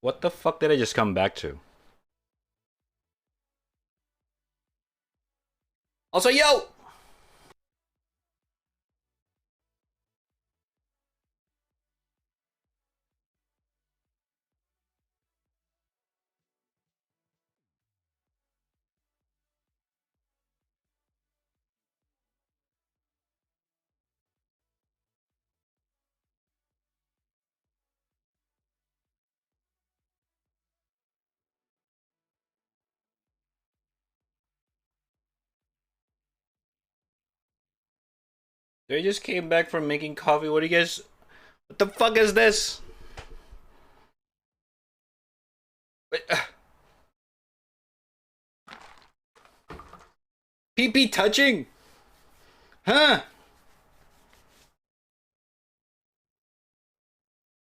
What the fuck did I just come back to? Also, yo! They just came back from making coffee. What do you guys... What the fuck is this? PP touching? Huh?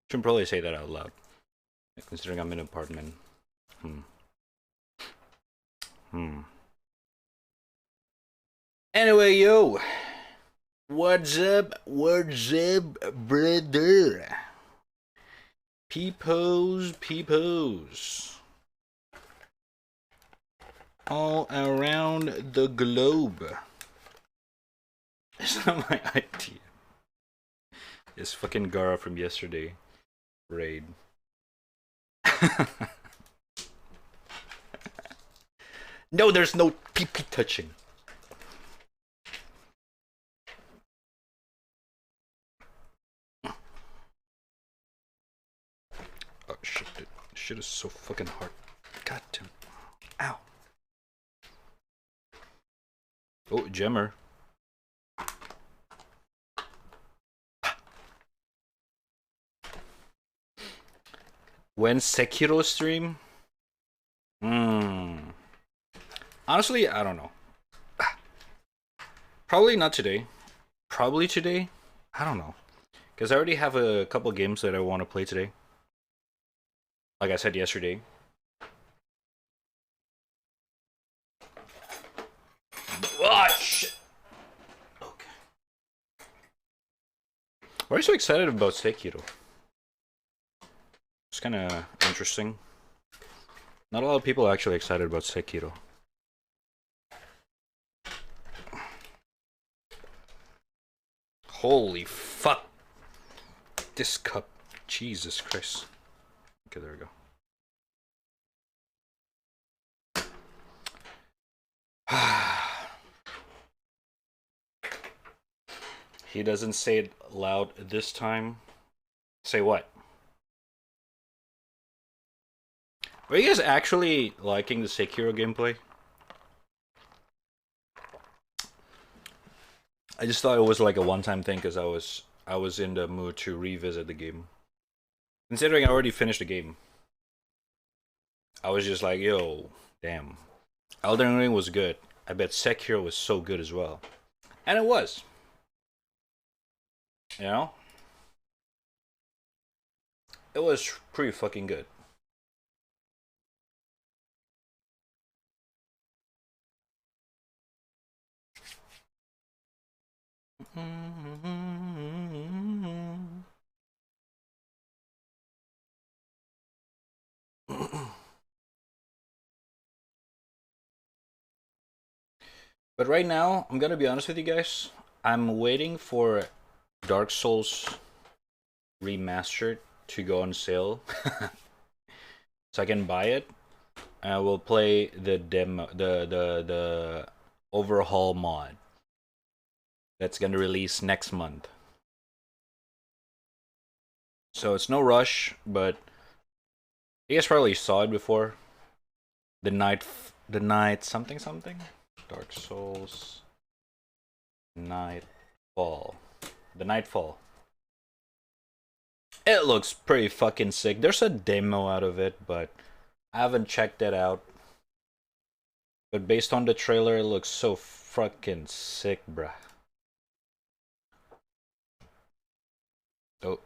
Shouldn't probably say that out loud. Considering I'm in an apartment. Anyway, yo. What's up? What's up, brother? Peepos, peepos. All around the globe. It's not my idea. It's fucking Gara from yesterday. Raid. No, there's no PP touching. Oh shit, dude. Shit is so fucking hard. God damn. Ow. Oh, Gemmer. When Sekiro stream? Honestly, I don't know. Probably not today. Probably today? I don't know. Because I already have a couple games that I want to play today. Like I said yesterday. Oh, shit! Okay. Why are you so excited about Sekiro? It's kind of interesting. Not a lot of people are actually excited about Sekiro. Holy fuck. This cup. Jesus Christ. Okay, there we go. He doesn't say it loud this time. Say what? Are you guys actually liking the Sekiro gameplay? I just thought it was like a one-time thing because I was in the mood to revisit the game. Considering I already finished the game. I was just like, yo, damn. Elden Ring was good. I bet Sekiro was so good as well. And it was. You know? It was pretty fucking good. But right now, I'm gonna be honest with you guys. I'm waiting for Dark Souls Remastered to go on sale. So I can buy it. And I will play the demo, the overhaul mod. That's gonna release next month. So it's no rush, but you guys probably saw it before. The night something something. Dark Souls Nightfall. The Nightfall. It looks pretty fucking sick. There's a demo out of it, but I haven't checked it out. But based on the trailer, it looks so fucking sick, bruh. Oh.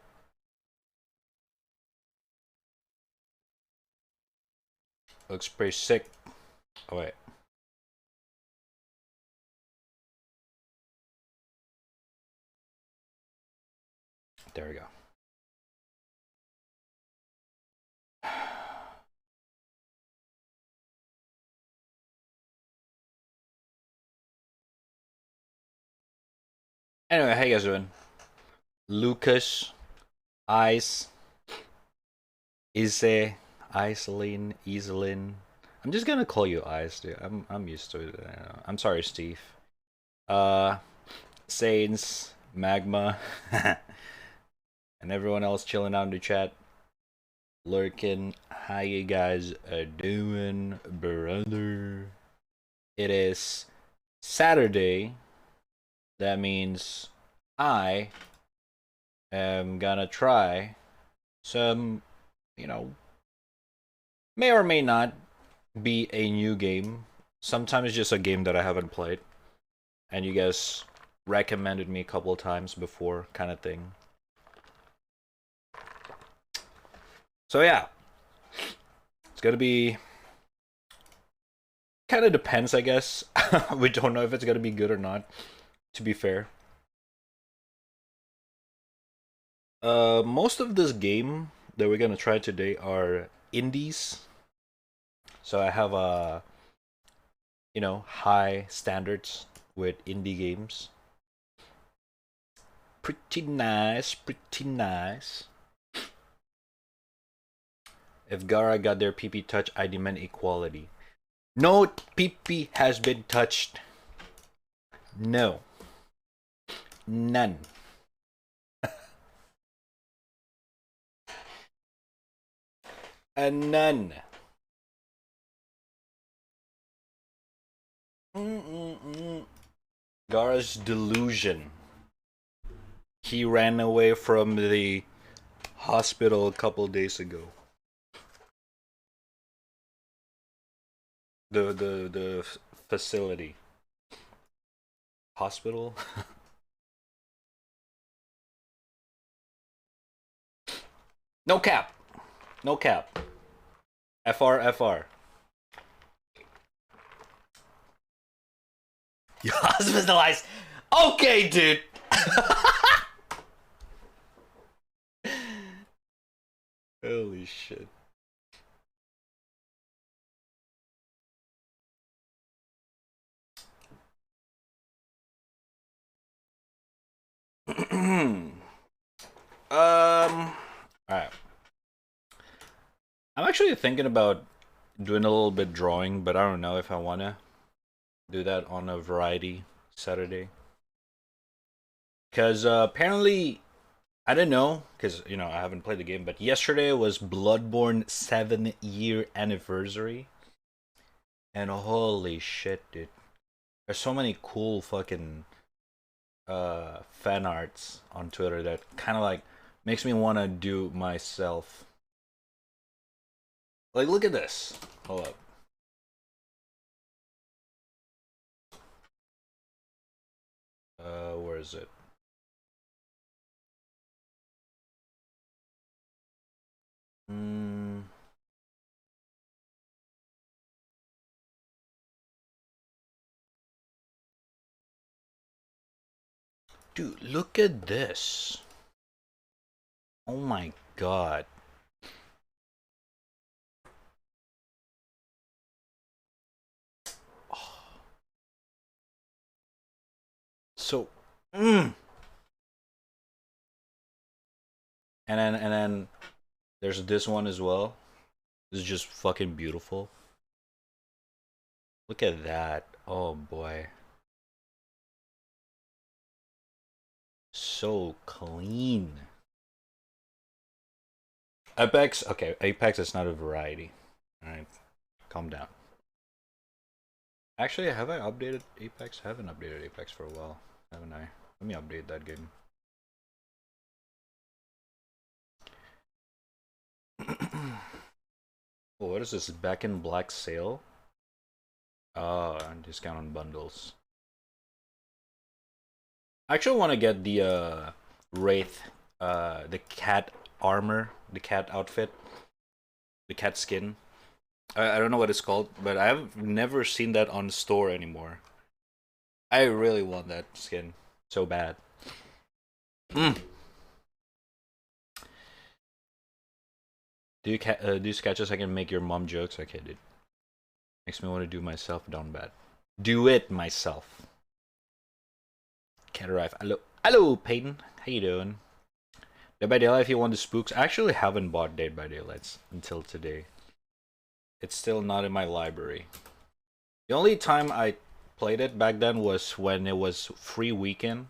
Looks pretty sick. Oh, wait. There we go. Anyway, how you guys doing? Lucas, Ice, Ise, Iselin. I'm just gonna call you Ice, dude. I'm used to it. I'm sorry, Steve. Uh, Saints, Magma, and everyone else chilling out in the chat, lurking. How you guys doing, brother? It is Saturday. That means I am gonna try some, you know, may or may not be a new game. Sometimes just a game that I haven't played, and you guys recommended me a couple of times before, kind of thing. So yeah, it's gonna be kind of depends, I guess. We don't know if it's gonna be good or not, to be fair. Most of this game that we're gonna try today are indies. So I have high standards with indie games. Pretty nice, pretty nice. If Gara got their PP touch, I demand equality. No PP has been touched. No. None. And none. Gara's delusion. He ran away from the hospital a couple days ago. The facility. Hospital? No cap. No cap. FR. You hospitalized. Okay, dude. Holy shit. Alright. I'm actually thinking about doing a little bit drawing, but I don't know if I wanna do that on a variety Saturday. Because apparently, I didn't know, because, I haven't played the game, but yesterday was Bloodborne 7-year anniversary. And holy shit, dude. There's so many cool fucking fan arts on Twitter that kind of like makes me want to do myself. Like, look at this. Hold up. Where is it? Dude, look at this. Oh my god. Oh. So, and then there's this one as well. This is just fucking beautiful. Look at that. Oh boy. So clean. Apex, okay, Apex is not a variety. Alright, calm down. Actually, have I updated Apex? I haven't updated Apex for a while, haven't I? Let me update that game. Oh, what is this? Back in Black sale? Oh, discount on bundles. I actually want to get the Wraith, the cat armor, the cat outfit, the cat skin. I don't know what it's called, but I've never seen that on store anymore. I really want that skin so bad. Do you sketches I can make your mom jokes? Okay, dude. Makes me want to do myself down bad. Do it myself. Can't arrive. Hello. Hello, Peyton. How you doing? Dead by Daylight, if you want the spooks, I actually haven't bought Dead by Daylight until today. It's still not in my library. The only time I played it back then was when it was free weekend.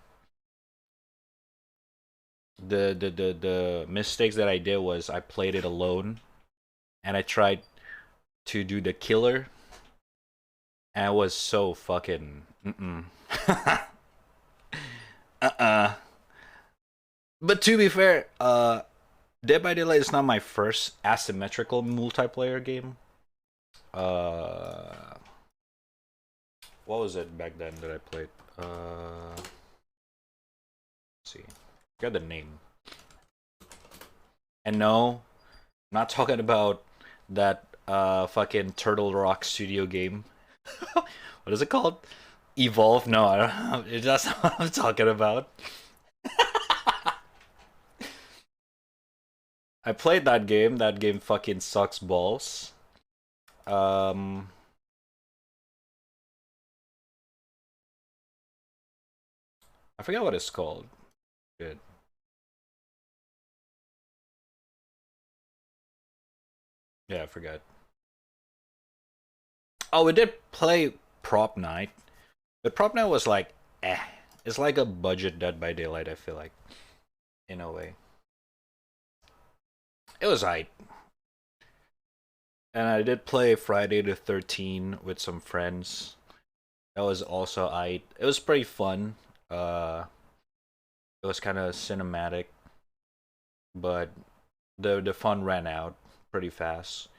The mistakes that I did was I played it alone, and I tried to do the killer, and it was so fucking But to be fair, Dead by Daylight is not my first asymmetrical multiplayer game. What was it back then that I played? Let's see, got the name. And no, I'm not talking about that fucking Turtle Rock Studio game. What is it called? Evolve? No, I don't know. That's not what I'm talking about. I played that game. That game fucking sucks balls. I forgot what it's called. Good. Yeah, I forgot. Oh, we did play Prop Night. But Prop Night was like, eh. It's like a budget Dead by Daylight, I feel like. In a way. It was aight. And I did play Friday the 13th with some friends. That was also aight. It was pretty fun. It was kind of cinematic, but the fun ran out pretty fast.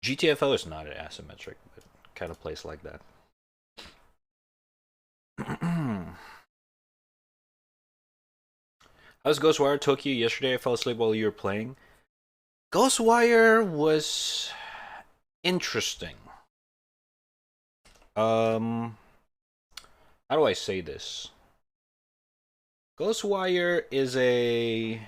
GTFO is not asymmetric, but kind of plays like that. How's Ghostwire Tokyo yesterday? I fell asleep while you were playing. Ghostwire was interesting. How do I say this? Ghostwire is a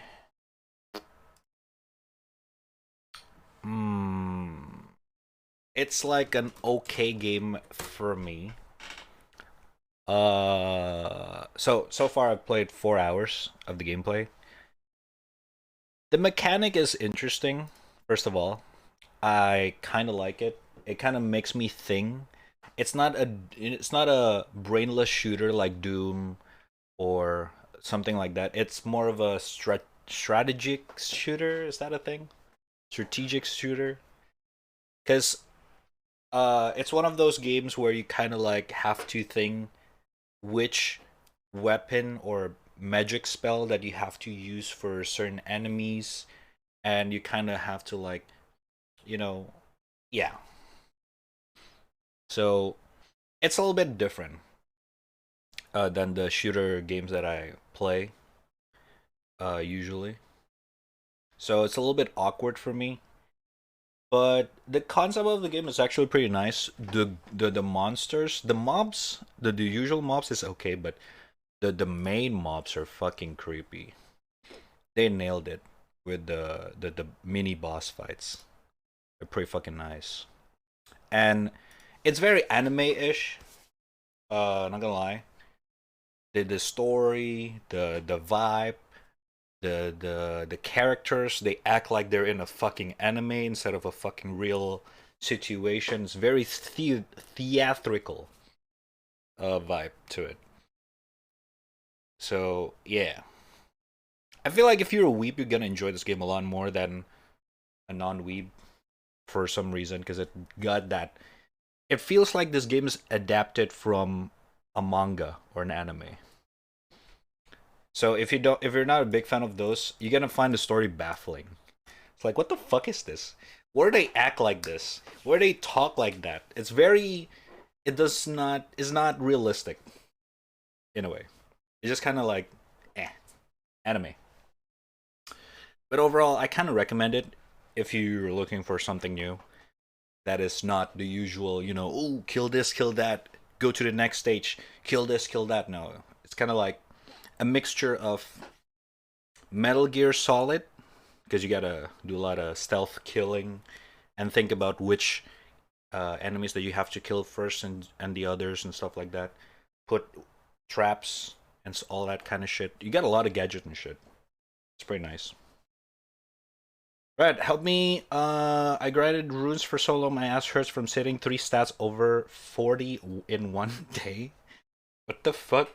it's like an okay game for me. So far I've played 4 hours of the gameplay. The mechanic is interesting. First of all, I kind of like it. It kind of makes me think. It's not a brainless shooter like Doom or something like that. It's more of a strategic shooter. Is that a thing? Strategic shooter. Because it's one of those games where you kind of like have to think which weapon or magic spell that you have to use for certain enemies, and you kind of have to like, yeah. So it's a little bit different than the shooter games that I play usually. So it's a little bit awkward for me. But the concept of the game is actually pretty nice. The monsters, the mobs, the usual mobs is okay, but the main mobs are fucking creepy. They nailed it with the mini boss fights. They're pretty fucking nice. And it's very anime-ish. Not gonna lie. The story, the vibe, the characters, they act like they're in a fucking anime instead of a fucking real situation. It's very theatrical vibe to it. So yeah, I feel like if you're a weeb, you're gonna enjoy this game a lot more than a non-weeb for some reason, because it got that. It feels like this game is adapted from a manga or an anime. So if you're not a big fan of those, you're gonna find the story baffling. It's like, what the fuck is this? Where do they act like this? Where do they talk like that? It's very, it's not realistic. In a way, it's just kind of like, anime. But overall, I kind of recommend it if you're looking for something new. That is not the usual, oh, kill this, kill that, go to the next stage, kill this, kill that. No, it's kind of like a mixture of Metal Gear Solid, because you gotta do a lot of stealth killing and think about which enemies that you have to kill first and the others and stuff like that. Put traps and all that kind of shit. You got a lot of gadget and shit. It's pretty nice. Brad, help me. I grinded runes for so long, my ass hurts from sitting 3 stats over 40 in one day. What the fuck?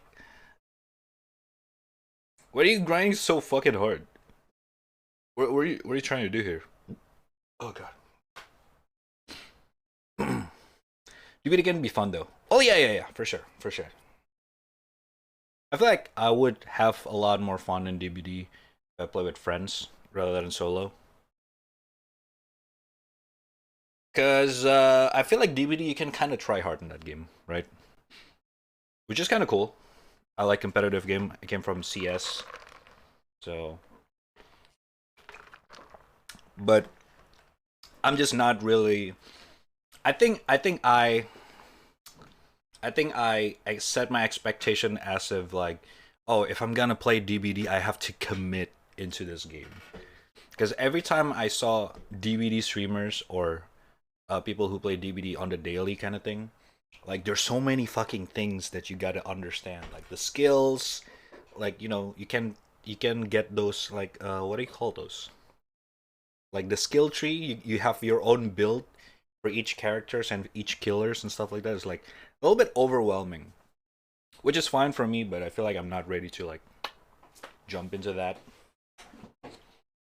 What are you grinding so fucking hard? What are you trying to do here? Oh god. DVD can be fun though. Oh yeah, for sure. I feel like I would have a lot more fun in DBD if I play with friends rather than solo. Because I feel like DBD you can kind of try hard in that game, right? Which is kind of cool. I like competitive game. I came from CS, so. But I'm just not really. I think I set my expectation as of like, oh, if I'm gonna play DBD, I have to commit into this game. Because every time I saw DBD streamers or people who play DBD on the daily kind of thing, like there's so many fucking things that you gotta understand, like the skills, like you can get those like what do you call those? Like the skill tree, you have your own build for each characters and each killers and stuff like that. Is like a little bit overwhelming, which is fine for me, but I feel like I'm not ready to like jump into that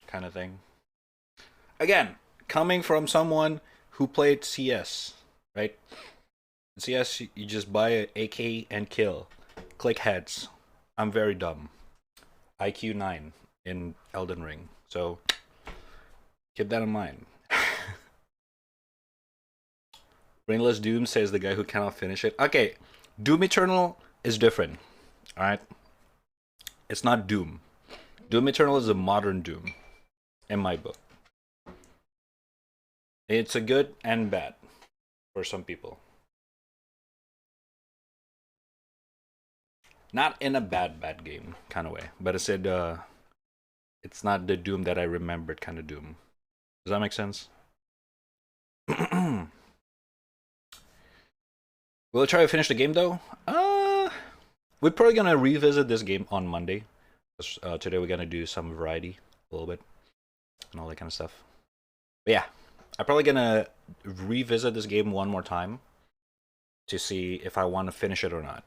kind of thing. Again, coming from someone who played CS, right? In CS, you just buy an AK and kill. Click heads. I'm very dumb. IQ 9 in Elden Ring. So, keep that in mind. Brainless Doom says the guy who cannot finish it. Okay, Doom Eternal is different. Alright? It's not Doom. Doom Eternal is a modern Doom. In my book. It's a good and bad for some people. Not in a bad game kind of way, but I said it's not the Doom that I remembered kind of Doom. Does that make sense? We'll try to finish the game though. We're probably gonna revisit this game on Monday. Today we're gonna do some variety a little bit and all that kind of stuff. But yeah, I'm probably gonna revisit this game one more time to see if I want to finish it or not,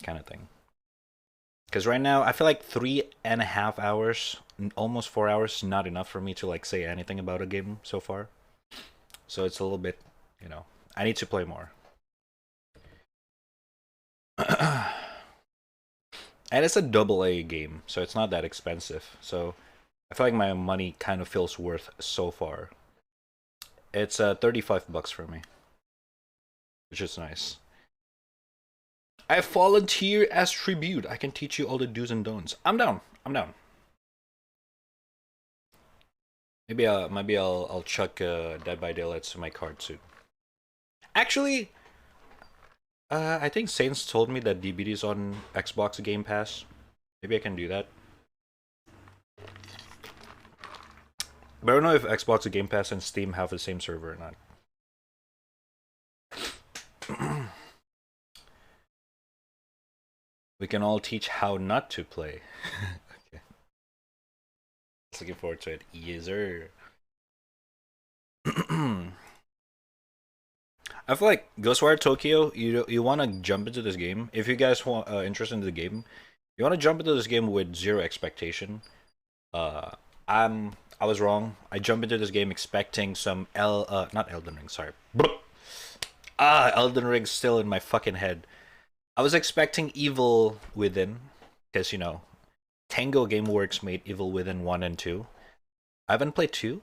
kind of thing. Because right now I feel like 3.5 hours, almost 4 hours, is not enough for me to like say anything about a game so far. So it's a little bit, I need to play more. And it's a AA game, so it's not that expensive. So I feel like my money kind of feels worth so far. It's $35 for me, which is nice. I volunteer as tribute. I can teach you all the do's and don'ts. I'm down. Maybe I'll chuck Dead by Daylight to my card soon. Actually, I think Saints told me that DBD is on Xbox Game Pass. Maybe I can do that. But I don't know if Xbox Game Pass and Steam have the same server or not. We can all teach how not to play. Okay. Looking forward to it. Yes, sir. I feel like Ghostwire Tokyo, you want to jump into this game. If you guys want interested in the game, you want to jump into this game with zero expectation. I was wrong. I jumped into this game expecting some not Elden Ring, sorry. Elden Ring's still in my fucking head. I was expecting Evil Within, because Tango Gameworks made Evil Within 1 and 2. I haven't played 2.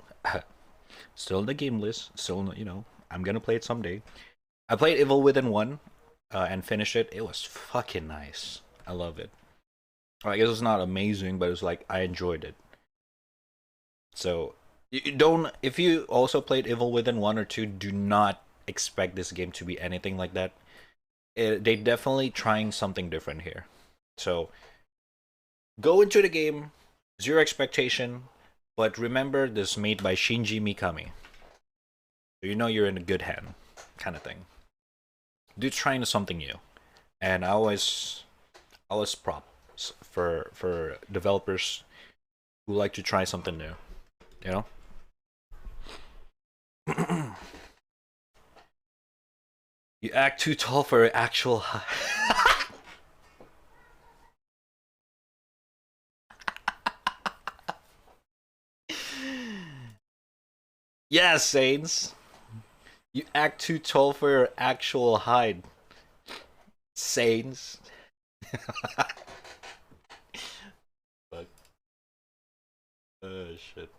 Still in the game list. Still, I'm gonna play it someday. I played Evil Within 1 and finished it. It was fucking nice. I love it. I guess it's not amazing, but it's like I enjoyed it. So if you also played Evil Within 1 or 2, do not expect this game to be anything like that. They definitely trying something different here. So go into the game, zero expectation, but remember this is made by Shinji Mikami. So you're in a good hand, kind of thing. Dude's trying something new. And I Always props for developers who like to try something new. You know? You act too tall for actual height. Yes, Saints. You act too tall for your actual height. Saints. Fuck. Oh shit.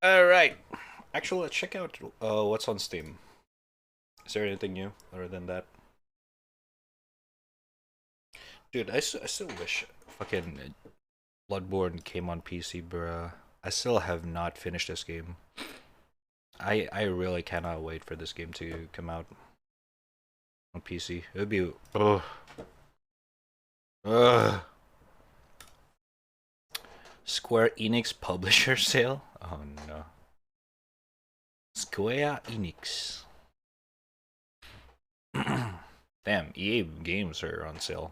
Alright. Actually, let's check out what's on Steam. Is there anything new other than that? Dude, I still wish fucking Bloodborne came on PC, bruh. I still have not finished this game. I really cannot wait for this game to come out on PC. It would be ugh. Ugh. Square Enix publisher sale? Oh no. Square Enix. Damn, EA games are on sale.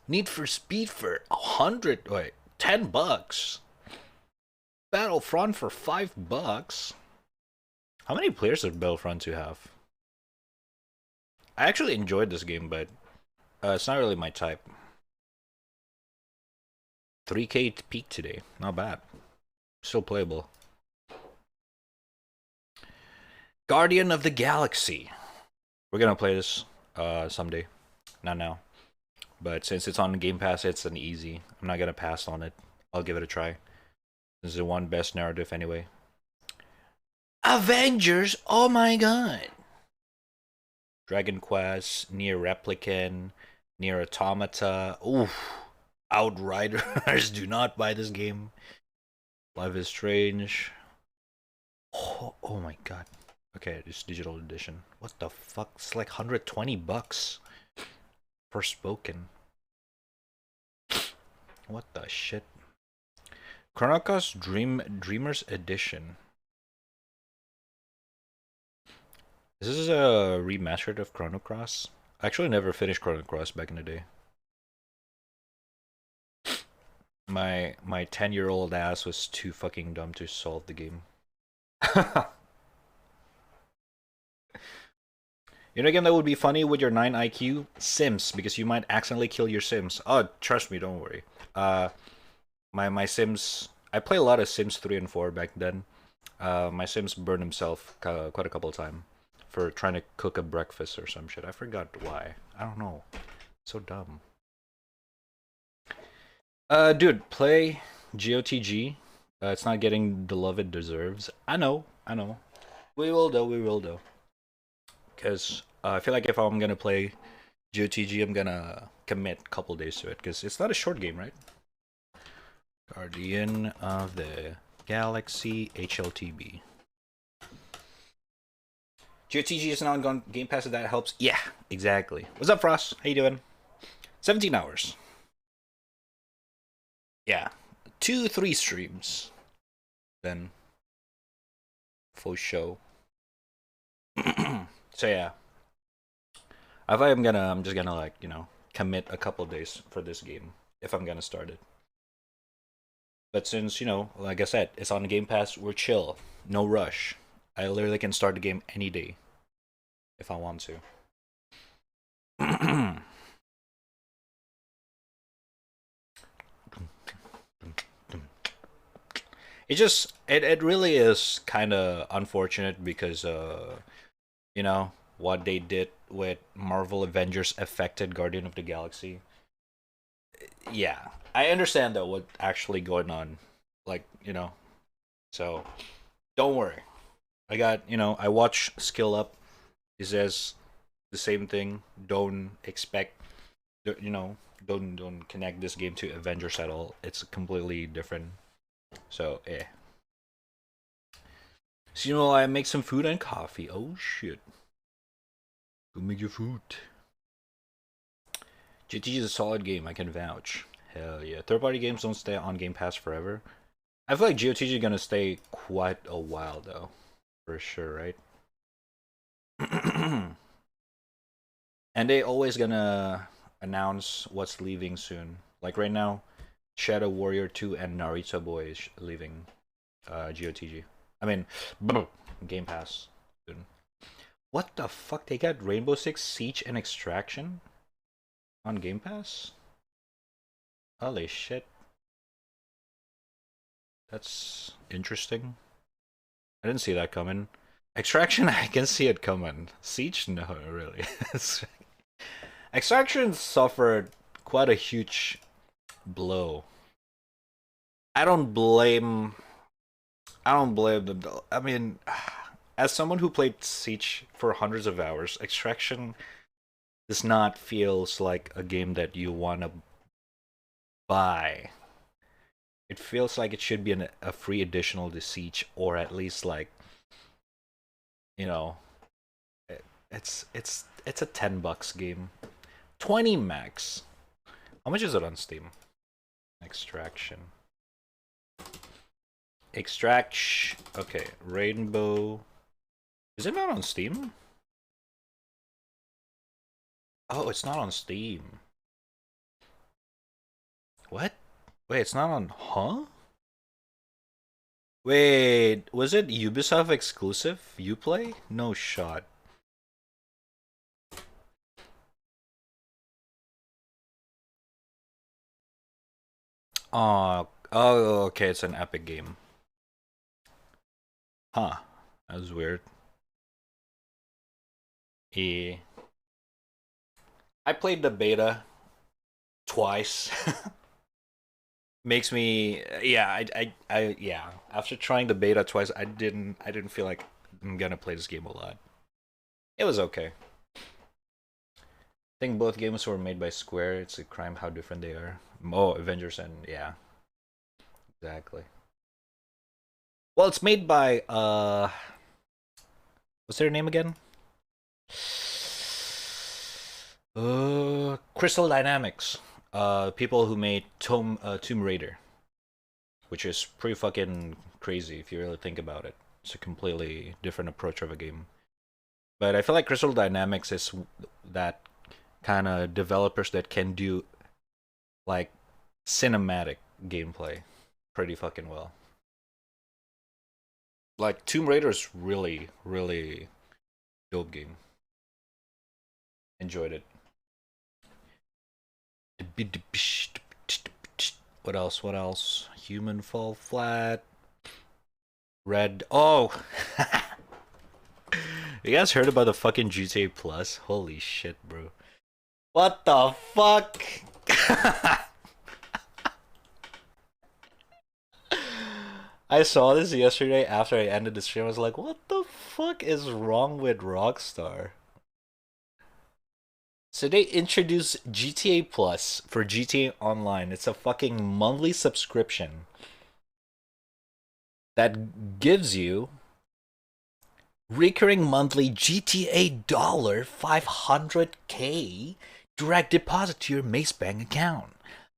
Need for Speed for $10. Battlefront for $5. How many players does Battlefront 2 have? I actually enjoyed this game, but it's not really my type. 3K peak today, not bad. Still playable. Guardian of the Galaxy. We're gonna play this someday, not now. But since it's on Game Pass, it's an easy. I'm not gonna pass on it. I'll give it a try. This is the one best narrative anyway. Avengers! Oh my god! Dragon Quest, Nier Replicant, Nier Automata. Oof. Outriders. Do not buy this game. Life is Strange. Oh my god. Okay, this digital edition. What the fuck? It's like $120 for spoken. What the shit? Chrono Cross Dreamers Edition. This is a remastered of Chrono Cross. I actually never finished Chrono Cross back in the day. My 10-year-old ass was too fucking dumb to solve the game. You know a game that would be funny with your 9 IQ? Sims, because you might accidentally kill your Sims. Oh, trust me, don't worry. My Sims, I play a lot of Sims 3 and 4 back then. My Sims burned himself quite a couple of times for trying to cook a breakfast or some shit. I forgot why. I don't know. So dumb. Dude, play GOTG. It's not getting the love it deserves. I know. We will though. Because I feel like if I'm gonna play GOTG, I'm gonna commit a couple days to it. Because it's not a short game, right? Guardian of the Galaxy HLTB. GOTG is not on Game Pass, if that helps. Yeah, exactly. What's up, Frost? How you doing? 17 hours. Yeah. 2-3 streams. Then full show. So yeah. I'm just gonna like, commit a couple days for this game if I'm gonna start it. But since, like I said, it's on Game Pass, we're chill. No rush. I literally can start the game any day if I want to. It really is kind of unfortunate because what they did with Marvel Avengers affected Guardian of the Galaxy. Yeah, I understand though what's actually going on, so don't worry. I watch Skill Up. It says the same thing. Don't expect, don't connect this game to Avengers at all. It's completely different. So yeah. So I make some food and coffee. Oh shit. Go make your food. GT is a solid game, I can vouch. Hell yeah. Third-party games don't stay on Game Pass forever. I feel like GOTG is gonna stay quite a while though. For sure, right? And they always gonna announce what's leaving soon. Like right now, Shadow Warrior 2 and Naruto Boy is leaving GOTG. I mean, Game Pass soon. What the fuck? They got Rainbow Six Siege and Extraction on Game Pass? Holy shit. That's interesting. I didn't see that coming. Extraction, I can see it coming. Siege, no, really. Extraction suffered quite a huge blow. I don't blame them though. I mean, as someone who played Siege for hundreds of hours, Extraction does not feels like a game that you want to buy. It feels like it should be a free additional to Siege, or at least like, you know, it's a $10 game, 20 max. How much is it on Steam? Extraction. Okay, Rainbow. Is it not on Steam? Oh, it's not on Steam. What? Wait, it's not on. Huh? Wait, was it Ubisoft exclusive? Uplay? No shot. Oh, okay, it's an Epic game. Huh. That was weird. E. I played the beta twice. Makes me yeah. After trying the beta twice, I didn't feel like I'm gonna play this game a lot. It was okay. I think both games were made by Square. It's a crime how different they are. Oh, Avengers and yeah, exactly. Well, it's made by what's their name again? Crystal Dynamics. People who made Tomb Raider, which is pretty fucking crazy if you really think about it. It's a completely different approach of a game. But I feel like Crystal Dynamics is that kind of developers that can do like cinematic gameplay pretty fucking well. Like Tomb Raider is really, really dope game. Enjoyed it. What else? What else? Human Fall Flat. Red. Oh! You guys heard about the fucking GTA Plus? Holy shit, bro. What the fuck? I saw this yesterday after I ended the stream. I was like, what the fuck is wrong with Rockstar? So they introduced GTA Plus for GTA Online. It's a fucking monthly subscription that gives you recurring monthly GTA dollar 500K direct deposit to your Mace Bank account.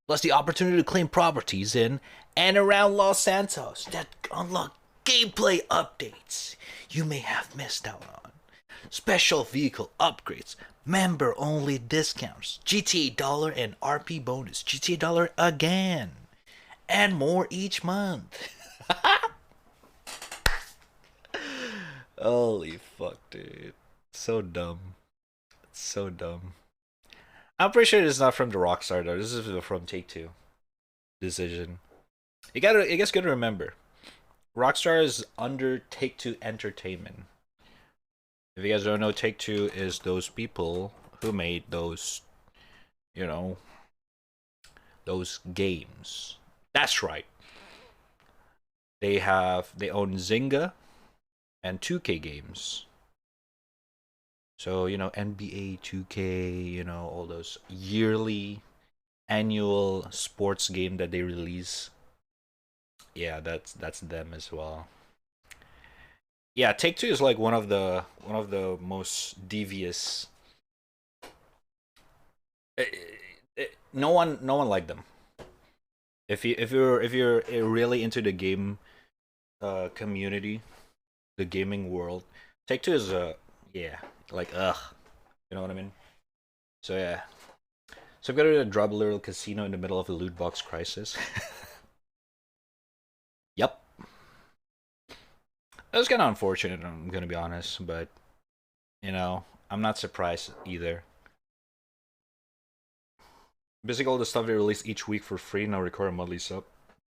Plus the opportunity to claim properties in and around Los Santos that unlock gameplay updates you may have missed out on. Special vehicle upgrades, member-only discounts, GTA dollar and RP bonus, GTA dollar again, and more each month. Holy fuck, dude. So dumb. So dumb. I'm pretty sure it's not from the Rockstar though. This is from Take-Two decision. You guys gotta remember, Rockstar is under Take-Two Entertainment. If you guys don't know, Take-Two is those people who made those, you know, those games. That's right. They own Zynga and 2K games. So, NBA 2K, all those yearly annual sports game that they release. Yeah, that's them as well. Yeah, Take-Two is like one of the most devious. No one liked them. If you're really into the game community, the gaming world, Take-Two is yeah, like ugh. You know what I mean? So yeah. So I've got to drop a little casino in the middle of a loot box crisis. Yep. It was kind of unfortunate, I'm gonna be honest, but you know, I'm not surprised either. Basically, all the stuff they release each week for free now require a monthly sub.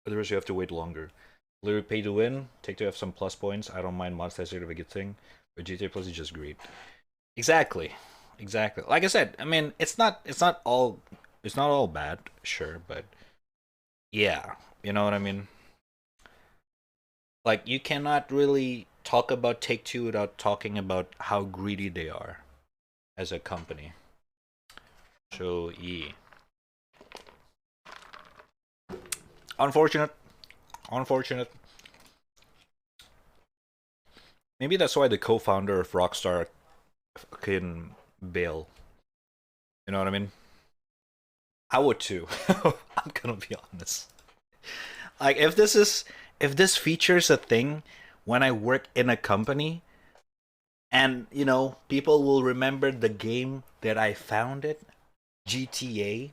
Otherwise, you have to wait longer. Literally pay to win. Take to have some plus points. I don't mind monetizing if a good thing, but GTA Plus is just great. Exactly, exactly. Like I said, I mean, it's not all bad, sure, but yeah, you know what I mean. Like you cannot really talk about Take Two without talking about how greedy they are as a company. So yeah, unfortunate, unfortunate. Maybe that's why the co-founder of Rockstar can bail. You know what I mean? I would too. I'm gonna be honest. Like if this features a thing when I work in a company, and you know people will remember the game that I founded, GTA,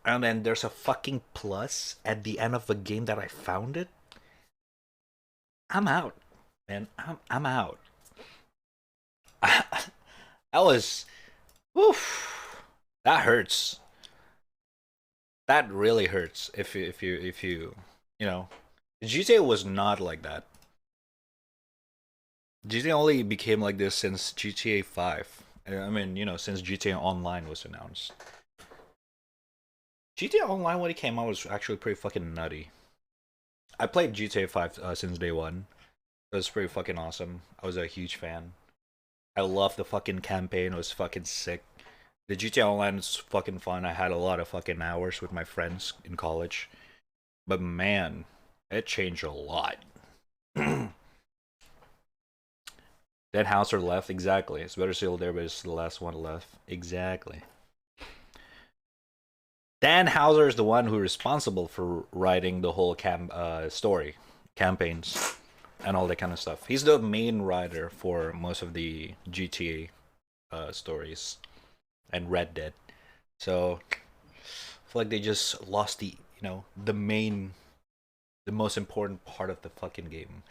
and then there's a fucking plus at the end of the game that I founded. I'm out, man. I'm out. That was, woof. That hurts. That really hurts. You know, GTA was not like that. GTA only became like this since GTA 5. I mean, you know, since GTA Online was announced. GTA Online when it came out was actually pretty fucking nutty. I played GTA 5 since day one. It was pretty fucking awesome. I was a huge fan. I loved the fucking campaign. It was fucking sick. The GTA Online was fucking fun. I had a lot of fucking hours with my friends in college. But man, it changed a lot. Dead Hauser left, exactly. It's better still there, but it's the last one left. Exactly. Dan Hauser is the one who's responsible for writing the whole story, campaigns, and all that kind of stuff. He's the main writer for most of the GTA stories and Red Dead. So I feel like they just lost the most important part of the fucking game.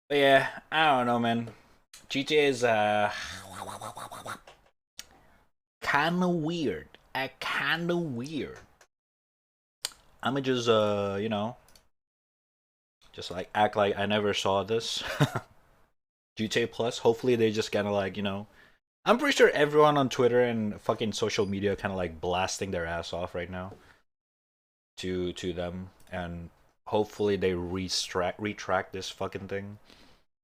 But yeah, I don't know, man. GTA is kind of weird. Kind of weird. I'ma just you know, just like act like I never saw this. GTA Plus. Hopefully they just kind of like, you know, I'm pretty sure everyone on Twitter and fucking social media kind of like blasting their ass off right now to them, and hopefully they retract this fucking thing,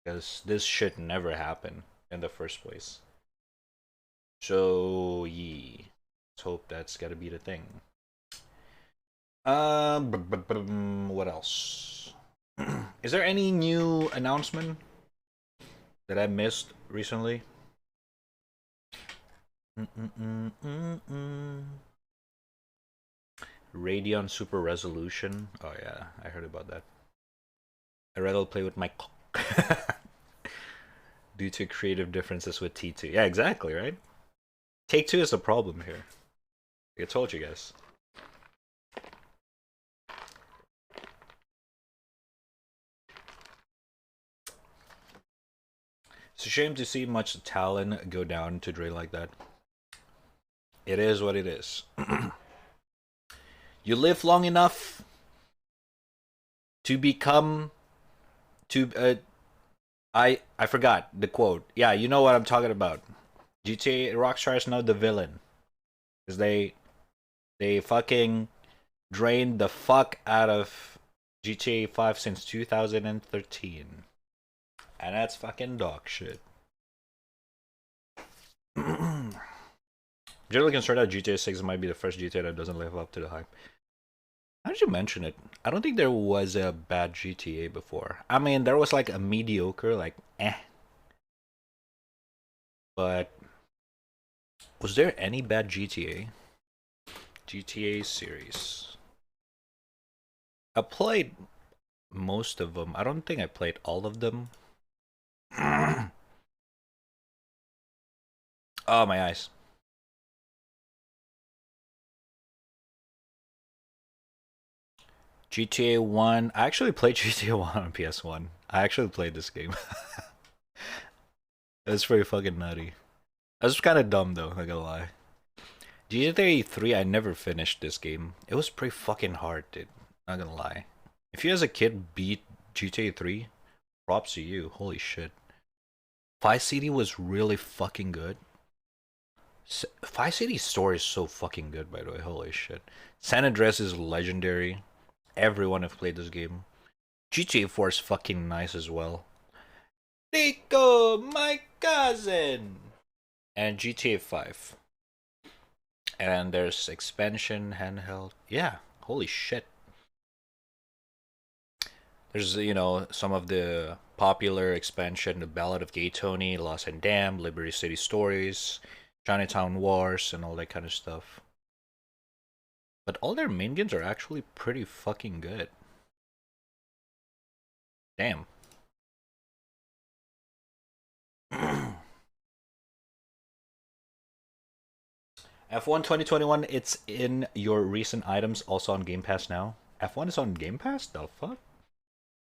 because this should never happen in the first place. So yeah, let's hope that's gotta be the thing. What else? Is there any new announcement that I missed recently? Radeon Super Resolution. Oh yeah, I heard about that. I'd rather play with my due to creative differences with T2. Yeah, exactly, right? Take Two is the problem here. I told you guys. It's a shame to see much talent go down to drain like that. It is what it is. You live long enough to become to I forgot the quote. Yeah, you know what I'm talking about. GTA Rockstar is now the villain, because they fucking drained the fuck out of GTA 5 since 2013, and that's fucking dog shit. Generally concerned that GTA 6 might be the first GTA that doesn't live up to the hype. How did you mention it? I don't think there was a bad GTA before. I mean, there was like a mediocre, like but was there any bad GTA? GTA series. I played most of them. I don't think I played all of them. Oh, my eyes. GTA 1. I actually played GTA 1 on PS1. I actually played this game. It was pretty fucking nutty. I was kind of dumb though, not gonna lie. GTA 3, I never finished this game. It was pretty fucking hard, dude. Not gonna lie. If you as a kid beat GTA 3, props to you. Holy shit. Vice City was really fucking good. Vice City's story is so fucking good, by the way. Holy shit. San Andreas is legendary. Everyone have played this game. GTA 4 is fucking nice as well. Rico, my cousin! And GTA 5. And there's expansion, handheld. Yeah, holy shit. There's, you know, some of the popular expansion, The Ballad of Gay Tony, Lost and Damned, Liberty City Stories, Chinatown Wars, and all that kind of stuff. But all their main games are actually pretty fucking good. Damn. F1 2021, it's in your recent items, also on Game Pass now. F1 is on Game Pass? The fuck?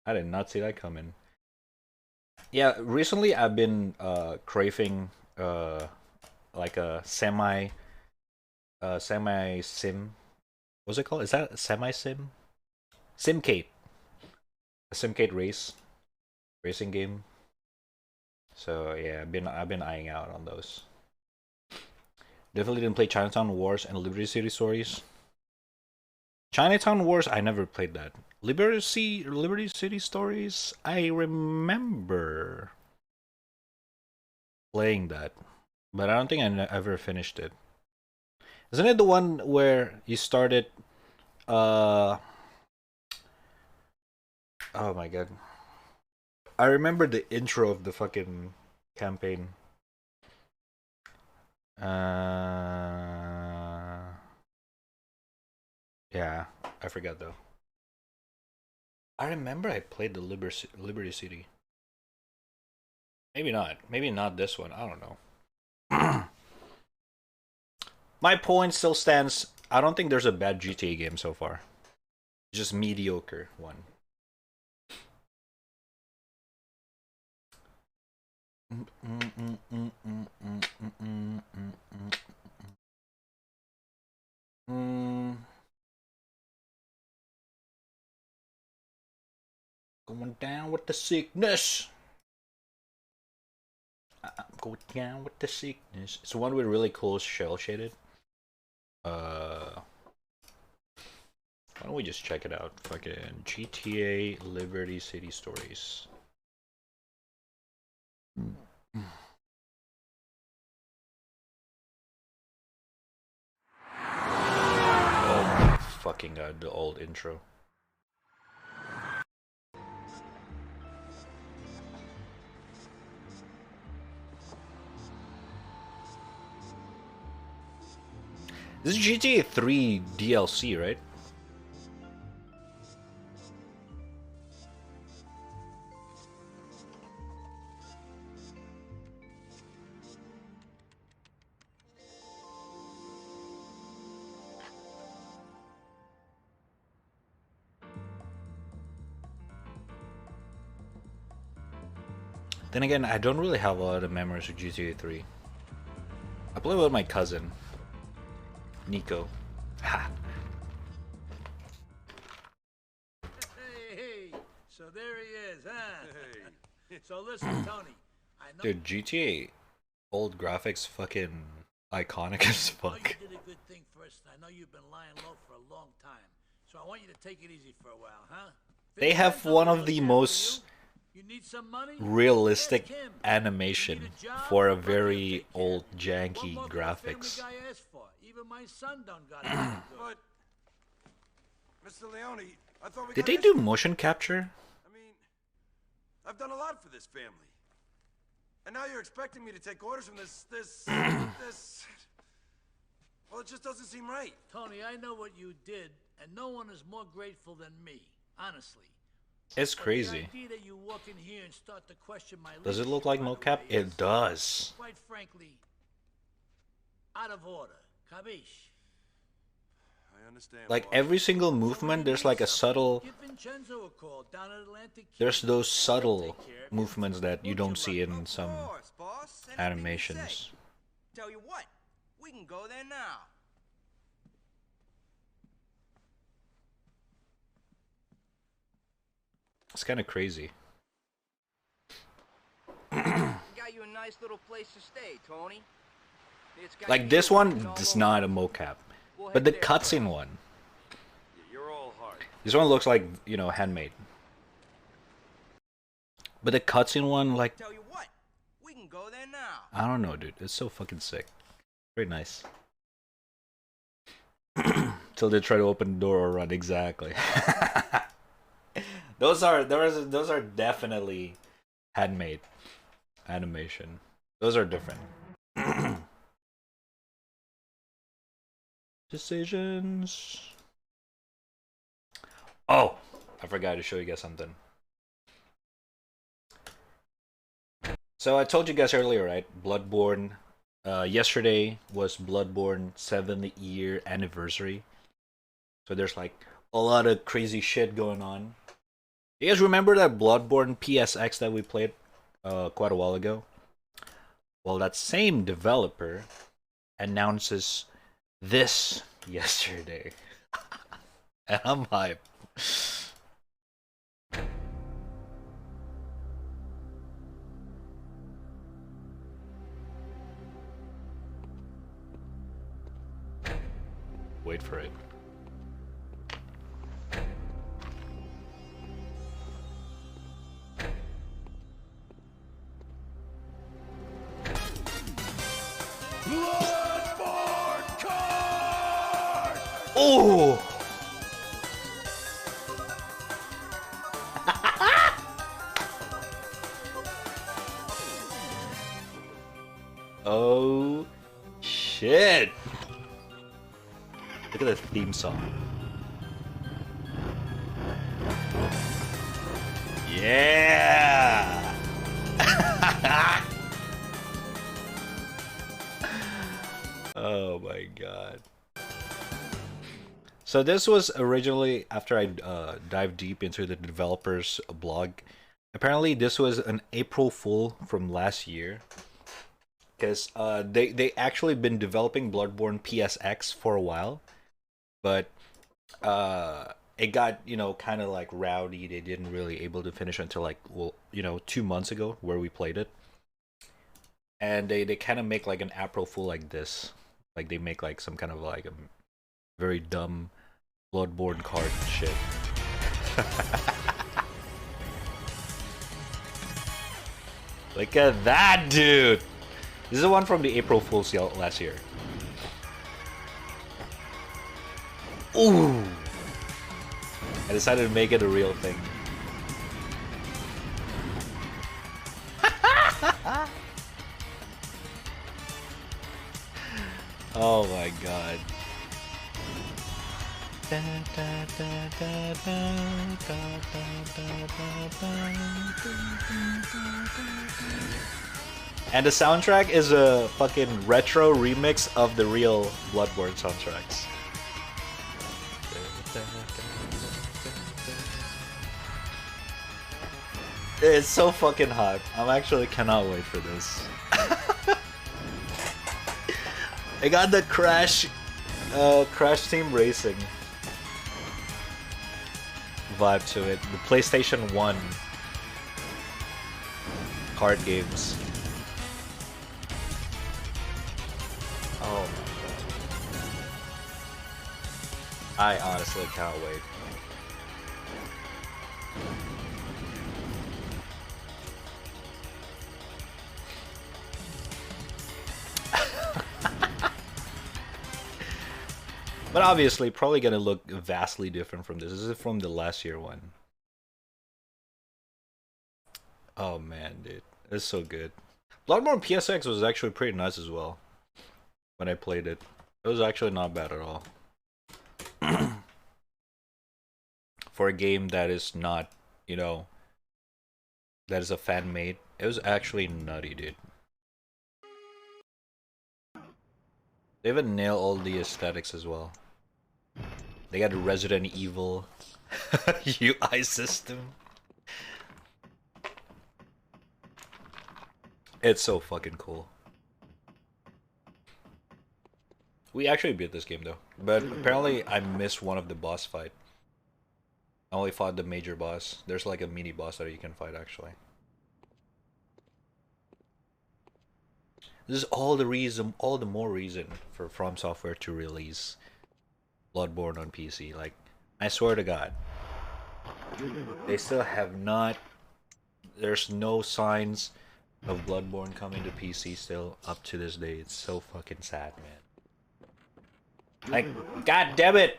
I did not see that coming. Yeah, recently I've been craving like a semi sim. What's it called? Is that semi sim? Simcade. A Simcade racing game. So yeah, I've been eyeing out on those. Definitely didn't play Chinatown Wars and Liberty City Stories. Chinatown Wars, I never played that. Liberty City Stories, I remember playing that, but I don't think I ever finished it. Isn't it the one where you started? Oh my god! I remember the intro of the fucking campaign. Yeah, I forgot though. I remember I played the Liberty City. Maybe not. Maybe not this one. I don't know. My point still stands. I don't think there's a bad GTA game so far. Just mediocre one. Going down with the sickness. I'm going down with the sickness. It's one with really cool shell shaded. Why don't we just check it out? Fucking GTA Liberty City Stories. Oh my fucking god, the old intro. This is GTA 3 DLC, right? Then again, I don't really have a lot of memories of GTA 3. I played with my cousin, Nico. Ha! Hey, so there he is, huh? Hey. So listen, Tony, I know. Dude, GTA old graphics fucking iconic as fuck. I know you did a good thing first. I know you've been lying low for a long time. So I want you to take it easy for a while, huh? They have one of the most you need some money? realistic animation for a very old janky graphics. Even my son don't got it. But Mr. Leone, I thought we Did they do motion capture? I mean, I've done a lot for this family. And now you're expecting me to take orders from this well, it just doesn't seem right. Tony, I know what you did, and no one is more grateful than me, honestly. It's But crazy. the idea that you walk in here and start to question my Does it look leadership like right mocap? away It is, does. quite frankly, out of order. Capiche? I understand. Like boss. every single So when movement, you there's need like a something, subtle. give Vincenzo a call down at Atlantic There's Key. those He'll subtle take care of you. movements that you Won't don't see Lucky? in some course, boss. Anything you say. animations. Tell you what, we can go there now. It's kind of crazy. Got you a nice little place to stay, Tony. It's got Like you this walking one all is over. not a mocap, We'll but the head there cutscene first. one. Yeah, you're all heart. This one looks like, you know, handmade. But the cutscene one, like, Tell you what, we can go there now. I don't know, dude. It's so fucking sick. Very nice. Till they try to open the door or run. Exactly. those are definitely handmade animation. Those are different. Decisions. Oh, I forgot to show you guys something. So I told you guys earlier, right? Bloodborne. Yesterday was Bloodborne 7th-year anniversary. So there's like a lot of crazy shit going on. You guys remember that Bloodborne PSX that we played quite a while ago? Well, that same developer announces this yesterday. And I'm hyped. Wait for it. Bloodborne card! Oh! Oh shit! Look at the theme song. Yeah! Oh my god. So this was originally, after I dived deep into the developer's blog, apparently this was an April Fool from last year. Because they actually been developing Bloodborne PSX for a while. But it got, you know, kind of like rowdy. They didn't really able to finish until like, well, you know, 2 months ago where we played it. And they kind of make like an April Fool like this. Like they make like some kind of like a very dumb Bloodborne card shit. Look at that, dude! This is the one from the April Fool's last year. Ooh! I decided to make it a real thing. Oh my god. And the soundtrack is a fucking retro remix of the real Bloodborne soundtracks. It's so fucking hot. I'm actually cannot wait for this. I got the Crash Team Racing vibe to it. The PlayStation 1 card games. Oh my god. I honestly can't wait. But obviously, probably gonna look vastly different from this. This is from the last year one. Oh man, dude. It's so good. Bloodborne PSX was actually pretty nice as well. When I played it. It was actually not bad at all. For a game that is not, you know, that is a fan made. It was actually nutty, dude. They even nail all the aesthetics as well. They got a Resident Evil UI system. It's so fucking cool. We actually beat this game though, but apparently I missed one of the boss fight. I only fought the major boss. There's like a mini boss that you can fight actually. This is all the more reason for From Software to release Bloodborne on PC. Like, I swear to God, they still have not. There's no signs of Bloodborne coming to PC still up to this day. It's so fucking sad, man. Like, God damn it!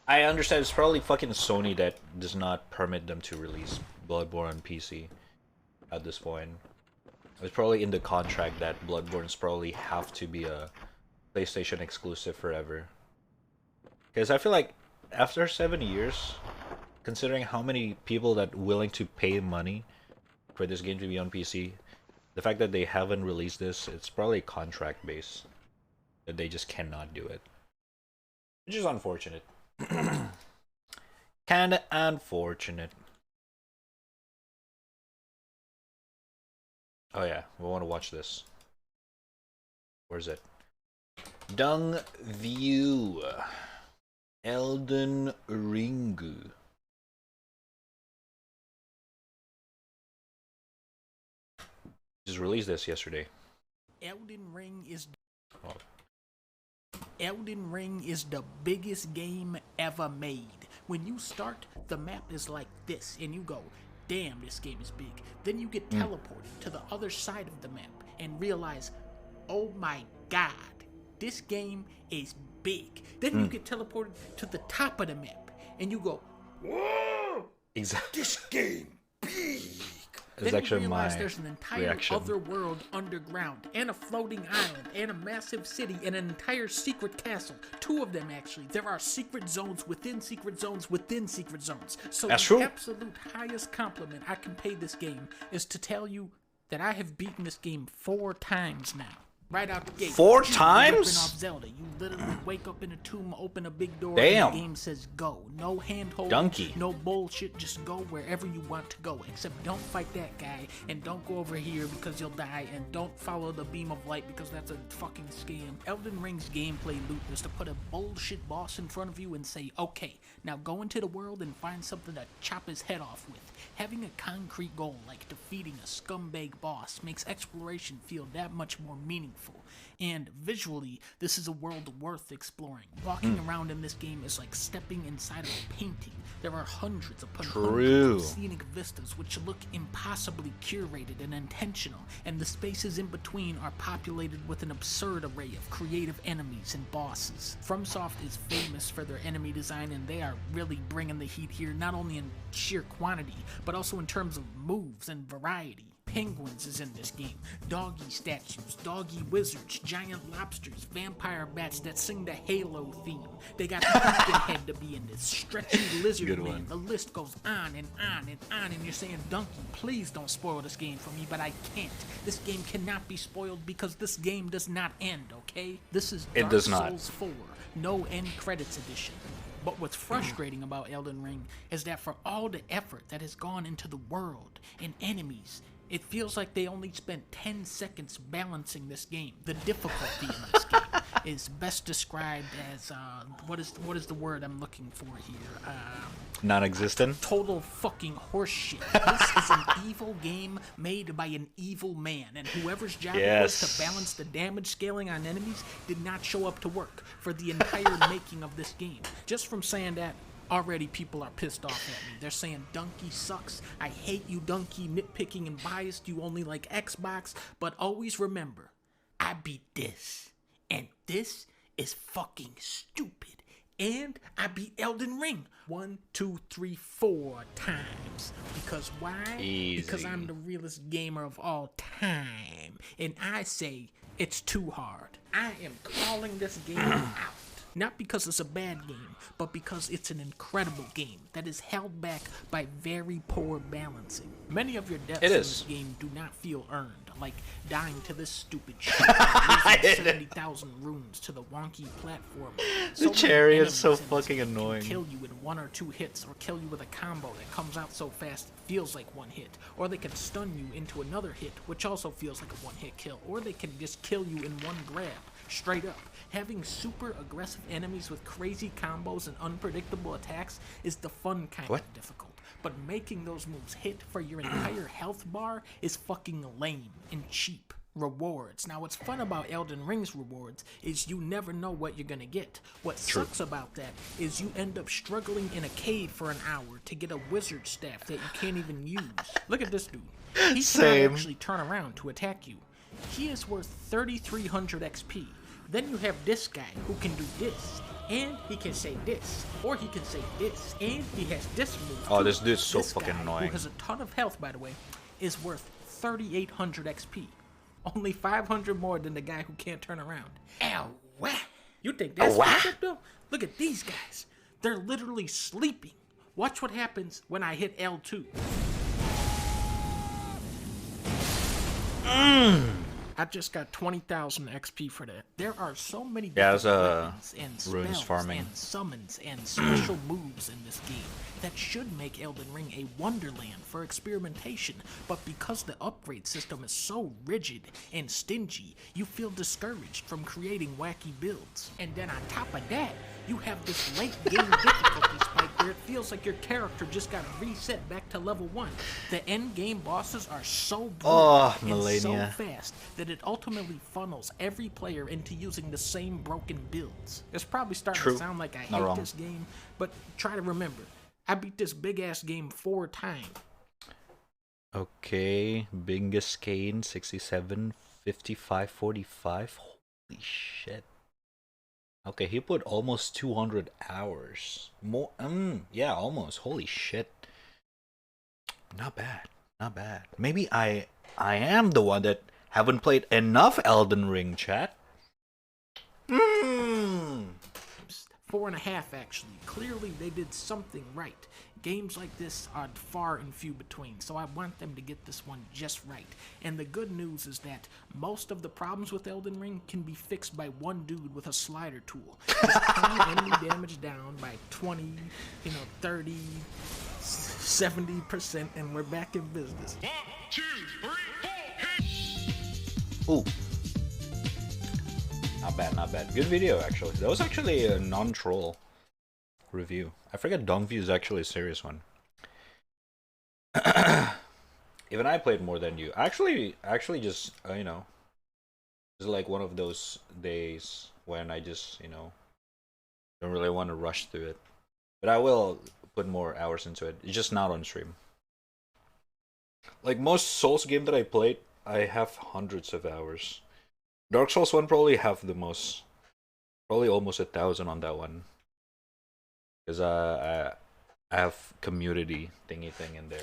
I understand it's probably fucking Sony that does not permit them to release Bloodborne on PC at this point. It's probably in the contract that Bloodborne's probably have to be a PlayStation exclusive forever. Because I feel like after 7 years, considering how many people that willing to pay money for this game to be on PC, the fact that they haven't released this, it's probably contract based. That they just cannot do it. Which is unfortunate. Kinda unfortunate. Oh yeah, we want to watch this. Where's it? Dung View. Elden Ring. Just released this yesterday. Elden Ring is Oh. Elden Ring is the biggest game ever made. When you start, the map is like this, and you go, damn, this game is big. Then you get teleported to the other side of the map and realize, oh my god, this game is big. Then you get teleported to the top of the map, and you go, whoa, Exactly. this game big. It's Then actually you realize my there's an entire reaction. other world underground, and a floating island, and a massive city, and an entire secret castle. 2 of them, actually. There are secret zones within secret zones within secret zones. So That's the true. absolute highest compliment I can pay this game is to tell you that I have beaten this game 4 times now. Right out the gate. 4 You times? ripping off Zelda. You literally wake up in a tomb, open a big door, Damn. and the game says go. No handhold, Donkey. no bullshit. Just go wherever you want to go. Except don't fight that guy, and don't go over here because you'll die, and don't follow the beam of light because that's a fucking scam. Elden Ring's gameplay loop is to put a bullshit boss in front of you and say, okay, now go into the world and find something to chop his head off with. Having a concrete goal like defeating a scumbag boss makes exploration feel that much more meaningful. And visually, this is a world worth exploring. Walking around in this game is like stepping inside of a painting. There are hundreds upon True. hundreds of scenic vistas which look impossibly curated and intentional, and the spaces in between are populated with an absurd array of creative enemies and bosses. FromSoft is famous for their enemy design, and they are really bringing the heat here, not only in sheer quantity, but also in terms of moves and variety. Penguins is in this game, doggy statues, doggy wizards, giant lobsters, vampire bats that sing the Halo theme. They got Pumpkinhead to be in this, stretchy lizard Good man. one. The list goes on and on and on, and you're saying, Donkey, please don't spoil this game for me, but I can't. This game cannot be spoiled because this game does not end, okay? This is It Dark does not. Souls 4, no end credits edition. But what's frustrating about Elden Ring is that for all the effort that has gone into the world and enemies, it feels like they only spent 10 seconds balancing this game. The difficulty in this game is best described as, what is the word I'm looking for here? Non-existent. Total fucking horseshit. This is an evil game made by an evil man, and whoever's job it was Yes. to balance the damage scaling on enemies did not show up to work for the entire making of this game. Just from saying that, already people are pissed off at me. They're saying Donkey sucks. I hate you, Donkey, nitpicking and biased. You only like Xbox. But always remember, I beat this. And this is fucking stupid. And I beat Elden Ring 1, 2, 3, 4 times. Because why? Because Easy. I'm the realest gamer of all time. And I say it's too hard. I am calling this game out. Not because it's a bad game, but because it's an incredible game that is held back by very poor balancing. Many of your deaths in this game do not feel earned, like dying to this stupid shit, losing 70,000 runes to the wonky platform. The chariot is so fucking annoying. Kill you in 1 or 2 hits, or kill you with a combo that comes out so fast it feels like 1 hit, or they can stun you into another hit, which also feels like a 1-hit kill, or they can just kill you in 1 grab, straight up. Having super aggressive enemies with crazy combos and unpredictable attacks is the fun kind of difficult, but making those moves hit for your entire health bar is fucking lame and cheap. Rewards. Now what's fun about Elden Ring's rewards is you never know what you're gonna get. What sucks about that is you end up struggling in a cave for an hour to get a wizard staff that you can't even use. Look at this dude. He cannot actually turn around to attack you. He is worth 3,300 XP. Then you have this guy who can do this, and he can say this, or he can say this, and he has this move. Oh, this dude's so fucking annoying. Who has a ton of health, by the way, is worth 3,800 XP. Only 500 more than the guy who can't turn around. Ow, wah. You think that's perfect, though? Look at these guys. They're literally sleeping. Watch what happens when I hit L2. I just got 20,000 XP for that. There are so many different weapons and spells and summons and special moves in this game that should make Elden Ring a wonderland for experimentation, but because the upgrade system is so rigid and stingy, you feel discouraged from creating wacky builds. And then on top of that, you have this late game difficulty spike where it feels like your character just got reset back to level 1. The end game bosses are so brutal and so fast that it ultimately funnels every player into using the same broken builds. It's probably starting to sound like I hate this game, but try to remember, I beat this big ass game 4 times. Okay, Bingascane 67, 55, 45. Holy shit. Okay, he put almost 200 hours. More, yeah, almost. Holy shit. Not bad, not bad. Maybe I am the one that haven't played enough Elden Ring, chat. 4.5 actually. Clearly they did something right. Games like this are far and few between, so I want them to get this one just right. And the good news is that most of the problems with Elden Ring can be fixed by one dude with a slider tool. Just turn enemy damage down by 20, 30, 70%, and we're back in business. 1, 2, 3, 4, hit! Ooh. Not bad, not bad. Good video, actually. That was actually a non-troll review. I forget Dongview is actually a serious one. Even I played more than you. Actually just, it's like one of those days when I just, don't really want to rush through it. But I will put more hours into it. It's just not on stream. Like most Souls game that I played, I have hundreds of hours. Dark Souls 1 probably have the most. Probably almost 1,000 on that one. Because I have community thingy thing in there.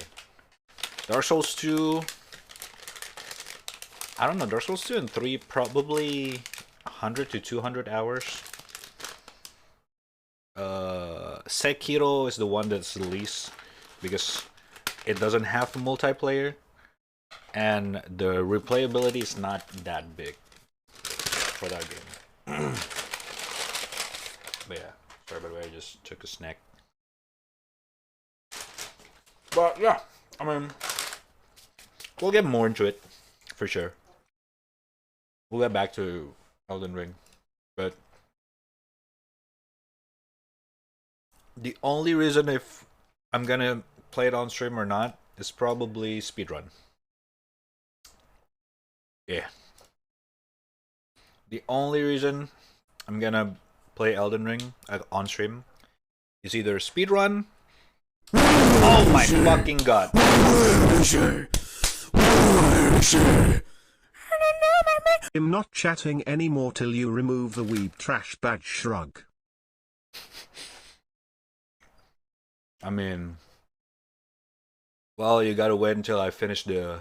Dark Souls 2. I don't know, Dark Souls 2 and 3 probably 100 to 200 hours. Sekiro is the one that's the least because it doesn't have multiplayer and the replayability is not that big for that game. But yeah, sorry by the way, I just took a snack. But yeah, I mean, we'll get more into it for sure. We'll get back to Elden Ring, but the only reason if I'm gonna play it on stream or not is probably speedrun. Yeah. The only reason I'm gonna play Elden Ring on stream is either speedrun. Oh my fucking god. I'm not chatting anymore till you remove the weeb trash badge shrug. I mean, well, you gotta wait until I finish the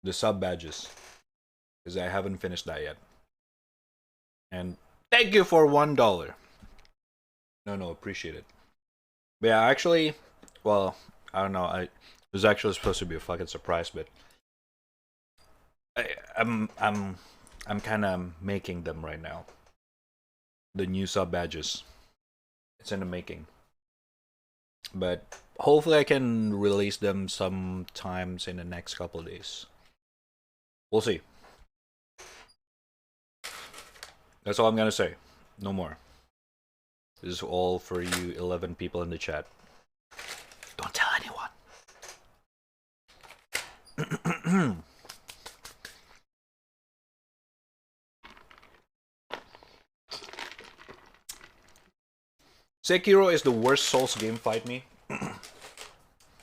sub badges, because I haven't finished that yet. And Thank you for $1. No, appreciate it. But yeah, actually, well, I don't know. It was actually supposed to be a fucking surprise, but I'm kind of making them right now. The new sub badges. It's in the making. But hopefully I can release them sometimes in the next couple of days. We'll see. That's all I'm gonna say. No more. This is all for you 11 people in the chat. Don't tell anyone. Sekiro is the worst Souls game, fight me.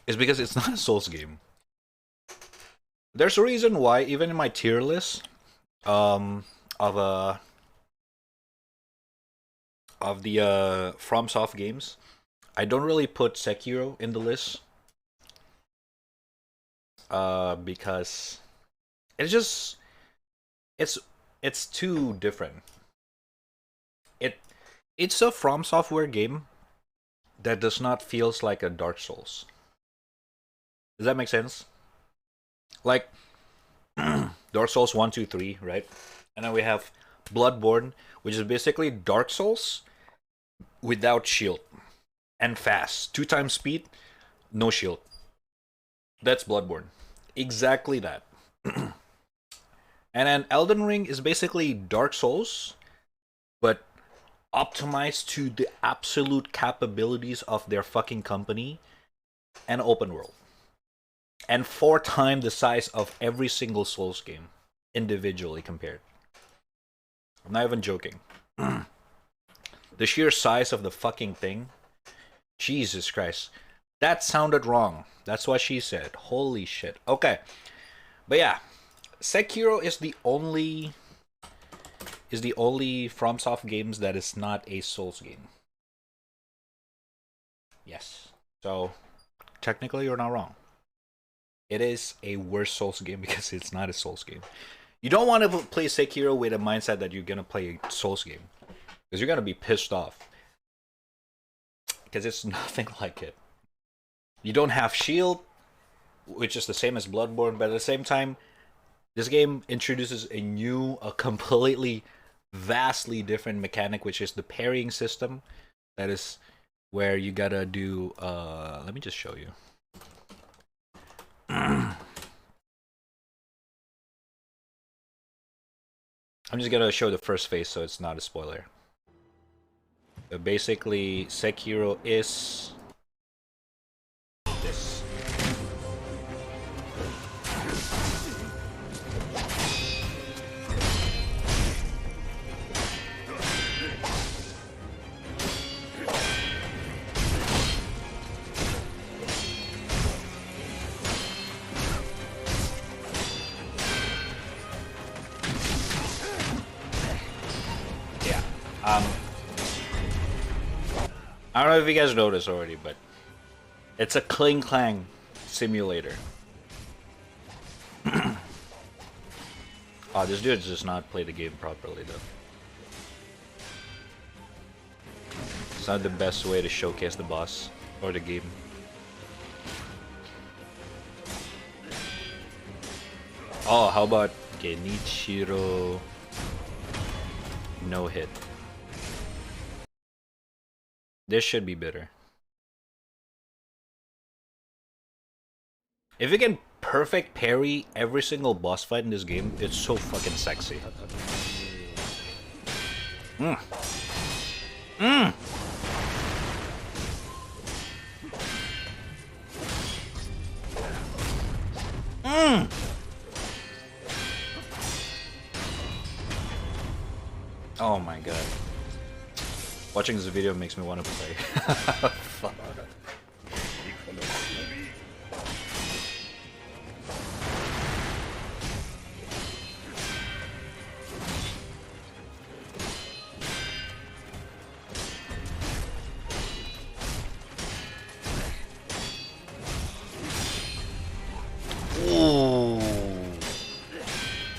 It's because it's not a Souls game. There's a reason why, even in my tier list of the FromSoft games, I don't really put Sekiro in the list. Because it's too different. It's a From Software game that does not feels like a Dark Souls. Does that make sense? Like Dark Souls 1, 2, 3, right? And then we have Bloodborne, which is basically Dark Souls without shield and fast. 2 times speed, no shield. That's Bloodborne. Exactly that. And then Elden Ring is basically Dark Souls, but optimized to the absolute capabilities of their fucking company and open world. And 4 times the size of every single Souls game, individually compared. I'm not even joking. The sheer size of the fucking thing, Jesus Christ. That sounded wrong. That's what she said. Holy shit. Okay. But yeah, Sekiro is the only FromSoft games that is not a Souls game. Yes. So technically you're not wrong. It is a worse Souls game because it's not a Souls game. You don't want to play Sekiro with a mindset that you're gonna play a Souls game, because you're gonna be pissed off. Because it's nothing like it. You don't have shield, which is the same as Bloodborne, but at the same time, this game introduces a completely, vastly different mechanic, which is the parrying system. That is where you gotta do, let me just show you. I'm just gonna show the first phase so it's not a spoiler. But basically, Sekiro is this. Yeah. I don't know if you guys noticed already, but it's a cling clang simulator. Oh, this dude does not play the game properly though. It's not the best way to showcase the boss or the game. Oh, how about Genichiro no hit? This should be better. If you can perfect parry every single boss fight in this game, it's so fucking sexy. Mm. Mm. Mm. Oh my god. Watching this video makes me want to play. Fuck. Ooh.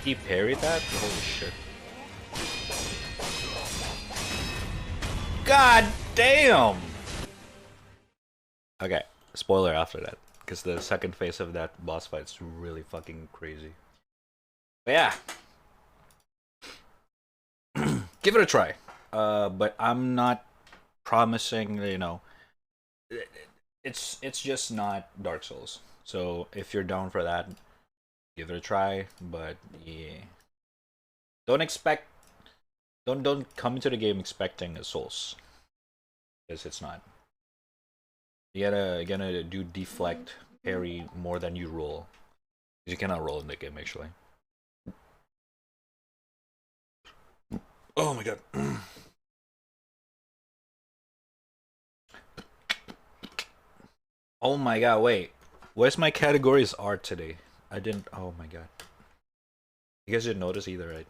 He parried that? Holy shit. God damn! Okay, spoiler after that, because the second phase of that boss fight's really fucking crazy. But yeah. Give it a try. But I'm not promising, you know, it's just not Dark Souls. So if you're down for that, give it a try. But yeah, don't come into the game expecting a Souls, because it's not. You gotta do deflect, parry more than you roll. You cannot roll in the game actually. Oh my god. Oh my god, wait. Where's my categories art today? I didn't. Oh my god. You guys didn't notice either, right?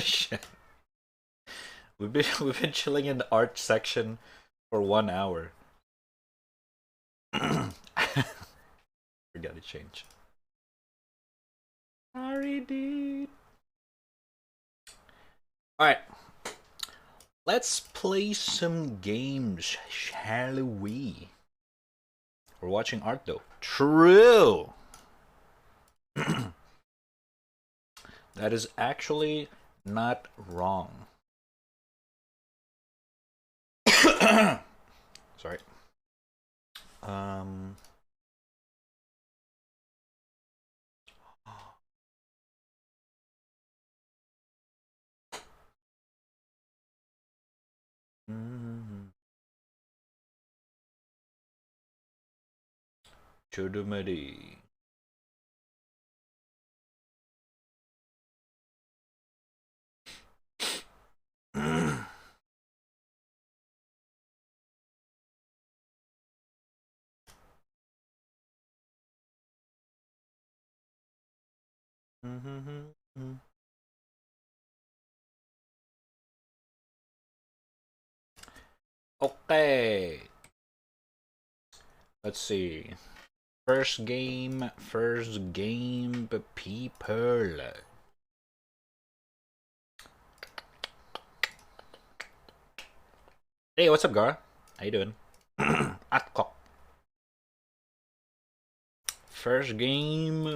Shit. We've been chilling in the art section for 1 hour. Forgot to change. Sorry, dude. Alright. Let's play some games, shall we? We're watching art though. True! That is actually not wrong. Sorry. Chudumadi. Okay. Let's see. First game, people. Hey, what's up, Gara? How you doing? Atcock. First game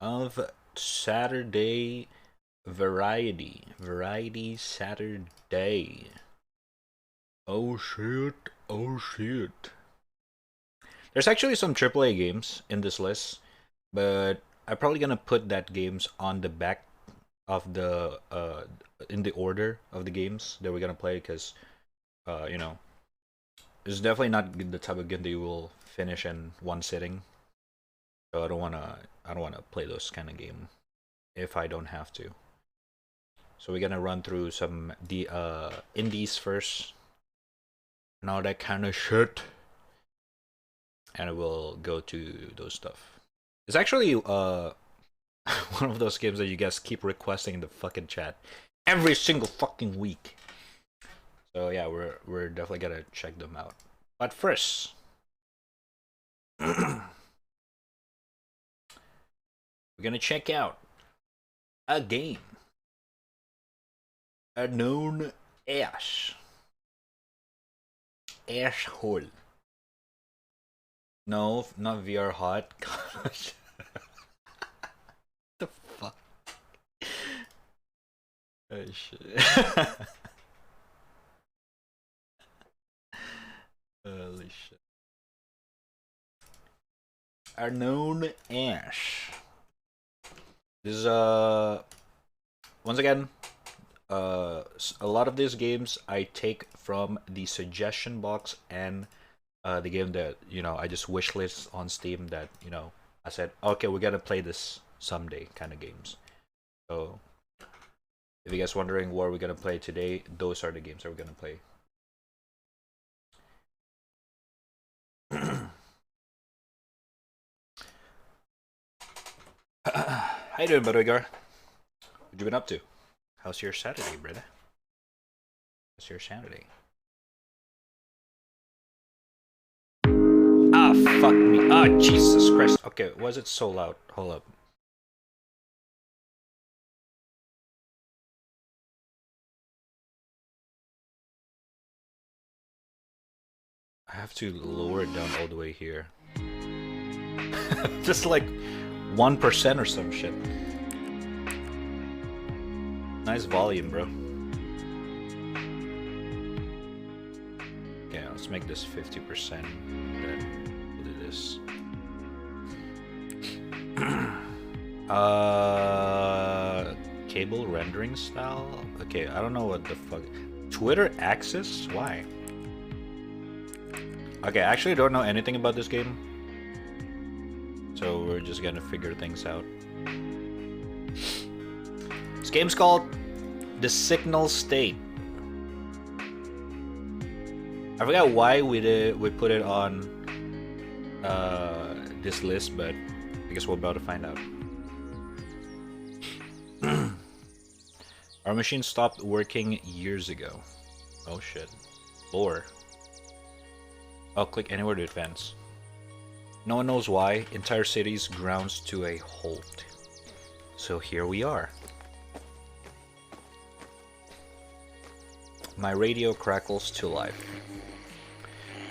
of Saturday Variety Saturday. Oh shit. There's actually some AAA games in this list, but I'm probably gonna put that games on the back of the in the order of the games that we're gonna play, because you know, it's definitely not the type of game that you will finish in one sitting. So I don't wanna play those kind of game if I don't have to. So we're gonna run through some indies first and all that kind of shit, and we'll go to those stuff. It's actually one of those games that you guys keep requesting in the fucking chat every single fucking week. So yeah, we're definitely gonna check them out. But first, we're gonna check out a game, a known asshole. No, not VR hot. The fuck? Oh shit. Holy shit. Are known as. This is once again, a lot of these games I take from the suggestion box, and the game that, you know, I just wishlist on Steam that, you know, I said, okay, we're gonna play this someday kind of games. So if you guys wondering what we're gonna play today, those are the games that we're gonna play. How you doing, Budwigar? What you been up to? How's your Saturday, brother? How's your Saturday? Ah, fuck me. Ah, Jesus Christ. Okay, was it so loud? Hold up. I have to lower it down all the way here. Just like 1% or some shit. Nice volume, bro. Okay, let's make this 50%. Then we'll do this. Cable rendering style? Okay, I don't know what the fuck. Twitter access? Why? Okay, I actually don't know anything about this game. So we're just gonna figure things out. This game's called The Signal State. I forgot why we put it on this list, but I guess we're about to find out. Our machine stopped working years ago. Oh shit. Lore. Oh, click anywhere to advance. No one knows why. Entire cities grounds to a halt. So here we are. My radio crackles to life.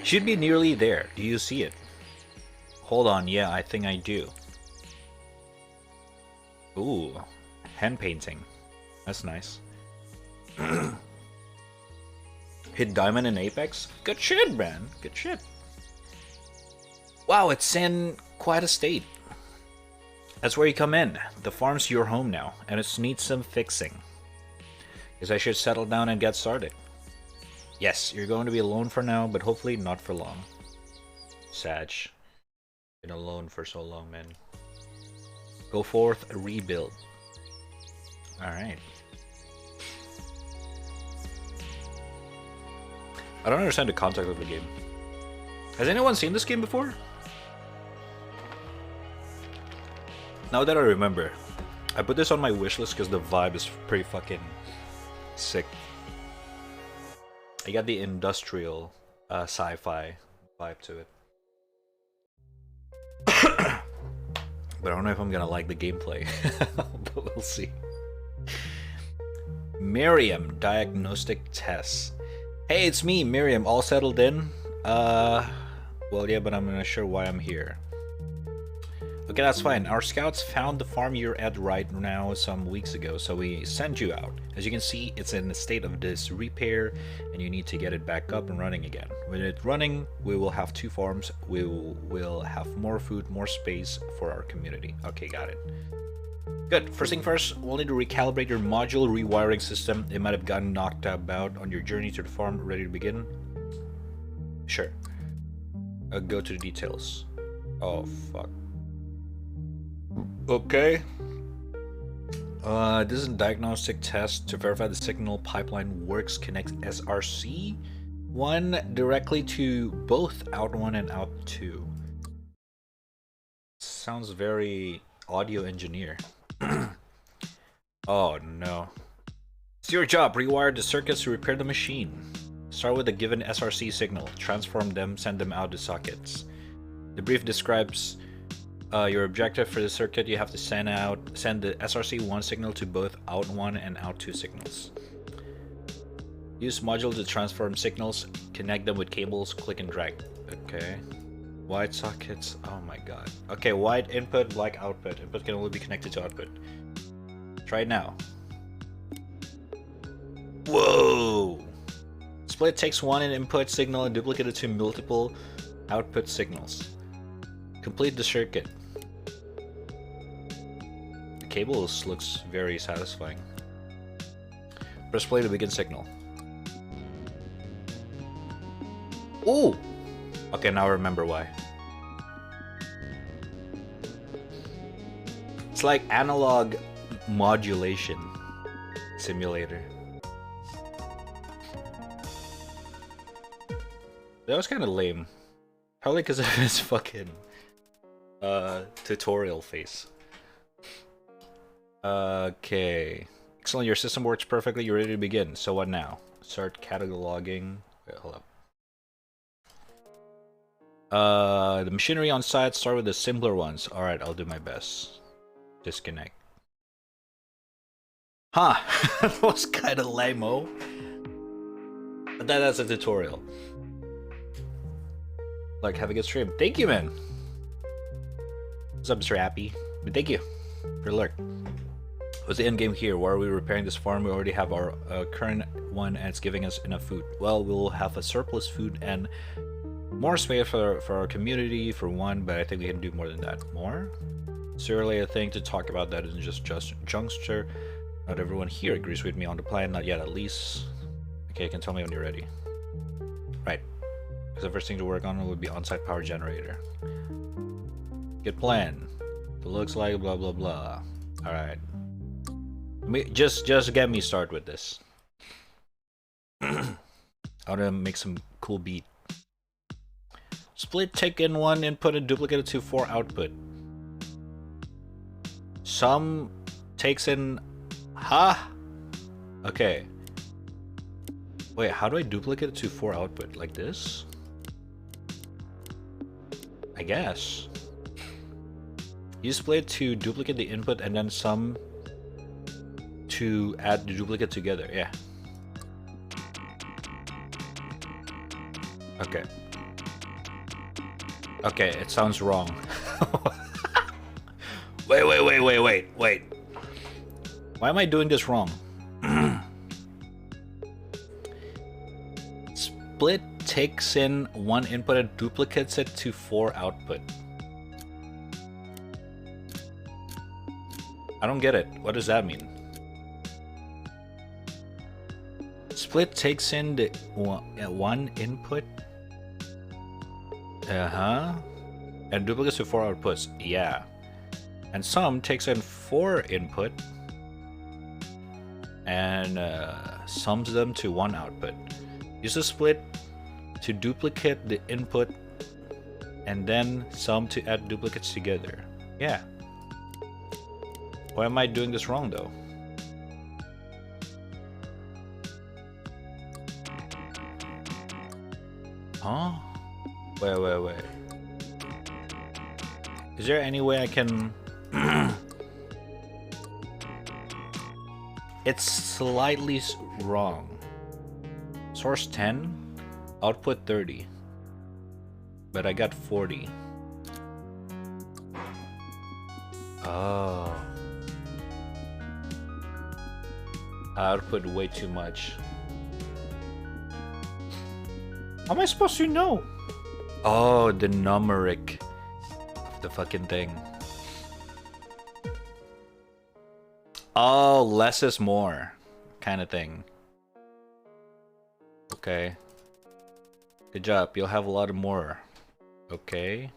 Should be nearly there. Do you see it? Hold on, yeah, I think I do. Ooh, hand painting. That's nice. Hit diamond in Apex? Good shit, man. Good shit. Wow, it's in quite a state. That's where you come in. The farm's your home now, and it needs some fixing. Guess I should settle down and get started. Yes, you're going to be alone for now, but hopefully not for long. Sag. Been alone for so long, man. Go forth, rebuild. Alright. I don't understand the concept of the game. Has anyone seen this game before? Now that I remember, I put this on my wishlist because the vibe is pretty fucking sick. I got the industrial sci-fi vibe to it. But I don't know if I'm gonna like the gameplay. But we'll see. Miriam, diagnostic tests. Hey, it's me, Miriam. All settled in? Well, yeah, but I'm not sure why I'm here. Okay, that's fine. Our scouts found the farm you're at right now some weeks ago, so we sent you out. As you can see, it's in a state of disrepair, and you need to get it back up and running again. When it's running, we will have 2 farms. We will have more food, more space for our community. Okay, got it. Good. First thing first, we'll need to recalibrate your module rewiring system. It might have gotten knocked about on your journey to the farm. Ready to begin? Sure. Go to the details. Oh, fuck. Okay. This is a diagnostic test to verify the signal pipeline works. Connect SRC 1 directly to both out 1 and out 2. Sounds very audio engineer. Oh no. It's your job. Rewire the circuits to repair the machine. Start with a given SRC signal. Transform them, send them out to sockets. The brief describes your objective for the circuit. You have to send the SRC1 signal to both out 1 and out 2 signals. Use module to transform signals. Connect them with cables. Click and drag. Okay. Wide sockets. Oh my god. Okay, wide input, black output. Input can only be connected to output. Try it now. Whoa! Split takes one input signal and duplicate it to multiple output signals. Complete the circuit. The cables looks very satisfying. Press play to begin signal. Ooh! Okay, now I remember why. It's like analog modulation simulator. That was kind of lame. Probably because of his fucking tutorial face. Okay. Excellent, your system works perfectly. You're ready to begin. So what now? Start cataloging. Wait, hold up. The machinery on site, start with the simpler ones. Alright, I'll do my best. Disconnect. Huh, that was kinda lame-o. But that's a tutorial. Like, have a good stream. Thank you, man. What's up, Mr. Happy? But thank you for the lurk. What's the end game here? Why are we repairing this farm? We already have our current one and it's giving us enough food. Well, we'll have a surplus food and more space for our community for one, but I think we can do more than that. More? It's early, I think, to talk about that isn't just juncture. Not everyone here agrees with me on the plan. Not yet, at least. Okay, you can tell me when you're ready. Right. Because the first thing to work on would be on-site power generator. Good plan. It looks like blah blah blah. Alright. Just get me started with this. I want to make some cool beat. Split take in 1 input and duplicate it to 4 output. Some takes in... Huh? Okay. Wait, how do I duplicate it to 4 output? Like this? I guess. Use split to duplicate the input and then sum to add the duplicate together. Yeah. Okay. Okay, it sounds wrong. Wait. Why am I doing this wrong? Split takes in 1 input and duplicates it to 4 output. I don't get it. What does that mean? Split takes in the 1 input. And duplicates to 4 outputs. Yeah. And sum takes in 4 input and sums them to 1 output. Use the split to duplicate the input and then sum to add duplicates together. Yeah. Why am I doing this wrong though? Huh? Wait. Is there any way I can... It's slightly wrong. Source 10, output 30. But I got 40. Oh. I output way too much. How am I supposed to know? Oh, the numeric of the fucking thing. Oh, less is more kind of thing. Okay. Good job. You'll have a lot more. Okay.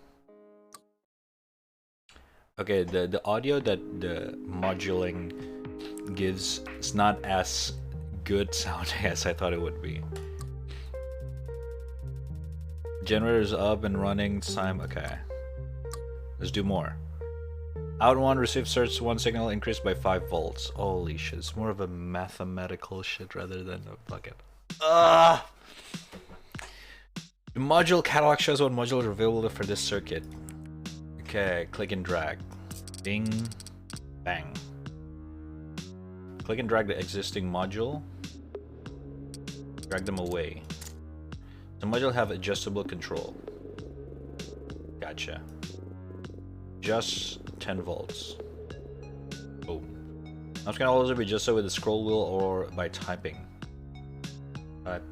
Okay, the audio that the modulating gives is not as good sounding as I thought it would be. Generator's up and running. Time. Okay. Let's do more. Out 1, receive search 1 signal increased by 5 volts. Holy shit, it's more of a mathematical shit rather than a bucket. The module catalog shows what modules are available for this circuit. Okay, click and drag. Bing. Bang. Click and drag the existing module. Drag them away. The module have adjustable control. Gotcha. Just 10 volts. Boom. Now it's gonna also be adjusted with the scroll wheel or by typing. 5.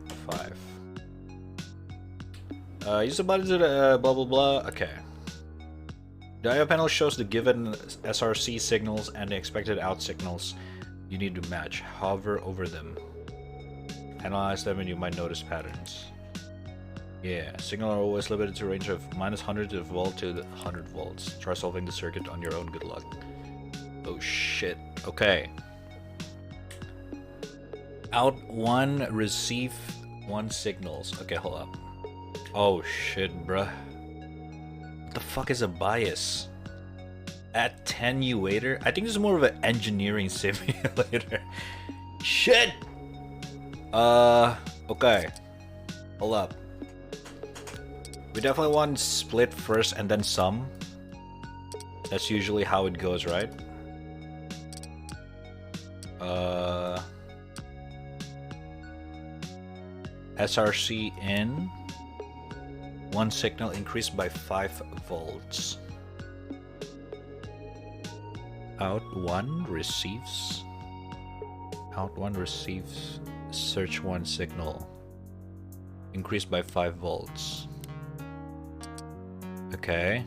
Use the button to the blah blah blah. Okay. The I/O panel shows the given SRC signals and the expected out signals you need to match. Hover over them. Analyze them and you might notice patterns. Yeah, signals are always limited to a range of -100 volt to 100 volts. Try solving the circuit on your own. Good luck. Oh shit. Okay. Out 1, receive 1 signals. Okay, hold up. Oh shit, bruh. What the fuck is a bias? Attenuator? I think this is more of an engineering simulator. Shit! Okay. Hold up. We definitely want split first and then sum. That's usually how it goes, right? SRC in. One signal increased by 5 volts. Out 1 receives. Out 1 receives search 1 signal. Increased by 5 volts. Okay.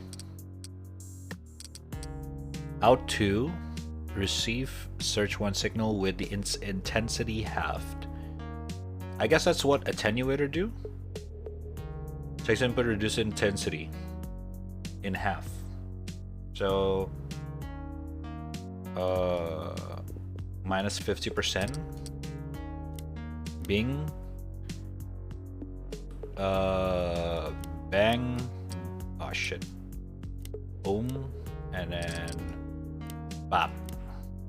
Out 2 receive search 1 signal with the intensity halved. I guess that's what attenuator do. Takes input, reduce intensity in half. So minus 50%. Bing. Bang. Oh shit. Boom. And then bop.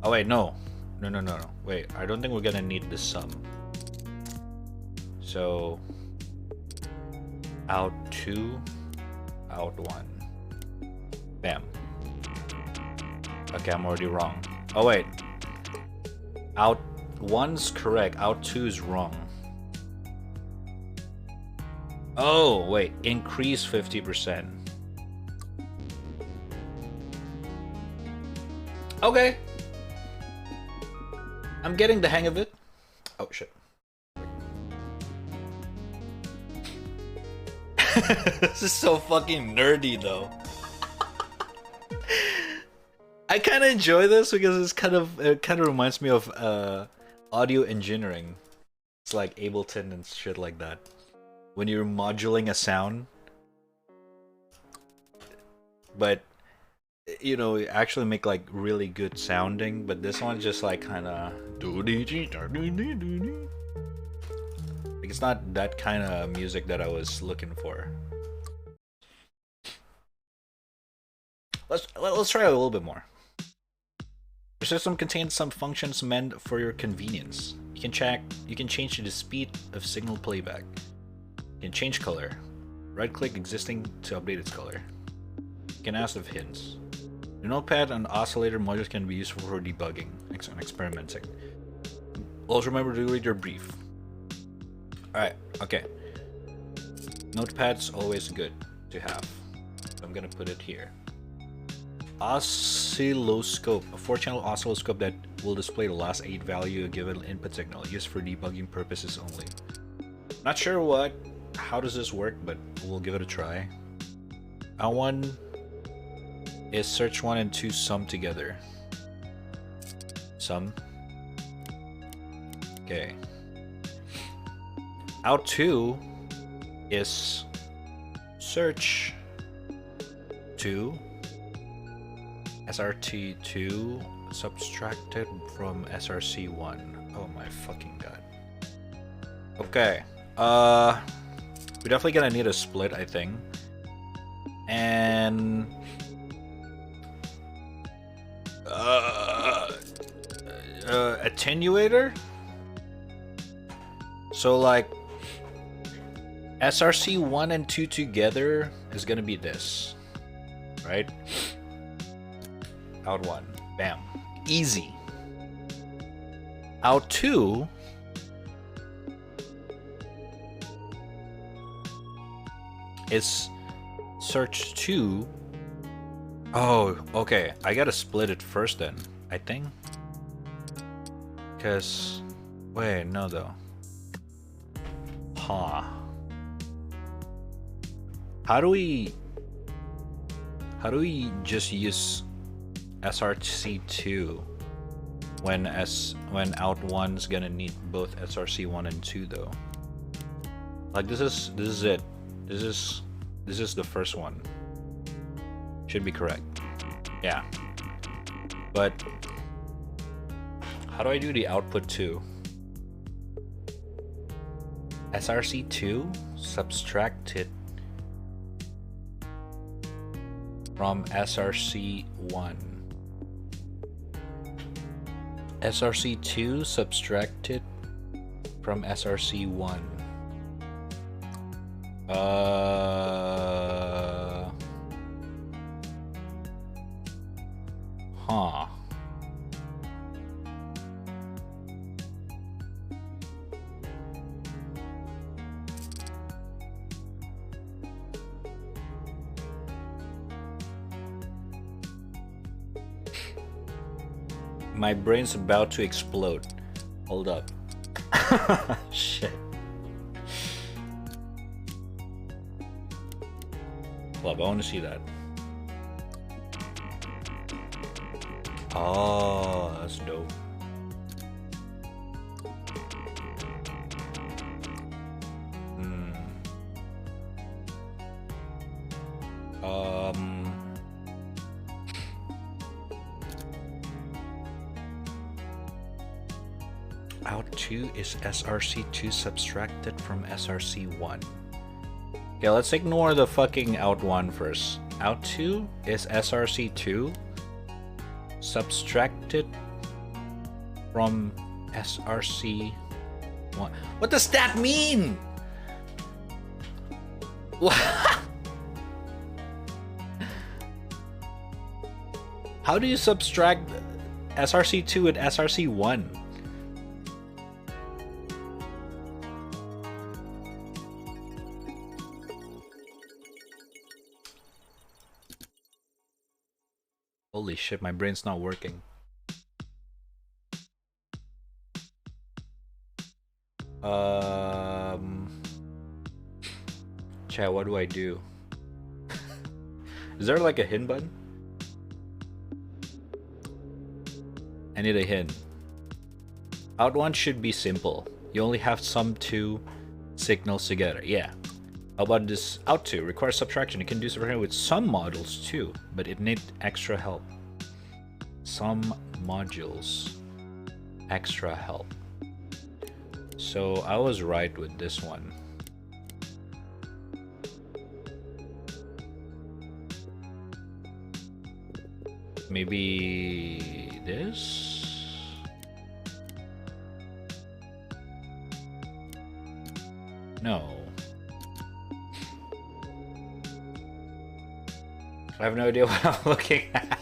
Oh wait, no. No. Wait, I don't think we're gonna need the sum. So out 2, out 1. Bam. Okay, I'm already wrong. Oh wait. Out 1's correct, out 2 is wrong. Oh wait, increase 50%. Okay. I'm getting the hang of it. Oh shit. This is so fucking nerdy though. I kind of enjoy this because it kind of reminds me of audio engineering. It's like Ableton and shit like that. When you're modulating a sound, but you know, actually make like really good sounding. But this one's just like kind of like it's not that kind of music that I was looking for. Let's try a little bit more. Your system contains some functions meant for your convenience. You can change the speed of signal playback. You can change color. Right-click existing to update its color. You can ask of hints. The notepad and oscillator modules can be useful for debugging and experimenting. Also remember to read your brief. Alright, okay. Notepad's always good to have. So I'm gonna put it here. Oscilloscope, a 4-channel oscilloscope that will display the last 8 value of a given input signal, used for debugging purposes only. Not sure how does this work, but we'll give it a try. L1 is search 1 and 2 sum together. Sum. Okay. Out 2 is search 2. SRT2 subtracted from SRC1. Oh my fucking god. Okay. We're definitely gonna need a split, I think. And attenuator. So like SRC 1 and 2 together is gonna be this, right? Out 1, bam, easy. Out 2 is search 2. Oh, okay, I gotta split it first then, I think. Because, wait, no though. Huh. How do we just use SRC2 when out 1's gonna need both SRC 1 and 2 though? Like this is it. This is the first one. Should be correct. Yeah. But how do I do the output 2? SRC2 subtracted from SRC1. SRC2 subtracted from SRC1. Huh. My brain's about to explode. Hold up. Shit. Club, I want to see that. Oh, that's dope. Out 2 is SRC2 subtracted from SRC1. Okay, let's ignore the fucking out 1 first. Out 2 is SRC2 subtracted from SRC1. What does that mean? How do you subtract SRC2 and SRC1? Holy shit, my brain's not working. Chat, what do I do? Is there like a hint button? I need a hint. Out 1 should be simple. You only have sum 2 signals together. Yeah. How about this out 2? Requires subtraction. You can do subtraction with some modules too, but it needs extra help. Some modules. Extra help. So I was right with this one. Maybe this? No. I have no idea what I'm looking at.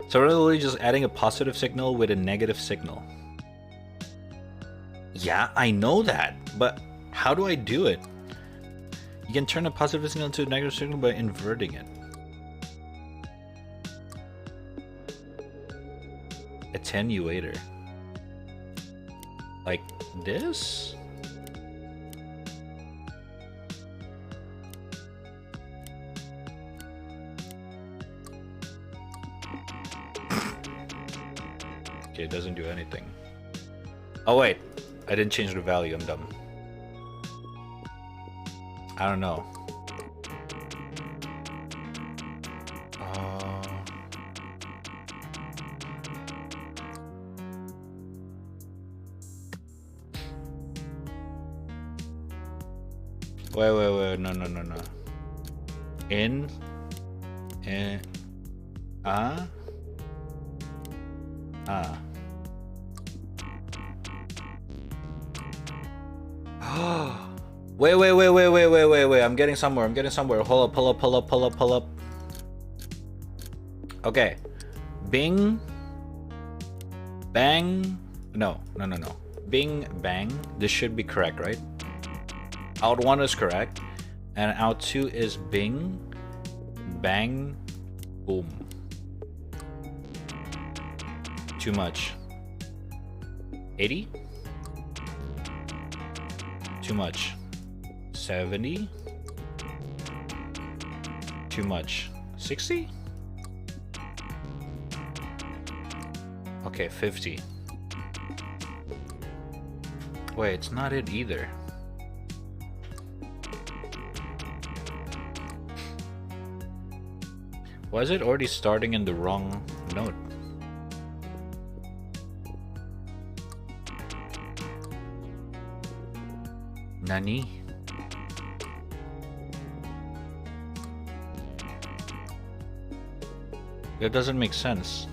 So we're literally just adding a positive signal with a negative signal. Yeah, I know that, but how do I do it? You can turn a positive signal into a negative signal by inverting it. Attenuator. Like this? Okay, it doesn't do anything. Oh wait, I didn't change the value, I'm dumb. I don't know. Wait, no. Wait, I'm getting somewhere. Hold up, pull up. Okay. Bing. Bang. No. Bing, bang. This should be correct, right? Out 1 is correct. And out 2 is bing, bang, boom. Too much. 80? Too much. 70? Too much. 60? Okay, 50. Wait, it's not it either. Why is it already starting in the wrong note? Nani? That doesn't make sense.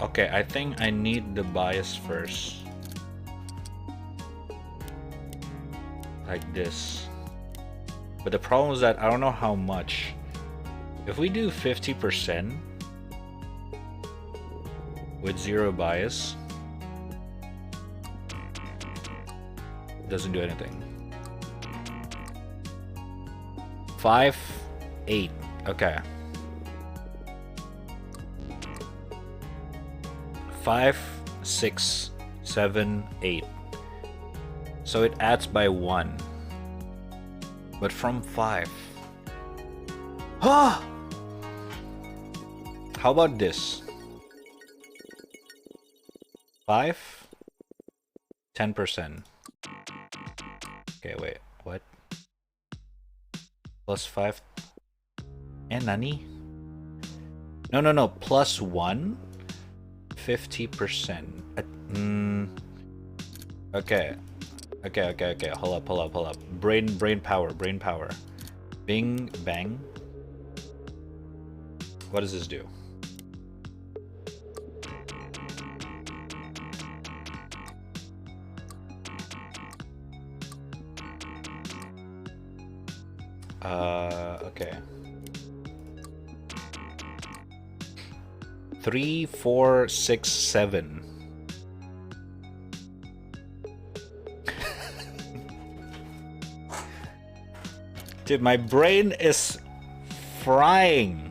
Okay, I think I need the bias first. Like this. But the problem is that I don't know how much. If we do 50% with 0 bias, Doesn't do anything. 5, 8. Okay. 5, 6, 7, 8. So it adds by 1. But from 5. Ah! How about this? 5, 10%. Okay, wait, what? Plus 5. And nani? No. Plus 1? 50%. Okay. Hold up. Brain power. Bing, bang. What does this do? Okay. 3, 4, 6, 7. Dude, my brain is frying.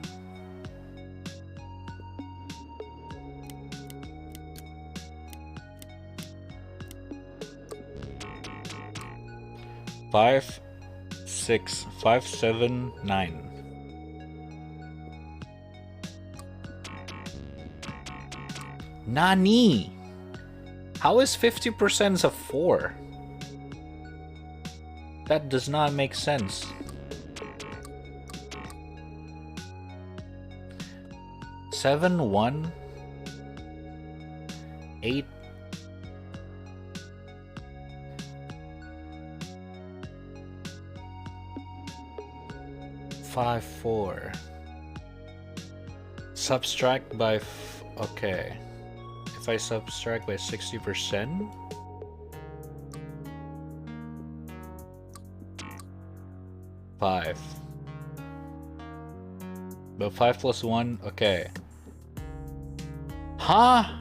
Five, 6, 5, 7, 9. Nani? How is 50% of 4? That does not make sense. 7, 1, 8. Five, 4. Subtract by okay. If I subtract by 60%, five. But 5 plus 1, okay. Huh?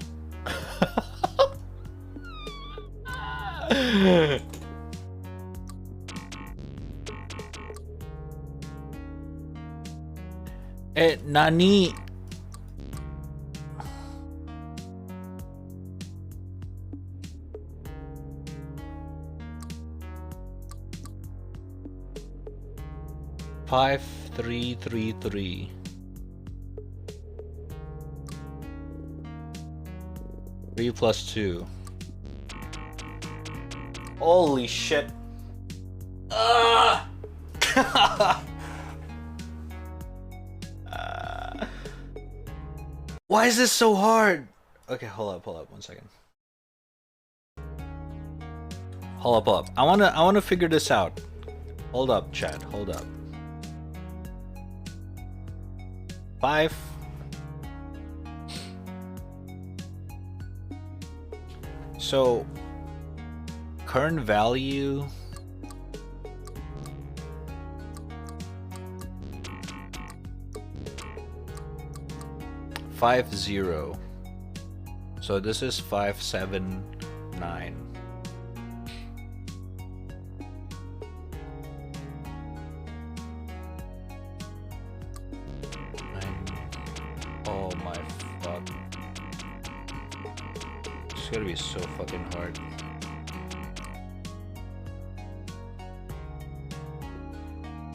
Nani? Five, 3, 3, 3. Three plus 2. Holy shit. Why is this so hard? Okay, hold up 1 second. Hold up. I wanna figure this out. Hold up, chat. Hold up. 5. So current value 5, 0. So this is 5, 7, 9. Oh my fuck. It's gonna be so fucking hard.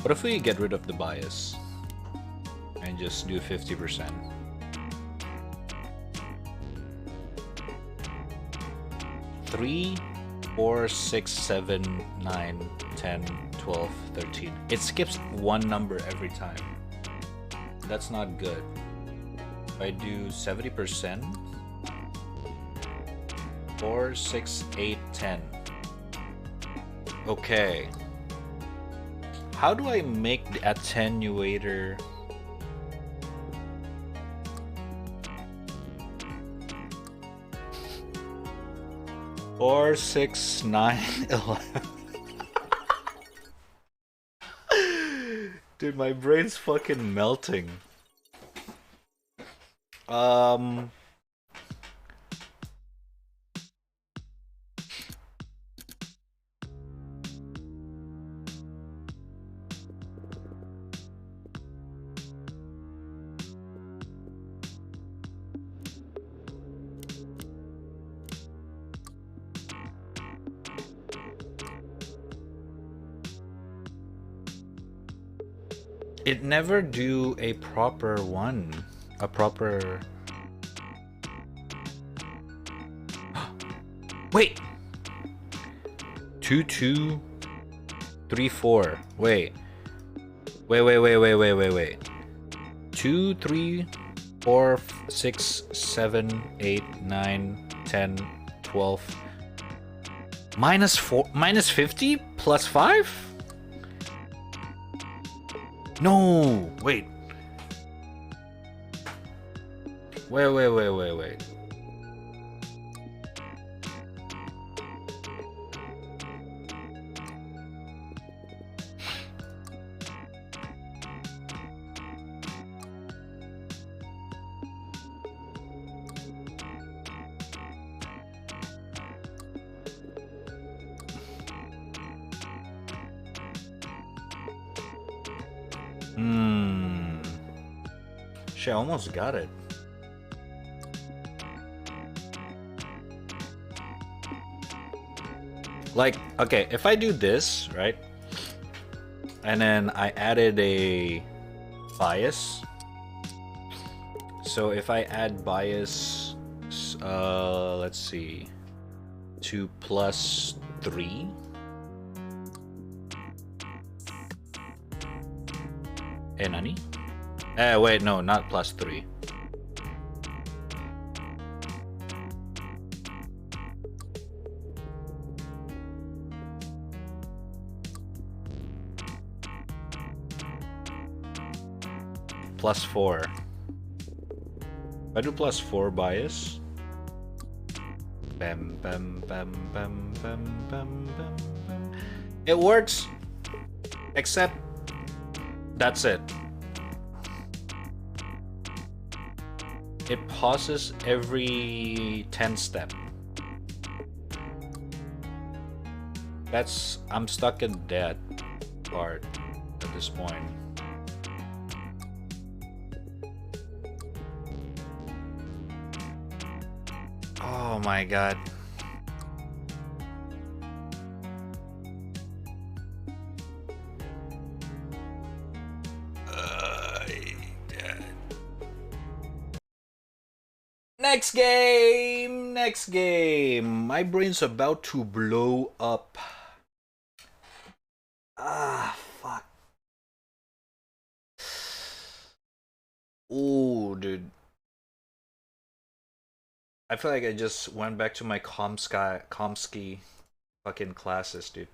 What if we get rid of the bias and just do 50%? 3, 4, 6, 7, 9, 10, 12, 13. It skips one number every time. That's not good. If I do 70%, 4, 6, 8, 10. Okay. How do I make the attenuator? Four, 6, 9, 11. Dude, my brain's fucking melting. It never do a proper one. A proper... Wait! 2, 2, 3, 4. Wait. Wait. 2, 3, 4, 6, 7, 8, 9, 10, 12. Minus 4, minus 50 plus 5? No, wait. Wait. Shit, I almost got it. Like, okay, if I do this, right? And then I added a bias. So if I add bias, let's see, 2 plus 3. Nani? Wait, no, not plus 3. Plus 4. If I do plus 4 bias. Bam, bam, bam, bam, bam, bam, bam, bam. It works, except that's it. It pauses every 10 step. I'm stuck in that part at this point. Oh my god. Next game. My brain's about to blow up. Ah, fuck. Oh, dude. I feel like I just went back to my Komsky fucking classes, dude.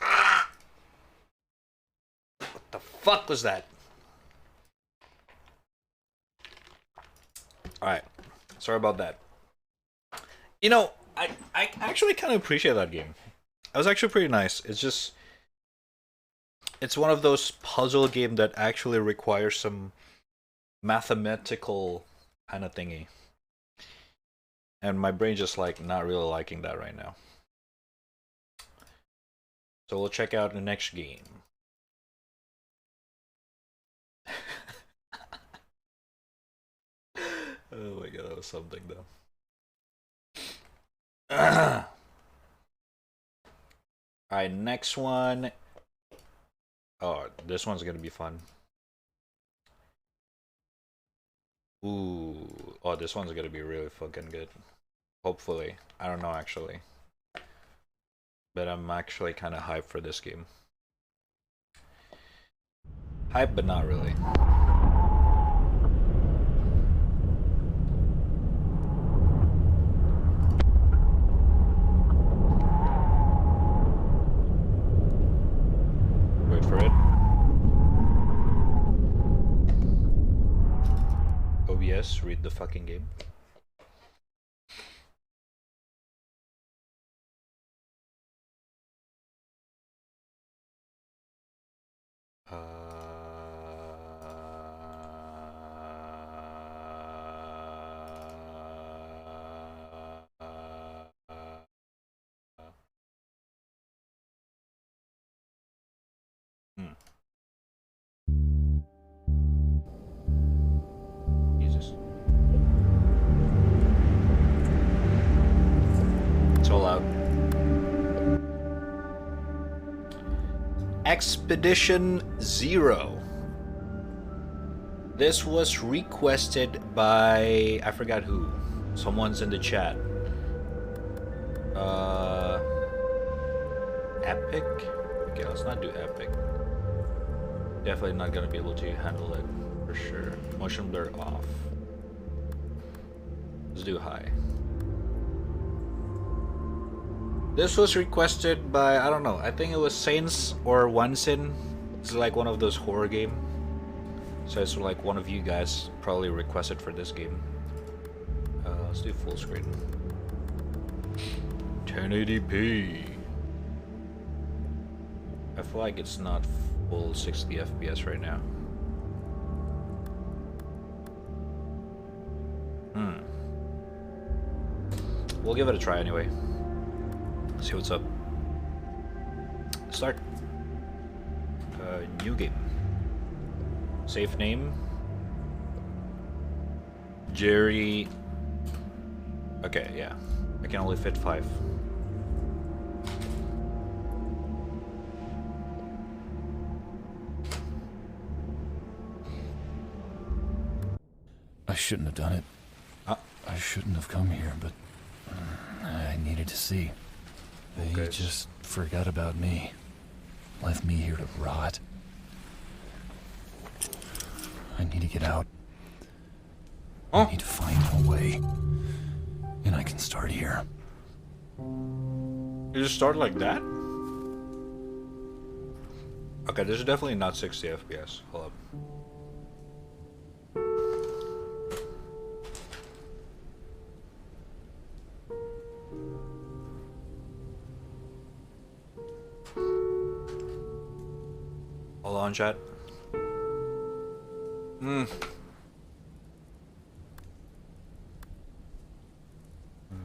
Ah! What the fuck was that? Alright, sorry about that. You know, I actually kind of appreciate that game. It was actually pretty nice. It's one of those puzzle games that actually requires some mathematical kind of thingy. And my brain just like not really liking that right now. So we'll check out the next game. Oh my god, that was something though. Alright, next one. Oh, this one's gonna be fun. Ooh. Oh, this one's gonna be really fucking good. Hopefully. I don't know actually. But I'm actually kind of hyped for this game. Hyped, but not really. Wait for it. OBS, read the fucking game. Jesus. So loud. Expedition Zero. This was requested by, I forgot who. Someone's in the chat. Epic? Okay, let's not do Epic. Definitely not gonna be able to handle it for sure. Motion blur off. Let's do high. This was requested by, I don't know, I think it was Saints or Wansin. It's like one of those horror game. So it's like one of you guys probably requested for this game. Let's do full screen. 1080p. I feel like it's not full 60 FPS right now. We'll give it a try anyway. See what's up. Start. New game. Safe name. Jerry. Okay, yeah. I can only fit 5. I shouldn't have done it. I shouldn't have come here, but I needed to see. They just forgot about me. Left me here to rot. I need to get out. I need to find a way. And I can start here. You just start like that? Okay, this is definitely not 60 FPS. Hold up. Hold on, chat.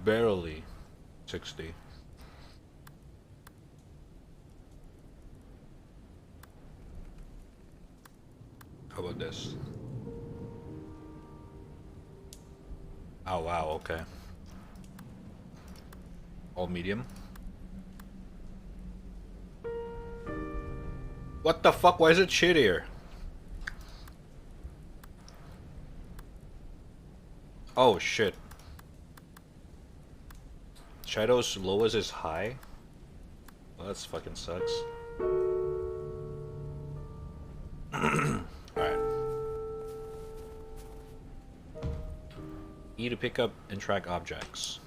Barely 60. How about this? Oh wow, okay. All medium. What the fuck? Why is it shittier? Oh shit. Shadow's lowest is high? Well, that's fucking sucks. Alright. E to pick up and track objects.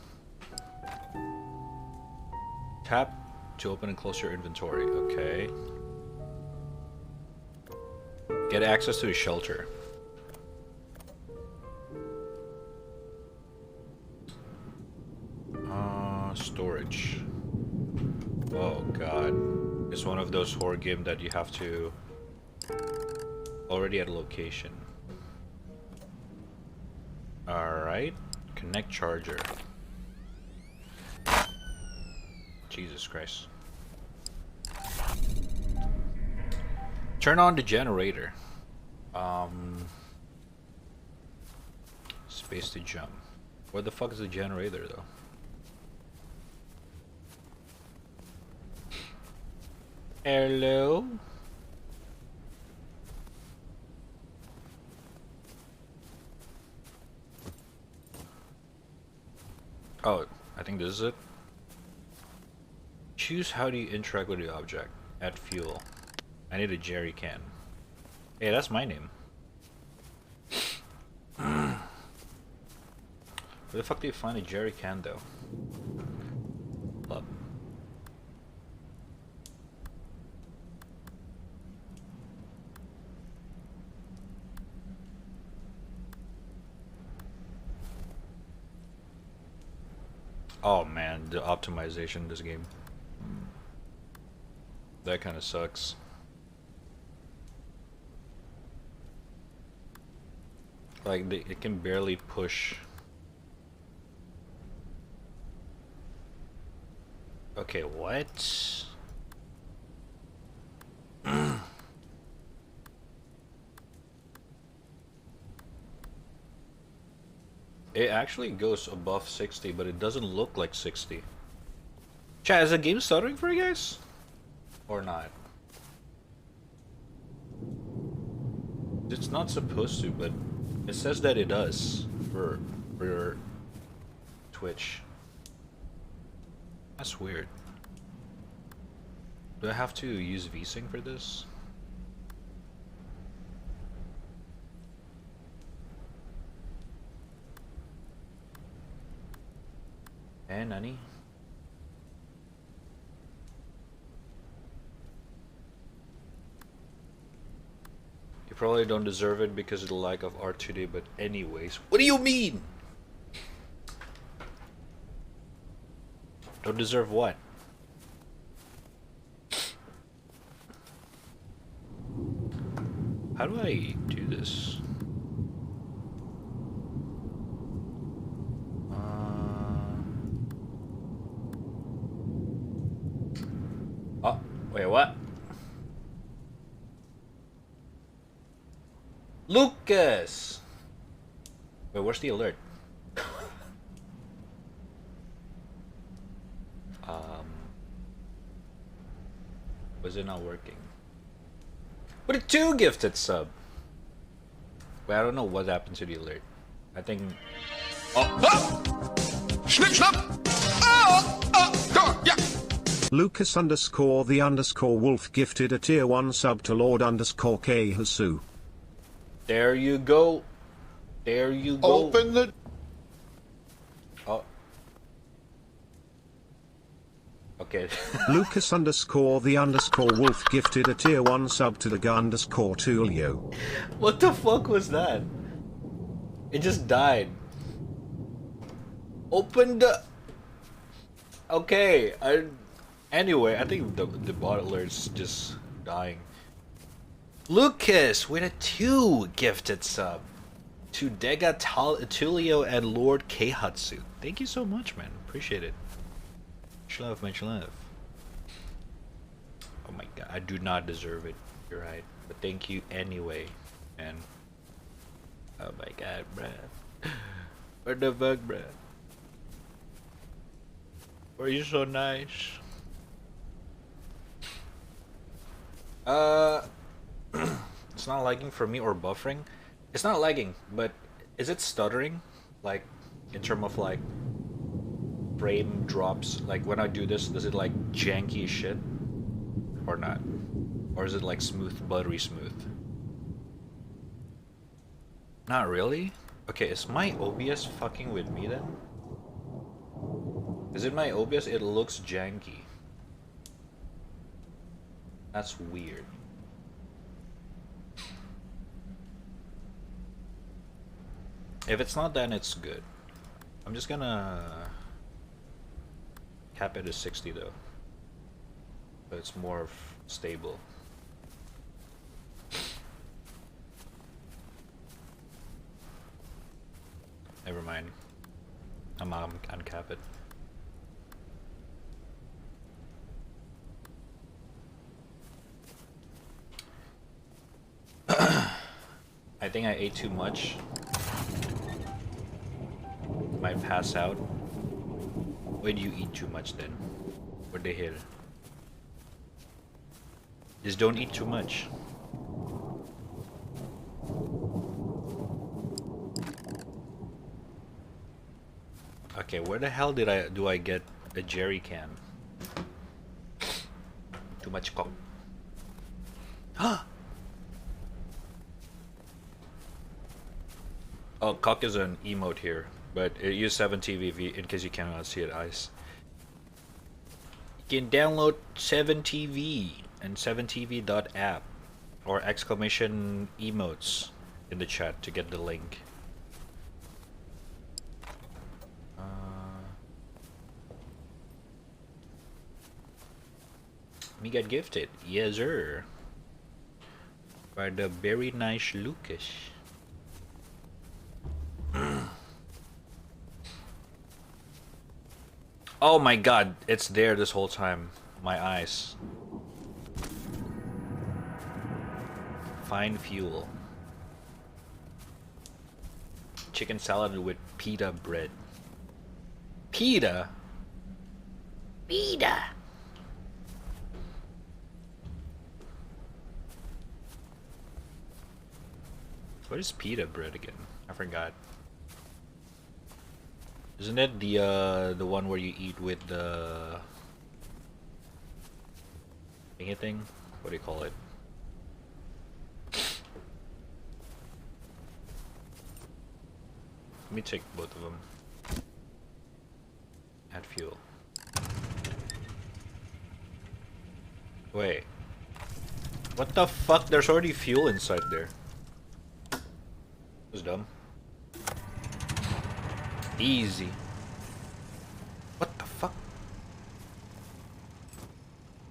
Tap to open and close your inventory. Okay. Get access to a shelter. Storage. Oh god. It's one of those horror games that you have to already at a location. Alright. Connect charger. Jesus Christ. Turn on the generator. Space to jump. Where the fuck is the generator though? Hello? Oh, I think this is it. Choose how do you interact with the object. Add fuel. I need a jerry can. Hey, that's my name. Where the fuck do you find a jerry can though? Up. Oh man, the optimization in this game. That kind of sucks. Like, it can barely push. Okay, what? It actually goes above 60, but it doesn't look like 60. Chat, is the game stuttering for you guys? Or not? It's not supposed to, but it says that it does for Twitch. That's weird. Do I have to use VSync for this? And nani? You probably don't deserve it because of the lack of art today, but anyways. What do you mean? Don't deserve what? How do I do this? Oh, wait, what? Lucas! Wait, where's the alert? Was it not working? What a 2 gifted sub! Wait, I don't know what happened to the alert. I think... Oh! Snip, snap! Yeah! Lucas underscore the underscore wolf gifted a tier 1 sub to Lord underscore K Hasu. There you go. There you go. Open the... Oh. Okay. Lucas underscore the underscore wolf gifted a tier 1 sub to the guy underscore Tulio. What the fuck was that? It just died. Open the... Okay, Anyway, I think the bot alert's just dying. Lucas with a 2 gifted sub to Dega Tulio and Lord Keihatsu. Thank you so much, man. Appreciate it. Much love, much love. Oh my god, I do not deserve it. You're right. But thank you anyway, man. Oh my god, bruh. What the fuck, bruh? Were you so nice? It's not lagging for me or buffering. It's not lagging, but is it stuttering? Like, in terms of like frame drops? Like when I do this, does it like janky as shit? Or not? Or is it like smooth, buttery smooth? Not really? Okay, is my OBS fucking with me then? Is it my OBS? It looks janky. That's weird. If it's not, then it's good. I'm just gonna cap it at 60 though. So it's more stable. Never mind. I'm uncap it. I think I ate too much. Might pass out. When do you eat too much then? What the hell? Just don't eat too much. Okay, where the hell do I get a jerry can? Too much cock. Oh, cock is an emote here, but it use 7TV in case you cannot see it, Ice. You can download 7TV and 7TV.app or exclamation emotes in the chat to get the link. Me got gifted, yes sir, by the very nice Lucas. Oh my god, it's there this whole time. My eyes. Fine fuel. Chicken salad with pita bread. Pita? Pita! What is pita bread again? I forgot. Isn't it the one where you eat with the thingy thing? What do you call it? Let me take both of them. Add fuel. Wait. What the fuck? There's already fuel inside there. That was dumb. Easy. What the fuck?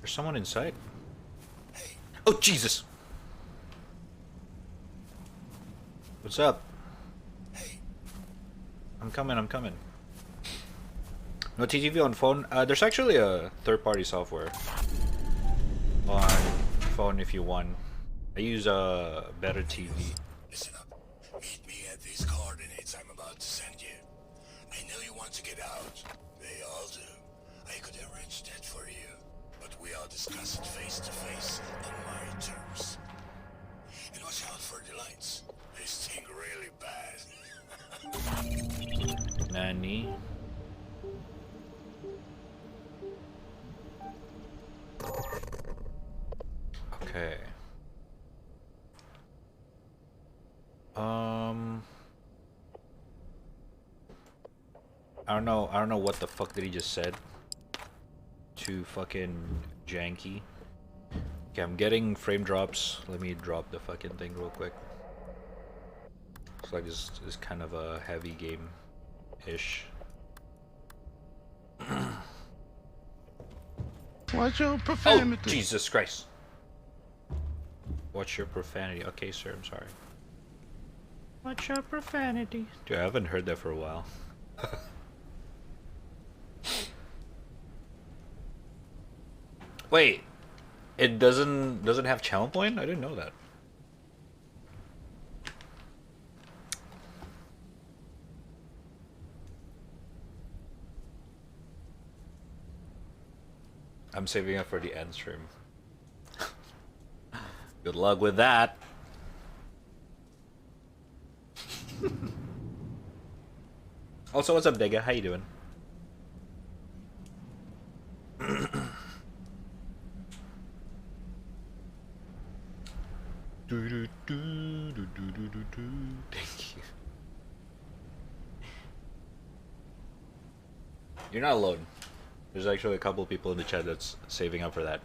There's someone inside. Oh, Jesus! What's up? I'm coming, I'm coming. No TTV on phone? There's actually a third-party software on phone if you want. I use a better TV. Listen up. Meet me at these coordinates I'm about to send you. I know you want to get out. They all do. I could arrange that for you. But we all discuss it face to face on my terms. And watch out for the lights. They stink really bad. Nani? Okay. I don't know what the fuck did he just said. Too fucking janky. Okay, I'm getting frame drops. Let me drop the fucking thing real quick. Looks like this is kind of a heavy game-ish. Watch your profanity. Oh, Jesus Christ. Watch your profanity. Okay, sir, I'm sorry. Watch your profanity. Dude, I haven't heard that for a while. Wait, it doesn't have channel point? I didn't know that. I'm saving up for the end stream. Good luck with that. Also, what's up, Dega? How you doing? Thank you. You're not alone. There's actually a couple people in the chat that's saving up for that.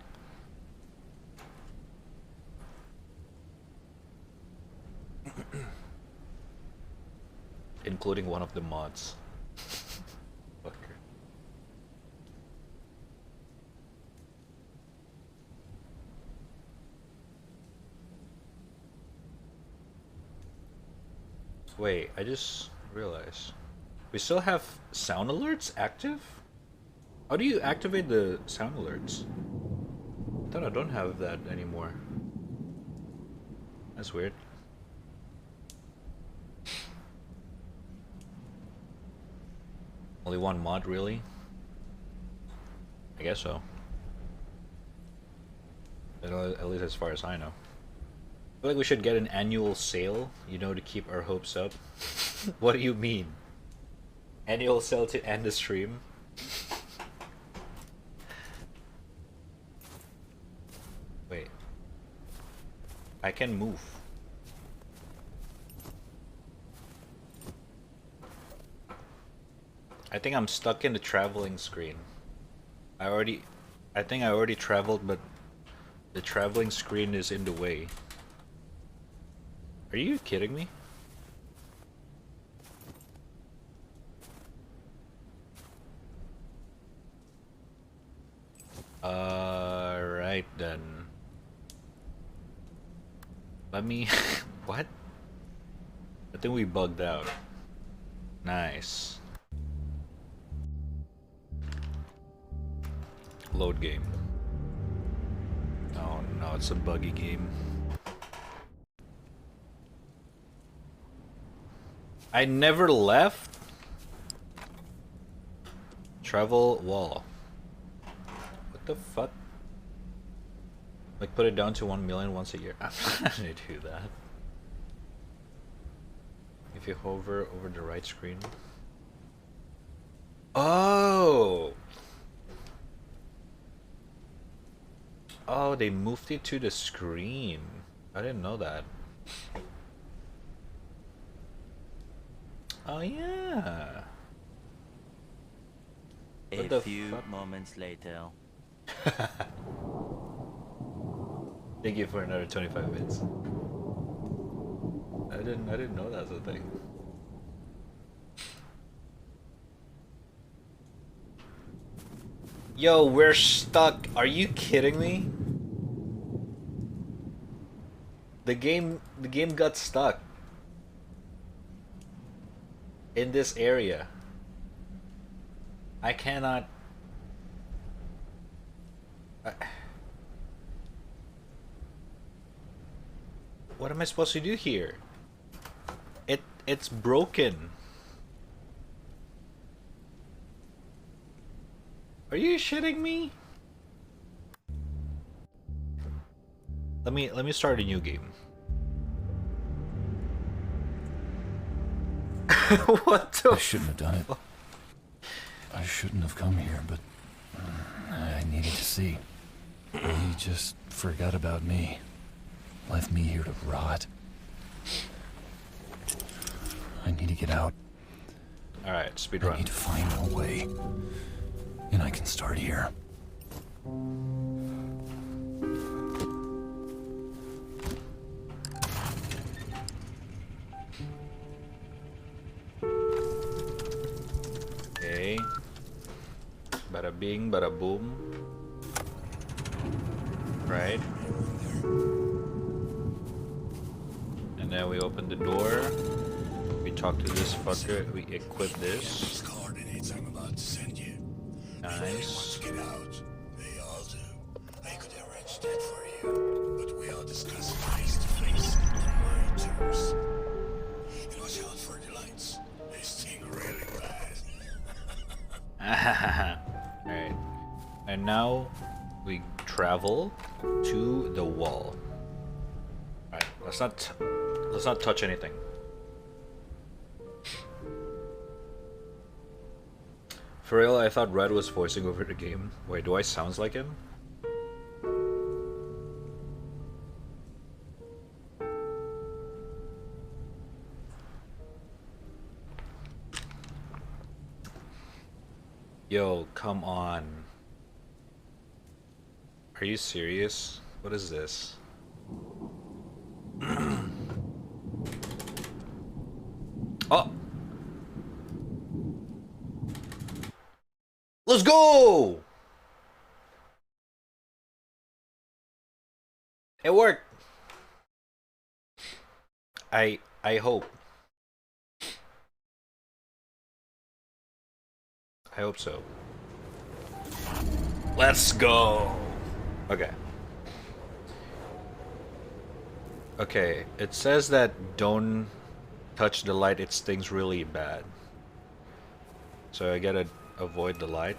Including one of the mods. Fucker. Wait, I just realized. We still have sound alerts active? How do you activate the sound alerts? I thought I don't have that anymore. That's weird. Only one mod, really? I guess so. At least as far as I know. I feel like we should get an annual sale, you know, to keep our hopes up. What do you mean? Annual sale to end the stream? Wait. I can move. I think I'm stuck in the traveling screen. I think I already traveled, but the traveling screen is in the way. Are you kidding me? Right then. Let me... What? I think we bugged out. Nice. Load game. Oh no, it's a buggy game. I never left. Travel wall. What the fuck? Like put it down to 1 million once a year. I'm not gonna do that. If you hover over the right screen. Oh! Oh, they moved it to the screen. I didn't know that. Oh yeah. A few moments later. Thank you for another 25 bits. I didn't know that's a thing. Yo, we're stuck. Are you kidding me? The game got stuck in this area. I cannot. What am I supposed to do here? It's broken. Are you shitting me? Let me start a new game. What the? I shouldn't have done it. I shouldn't have come here, but I needed to see. He just forgot about me. Left me here to rot. I need to get out. Alright, speedrun. I need to find a way. And I can start here. Okay. Bada bing, bada boom. Right. And then we open the door. We talk to this fucker. We equip this. Coordinates I'm about to send you. Nice. Get out. They all do. I could arrange that for you, but we all discuss face to face on my terms. And watch out for the lights. They sting really bad. Alright. And now we travel to the wall. Alright, let's not touch anything. For real, I thought Red was voicing over the game. Wait, do I sound like him? Yo, come on. Are you serious? What is this? Oh! Let's go! It worked. I hope. I hope so. Let's go. Okay. Okay, it says that don't touch the light, it stings really bad. So I gotta avoid the light.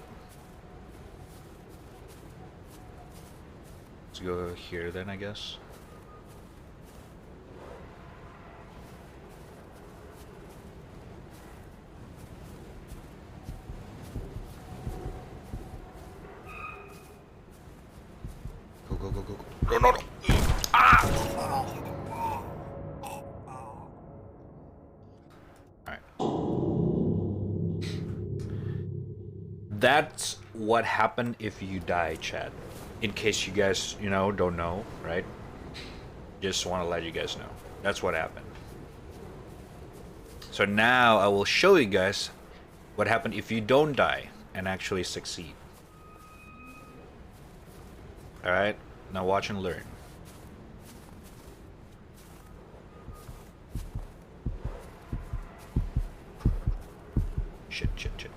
Let's go here then, I guess. Go, go, go, go, go. No, no, no. Ah! Alright. That's what happened if you die, chat. In case you guys, don't know, right? Just want to let you guys know. That's what happened. So now I will show you guys what happened if you don't die and actually succeed. Alright, now watch and learn. Shit, shit, shit.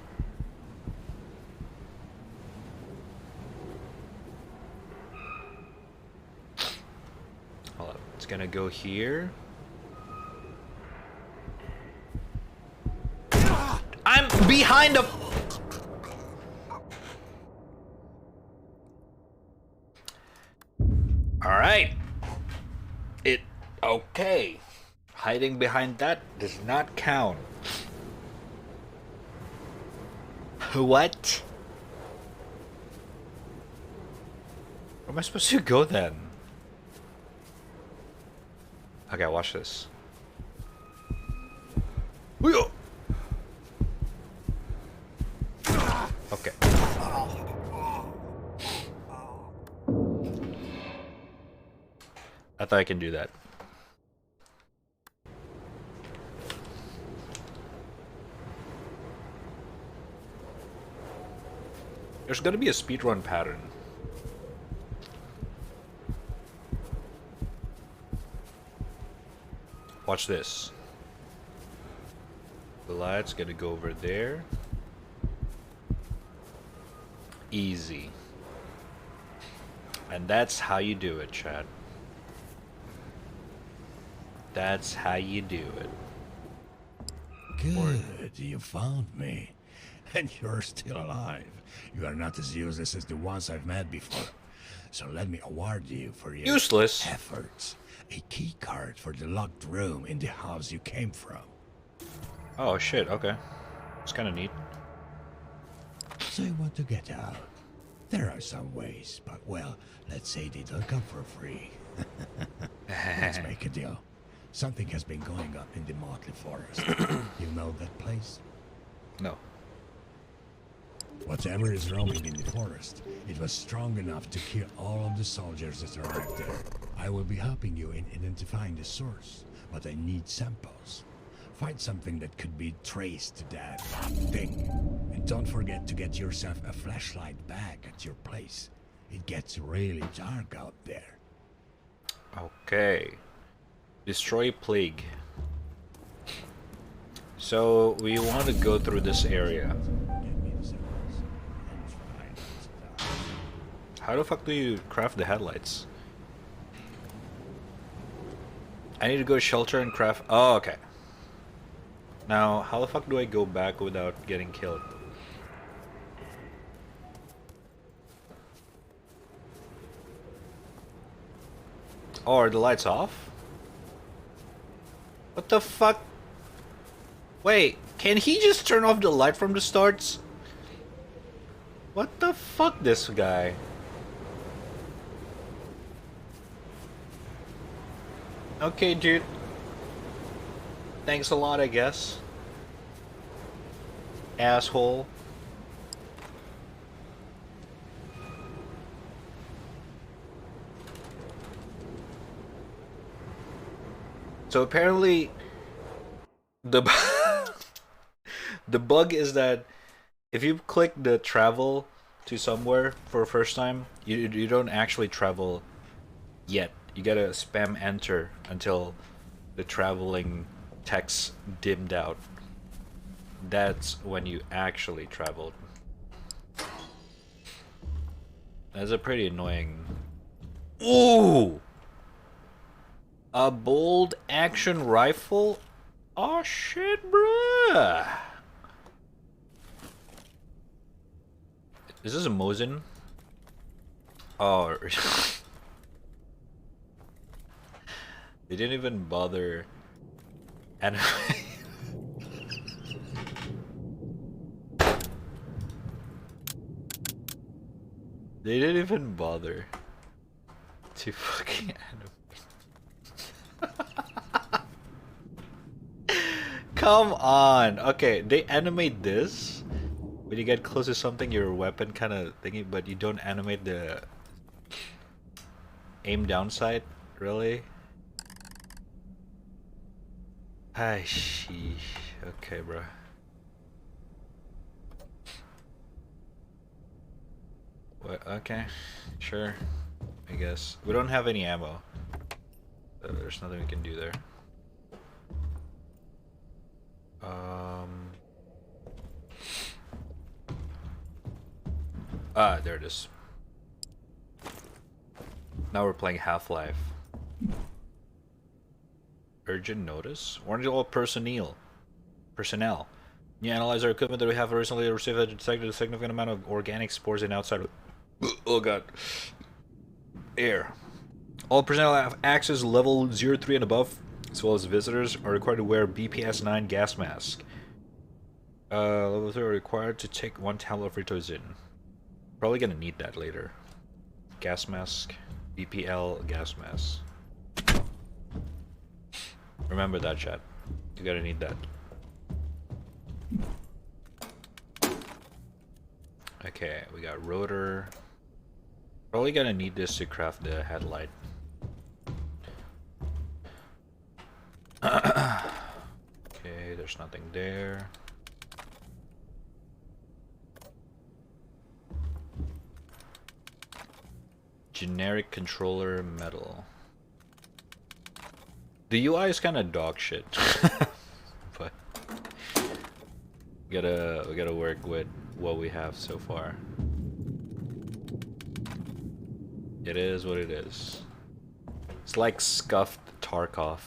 Hold up, it's gonna go here. I'm behind the... Alright. Okay. Hiding behind that does not count. What? Where am I supposed to go then? Okay, watch this. Okay. I thought I can do that. There's gonna be a speedrun pattern. Watch this. The light's gonna go over there. Easy. And that's how you do it, Chad. That's how you do it. Good, you found me. And you're still alive. You are not as useless as the ones I've met before. So let me award you for your useless efforts. A key card for the locked room in the house you came from. Oh shit, okay. It's kinda neat. So you want to get out? There are some ways, but well, let's say they don't come for free. Let's make a deal. Something has been going on in the Motley Forest. You know that place? No. Whatever is roaming in the forest, it was strong enough to kill all of the soldiers that arrived there. I will be helping you in identifying the source, but I need samples. Find something that could be traced to that thing. And don't forget to get yourself a flashlight bag at your place. It gets really dark out there. Okay. Destroy plague. So we want to go through this area. How the fuck do you craft the headlights? I need to go shelter and craft. Oh, okay. Now, how the fuck do I go back without getting killed? Oh, are the lights off? What the fuck? Wait, can he just turn off the light from the starts? What the fuck, this guy? Okay, dude. Thanks a lot, I guess. Asshole. So apparently, the the bug is that if you click the travel to somewhere for the first time, you don't actually travel yet. You gotta spam enter until the traveling text dimmed out. That's when you actually traveled. That's a pretty annoying. Ooh! A bolt action rifle? Oh shit, bruh! Is this a Mosin? Oh. They didn't even bother. And they didn't even bother to fucking animate. Come on. Okay, they animate this when you get close to something, your weapon kind of thingy, but you don't animate the aim down sight, really? Ay, sheesh. Okay, bro. What? Okay, sure. I guess we don't have any ammo. So there's nothing we can do there. Ah, there it is. Now we're playing Half-Life. Urgent notice? Warning to all personnel. You analyze our equipment that we have recently received and detected a significant amount of organic spores in outside. Oh god. Air. All personnel have access level 03 and above. as well as visitors, are required to wear BPS 9 gas mask. Level 3 are required to take 1 tablet of Ritozen. Probably gonna need that later. Gas mask. BPL gas mask. Remember that, chat. You gotta need that. Okay, we got rotor. Probably gonna need this to craft the headlight. Okay, there's nothing there. Generic controller metal. The UI is kind of dog shit, but we gotta work with what we have so far. It is what it is. It's like scuffed Tarkov.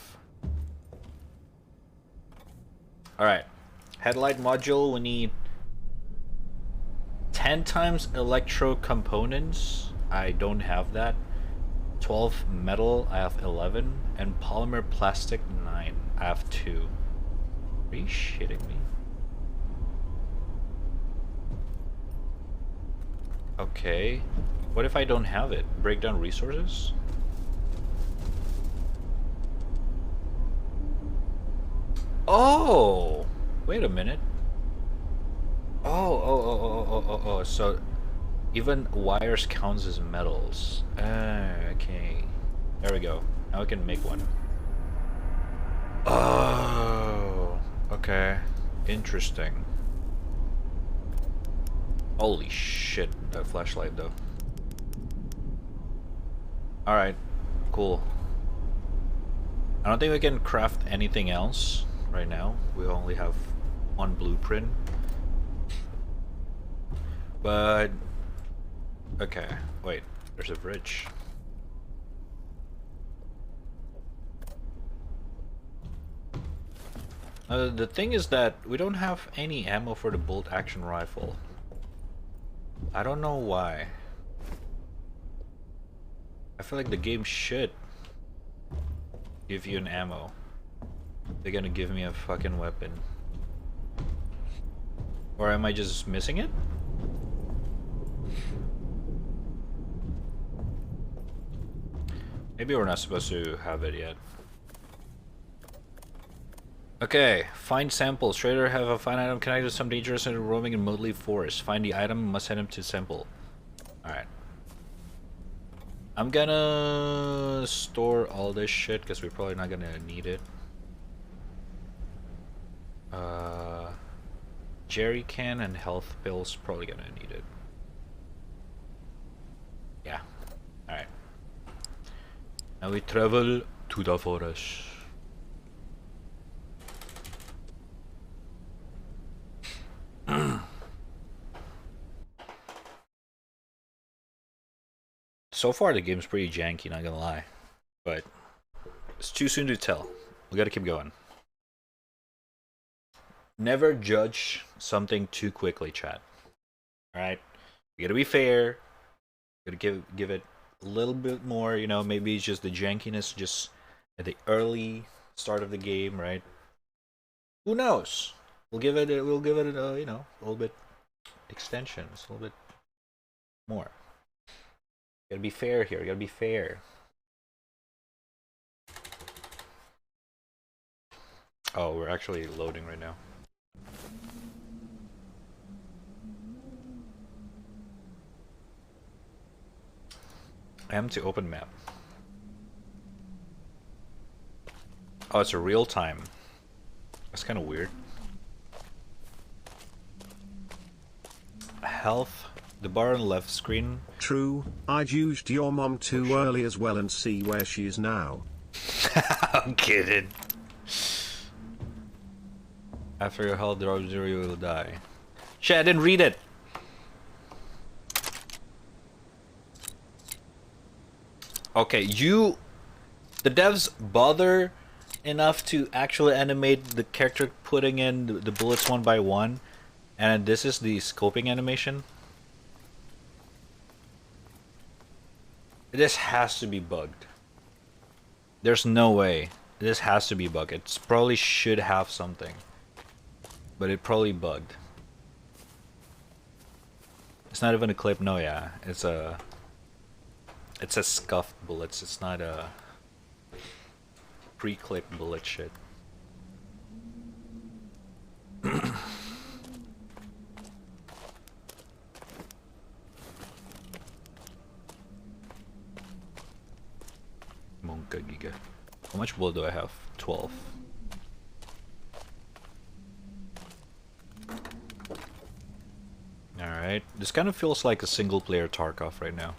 All right, headlight module. We need 10 times electro components. I don't have that. 12 metal, I have 11, and polymer plastic 9, I have 2. Are you shitting me? Okay, what if I don't have it? Break down resources? Oh, wait a minute. Oh, so even wires counts as metals. Okay. There we go. Now we can make one. Oh, okay. Interesting. Holy shit, that flashlight though. Alright, cool. I don't think we can craft anything else right now. We only have one blueprint. But okay, wait, there's a bridge. The thing is that we don't have any ammo for the bolt action rifle. I don't know why. I feel like the game should give you an ammo. They're gonna give me a fucking weapon. Or am I just missing it? Maybe we're not supposed to have it yet. Okay, find samples. Trader have a fine item connected to some dangerous and roaming in Motley Forest. Find the item, must send him to sample. Alright. I'm gonna store all this shit because we're probably not gonna need it. Jerry can and health pills, probably gonna need it. Yeah. Alright. Now we travel to the forest. So far the game's pretty janky, not gonna lie. But it's too soon to tell. We gotta keep going. Never judge something too quickly, chat. Alright? You gotta be fair. You gotta give it a little bit more, you know, maybe it's just the jankiness just at the early start of the game, right? Who knows? We'll give it a, you know, a little bit extensions, a little bit more. You gotta be fair here, you gotta be fair. Oh, we're actually loading right now. M to open map. Oh, it's a real time. That's kind of weird. Health. The bar on the left screen. True, I'd used your mom too early as well and see where she is now. I'm kidding. After your health drops 0, you will die. Shit, I didn't read it. Okay, the devs bother enough to actually animate the character putting in the bullets one by one, and this is the scoping animation. This has to be bugged. There's no way This has to be bugged. It probably should have something. But it probably bugged. It's not even a clip, no, yeah. It's a scuffed bullets. It's not a pre-clipped bullet shit. Monka Giga. How much wool do I have? 12. Alright. This kind of feels like a single player Tarkov right now.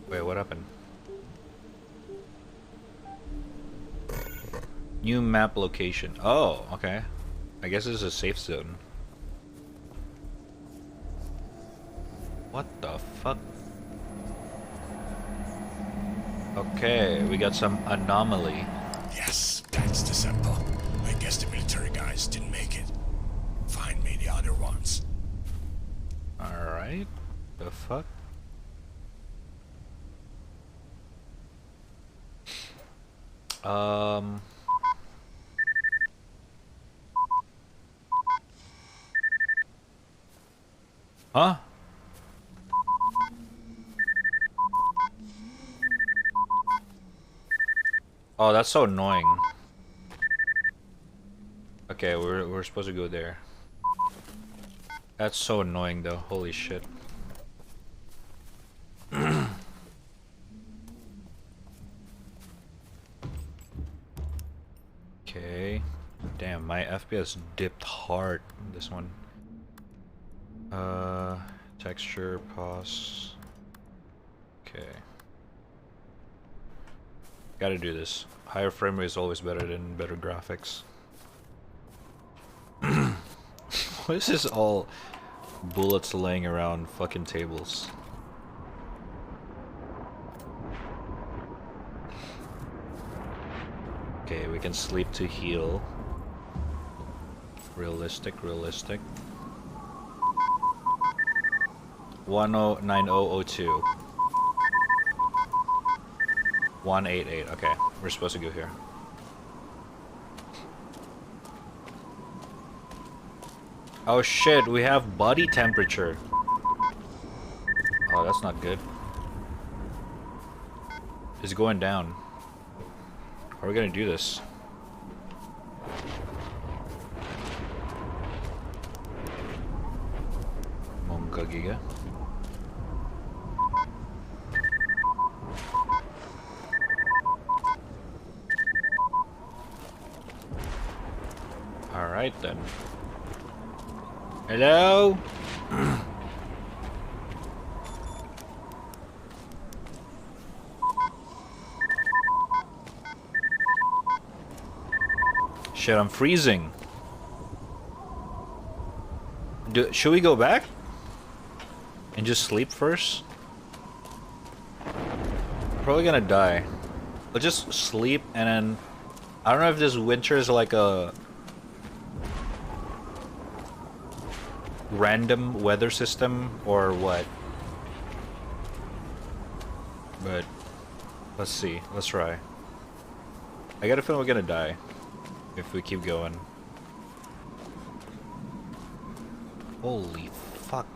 Wait, what happened? New map location. Oh, okay. I guess this is a safe zone. What the fuck? Okay, we got some anomaly. Yes, that's the sample. I guess the military guys didn't make it. Find me the other ones. Alright. The fuck? Huh? Oh, that's so annoying. Okay, we're supposed to go there. That's so annoying though. Holy shit. Okay. Damn, my FPS dipped hard in this one. Texture, pause. Okay. Gotta do this. Higher frame rate is always better than better graphics. What is this all bullets laying around fucking tables? Okay, we can sleep to heal. Realistic. 109002. 188. Okay, we're supposed to go here. Oh shit, we have body temperature. Oh, that's not good. It's going down. How are we gonna do this? Monka Giga. Alright then. Hello? Shit, I'm freezing. Should we go back? And just sleep first? Probably gonna die. But just sleep and then... I don't know if this winter is like a... random weather system or what. But... let's see. Let's try. I got a feeling we're gonna die. If we keep going. Holy fuck.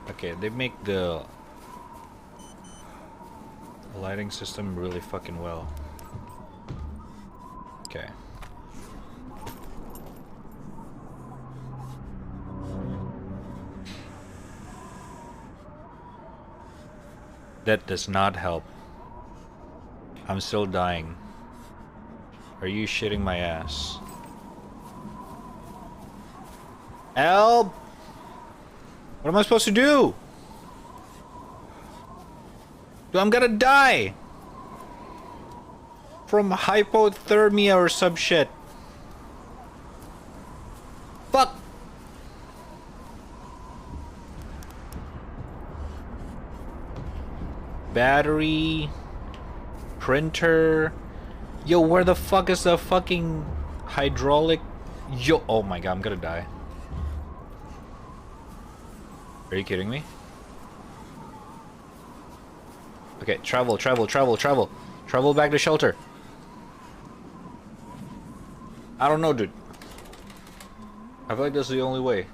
Okay, they make the lighting system really fucking well. Okay. That does not help. I'm still dying. Are you shitting my ass? Help! What am I supposed to do? Dude, I'm gonna die! From hypothermia or some shit. Fuck! Battery... printer... Yo, where the fuck is the fucking hydraulic? Yo, oh my god, I'm gonna die. Are you kidding me? Okay, travel, travel, travel, travel. Travel back to shelter. I don't know, dude. I feel like that's the only way.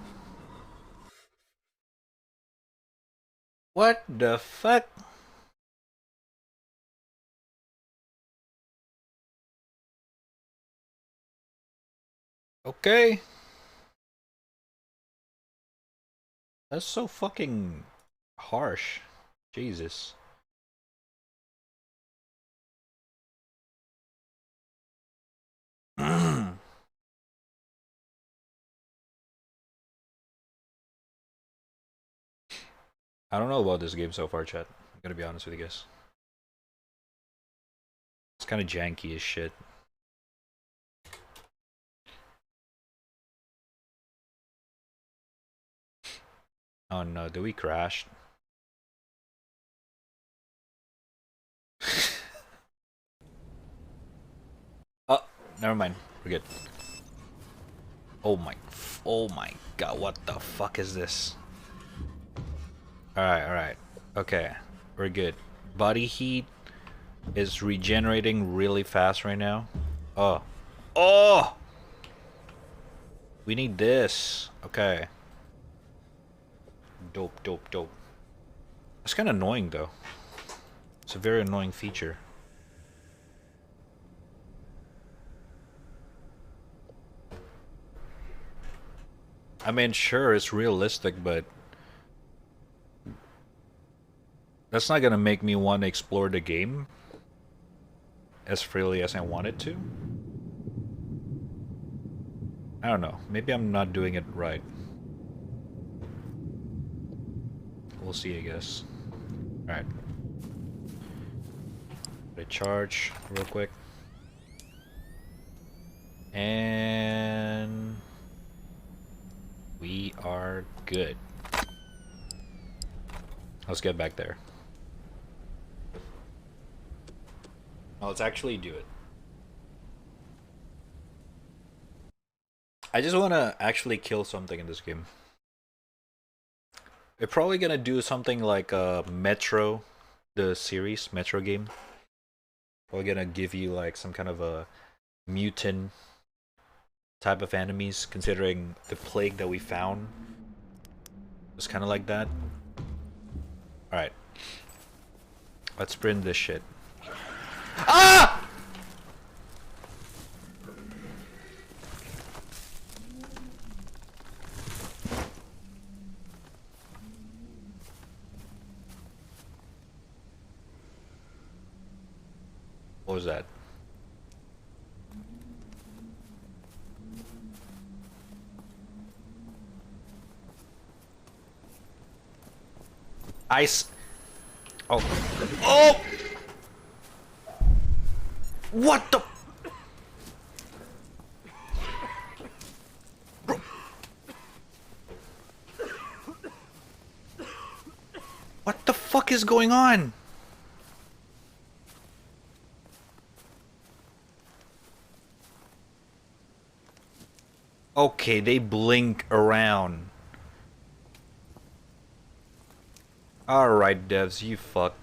What the fuck? Okay. That's so fucking harsh. Jesus. I don't know about this game so far, chat. I'm gonna be honest with you guys. It's kind of janky as shit. Oh no, did we crash? Oh, never mind. We're good. Oh my god, what the fuck is this? Alright. Okay, we're good. Body heat is regenerating really fast right now. Oh. Oh! We need this. Okay. Dope, dope, dope. It's kind of annoying though. It's a very annoying feature. I mean, sure, it's realistic, but that's not gonna make me want to explore the game as freely as I wanted to. I don't know. Maybe I'm not doing it right. We'll see, I guess. Alright. Recharge real quick. And we are good. Let's get back there. Now let's actually do it. I just want to actually kill something in this game. We're probably gonna do something like Metro, the series, Metro game. Probably gonna give you like some kind of a mutant type of enemies, considering the plague that we found. It's kind of like that. Alright. Let's sprint this shit. Ah! What was that? Ice. Oh. Oh! What the? Bro. What the fuck is going on? Okay, they blink around. Alright, devs, you fuck.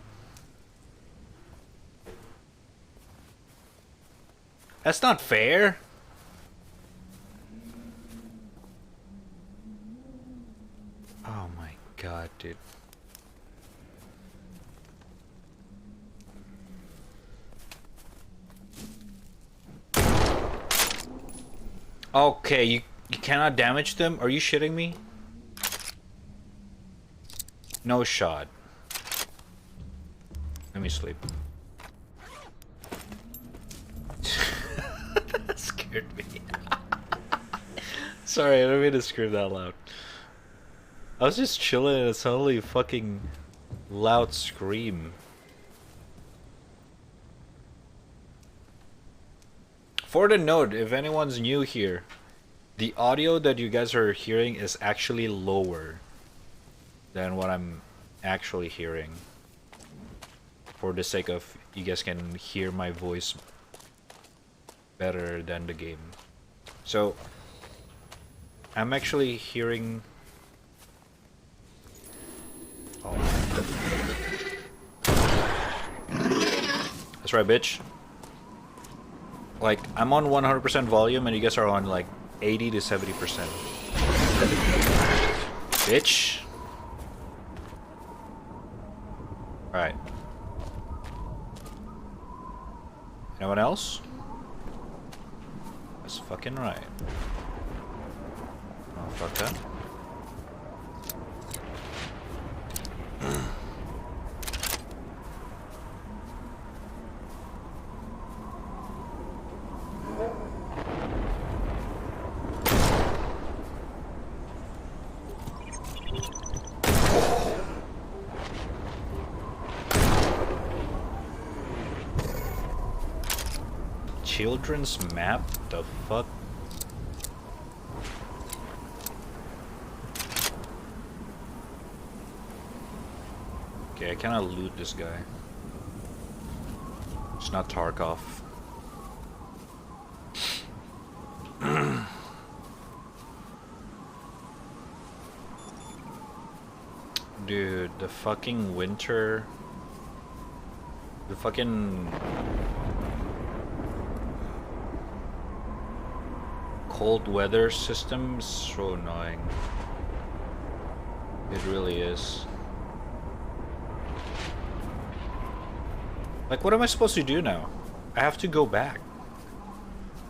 That's not fair. Oh my god, dude. Okay, you cannot damage them? Are you shitting me? No shot. Let me sleep. That scared me. Sorry, I don't mean to scream that loud. I was just chilling and suddenly a fucking loud scream. For the note, if anyone's new here, the audio that you guys are hearing is actually lower than what I'm actually hearing. For the sake of you guys can hear my voice better than the game. So I'm actually hearing That's right, bitch. Like, I'm on 100% volume and you guys are on like 80 to 70%. Bitch. Alright. Anyone else? That's fucking right. Oh, fuck that. Children's map? The fuck? Okay, I cannot loot this guy. It's not Tarkov. Dude, the fucking winter... The fucking... cold weather system is so annoying. It really is. Like, what am I supposed to do now? I have to go back.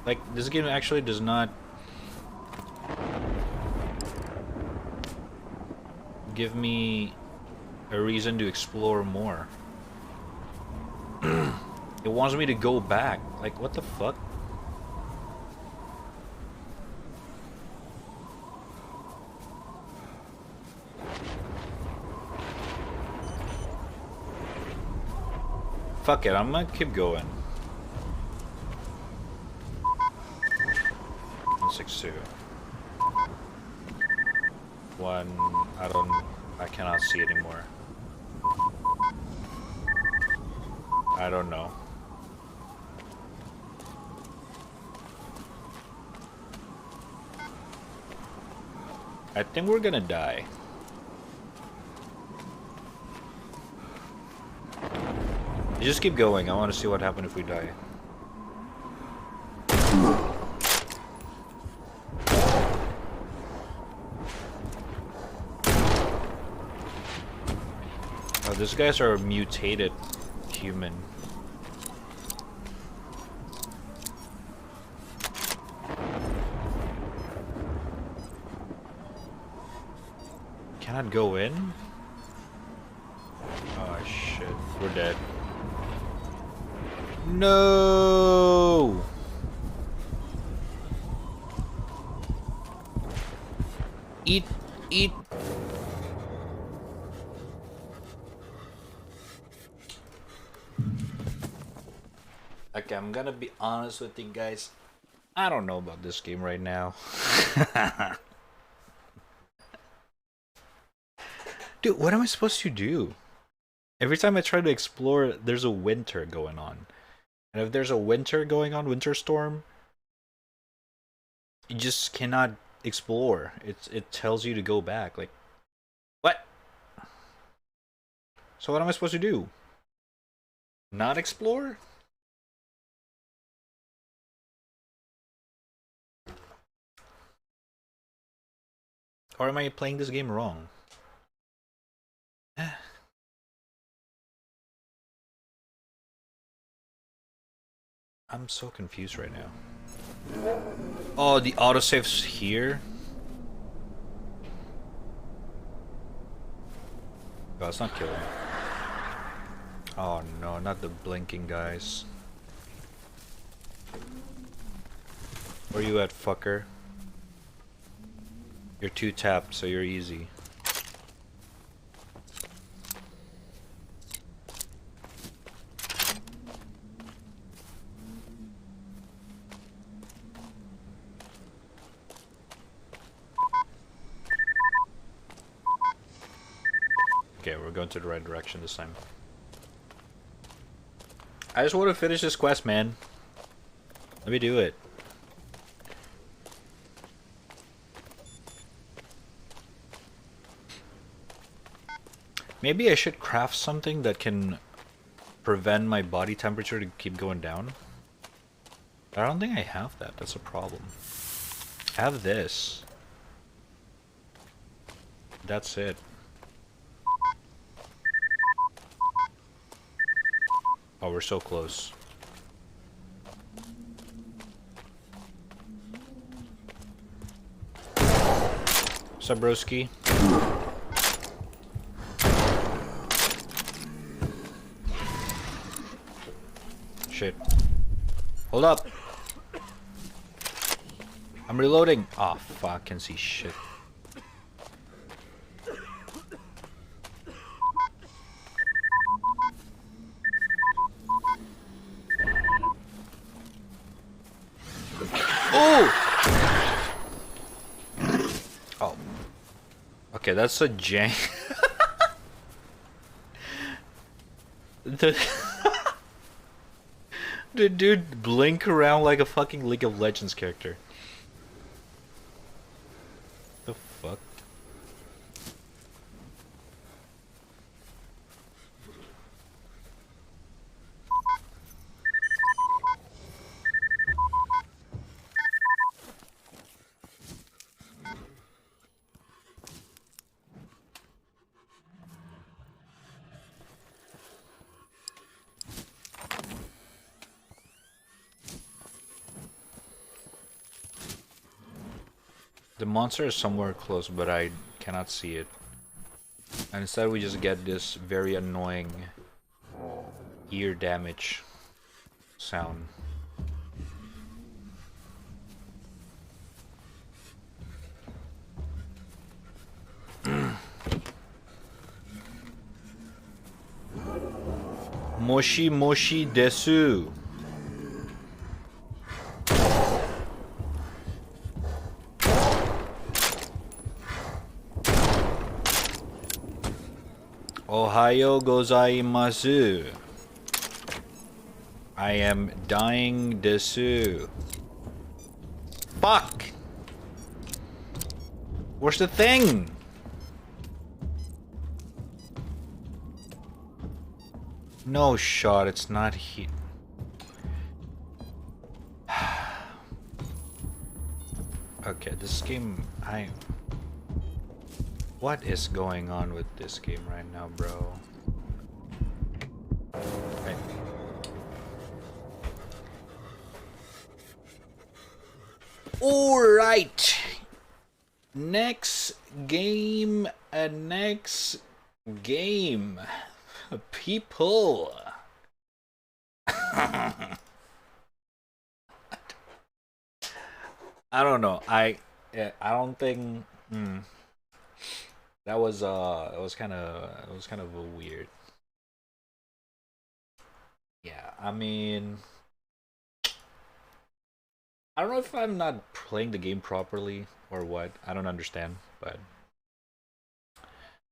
Like, this game actually does not give me a reason to explore more. It wants me to go back. Like, what the fuck? Fuck it, I'm gonna keep going. 162. One, I cannot see anymore. I don't know. I think we're gonna die. Just keep going. I want to see what happens if we die. Oh, these guys are mutated human. Cannot go in? Oh shit, we're dead. No! Eat. Okay, I'm gonna be honest with you guys. I don't know about this game right now. Dude, what am I supposed to do? Every time I try to explore, there's a winter going on. And if there's a winter going on, winter storm, you just cannot explore. It tells you to go back. Like, what? So what am I supposed to do? Not explore? Or am I playing this game wrong? I'm so confused right now. Oh, the autosave's here? Oh, it's not killing. Oh no, not the blinking guys. Where you at, fucker? You're 2 tapped, so you're easy. Okay, we're going to the right direction this time. I just want to finish this quest, man. Let me do it. Maybe I should craft something that can prevent my body temperature to keep going down. I don't think I have that. That's a problem. I have this. That's it. Oh, we're so close. What's up, broski? Shit. Hold up. I'm reloading. Oh, fuck. I can see shit. Oh! Oh. Okay, that's a jank. The dude blink around like a fucking League of Legends character. The fuck? The monster is somewhere close, but I cannot see it. And instead we just get this very annoying ear damage sound. Moshi moshi desu. Ohayo gozaimasu. I am dying desu. Fuck! Where's the thing? No shot, it's not here. Okay, this game, what is going on with this game right now, bro? Okay. Alright! Next game, people. I don't know. I don't think that was kind of a weird. Yeah, I mean, I don't know if I'm not playing the game properly or what. I don't understand, but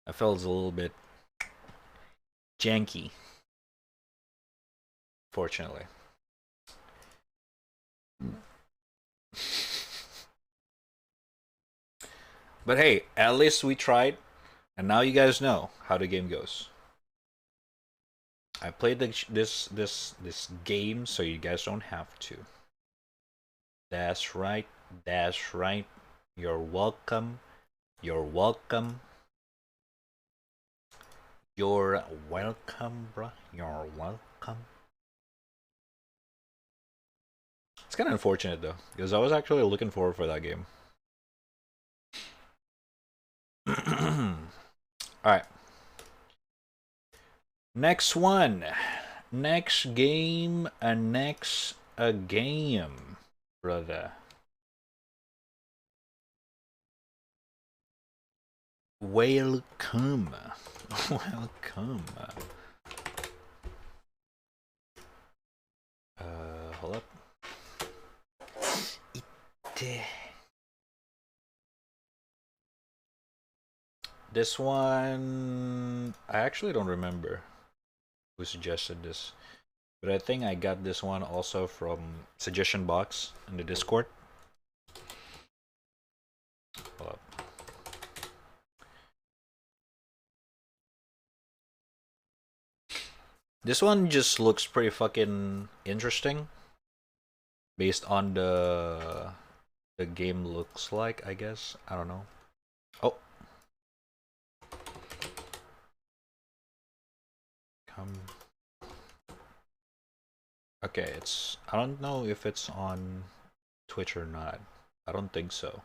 I felt a little bit janky, fortunately. But hey, at least we tried, and now you guys know how the game goes. I played this game so you guys don't have to. That's right. That's right. You're welcome. You're welcome. You're welcome, bro. You're welcome. It's kind of unfortunate though, because I was actually looking forward for that game. Alright. Next one. Next game. Next game, brother. Welcome. Welcome. Hold up. This one, I actually don't remember who suggested this, but I think I got this one also from suggestion box in the Discord. Hold up. This one just looks pretty fucking interesting. Based on the game looks like, I guess. I don't know. Oh. Come. Okay, I don't know if it's on Twitch or not. I don't think so.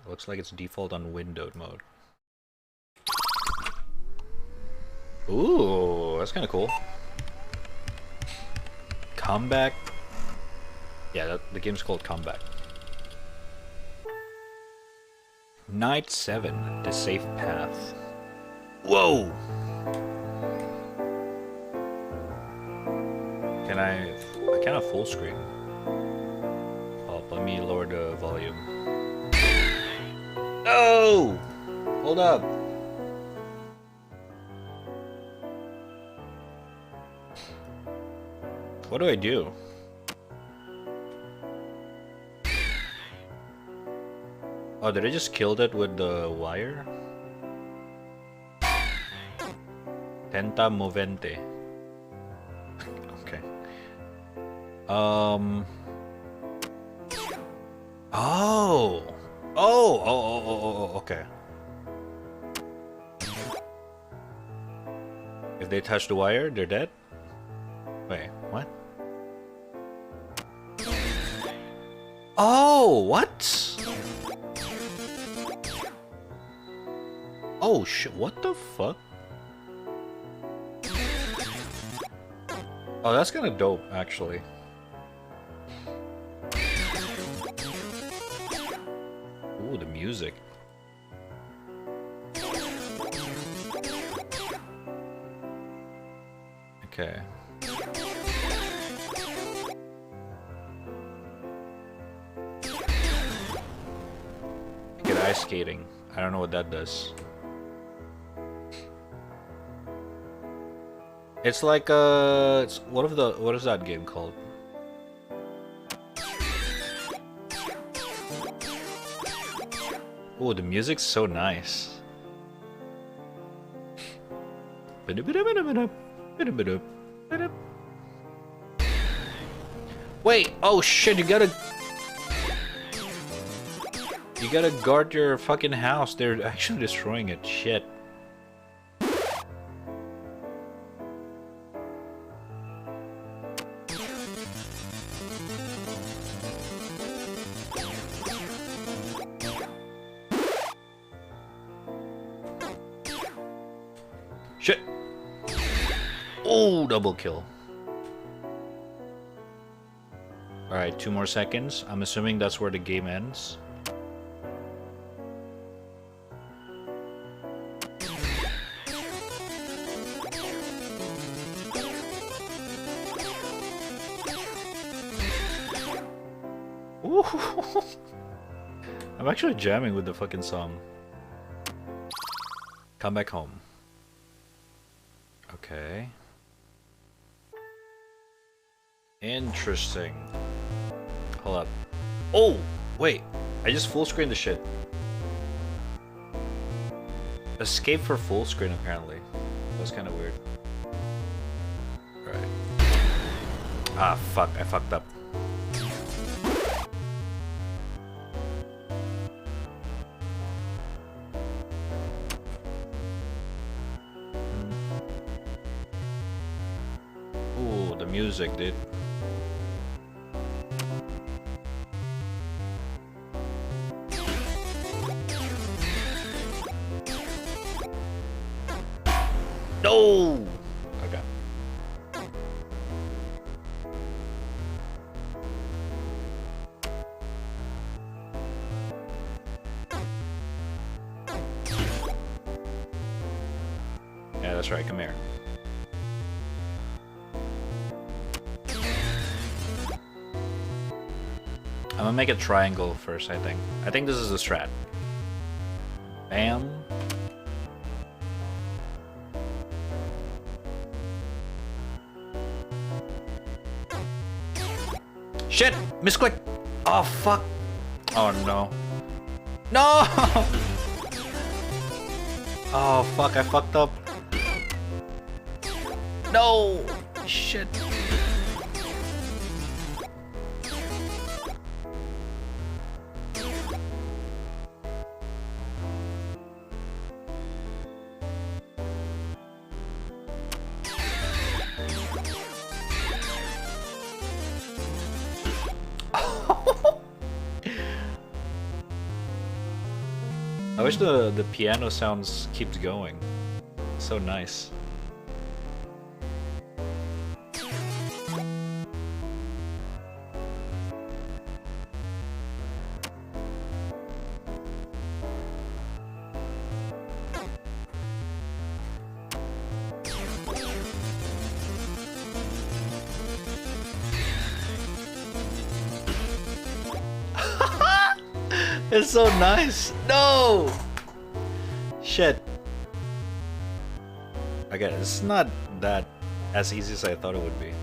It looks like it's default on windowed mode. Ooh, that's kind of cool. Comeback. Yeah, the game's called Comeback. Night 7, The Safe Path. Whoa! I can't have full screen. Oh, let me lower the volume. No! Hold up. What do I do? Oh, did I just kill it with the wire? Tenta movente. Okay. Oh. Okay. If they touch the wire, they're dead? Wait, what? Oh, what? Oh shit, what the fuck? Oh, that's kind of dope, actually. Ooh, the music. Okay. Get ice skating. I don't know what that does. It's like what is that game called? Oh, the music's so nice. Wait, oh shit, you gotta guard your fucking house. They're actually destroying it. Shit. Shit. Oh, double kill. Alright, 2 more seconds. I'm assuming that's where the game ends. Ooh. I'm actually jamming with the fucking song. Come back home. Okay. Interesting. Hold up. Oh, wait. I just full screened the shit. Escape for full screen, apparently. That was kind of weird. Alright. Ah, fuck. I fucked up. Ooh, the music, dude. No! Okay. Yeah, that's right. Come here. I'm gonna make a triangle first, I think. I think this is the strat. Bam. Shit! Misclick! Oh, fuck! Oh, no. No! Oh, fuck, I fucked up. No! Shit. I wish the piano sounds keeps going. So nice. It's so nice. No! Shit. Again, it's not that as easy as I thought it would be.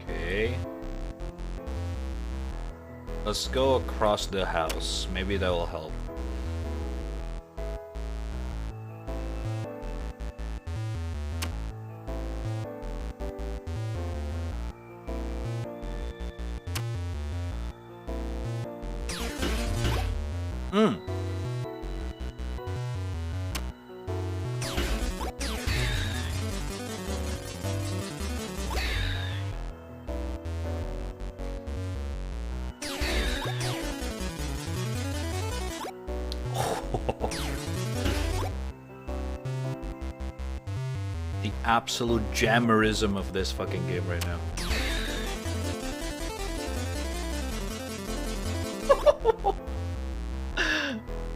Okay. Let's go across the house. Maybe that will help. The absolute jammerism of this fucking game right now.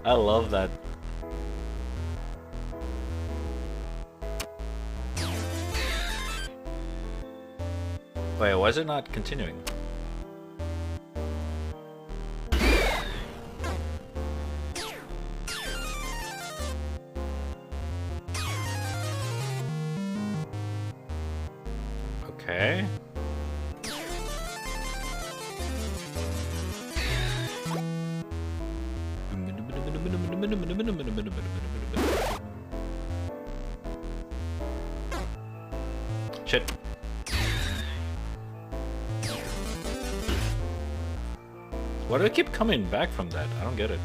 I love that. Wait, why is it not continuing? Okay. Shit. Why do I keep coming back from that? I don't get it.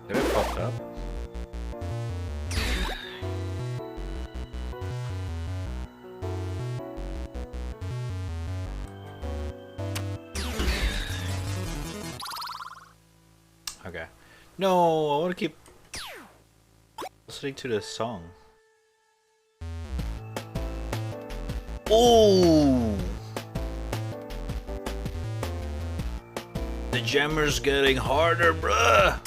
Did I fuck up? Okay. No, I want to keep listening to this song. Oh! The jammer's getting harder, bruh!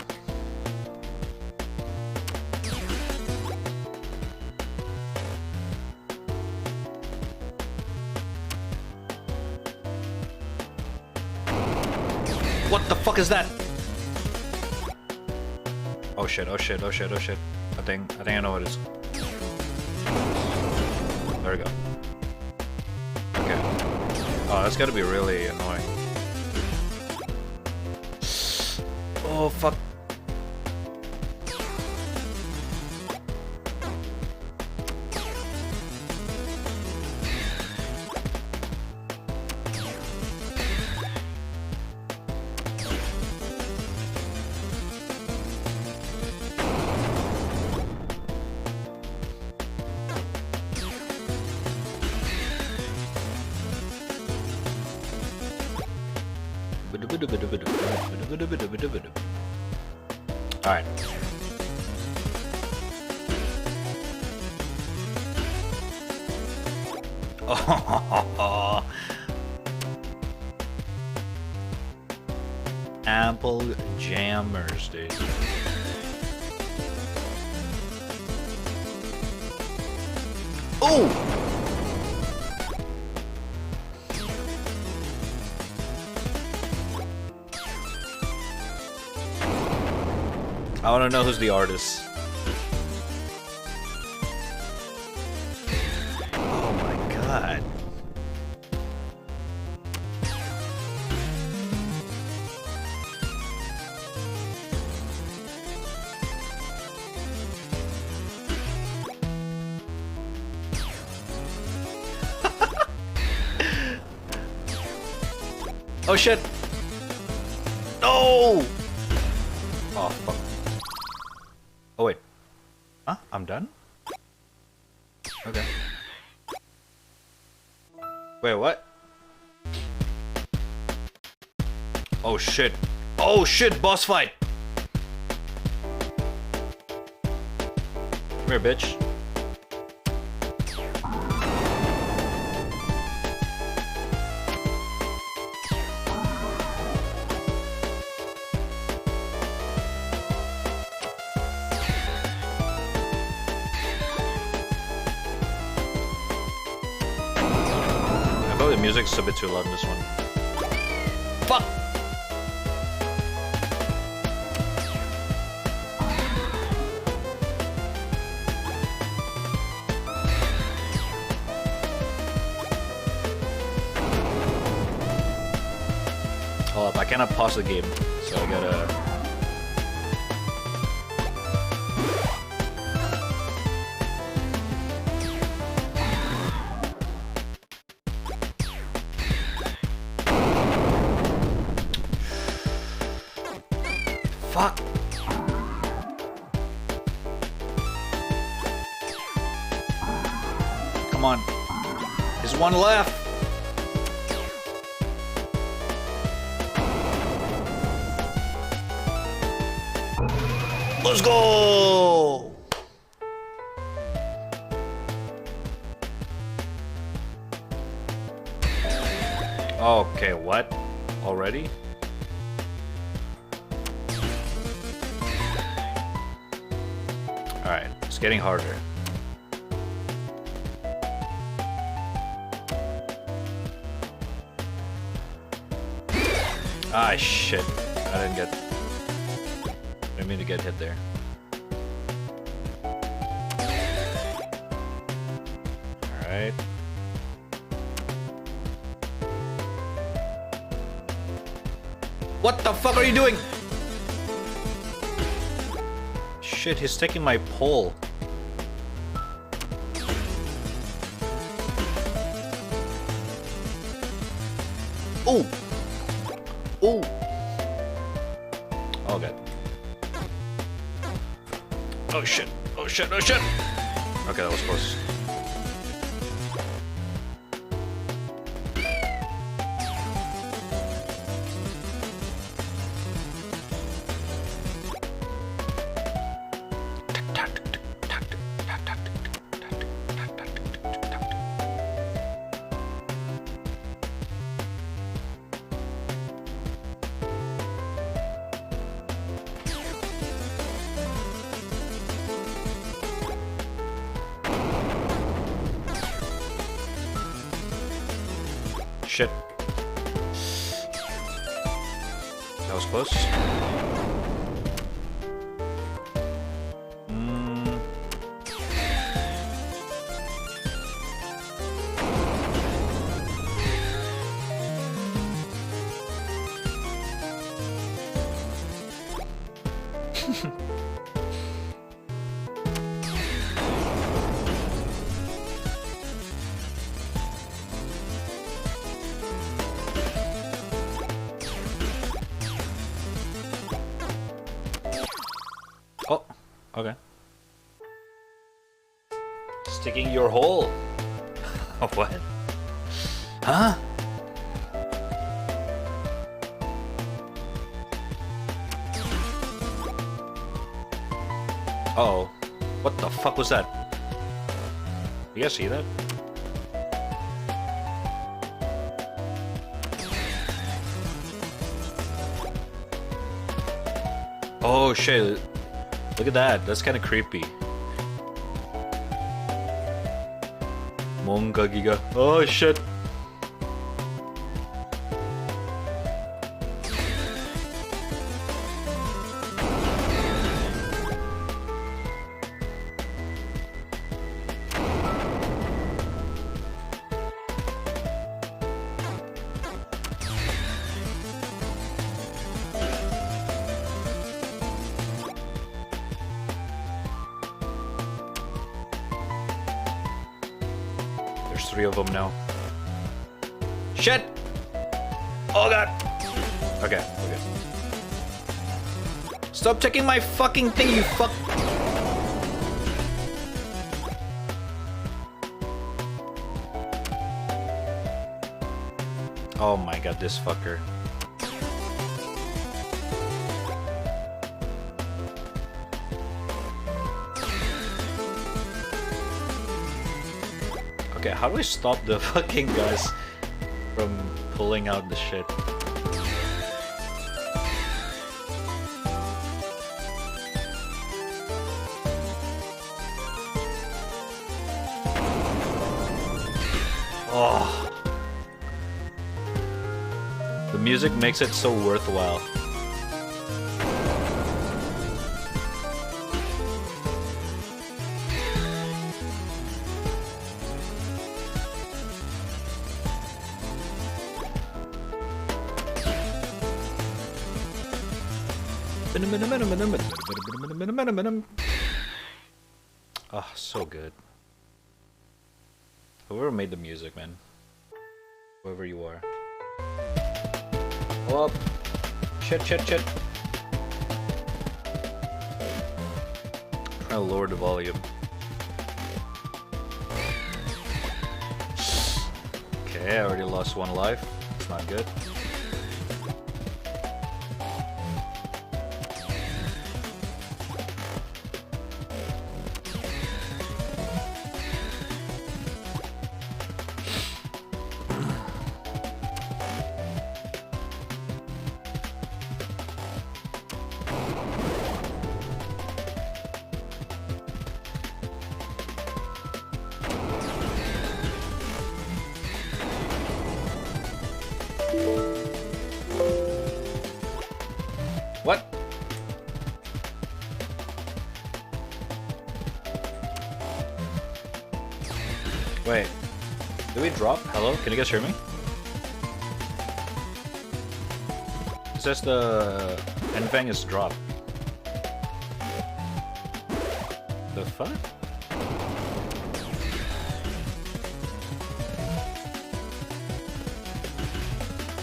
What the fuck is that? Oh shit, oh shit, oh shit, oh shit. I think I know what it is. There we go. Okay. Oh, that's gotta be really annoying. Oh fuck. Alright. Oh, Apple jammers, dude. Oh! I want to know who's the artist. Oh shit! No! Oh fuck. Oh wait. Huh? I'm done? Okay. Wait, what? Oh shit. Oh shit, boss fight! Come here, bitch. The music's a bit too loud in this one. Fuck! Hold up, I cannot pause the game, so I gotta... Fuck! Come on. There's one left! Let's go! Okay, what? Already? Alright, it's getting harder. Ah, shit. I didn't mean to get hit there. Alright. What the fuck are you doing? Shit, he's taking my pole. Ooh! Ooh! Oh god. Oh shit! Oh shit! Oh shit! Okay, that was close. Shit. That was close. Oh, okay. Sticking your hole. What? Huh? Uh-oh. What the fuck was that? You guys see that? Oh shit. Look at that. That's kind of creepy. 뭔가기가. Oh shit. There's 3 of them now. Shit! Oh god! Okay, okay. Stop checking my fucking thing, you fuck. Oh my god, this fucker. Okay, how do I stop the fucking guys from pulling out the shit? Oh. The music makes it so worthwhile. Oh, so good. Whoever made the music, man. Whoever you are. Oh, shit. Trying to lower the volume. Okay, I already lost one life. It's not good. What? Wait. Did we drop? Hello? Can you guys hear me? It says the Enfang is dropped. The fuck?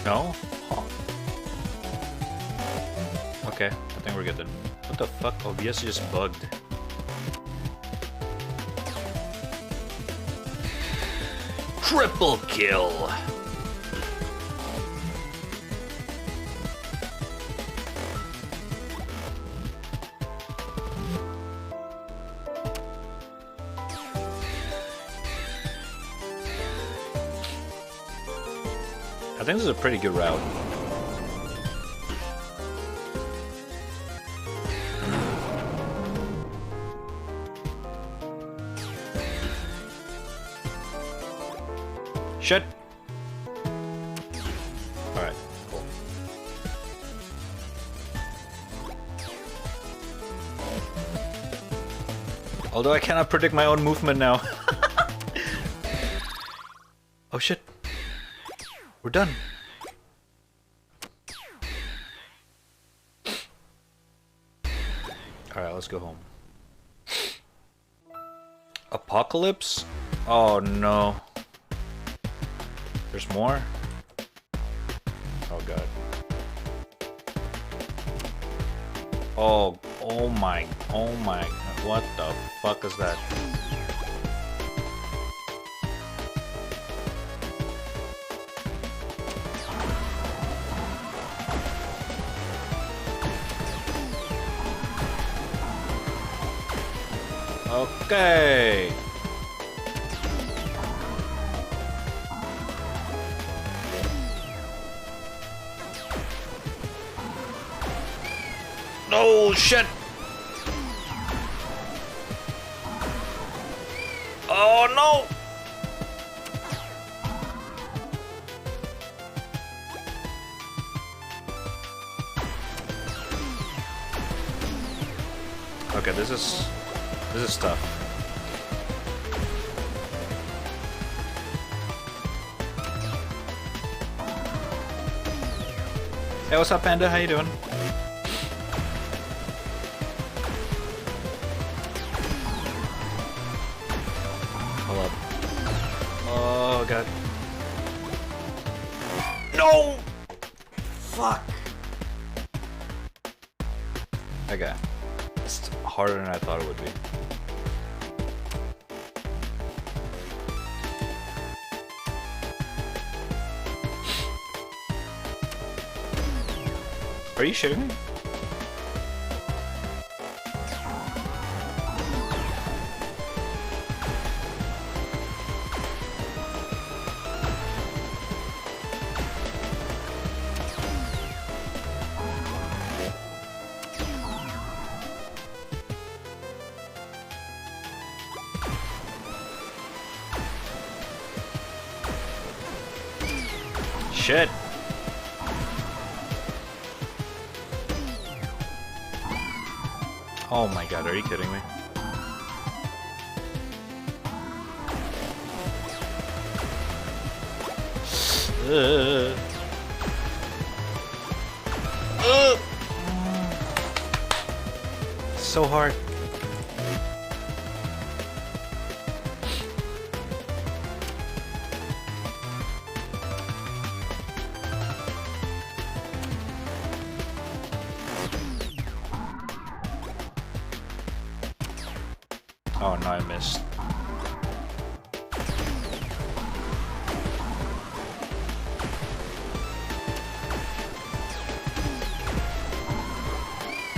No? Huh. Okay, I think we're good then. What the fuck? OBS just bugged. Triple kill! I think this is a pretty good route. Shit! Alright, cool. Although I cannot predict my own movement now. Oh shit. We're done. Alright, let's go home. Apocalypse? Oh no. There's more? Oh god. Oh my, what the fuck is that? Okay. Oh shit! Oh no! Okay, this is tough. Hey, what's up, Panda? How you doing? Hold up. Oh god. No! Fuck! Okay. It's harder than I thought it would be. Are you shitting me? Shit. Oh my god, are you kidding me? So hard. Oh no, I missed.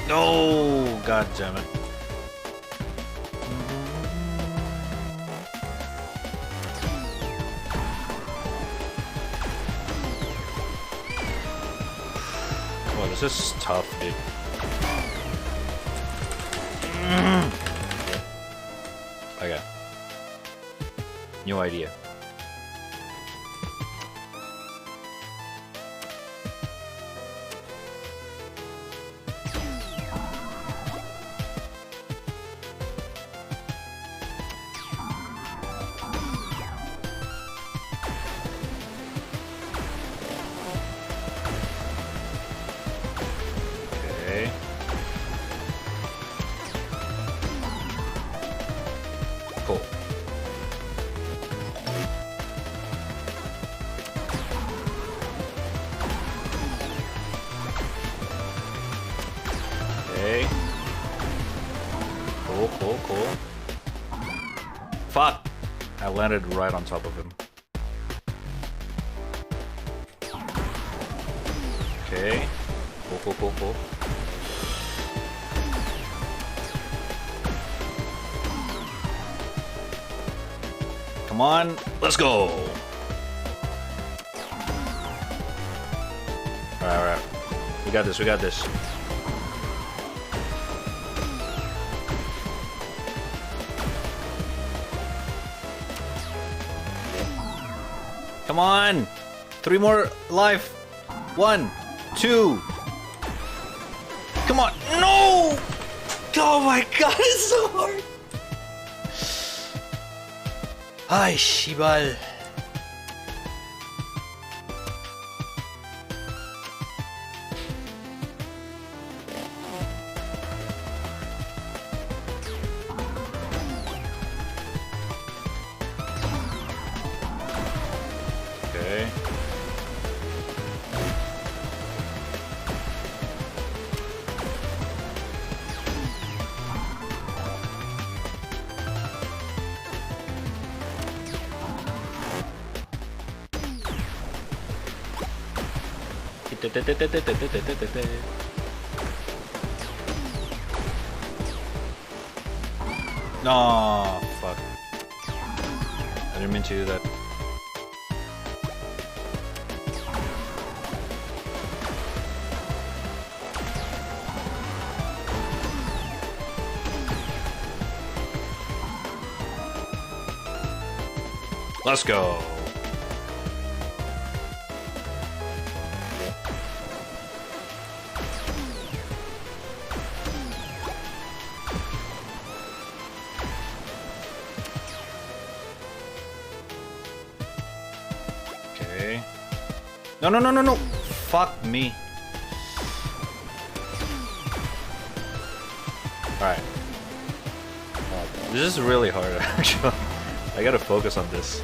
No, god damn it. Oh, this is tough, dude. Okay. New idea. Okay. Cool. Okay. Cool, cool, cool. Fuck! I landed right on top of him. Okay. Cool, cool, cool, cool. Come on, let's go! Alright, alright. We got this, we got this. Come on! 3 more life! 1, 2. Come on! No! Oh my god, it's so hard! Ay, shibal. Okay. No, fuck. I didn't mean to do that. Let's go. Okay. No, no, no, no, no. Fuck me. Alright. This is really hard, actually. I gotta focus on this.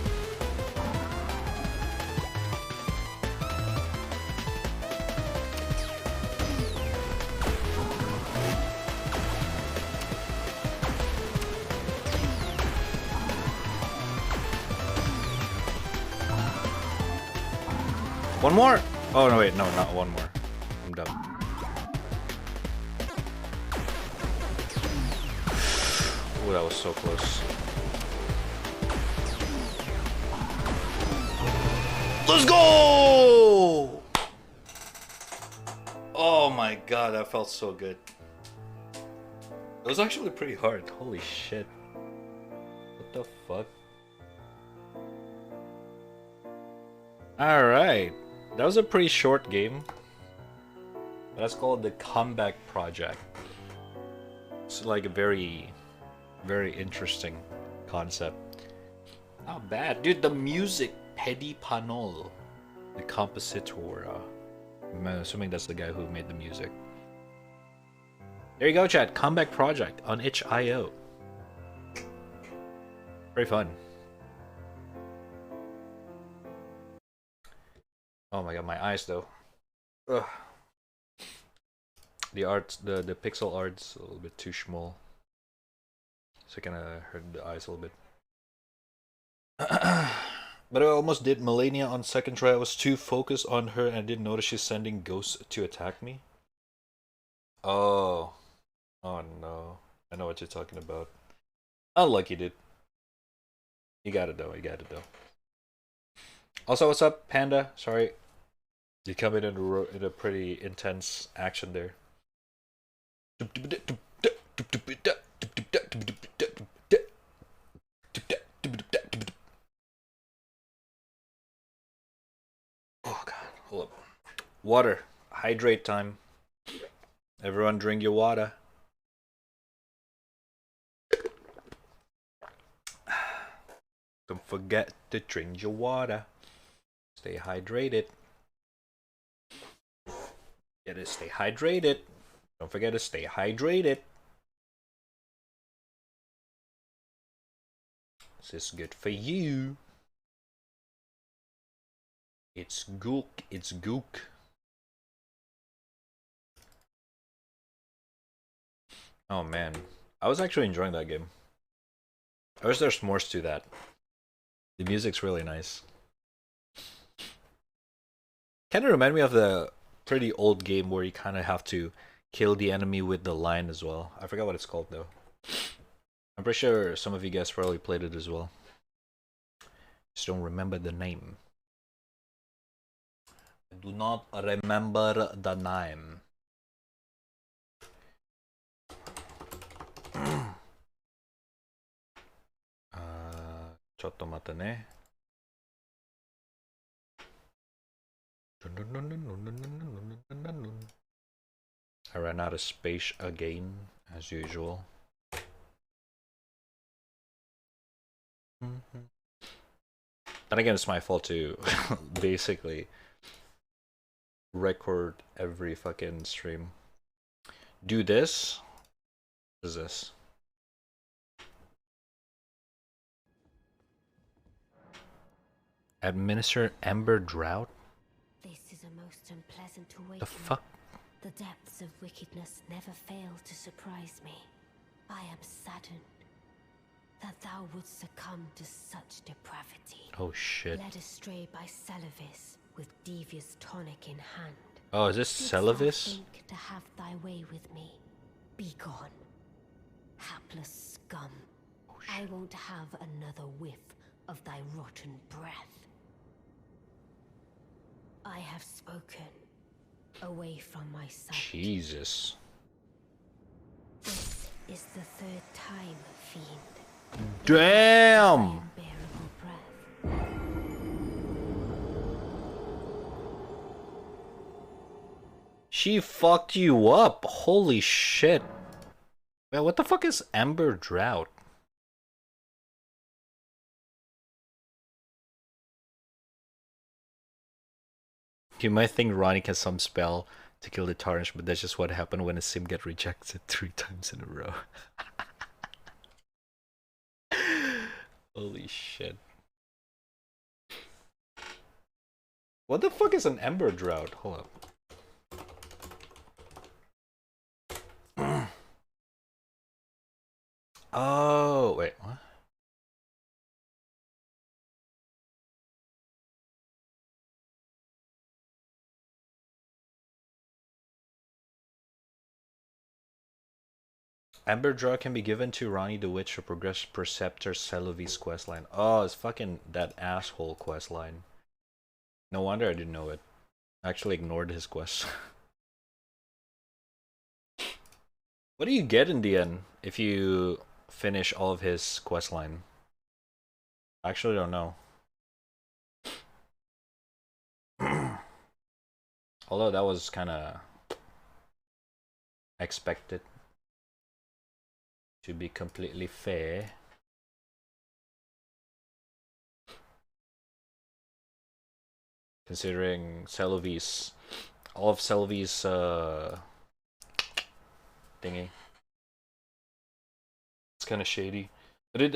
One more! Oh, no, wait, no, not one more. I'm dumb. Oh, that was so close. Let's go! Oh my god, that felt so good. It was actually pretty hard. Holy shit. What the fuck? Alright. That was a pretty short game. That's called the Comeback Project. It's like a very interesting concept. Not bad. Dude, the music, Pedi Panol, the compositor. I'm assuming that's the guy who made the music. There you go, chat. Comeback Project on itch.io. Very fun. Oh my god, my eyes though. Ugh. The arts, the pixel art's a little bit too small, so it kind of hurt the eyes a little bit. But I almost did Melania on second try. I was too focused on her and I didn't notice she's sending ghosts to attack me. Oh. Oh no. I know what you're talking about. Unlucky, dude. You got it though, you got it though. Also, what's up, Panda? Sorry. You come in a pretty intense action there. Oh god, hold up. Water. Hydrate time. Everyone drink your water. Don't forget to drink your water. Stay hydrated. Gotta stay hydrated. Don't forget to stay hydrated. This is good for you. It's gook. It's gook. Oh man, I was actually enjoying that game. I wish there's more to that. The music's really nice. Kind of remind me of the pretty old game where you kind of have to kill the enemy with the line as well. I forgot what it's called though. I'm pretty sure some of you guys probably played it as well. Just don't remember the name. I do not remember the name. Chotto ne. I ran out of space again, as usual. Then again, it's my fault to basically record every fucking stream. Do this. What is this? Administer Ember Drought? This is a most unpleasant awakening. The fuck? The depths of wickedness never fail to surprise me. I am saddened that thou wouldst succumb to such depravity. Oh shit. Led astray by Celavis, with devious tonic in hand. Oh, is this Celavis? Think to have thy way with me. Be gone, hapless scum. Oh, I won't have another whiff of thy rotten breath. I have spoken. Away from my sight. Jesus. This is the third time, fiend. Damn! Unbearable breath. She fucked you up. Holy shit. Man, what the fuck is Ember Drought? You might think Ronnie has some spell to kill the Tarnish, but that's just what happened when a sim get rejected 3 times in a row. Holy shit. What the fuck is an Ember Drought? Hold up. Oh, wait, what? Amber Draw can be given to Ronnie the Witch to progress Preceptor Celovi's questline. Oh, it's fucking that asshole questline. No wonder I didn't know it. I actually ignored his quest. What do you get in the end if you finish all of his questline? I actually don't know. Although that was kind of expected, to be completely fair. Considering Celovi's, all of Celovi's thingy. It's kind of shady. I did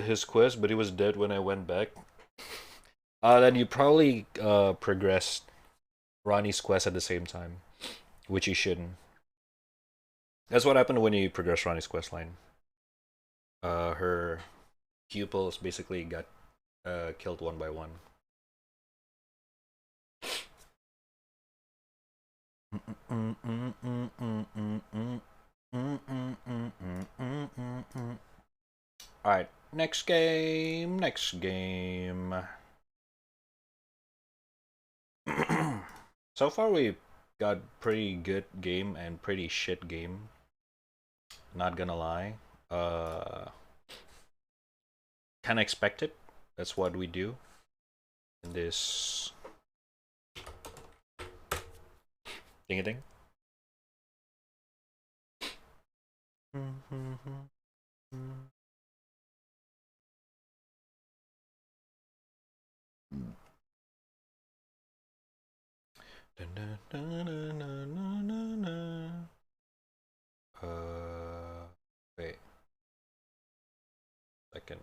his quest, but he was dead when I went back. Then you probably progressed Ronnie's quest at the same time, which you shouldn't. That's what happened when you progress Ronnie's quest line. Her pupils basically got killed one by one. Alright, next game. So far we got pretty good game and pretty shit game. Not gonna lie. Kinda expected. That's what we do in this ding-a-ding. Wait. Second.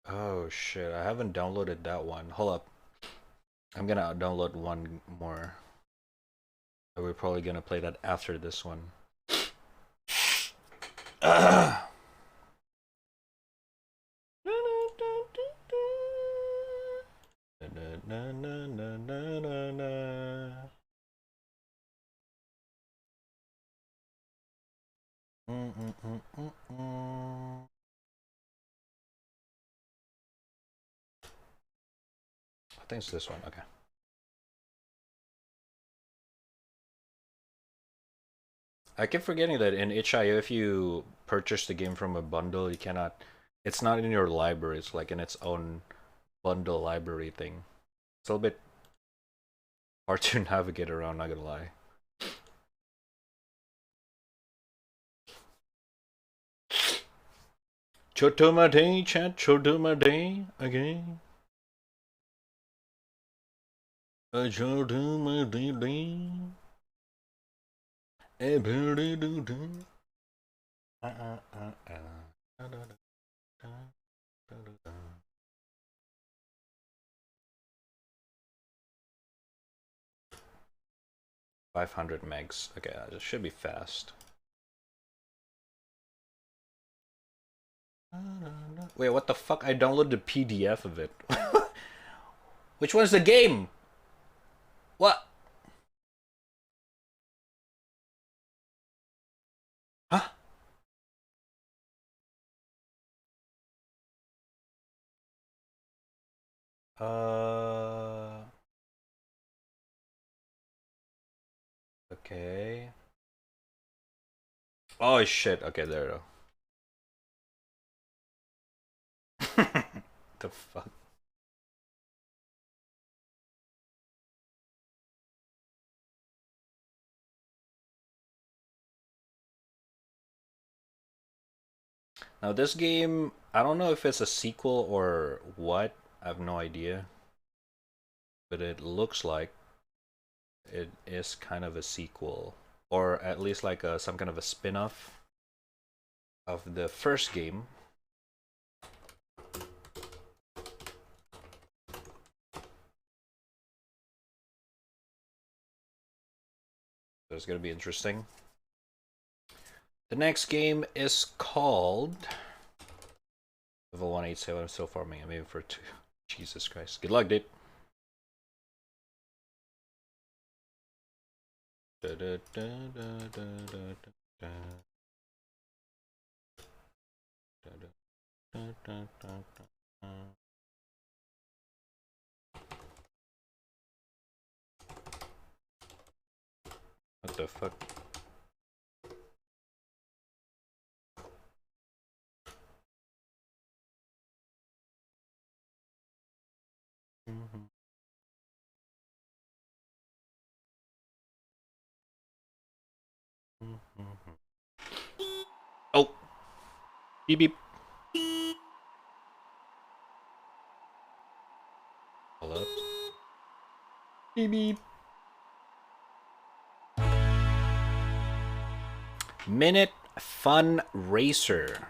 Oh shit, I haven't downloaded that one. Hold up. I'm gonna download one more. We're probably gonna play that after this one. I think it's this one. Okay. I keep forgetting that in itch.io, if you purchase the game from a bundle, you cannot. It's not in your library. It's like in its own bundle library thing. It's a little bit hard to navigate around. Not gonna lie. Chotomade, chat. Chotomade again. Chotomade. 500 megs. Okay, this should be fast. Wait, what the fuck? I downloaded the PDF of it. Which one's the game? What? Huh? Okay. Oh shit. Okay, there we go. The fuck? Now this game, I don't know if it's a sequel or what. I have no idea. But it looks like it is kind of a sequel, or at least like some kind of a spin-off of the first game. So it's gonna be interesting. The next game is called Level 187. I'm still farming. I'm aiming for 2. Jesus Christ. Good luck, dude. Da, da, da, da, da, da, da. Da, da, da, da, da. What the fuck? Oh! Beep beep. Hello? Beep beep. Minute Fun Racer.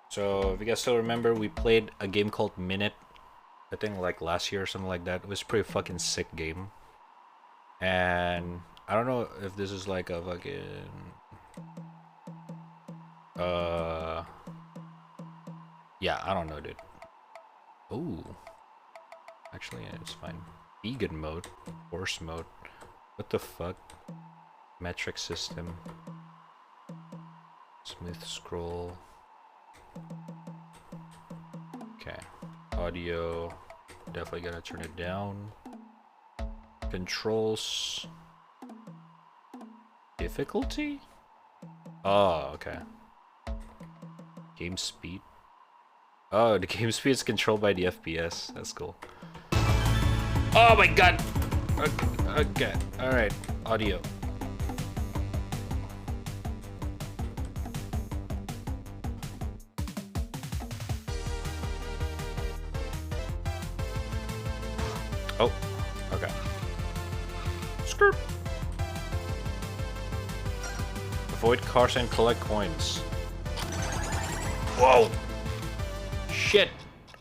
So, if you guys still remember, we played a game called Minute. I think like last year or something like that. It was a pretty fucking sick game. And I don't know if this is like a fucking yeah, I don't know, dude. Ooh. Actually, yeah, it's fine. Vegan mode, horse mode. What the fuck? Metric system. Smooth scroll. Okay. Audio. Definitely gotta turn it down. Controls. Difficulty? Oh, okay. Game speed. Oh, the game speed is controlled by the FPS. That's cool. Oh my god! Okay, alright. Audio. Oh, okay. Skirt. Avoid cars and collect coins. Whoa! Shit!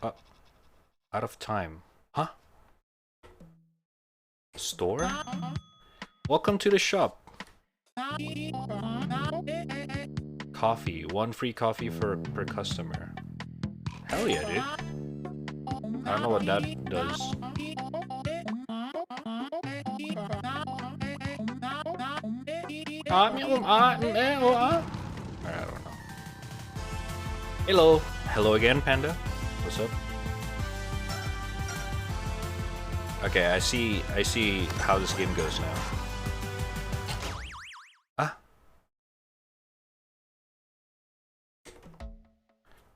Out of time. Huh? Store? Welcome to the shop. Coffee. 1 free coffee per customer. Hell yeah, dude. I don't know what that does. I don't know. Hello. Hello again, Panda. What's up? Okay, I see how this game goes now. Ah.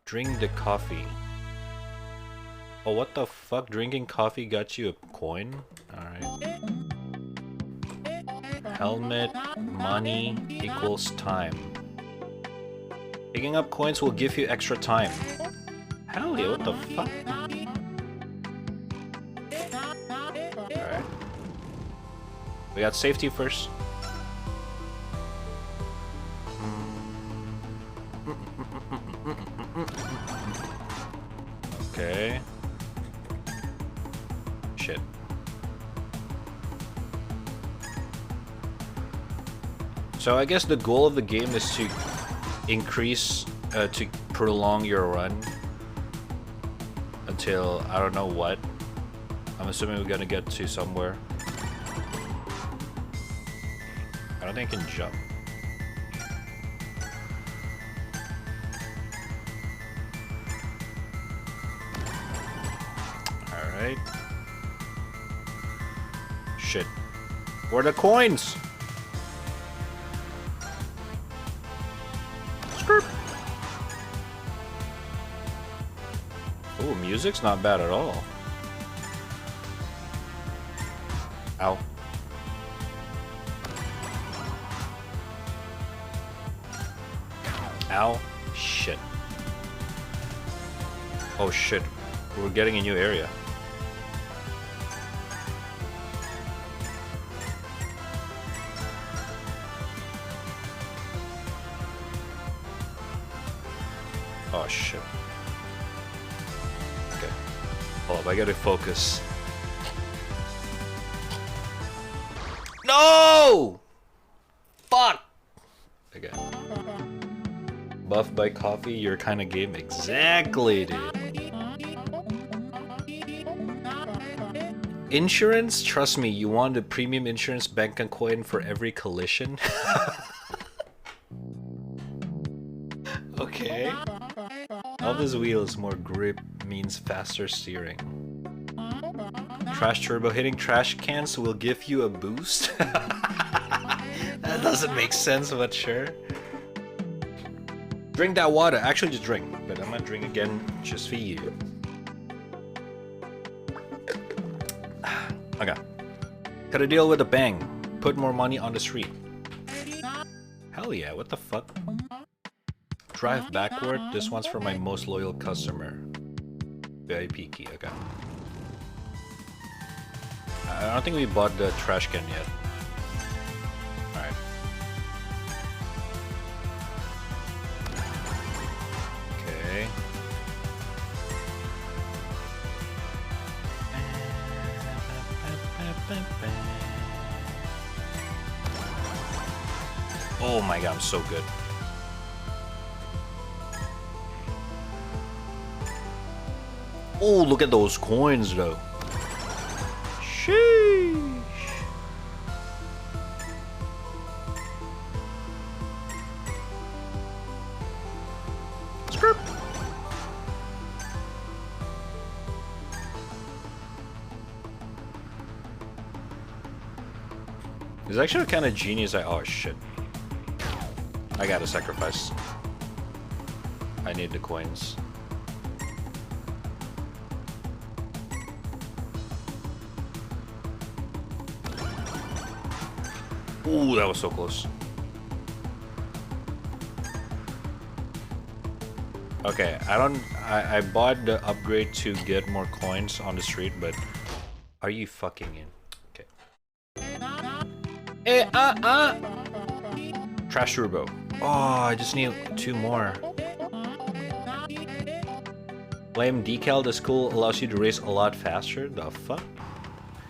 Drink the coffee. Oh, what the fuck? Drinking coffee got you a coin? Alright. Helmet, money equals time. Picking up coins will give you extra time. Hell yeah, what the fuck? Alright. We got safety first. Okay. Shit. So I guess the goal of the game is to increase, to prolong your run until I don't know what. I'm assuming we're gonna get to somewhere. I don't think I can jump. Alright. Shit. Where are the coins? Skirt. Oh, music's not bad at all. Ow. Ow. Shit. Oh shit. We're getting a new area. Oh shit. Okay. Hold up, I gotta focus. No! Fuck! Okay. Buffed by coffee, your kind of game. Exactly, dude. Insurance? Trust me, you want a premium insurance bank and coin for every collision? Okay. All these wheels, more grip means faster steering. Trash turbo, hitting trash cans will give you a boost? That doesn't make sense, but sure. Drink that water. Actually, just drink. But I'm gonna drink again just for you. Okay. Cut a deal with a bang. Put more money on the street. Hell yeah, what the fuck? Drive backward. This one's for my most loyal customer. VIP key, okay. I don't think we bought the trash can yet. Alright. Okay. Oh my god, I'm so good. Oh, look at those coins though. Sheesh. Script. It's actually kind of genius. Oh shit. I gotta sacrifice. I need the coins. Ooh, that was so close. Okay, I bought the upgrade to get more coins on the street, but are you fucking in? Okay. Trash turbo. Oh, I just need 2 more. Flame decal, this cool allows you to race a lot faster. The fuck?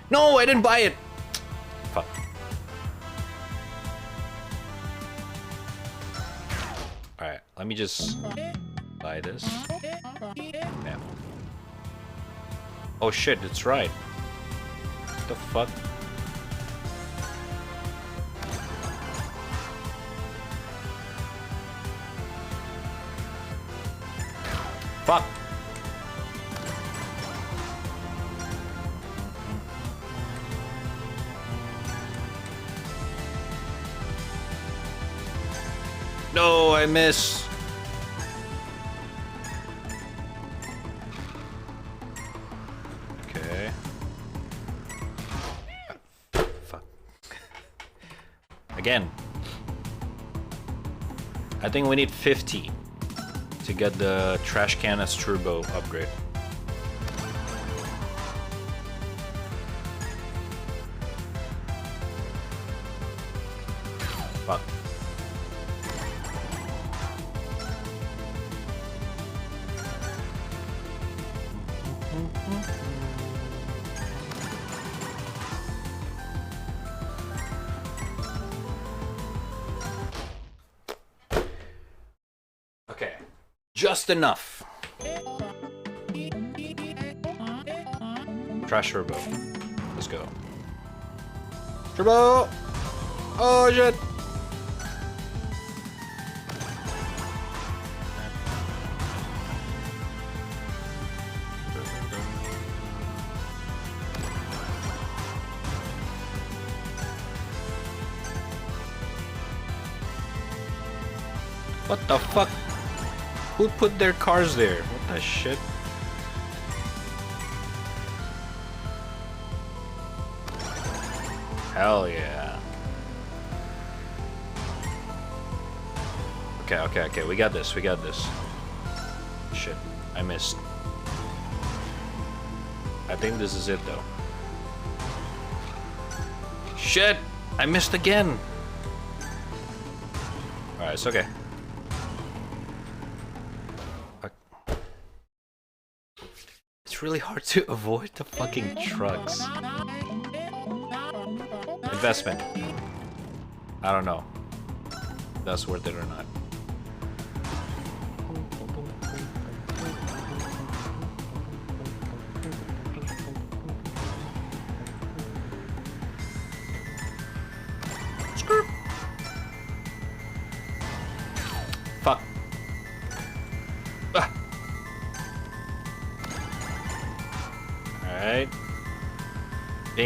No, I didn't buy it! Fuck. Alright, let me just buy this. Damn. Oh shit, it's right. What the fuck? Fuck! No, I miss. Okay. Fuck. Again. I think we need 50 to get the trash can as turbo upgrade. Fuck. Okay, just enough. Trash turbo. Let's go. Turbo! Oh shit! What the fuck? Who put their cars there? What the shit? Hell yeah. Okay, we got this, Shit, I missed. I think this is it though. Shit, I missed again. Alright, it's okay. It's really hard to avoid the fucking trucks. Investment. I don't know if that's worth it or not.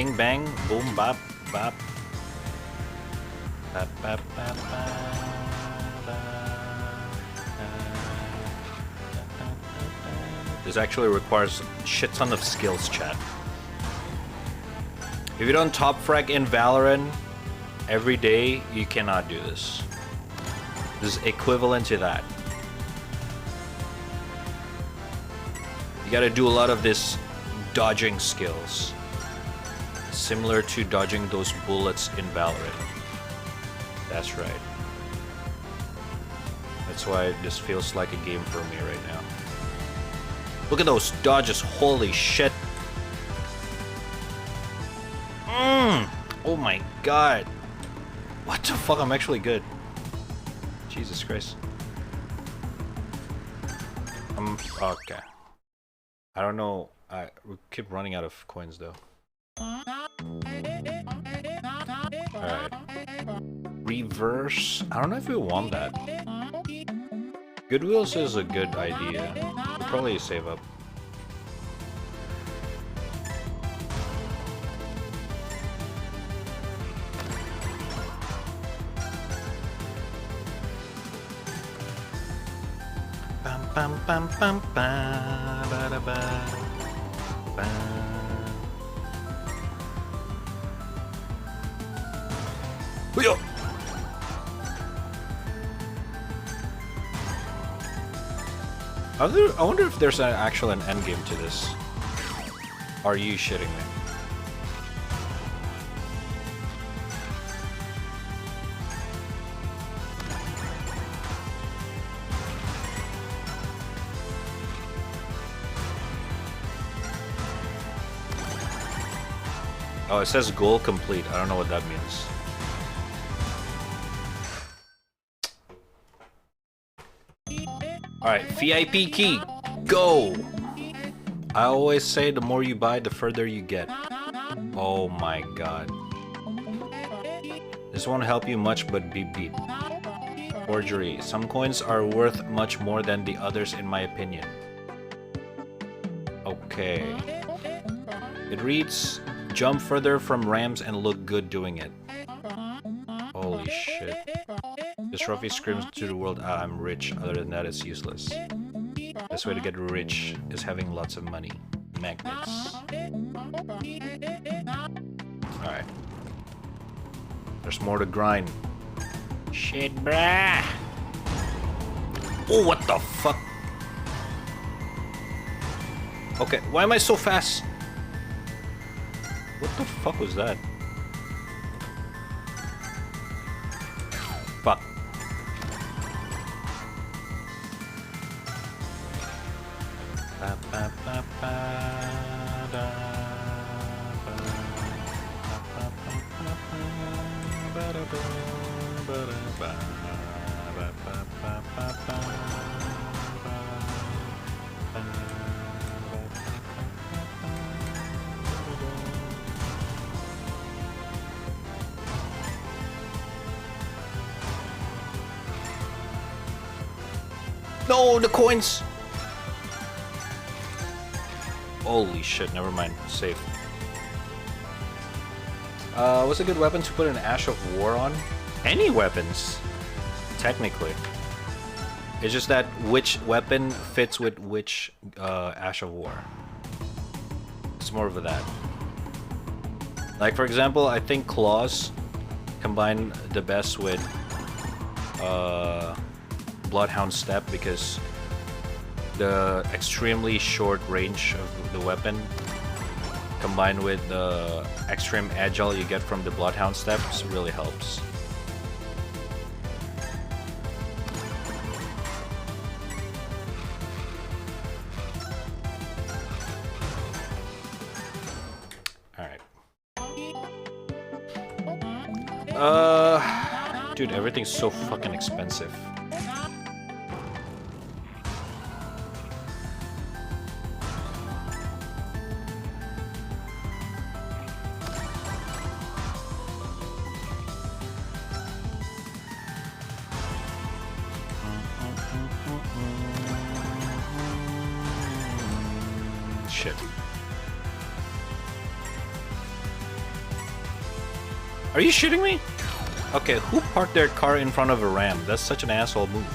Bing bang, boom bop bop. Bop, bop, bop, This actually requires a shit ton of skills, chat. If you don't top frag in Valorant every day, you cannot do this. This is equivalent to that. You gotta do a lot of this dodging skills. Similar to dodging those bullets in Valorant. That's right. That's why this feels like a game for me right now. Look at those dodges, holy shit. Oh my god. What the fuck, I'm actually good. Jesus Christ. Okay. I don't know, we keep running out of coins though. Alright. Reverse. I don't know if we want that. Goodwills is a good idea. We'll probably save up. Bam bam bam bam bam ba da ba bam. Yo. I wonder if there's an actual end game to this. Are you shitting me? Oh, it says goal complete. I don't know what that means. Alright, VIP key. Go! I always say the more you buy, the further you get. Oh my god. This won't help you much but be beat. Forgery. Some coins are worth much more than the others in my opinion. Okay. It reads, jump further from ramps and look good doing it. Holy shit. This trophy screams to the world, ah, I'm rich. Other than that, it's useless. Best way to get rich is having lots of money. Magnets. Alright. There's more to grind. Shit, bruh. Oh, what the fuck? Okay, why am I so fast? What the fuck was that? Fuck. Ba, ba, ba, ba, da, ba, ba, ba, ba, ba, ba, da, ba, ba, da, ba, ba, ba, ba, ba, ba, ba. No, the coins! Holy shit, never mind. Safe. What's a good weapon to put an Ash of War on? Any weapons, technically. It's just that which weapon fits with which Ash of War. It's more of that. Like, for example, I think Claws combine the best with Bloodhound Step because the extremely short range of the weapon combined with the extreme agile you get from the Bloodhound Steps really helps. Alright. Dude, everything's so fucking expensive. Are you shitting me? Okay, who parked their car in front of a ramp? That's such an asshole move.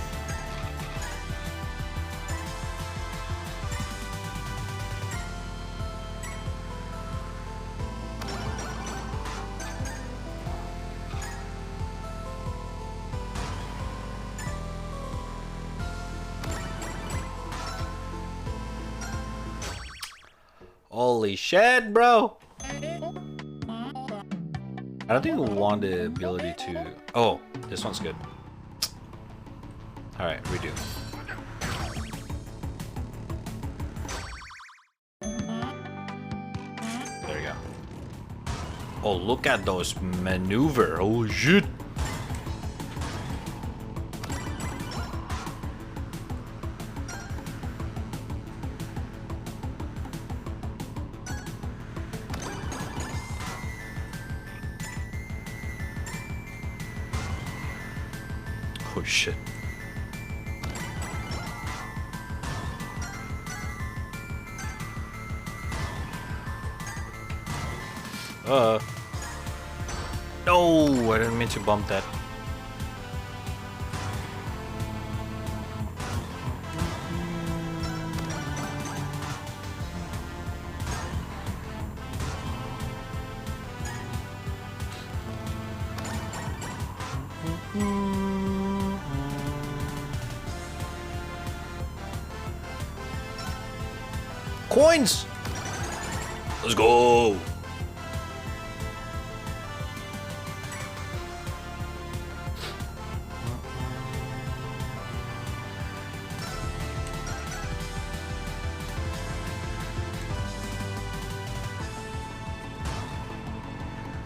Holy shit, bro! I don't think we want the ability to... Oh, this one's good. Alright, redo. There you go. Oh, look at those maneuver. Oh, shit! Oh shit. No, I didn't mean to bump that. Coins! Let's go!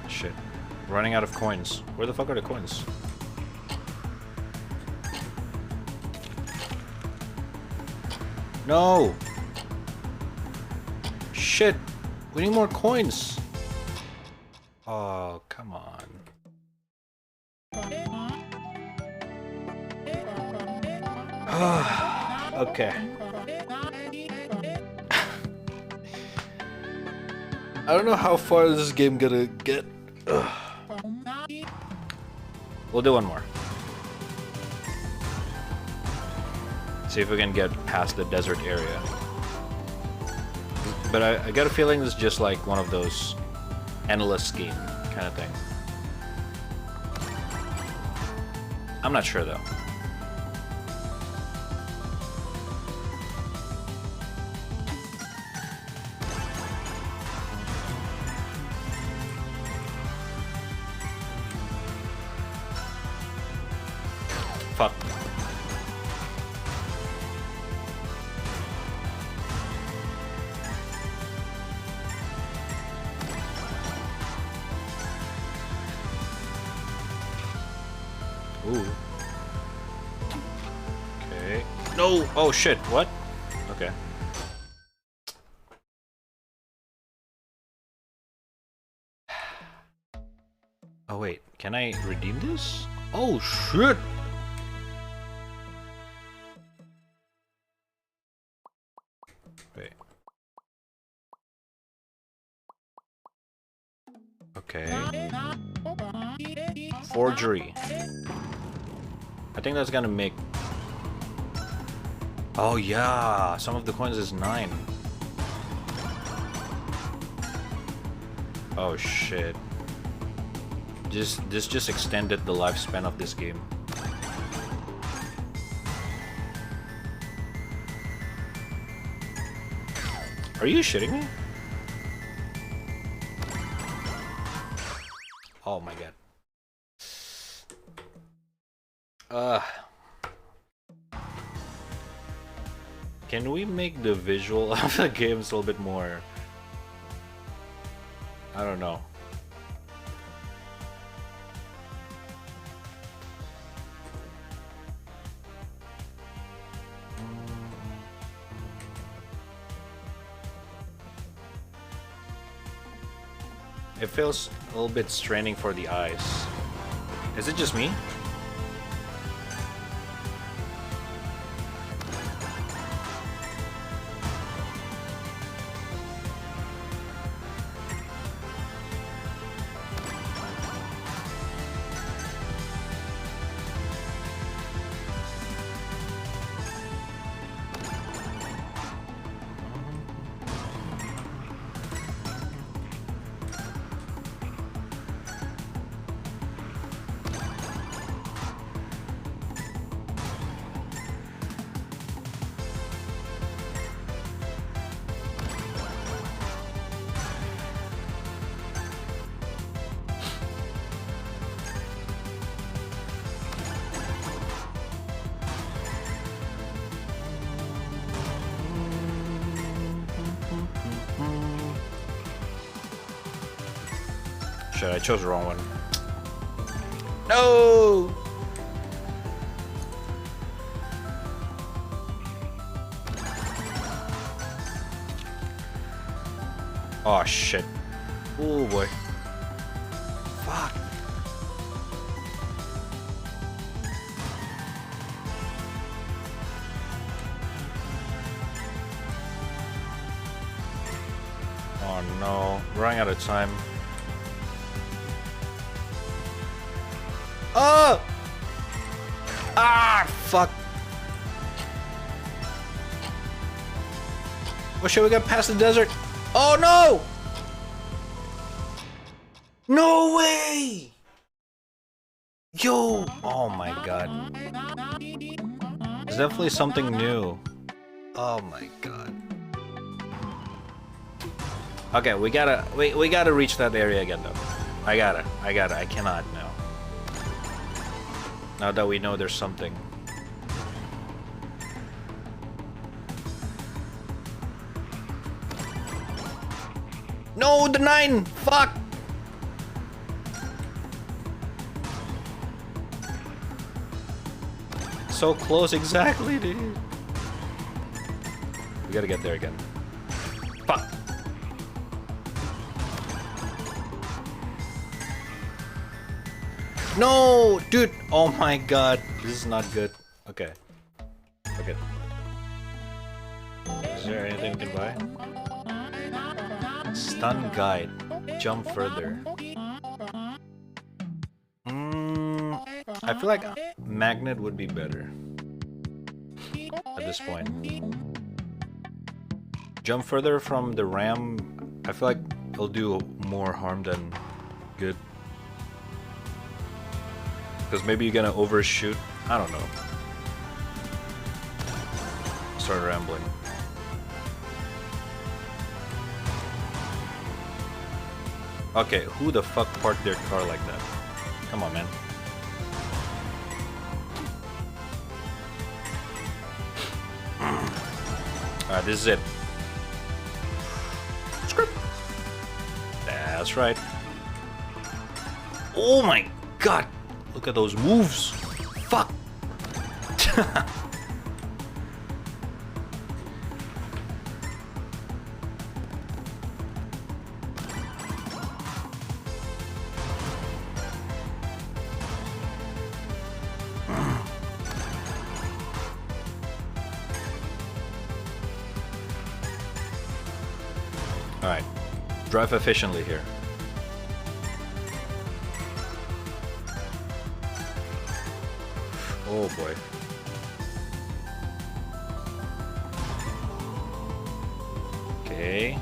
Shit. Running out of coins. Where the fuck are the coins? No! Shit! We need more coins! Oh, come on. Okay. I don't know how far this game gonna get. We'll do one more. See if we can get past the desert area. But I got a feeling it's just like one of those endless game kind of thing. I'm not sure though. Fuck. Ooh. Okay. No! Oh shit, what? Okay. Oh wait, can I redeem this? Oh shit! Wait. Okay. Forgery. I think that's gonna make... Oh yeah, some of the coins is 9. Oh shit. This just extended the lifespan of this game. Are you shitting me? Oh my god. Can we make the visual of the games a little bit more... I don't know. It feels a little bit straining for the eyes. Is it just me? Shit, I chose the wrong one. No! Oh shit. Oh boy. Fuck. Oh no, running out of time. Oh! Ah, fuck. Well, shit, we got past the desert. Oh no! No way! Yo! Oh my god. It's definitely something new. Oh my god. Okay, we gotta reach that area again though. I cannot now. Now that we know there's something. No, the 9! Fuck! So close, exactly, dude. We gotta get there again. Fuck! No! Dude! Oh my god. This is not good. Okay. Okay. Is there anything we can buy? Stun guide. Jump further. I feel like magnet would be better at this point. Jump further from the ram. I feel like it'll do more harm than good. Because maybe you're gonna overshoot. I don't know. Start rambling. Okay, who the fuck parked their car like that? Come on, man. Alright, this is it. Script. That's right. Oh my god! Look at those moves! Fuck! Alright. Drive efficiently here. Oh boy. Okay.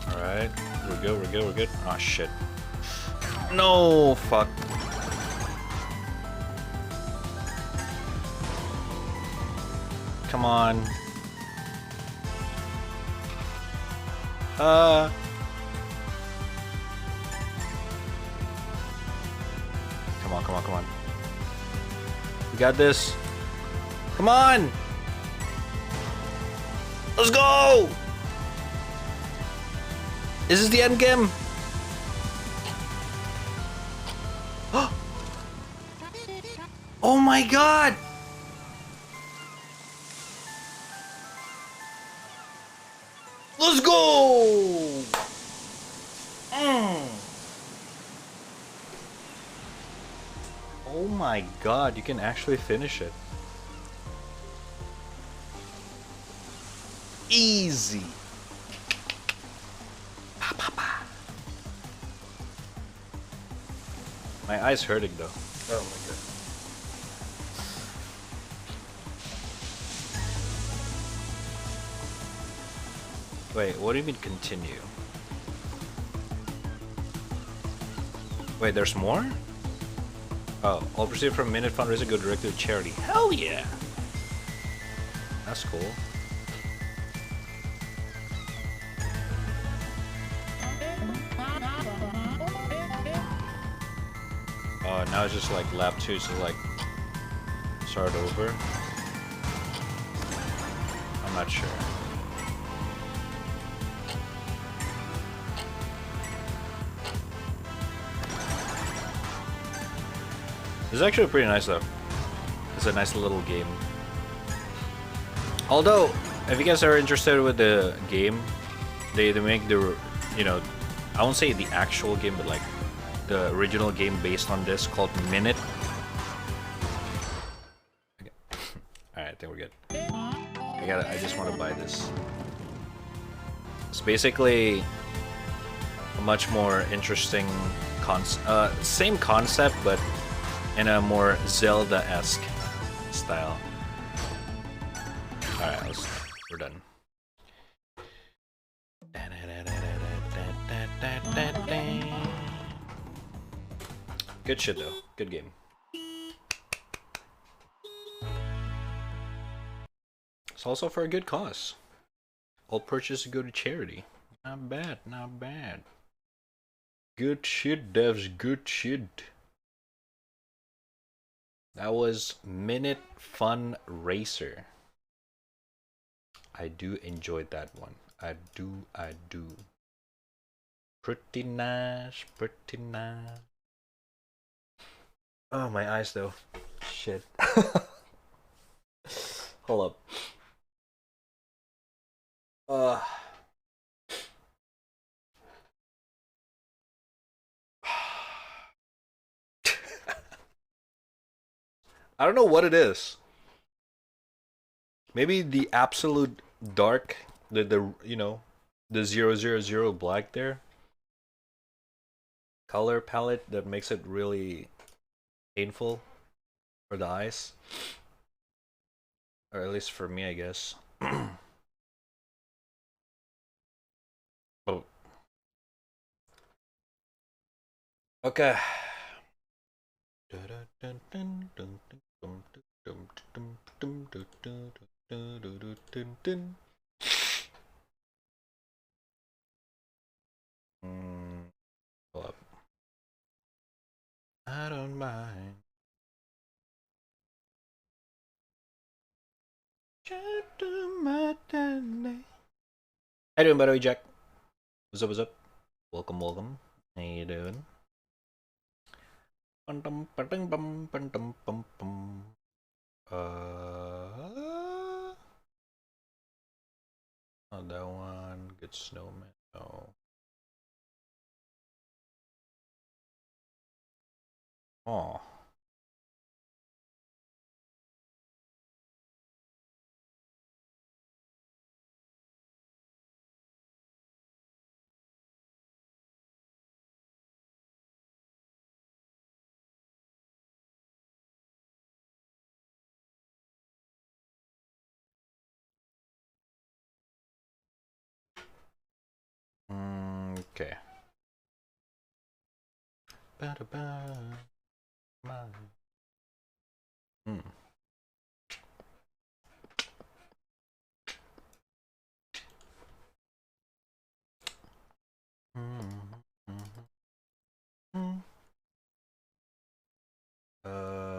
Alright. We're good, we're good, we're good. Oh shit. No! Fuck. Come on. Come on, come on, come on. We got this. Come on! Let's go! Is this the end game? Oh my god! Let's go! Oh my god, you can actually finish it. Easy. Pa, pa, pa. My eye's hurting though. Oh my god. Wait, what do you mean continue? Wait, there's more? Oh, all proceeds from minute fundraiser go directly to charity. Hell yeah! That's cool. Oh, now it's just like lap 2, so like start over. I'm not sure. It's actually pretty nice though. It's a nice little game. Although, if you guys are interested with the game, they make the, you know, I won't say the actual game, but like the original game based on this called Minute. Okay. Alright, I think we're good. I just want to buy this. It's basically a much more interesting same concept, but in a more Zelda-esque style. Alright, we're done. Good shit though. Good game. It's also for a good cause. All purchases go to charity. Not bad, not bad. Good shit, devs, good shit. That was Minute Fun Racer. I do enjoy that one. I do. Pretty nice, pretty nice. Oh, my eyes though. Shit. Hold up. I don't know what it is. Maybe the absolute dark, the you know, the 000 black there. Color palette that makes it really painful for the eyes. Or at least for me, I guess. Oh. Okay. Hold up. I don't mind. How you doing, by the way, Jack? What's up, what's up? Welcome, welcome. How you doing? Not that one. Good snowman. No. Oh. Okay.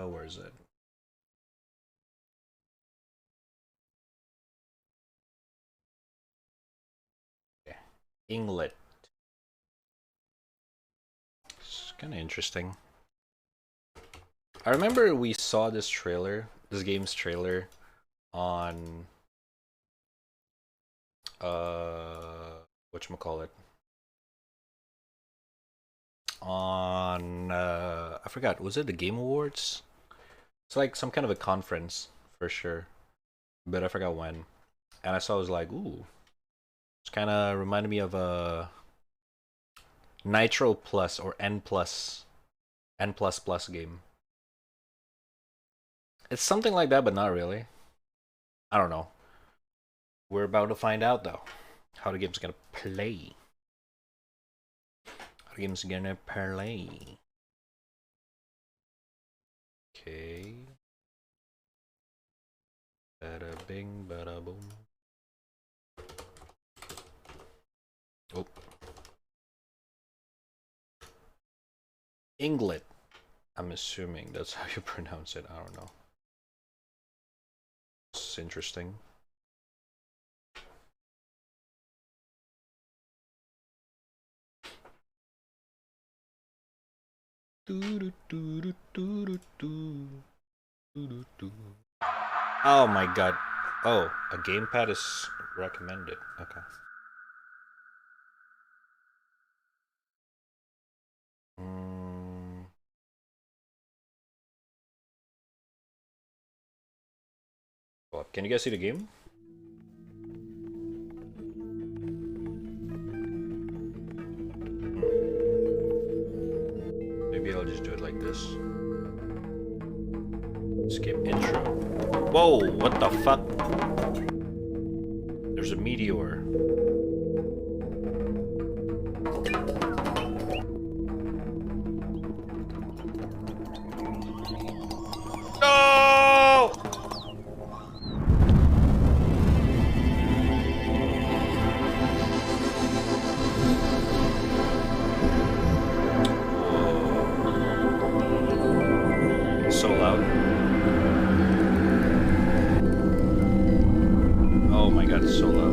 Where is it? Okay. Inglet. It's kind of interesting. I remember we saw this game's trailer on whatchamacallit? On I forgot, was it the Game Awards? It's like some kind of a conference for sure, but I forgot when. And I saw, I was like, ooh, it's kind of reminded me of a Nitro Plus or N plus game. It's something like that, but not really. I don't know. We're about to find out though how the game's gonna play. How the game's gonna play. Okay. Bada bing, bada boom. Oh. Inglet. I'm assuming that's how you pronounce it. I don't know. It's interesting. Oh my god. Oh, a gamepad is recommended. Okay. Well, can you guys see the game? Maybe I'll just do it like this. Skip intro. Whoa, what the fuck? There's a meteor. No! So loud. Oh my god, it's so loud.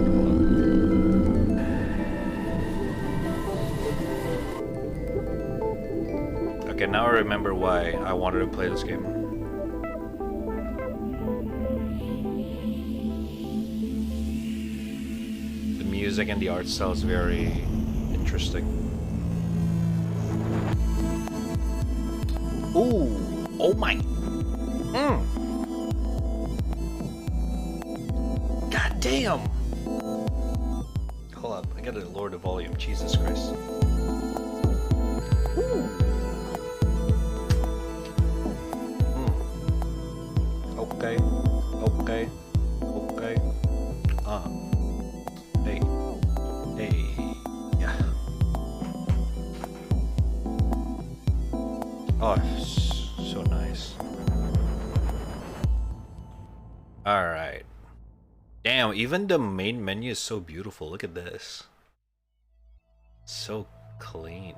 Okay, now I remember why I wanted to play this game. The music and the art style is very interesting. Ooh, oh my. God damn. Hold up, I gotta lower the volume. Jesus Christ. Okay, okay, okay. Hey, hey, yeah. Oh, so nice. Alright. Damn, even the main menu is so beautiful. Look at this. So clean.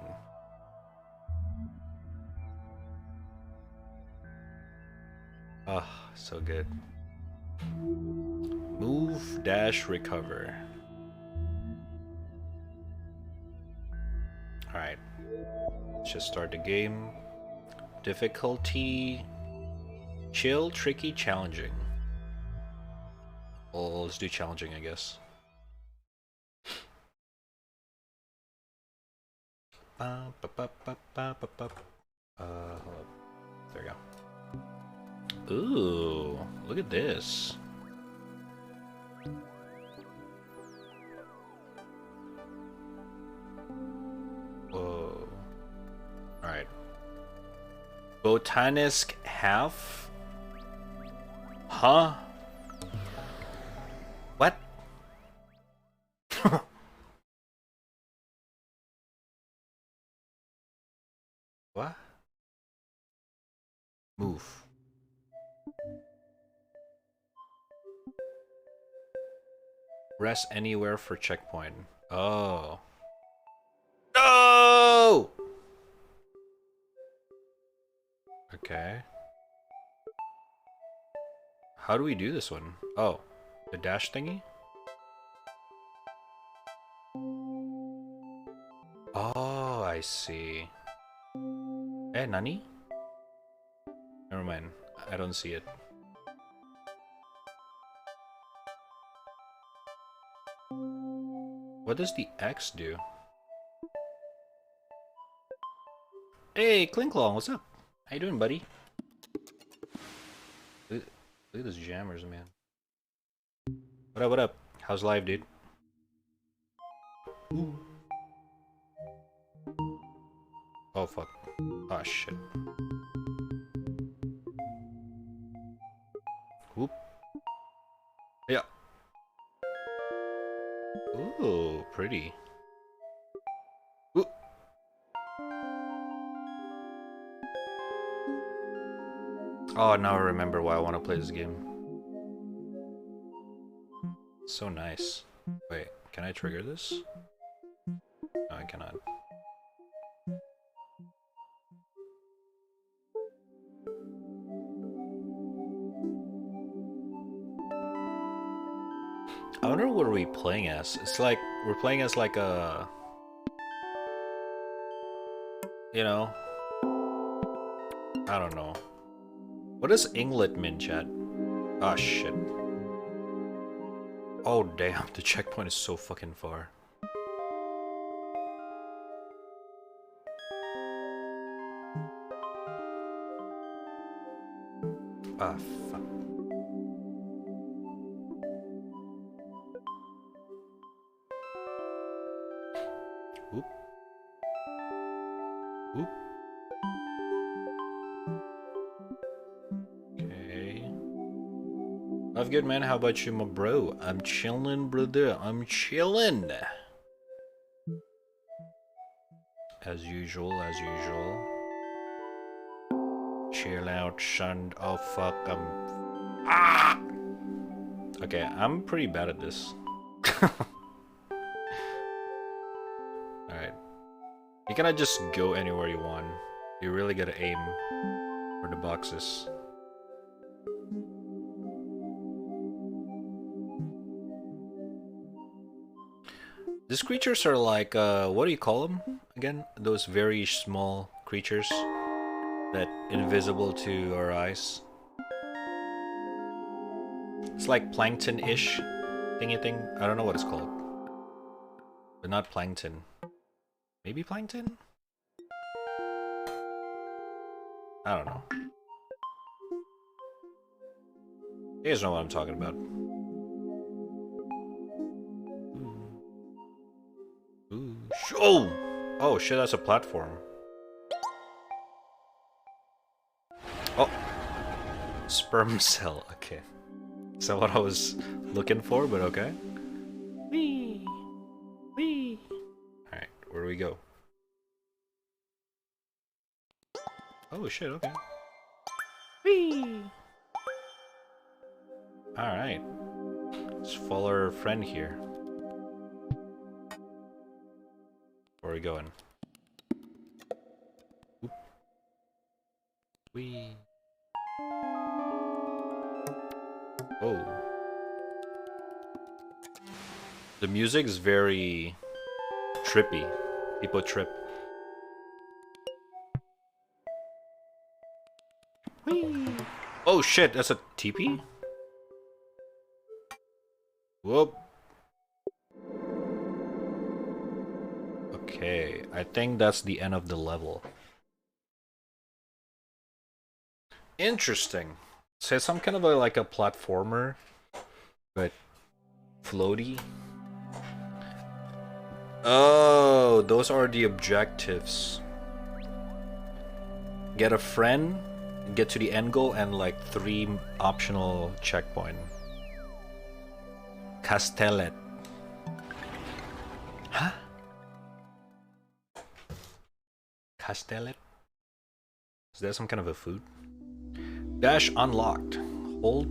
Oh, so good. Move, dash, recover. Alright. Let's just start the game. Difficulty. Chill, tricky, challenging. Well, let's do challenging, I guess. Hold up. There we go. Ooh, look at this. Whoa. Alright. Botanisk half? Huh? What? What? Move. Rest anywhere for checkpoint. Oh. No! Okay. How do we do this one? Oh, the dash thingy? Oh, I see. Eh, nani? Never mind. I don't see it. What does the X do? Hey, Klinklong, what's up? How you doing, buddy? Look at those jammers, man. What up, what up? How's live, dude? Ooh. Oh, fuck. Oh, shit. Whoop. Yeah. Ooh, pretty. Ooh. Oh, now I remember why I want to play this game. So nice. Wait, can I trigger this? No, I cannot. I wonder what are we playing as? It's like we're playing as like a, you know, I don't know. What does Inglet mean, chat? Ah, shit. Oh, damn. The checkpoint is so fucking far. Ah, fuck. Oop. Oop. Okay. I'm good, man. How about you, my bro? I'm chillin', brother. I'm chillin'. As usual, as usual. Chill out, son. Oh, fuck. Ah! Okay, I'm pretty bad at this. Alright. You cannot just go anywhere you want. You really gotta aim for the boxes. These creatures are like, what do you call them again? Those very small creatures that invisible to our eyes. It's like plankton-ish thingy thing. I don't know what it's called. But not plankton. Maybe plankton? I don't know. You guys know what I'm talking about. Ooh. Oh! Oh shit, that's a platform. Oh! Sperm cell, okay. Is that what I was looking for, but okay. Whee! Whee! Alright, where do we go? Oh shit, okay. Whee! Alright. Let's follow our friend here. Where are we going? Oop. Whee! Oh. The music is very trippy. People trip. Whee! Oh shit, that's a TP? Whoop. Okay, I think that's the end of the level. Interesting. So it's some kind of like a platformer, but floaty. Oh, those are the objectives. Get a friend, get to the end goal, and like 3 optional checkpoint. Castellet. Huh? Castellet? Is that some kind of a food? Dash unlocked. Hold.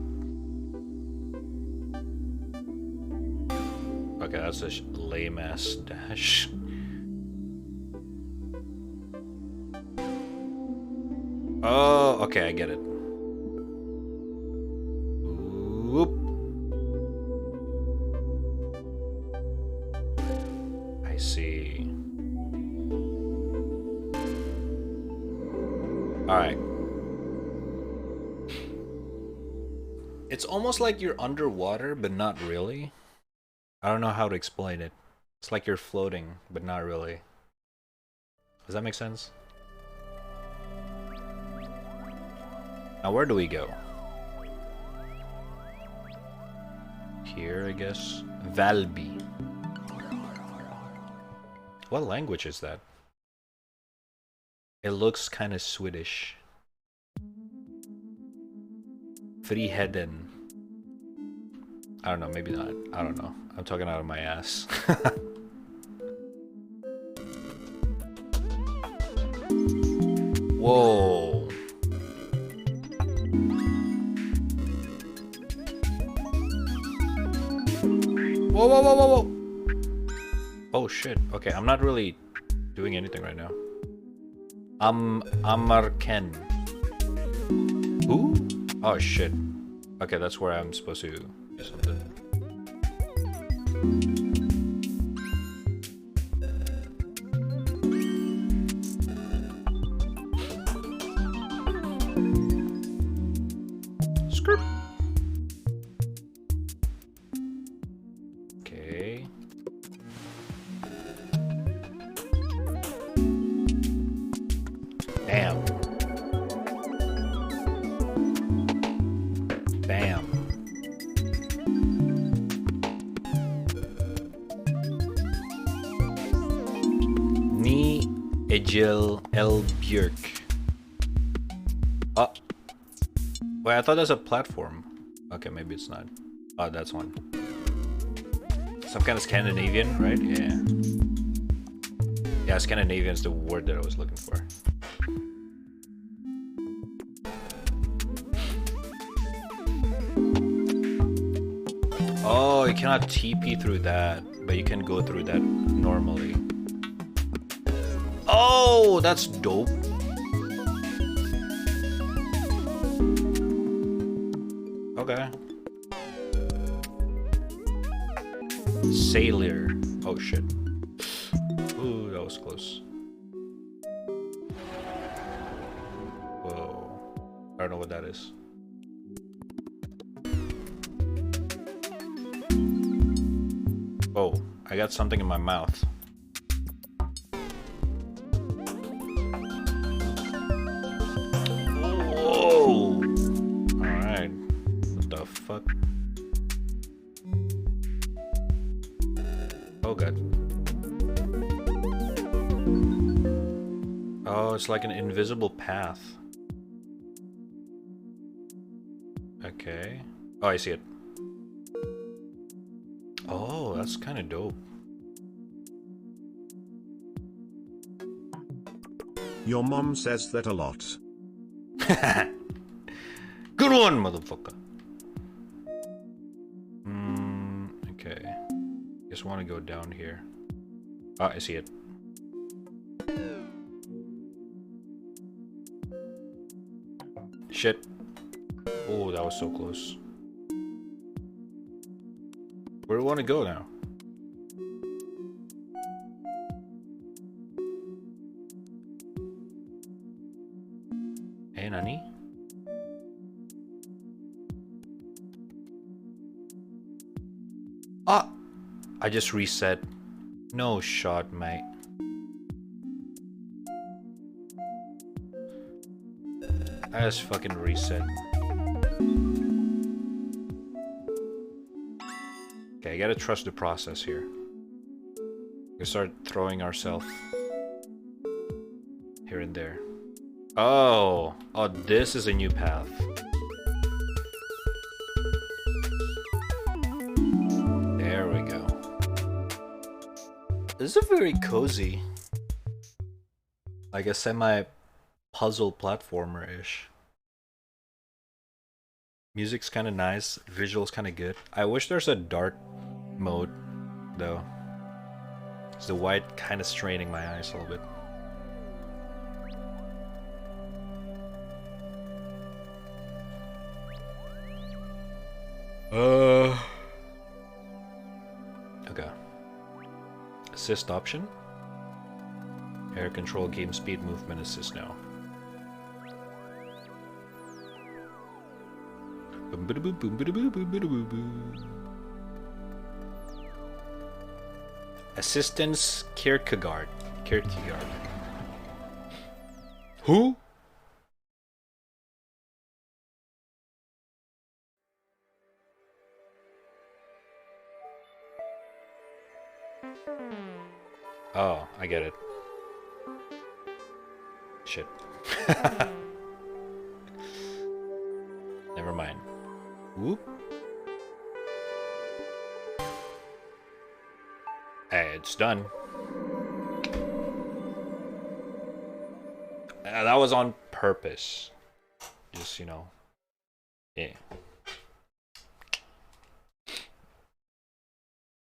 Okay, that's a lame ass dash. Oh, okay, I get it. Whoop. I see. Alright. It's almost like you're underwater, but not really. I don't know how to explain it. It's like you're floating, but not really. Does that make sense? Now where do we go? Here, I guess. Valby. What language is that? It looks kind of Swedish. Friheden. I don't know, maybe not. I don't know. I'm talking out of my ass. Whoa. Whoa, whoa, whoa, whoa, whoa. Oh shit. Okay, I'm not really doing anything right now. Amarken. Who? Oh shit. Okay, that's where I'm supposed to do something. Egil L. Björk. Oh. Wait, I thought that's a platform. Okay, maybe it's not. Oh, that's one. Some kind of Scandinavian, right? Yeah. Yeah, Scandinavian is the word that I was looking for. Oh, you cannot TP through that, but you can go through that normally. Oh, that's dope. Okay. Sailor. Oh shit. Ooh, that was close. Whoa. I don't know what that is. Oh, I got something in my mouth. Whoa! Alright. What the fuck? Oh god. Oh, it's like an invisible path. Okay. Oh, I see it. Oh, that's kind of dope. Your mom says that a lot. Good one, motherfucker. Okay. Just want to go down here. Oh, I see it. Shit. Oh, that was so close. Where do we want to go now? Hey, Nani? Ah! I just reset. No shot, mate. I just fucking reset. Okay, I gotta trust the process here. We start throwing ourselves here and there. Oh, oh, this is a new path. There we go. This is very cozy. Like a semi-puzzle platformer-ish. Music's kind of nice. Visual's kind of good. I wish there's a dark mode, though. Because the white kind of straining my eyes a little bit. Okay. Assist option. Air control, game speed, movement assist now. Assistance Kierkegaard. Kierkegaard. Who? Oh, I get it. Shit. Never mind. Whoop. Hey, it's done. That was on purpose. Just, you know. Yeah.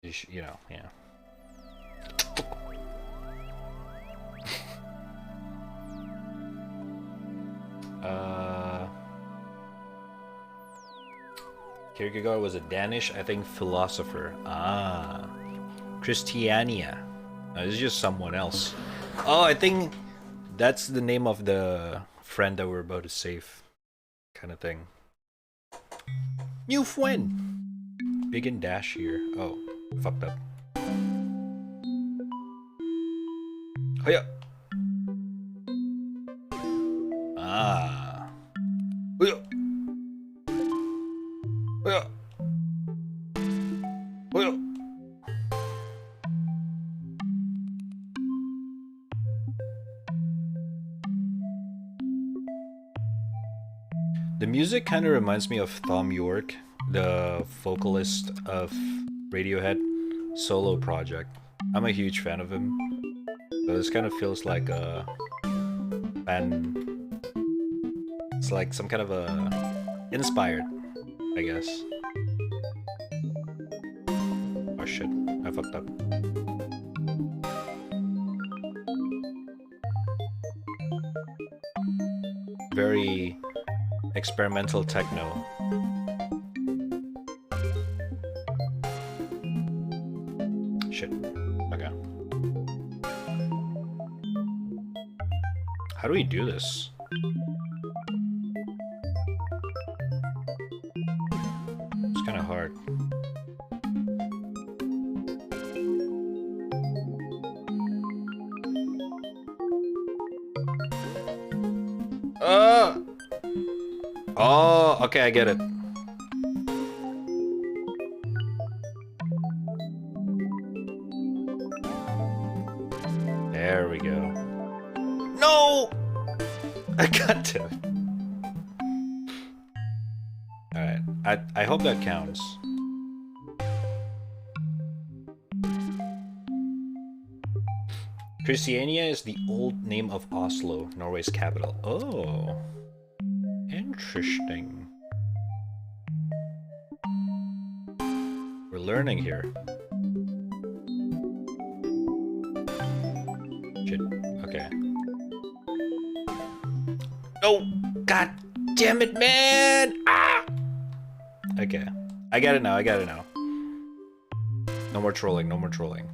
You know, yeah. Kierkegaard was a Danish, I think, philosopher. Ah. Christiania. No, this is just someone else. Oh, I think that's the name of the friend that we're about to save. Kind of thing. New friend. Big and dash here. Oh, fucked up. Oh, yeah. Ah. Oh, yeah. Oh, yeah. Oh, yeah. The music kind of reminds me of Thom Yorke, the vocalist of Radiohead solo project. I'm a huge fan of him. So this kind of feels like a fan. It's like some kind of a inspired, I guess. Oh shit, I fucked up. Very experimental techno. Shit. Okay. How do we do this? It's kind of hard. Oh, okay, I get it. There we go. No! I got to. Alright, I hope that counts. Christiania is the old name of Oslo, Norway's capital. Oh. Interesting. We're learning here. Shit. Okay. Oh! God damn it, man! Ah! Okay. I got it now, I got it now. No more trolling, no more trolling.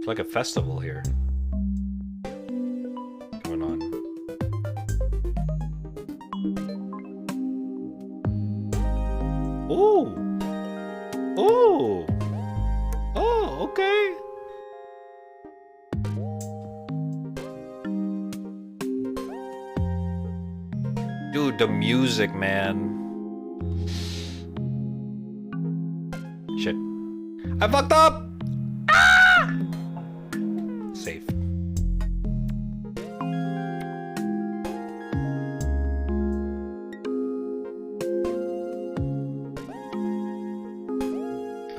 Like a festival here going on. Oh, oh, oh, okay. Dude, the music, man. Shit, I fucked up. Safe.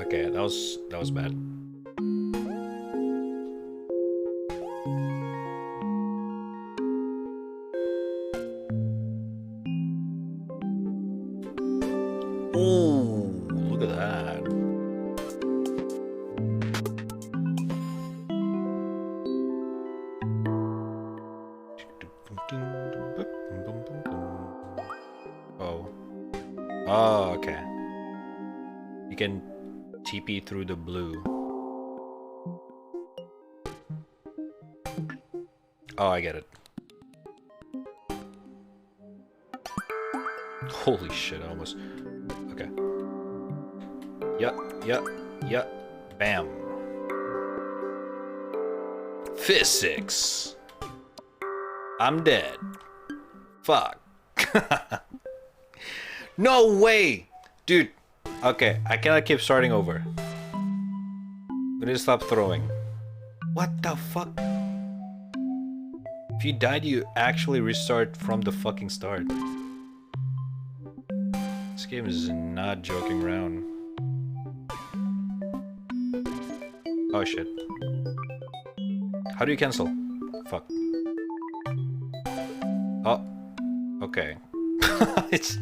Okay, that was bad. Oh, look at that. Oh. Oh, okay. You can TP through the blue. Oh, I get it. Holy shit, I almost... Okay. Yup. Bam. Physics. I'm dead. Fuck. No way! Dude. Okay, I cannot keep starting over. We need to stop throwing. What the fuck? If you died, you actually restart from the fucking start. This game is not joking around. Oh shit. How do you cancel? Fuck. Oh. Okay. It's...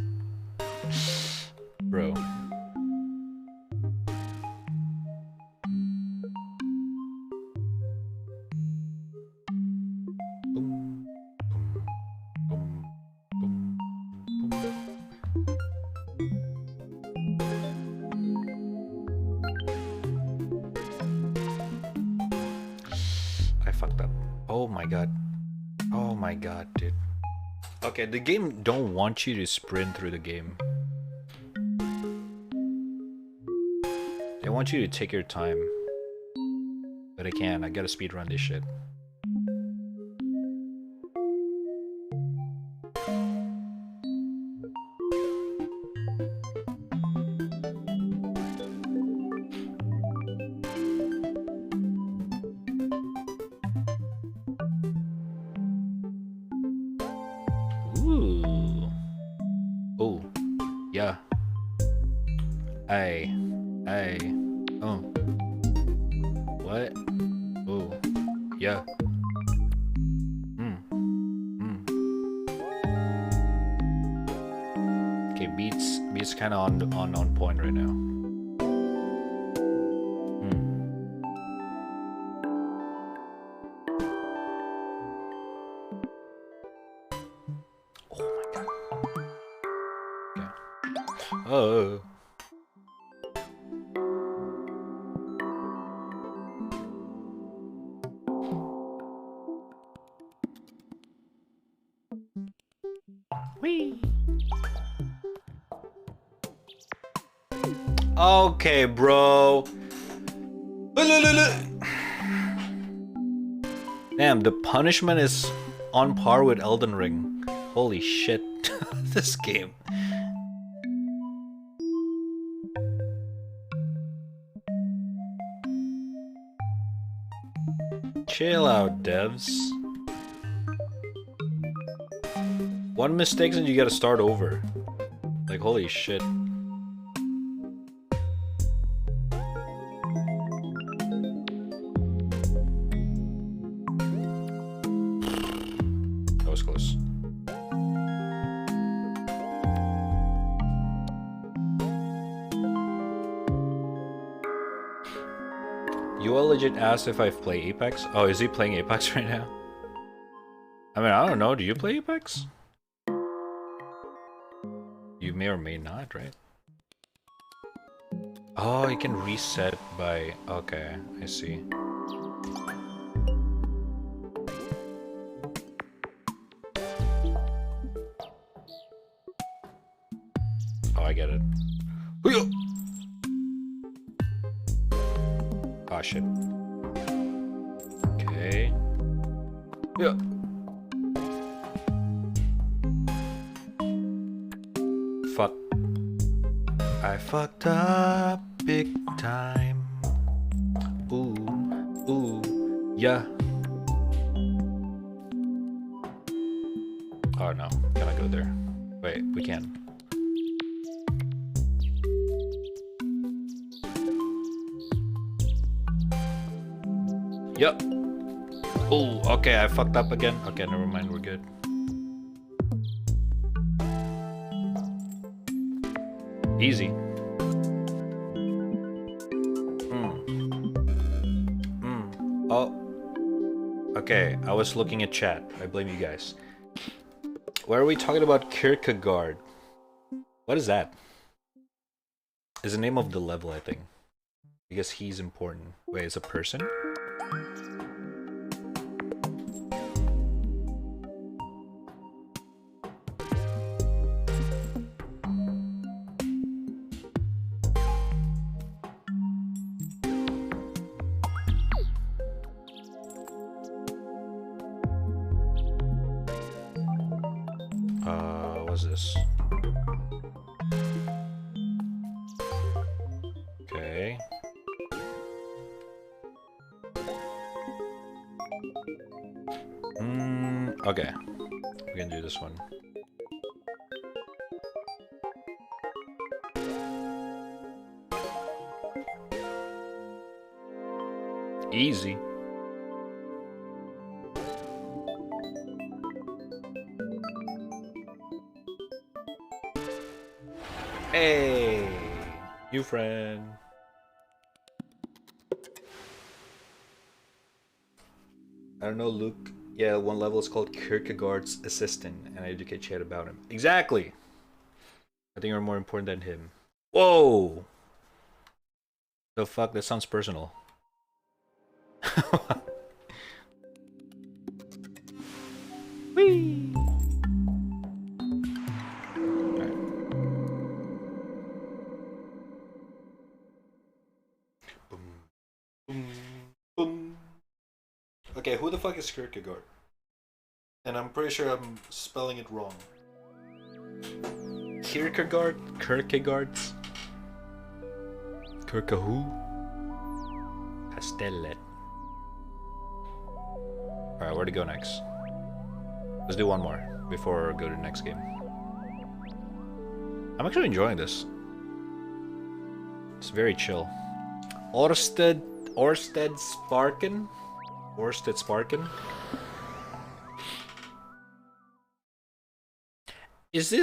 Bro. I fucked up. Oh my god. Oh my god, dude. Okay, the game don't want you to sprint through the game. They want you to take your time. But I can't. I gotta speedrun this shit. Ooh. Oh. Yeah. Aye. Oh. What? Oh. Yeah. Okay, beats kind of on point right now. Oh my god. Okay. Oh. Whee. Okay, bro. Damn, the punishment is on par with Elden Ring. Holy shit, this game. Chill out, devs. One mistake and you gotta start over. Like, holy shit. That was close. You all legit asked if I've played Apex? Oh, is he playing Apex right now? I mean, I don't know. Do you play Apex? You may or may not, right? Oh, you can reset by... Okay, I see. Oh, I get it. Oh, shit. Okay. Yeah. Fuck. I fucked up big time. Ooh, ooh, yeah. Oh no, can I go there? Wait, we can. Yep. Oh, okay, I fucked up again. Okay, never mind, we're good. Easy. Oh. Okay, I was looking at chat. I blame you guys. Why are we talking about Kierkegaard? What is that? Is the name of the level, I think. Because he's important. Wait, it's a person? What's this? Okay. Okay. We can do this one. Easy. Hey, new friend. I don't know, Luke. Yeah, one level is called Kierkegaard's assistant, and I educate chat about him. Exactly. I think you're more important than him. Whoa. The fuck? That sounds personal. Whee. Right. Boom, boom, boom. Okay, who the fuck is Kierkegaard? And I'm pretty sure I'm spelling it wrong. Kierkegaard? Kierkegaards? Kierkegaard? Castellet. Alright, where to go next? Let's do one more before we go to the next game. I'm actually enjoying this. It's very chill. Orsted Sparken? Orsted Sparken?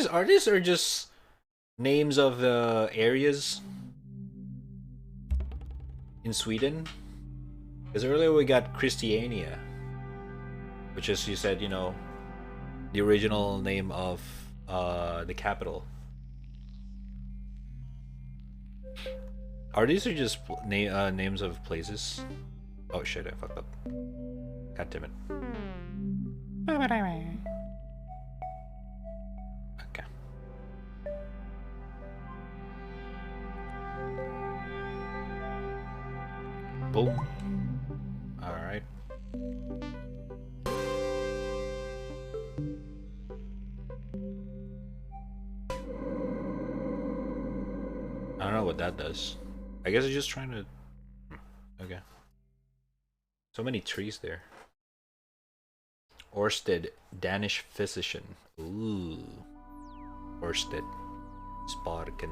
Are these or just names of areas in Sweden? Because earlier we got Christiania, which is, you said, you know, the original name of the capital. Are these or just names of places? Oh shit, I fucked up. God damn it. Okay. Boom. Alright. I don't know what that does. I guess it's just trying to... Okay. So many trees there. Orsted, Danish physician. Ooh. Orsted. Sparken.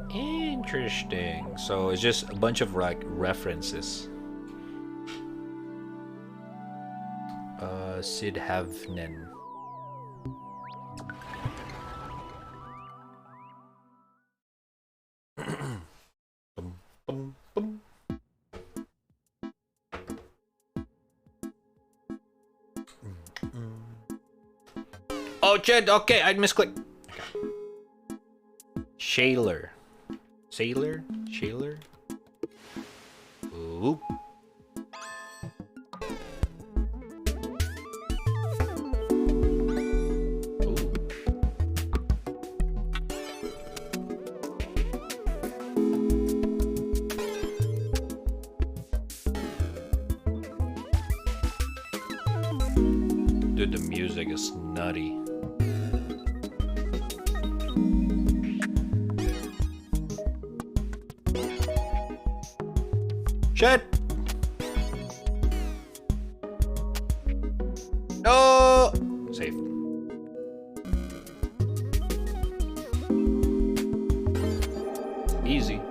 Interesting. So it's just a bunch of like references. Sidhavnen. Oh shit, okay, I misclicked. Okay. Shaler. Sailor? Shaler? Oop. Dude, the music is nutty. Shit! No! Safe. Easy.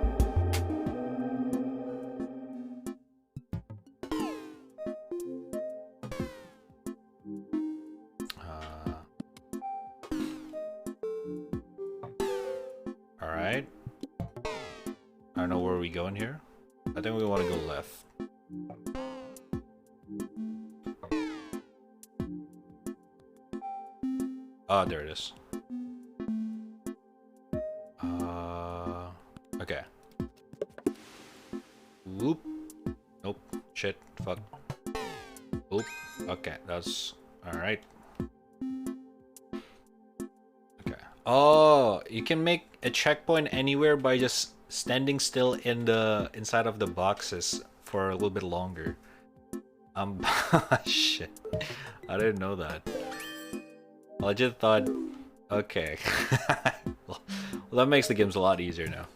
Alright. I don't know where we going here. I think we want to go left. Oh, there it is. Okay. Whoop. Nope. Shit. Fuck. Oop. Okay, that's alright. Okay. Oh, you can make a checkpoint anywhere by just standing still in the inside of the boxes for a little bit longer. Shit. I didn't know that. I just thought, okay. Well, that makes the games a lot easier now.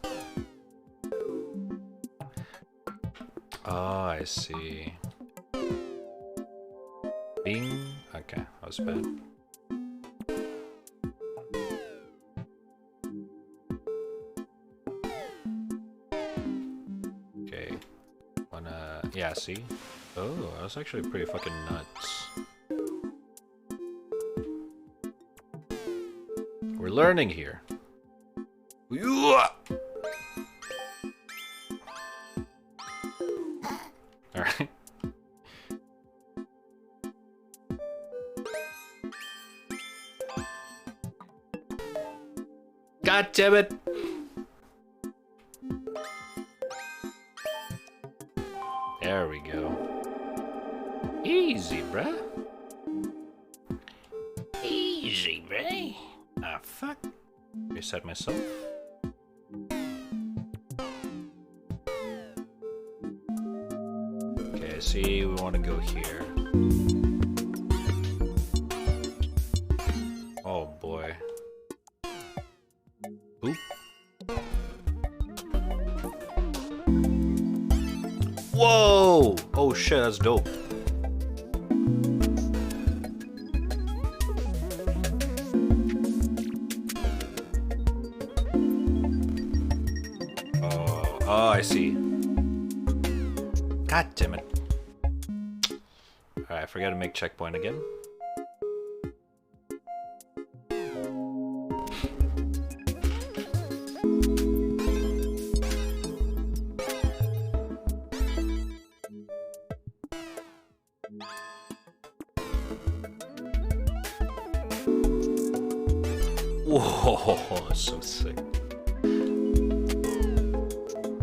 Oh, I see. Bing. Okay, that was bad. Okay. Yeah, see? Oh, that's actually pretty fucking nuts. We're learning here. Alright. God damn it! There we go. Easy, bruh. Easy, bruh. Ah, fuck. Reset myself. see, we want to go here. Oh boy. Oop. Whoa! Oh shit, that's dope. Oh, I see. God damn it. Alright, I forgot to make checkpoint again. Whoa, so sick.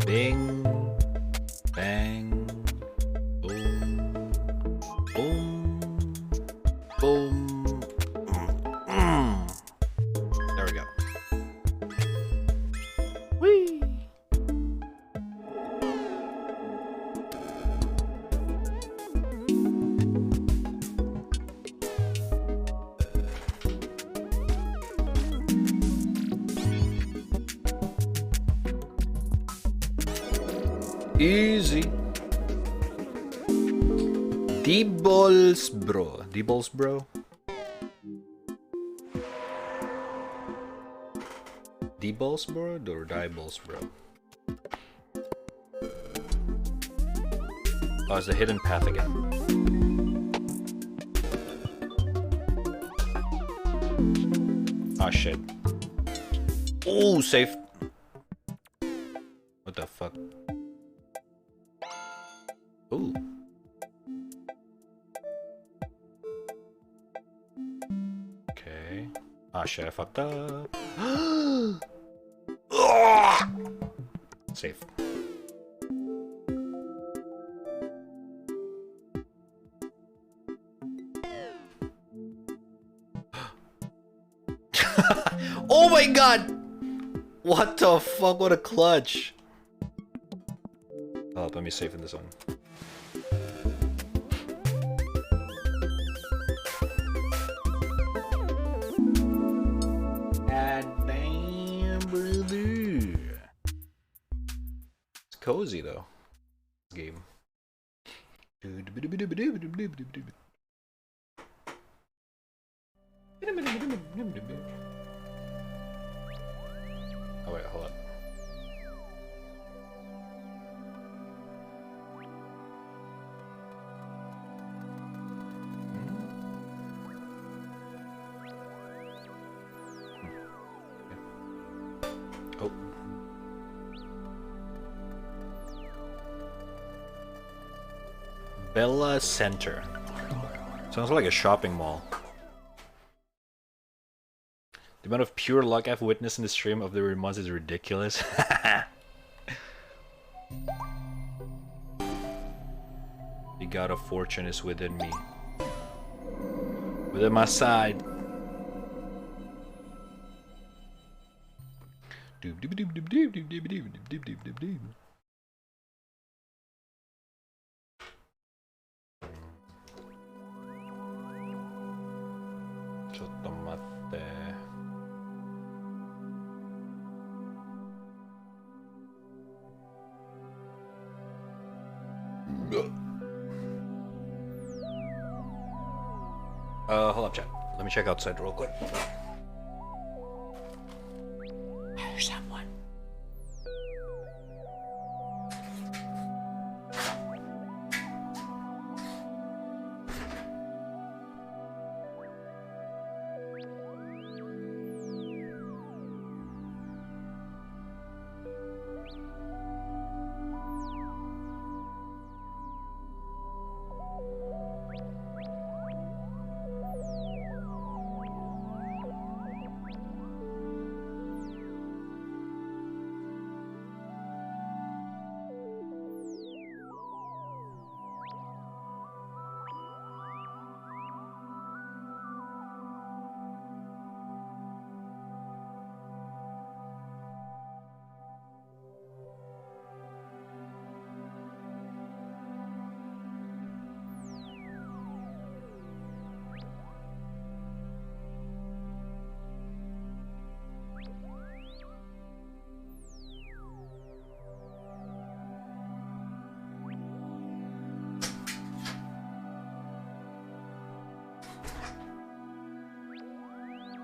Bing, bang, boom, boom, boom. There we go. Whee! Easy. D-balls, bro. D-balls, bro. D-balls, bro, or die-balls, bro? Oh, it's a hidden path again. Oh, shit. Oh, safe. What the fuck? Ooh. Okay. Ah, shit, I fucked up. Safe. Oh my god! What the fuck? What a clutch! Oh, let me save in this one. God damn, brother. It's cozy though. This game. Oh wait, hold up. Oh. Bella Center. Sounds like a shopping mall. The amount of pure luck I've witnessed in the stream of the remonds is ridiculous. The god of fortune is within me. Within my side. Ciotomatte. Hold up, chat. Let me check outside real quick. There's someone.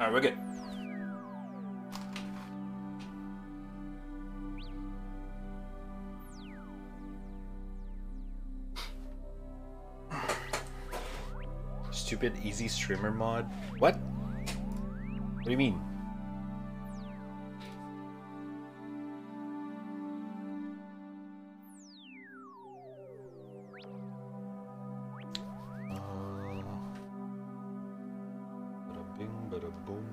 Alright, we're good. Stupid easy streamer mod. What? What do you mean? Bada bing, bada boom.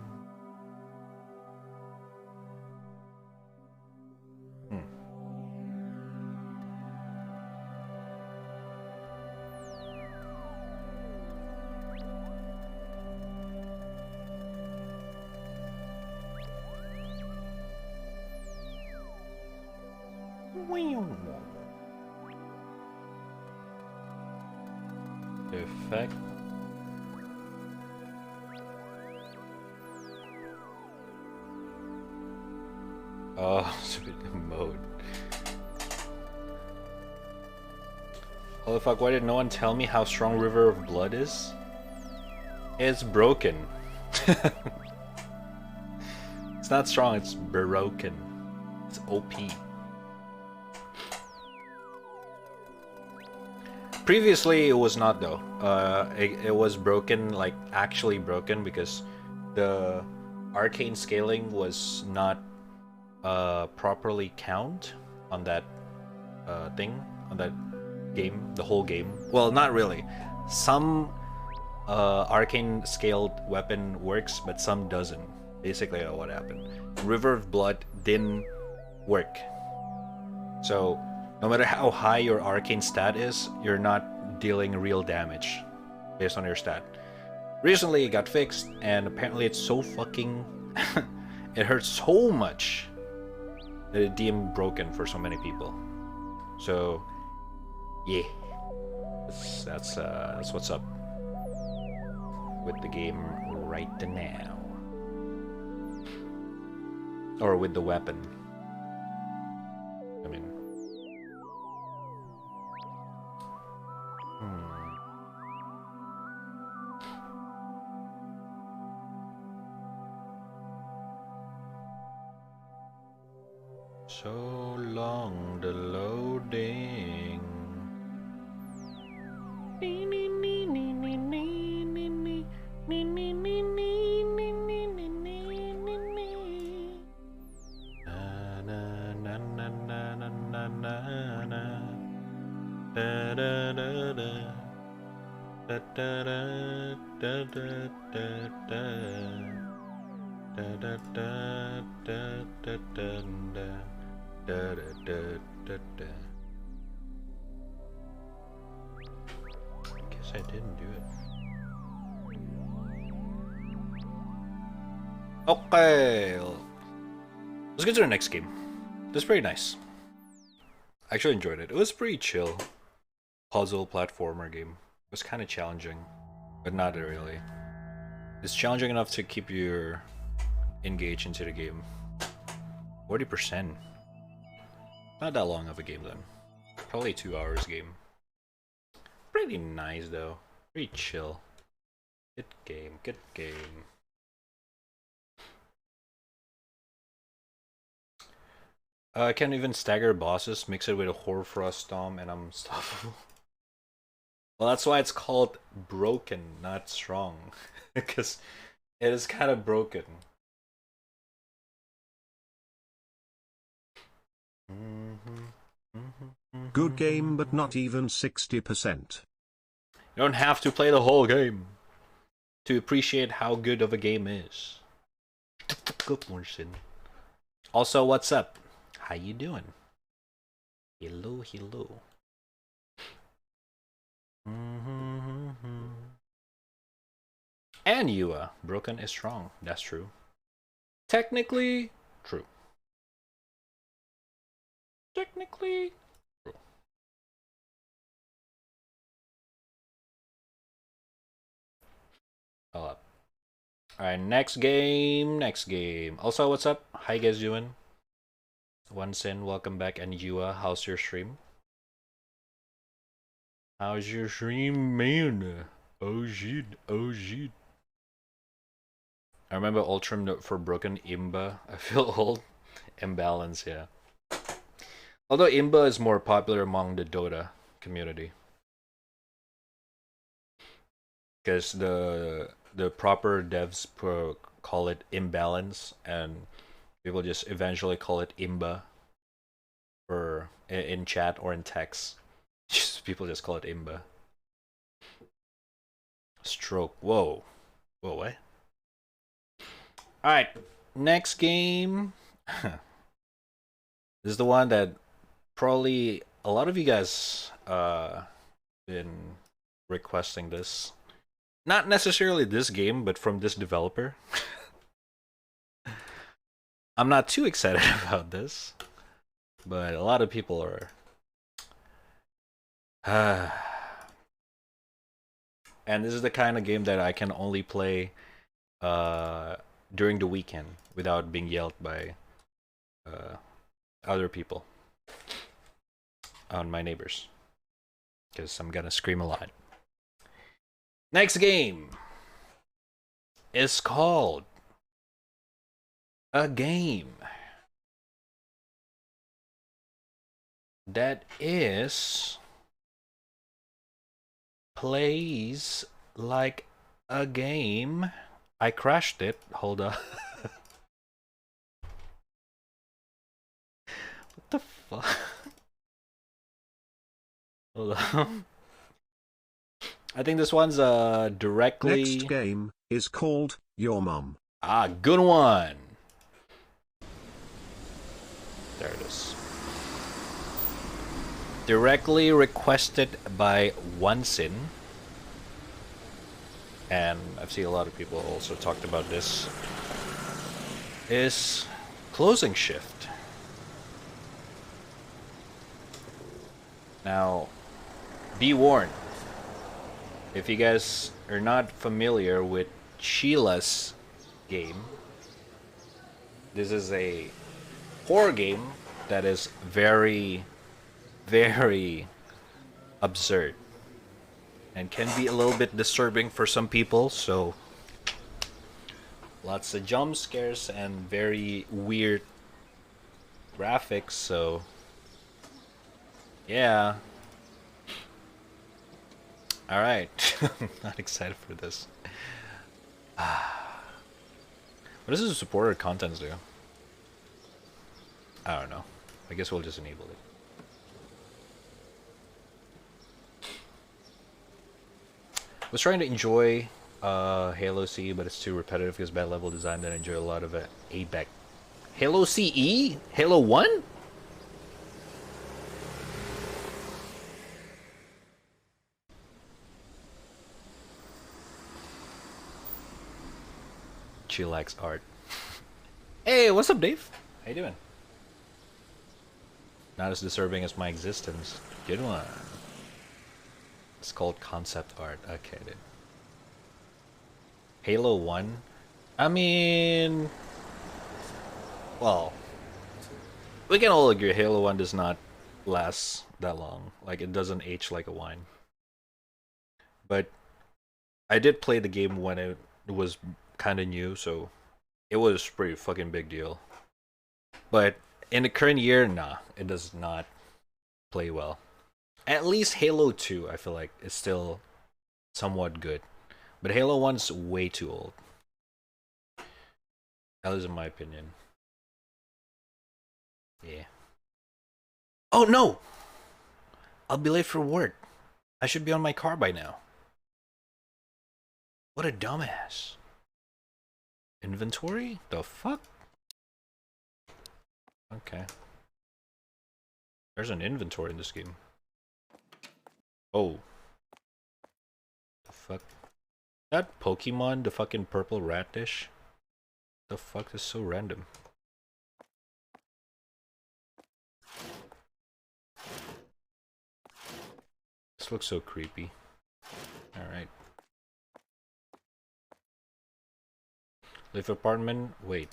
Effect. Oh, stupid mode. Holy fuck, why did no one tell me how strong River of Blood is? It's broken. It's not strong, it's broken. It's OP. Previously, it was not though. It was broken, like actually broken, because the arcane scaling was not properly count on that thing, on that game, the whole game. Well, not really. Some arcane scaled weapon works, but some doesn't. Basically, what happened. River of Blood didn't work. So no matter how high your arcane stat is, you're not dealing real damage based on your stat. Recently, it got fixed, and apparently it's so fucking... it hurts so much that it deemed broken for so many people. So, yeah. That's what's up with the game right now. Or with the weapon. I mean... So long the loading. Guess I didn't do it. Okay, let's get to the next game. This is pretty nice. I actually enjoyed it. It was pretty chill. Puzzle platformer game. It was kind of challenging, but not really. It's challenging enough to keep you engaged into the game. 40%. Not that long of a game then. Probably 2 hours game. Pretty nice though. Pretty chill. Good game. Good game. I can't even stagger bosses. Mix it with a Horfrost Storm and I'm unstoppable. Well, that's why it's called broken, not strong. Because it is kind of broken. Good game, but not even 60%. You don't have to play the whole game to appreciate how good of a game is. Good morning. Also, what's up? How you doing? Hello, hello. And you, broken is strong. That's true. Technically, true. Technically, true. All up. Alright, next game. Next game. Also, what's up? How you guys doing? One Sin, welcome back. And Yua, how's your stream? How's your stream, man? Oh shit, oh shit. I remember Ultram for Broken Imba. I feel old. Imbalance, yeah. Although Imba is more popular among the Dota community. Because the proper devs call it imbalance, and people just eventually call it Imba, or in chat or in text. People just call it Imba. Stroke. Whoa. Whoa, what? Alright. Next game. This is the one that probably a lot of you guys been requesting this. Not necessarily this game, but from this developer. I'm not too excited about this, but a lot of people are. And this is the kind of game that I can only play during the weekend without being yelled by other people on my neighbors, because I'm gonna scream a lot. Next game is called a game that plays like a game. I crashed it. Hold on. What the fuck? Hold on. I think this one's directly. Next game is called Your Mom. Ah, good one. There it is. Directly requested by Onsin. And I've seen a lot of people also talked about this. Is Closing Shift. Now, be warned. If you guys are not familiar with Sheila's game, this is a horror game that is very, very absurd and can be a little bit disturbing for some people. So lots of jump scares and very weird graphics. So yeah. Alright. Not excited for this. What does the supported contents do? I don't know. I guess we'll just enable it. I was trying to enjoy Halo C, but it's too repetitive because bad level design that I enjoy a lot of it. ABEC. Halo CE? Halo 1? Chillax art. Hey, what's up, Dave? How you doing? Not as disturbing as my existence. Good one. It's called concept art. Okay, dude. Halo 1? I mean... Well... We can all agree Halo 1 does not last that long. Like, it doesn't age like a wine. But... I did play the game when it was kind of new, so... It was a pretty fucking big deal. But... In the current year, nah. It does not play well. At least Halo 2, I feel like, is still somewhat good. But Halo 1's way too old. That is in my opinion. Yeah. Oh no! I'll be late for work. I should be on my car by now. What a dumbass. Inventory? The fuck? Okay. There's an inventory in this game. Oh. The fuck? That Pokemon, the fucking purple radish? The fuck is so random? This looks so creepy. Alright. Live apartment? Wait.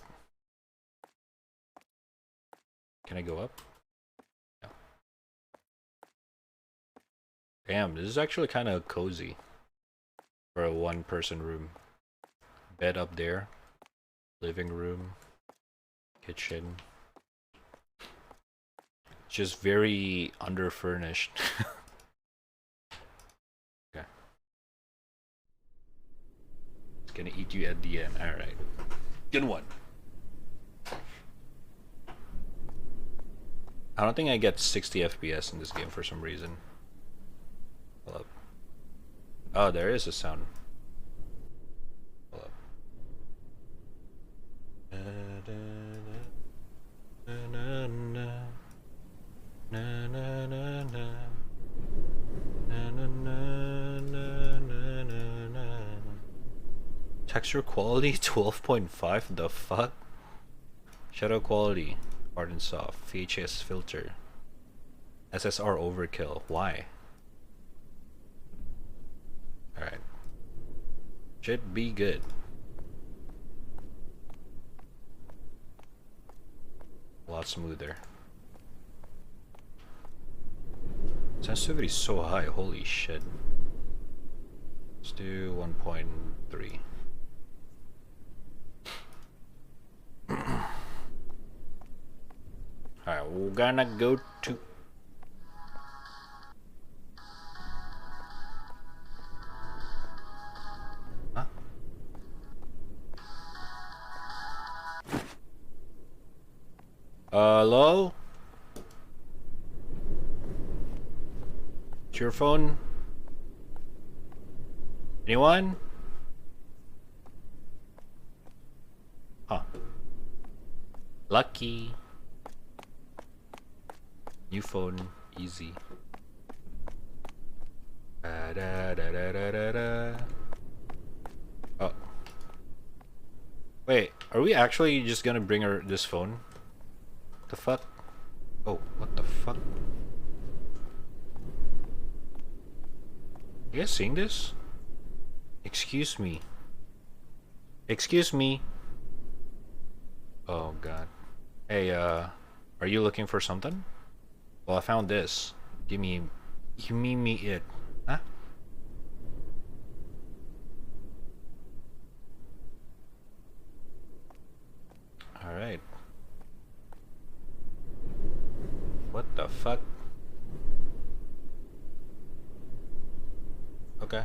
Can I go up? No. Damn, this is actually kind of cozy for a one-person room. Bed up there. living room, kitchen. Just very underfurnished. Okay. It's gonna eat you at the end. Alright. Good one. I don't think I get 60 FPS in this game for some reason. Hold up. Oh, there is a sound. Hold up. Texture quality 12.5. The fuck? Shadow quality hard and soft. VHS filter. SSR overkill. Why? Alright. Should be good. A lot smoother. Sensitivity is so high, holy shit. Let's do 1.3. Alright, we're gonna go to... Huh? Hello? It's your phone? Anyone? Huh. Lucky. New phone, easy. Da, da, da, da, da, da. Oh. Wait, are we actually just gonna bring her this phone? The fuck? Oh, what the fuck? You guys seeing this? Excuse me. Excuse me. Oh god. Hey, are you looking for something? Well, I found this. Give me it. Huh? Alright. What the fuck? Okay.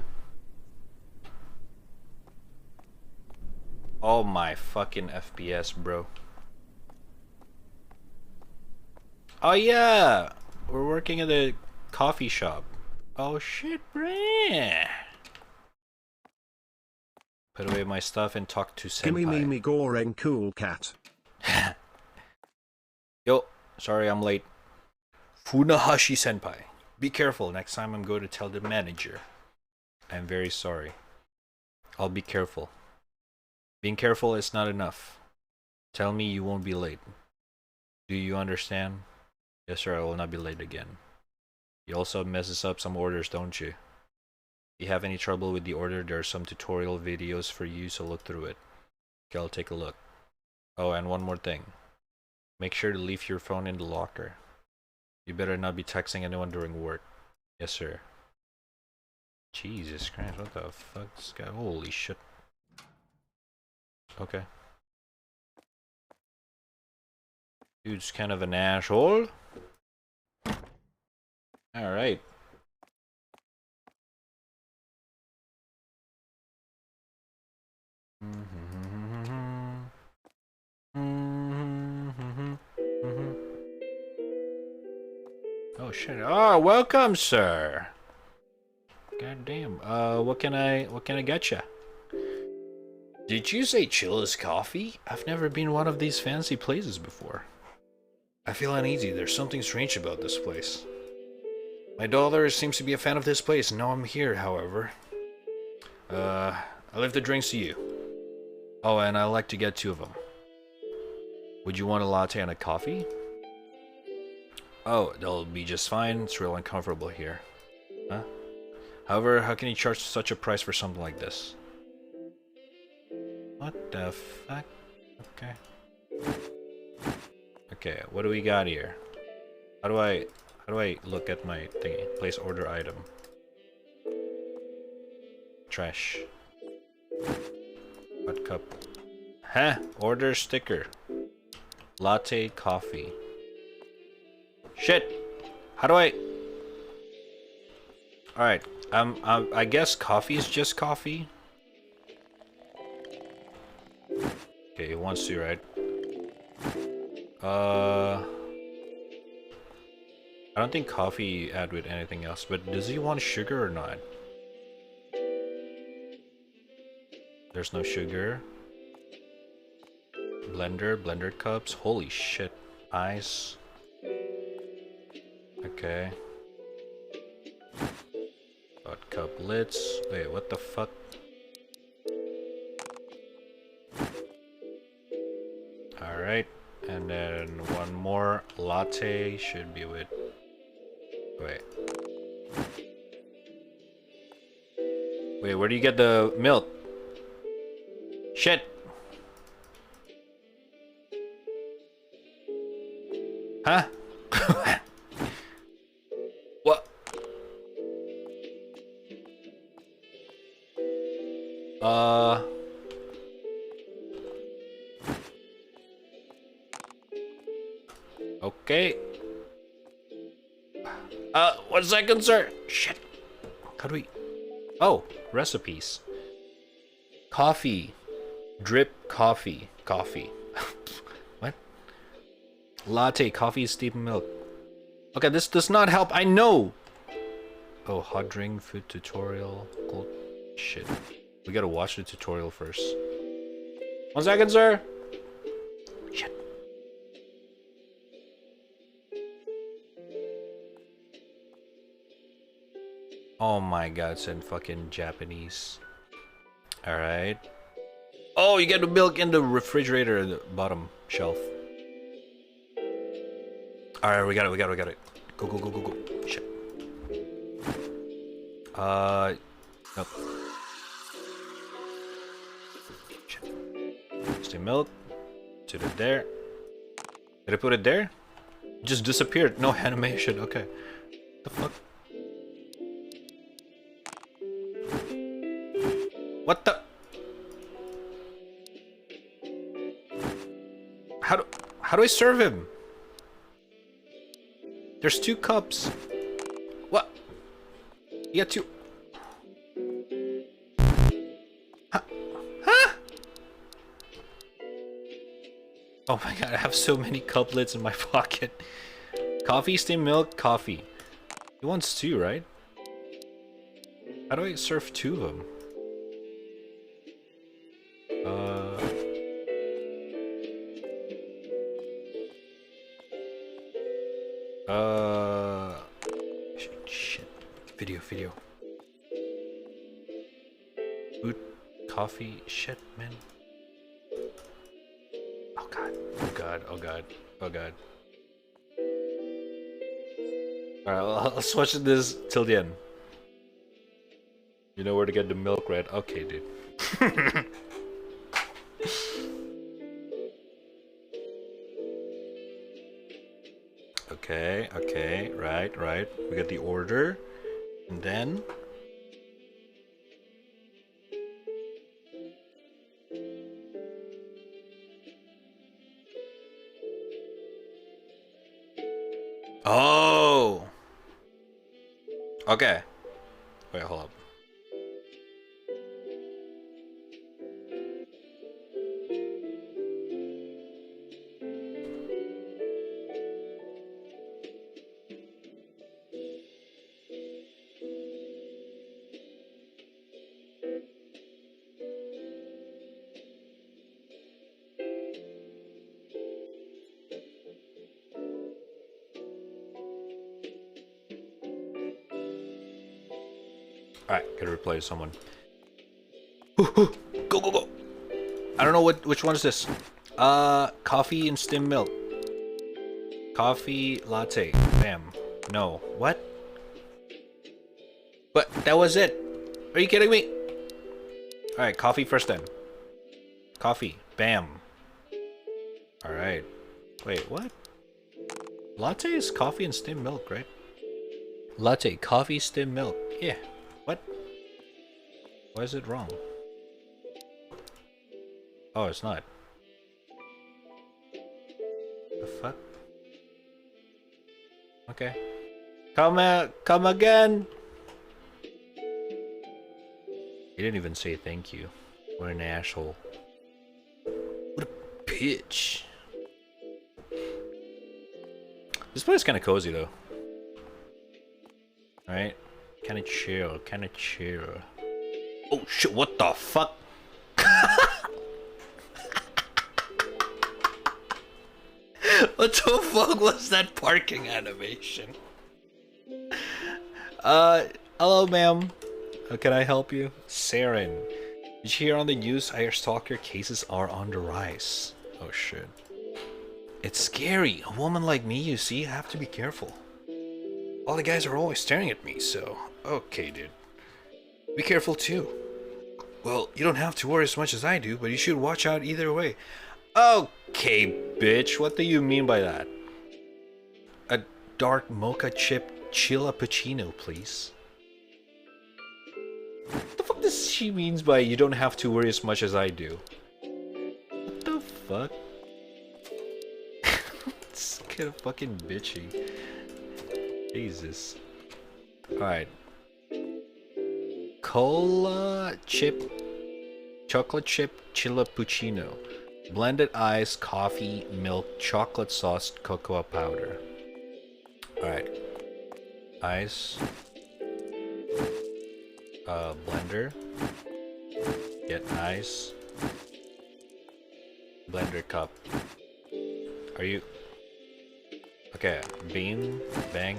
Oh my fucking FPS, bro. Oh yeah! We're working at a coffee shop. Oh shit, bruh. Put away my stuff and talk to senpai. Gimme me goreng cool cat. Yo, sorry I'm late. Funahashi senpai. Be careful, next time I'm going to tell the manager. I'm very sorry. I'll be careful. Being careful is not enough. Tell me you won't be late. Do you understand? Yes sir, I will not be late again. You also messes up some orders, don't you? If you have any trouble with the order, there are some tutorial videos for you, so look through it. Okay, I'll take a look. Oh, and one more thing. Make sure to leave your phone in the locker. You better not be texting anyone during work. Yes sir. Jesus Christ, what the fuck? This guy, holy shit. Okay. Dude's kind of an asshole. Alright. Oh shit. Oh, welcome, sir. God damn. What can I get ya? Did you say Chilla's Coffee? I've never been one of these fancy places before. I feel uneasy. There's something strange about this place. My daughter seems to be a fan of this place, and now I'm here, however. I leave the drinks to you. Oh, and I like to get 2 of them. Would you want a latte and a coffee? Oh, they'll be just fine. It's real uncomfortable here. Huh? However, how can you charge such a price for something like this? What the fuck? Okay. Okay, what do we got here? How do I look at my thingy? Place order item. Trash. Hot cup. Huh? Order sticker. Latte coffee. Shit! How do I... Alright, I guess coffee is just coffee? Okay, he wants to, right? I don't think coffee add with anything else, but does he want sugar or not? There's no sugar. Blender cups. Holy shit. Ice. Okay. Got cup lids. Wait, what the fuck? Alright. And then one more latte should be with... Wait. Wait, where do you get the milk? Shit! Huh? What? Okay. 1 second, sir. Shit. How do we... Oh, recipes. Coffee. Drip coffee. Coffee. What? Latte, coffee, steamed milk. Okay, this does not help. I know. Oh, hot drink, food tutorial. Cool. Shit. We gotta watch the tutorial first. 1 second, sir. Shit. Oh my god, it's in fucking Japanese. Alright. Oh, you get the milk in the refrigerator, the bottom shelf. Alright, we got it. Go. Shit. Nope. Shit. Steam milk. Put it there. Did I put it there? It just disappeared. No animation. Okay. The fuck? What the? How do I serve him? There's 2 cups. What? You got 2. Huh? Oh my god, I have so many couplets in my pocket. Coffee, steamed milk, coffee. He wants 2, right? How do I serve 2 of them? Shit. Video. Food, coffee, shit, man. Oh god. Alright, well, let's watch this till the end. You know where to get the milk, right? Okay, dude. Okay, right. We got the order, and then... Oh! Okay. Wait, hold up. Alright, gotta replace someone. Go! I don't know which one is this. Coffee and steamed milk. Coffee latte. Bam. No. What? But that was it. Are you kidding me? Alright, coffee first then. Coffee. Bam. Alright. Wait, what? Latte is coffee and steamed milk, right? Latte, coffee, steamed milk. Yeah. What? Why is it wrong? Oh, it's not. Okay. Come again. He didn't even say thank you. What an asshole. What a bitch. This place is kind of cozy though. Right? Kind of chill. Kind of chill. Oh shit! What the fuck? What the fuck was that parking animation? Hello, ma'am. How can I help you? Saren. Did you hear on the news our stalker cases are on the rise? Oh shit. It's scary. A woman like me, you see, I have to be careful. All the guys are always staring at me, so... Okay, dude. Be careful too. Well, you don't have to worry as much as I do, but you should watch out either way. Okay, bitch. What do you mean by that? A dark mocha chip chilappuccino, please. What the fuck does she means by you don't have to worry as much as I do? What the fuck? It's kind of fucking bitchy. Jesus. Alright. Cola chip, chocolate chip chilappuccino. Blended ice, coffee, milk, chocolate sauce, cocoa powder. Alright. Ice. Blender. Get ice. Blender cup. Are you... Okay. Beam, bang,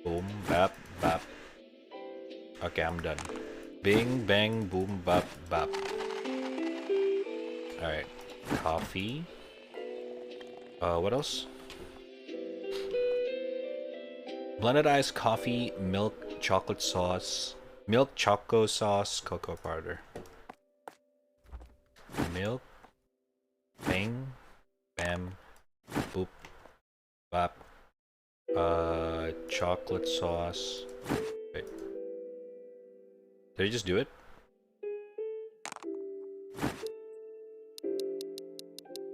boom, bap, bap. Okay, I'm done. Bing, bang, boom, bap, bap. Alright. Coffee. What else? Blended ice, coffee, milk, chocolate sauce. Milk, choco sauce, cocoa powder. Milk. Bang. Bam. Boop. Bap. Chocolate sauce. Wait. Did he just do it?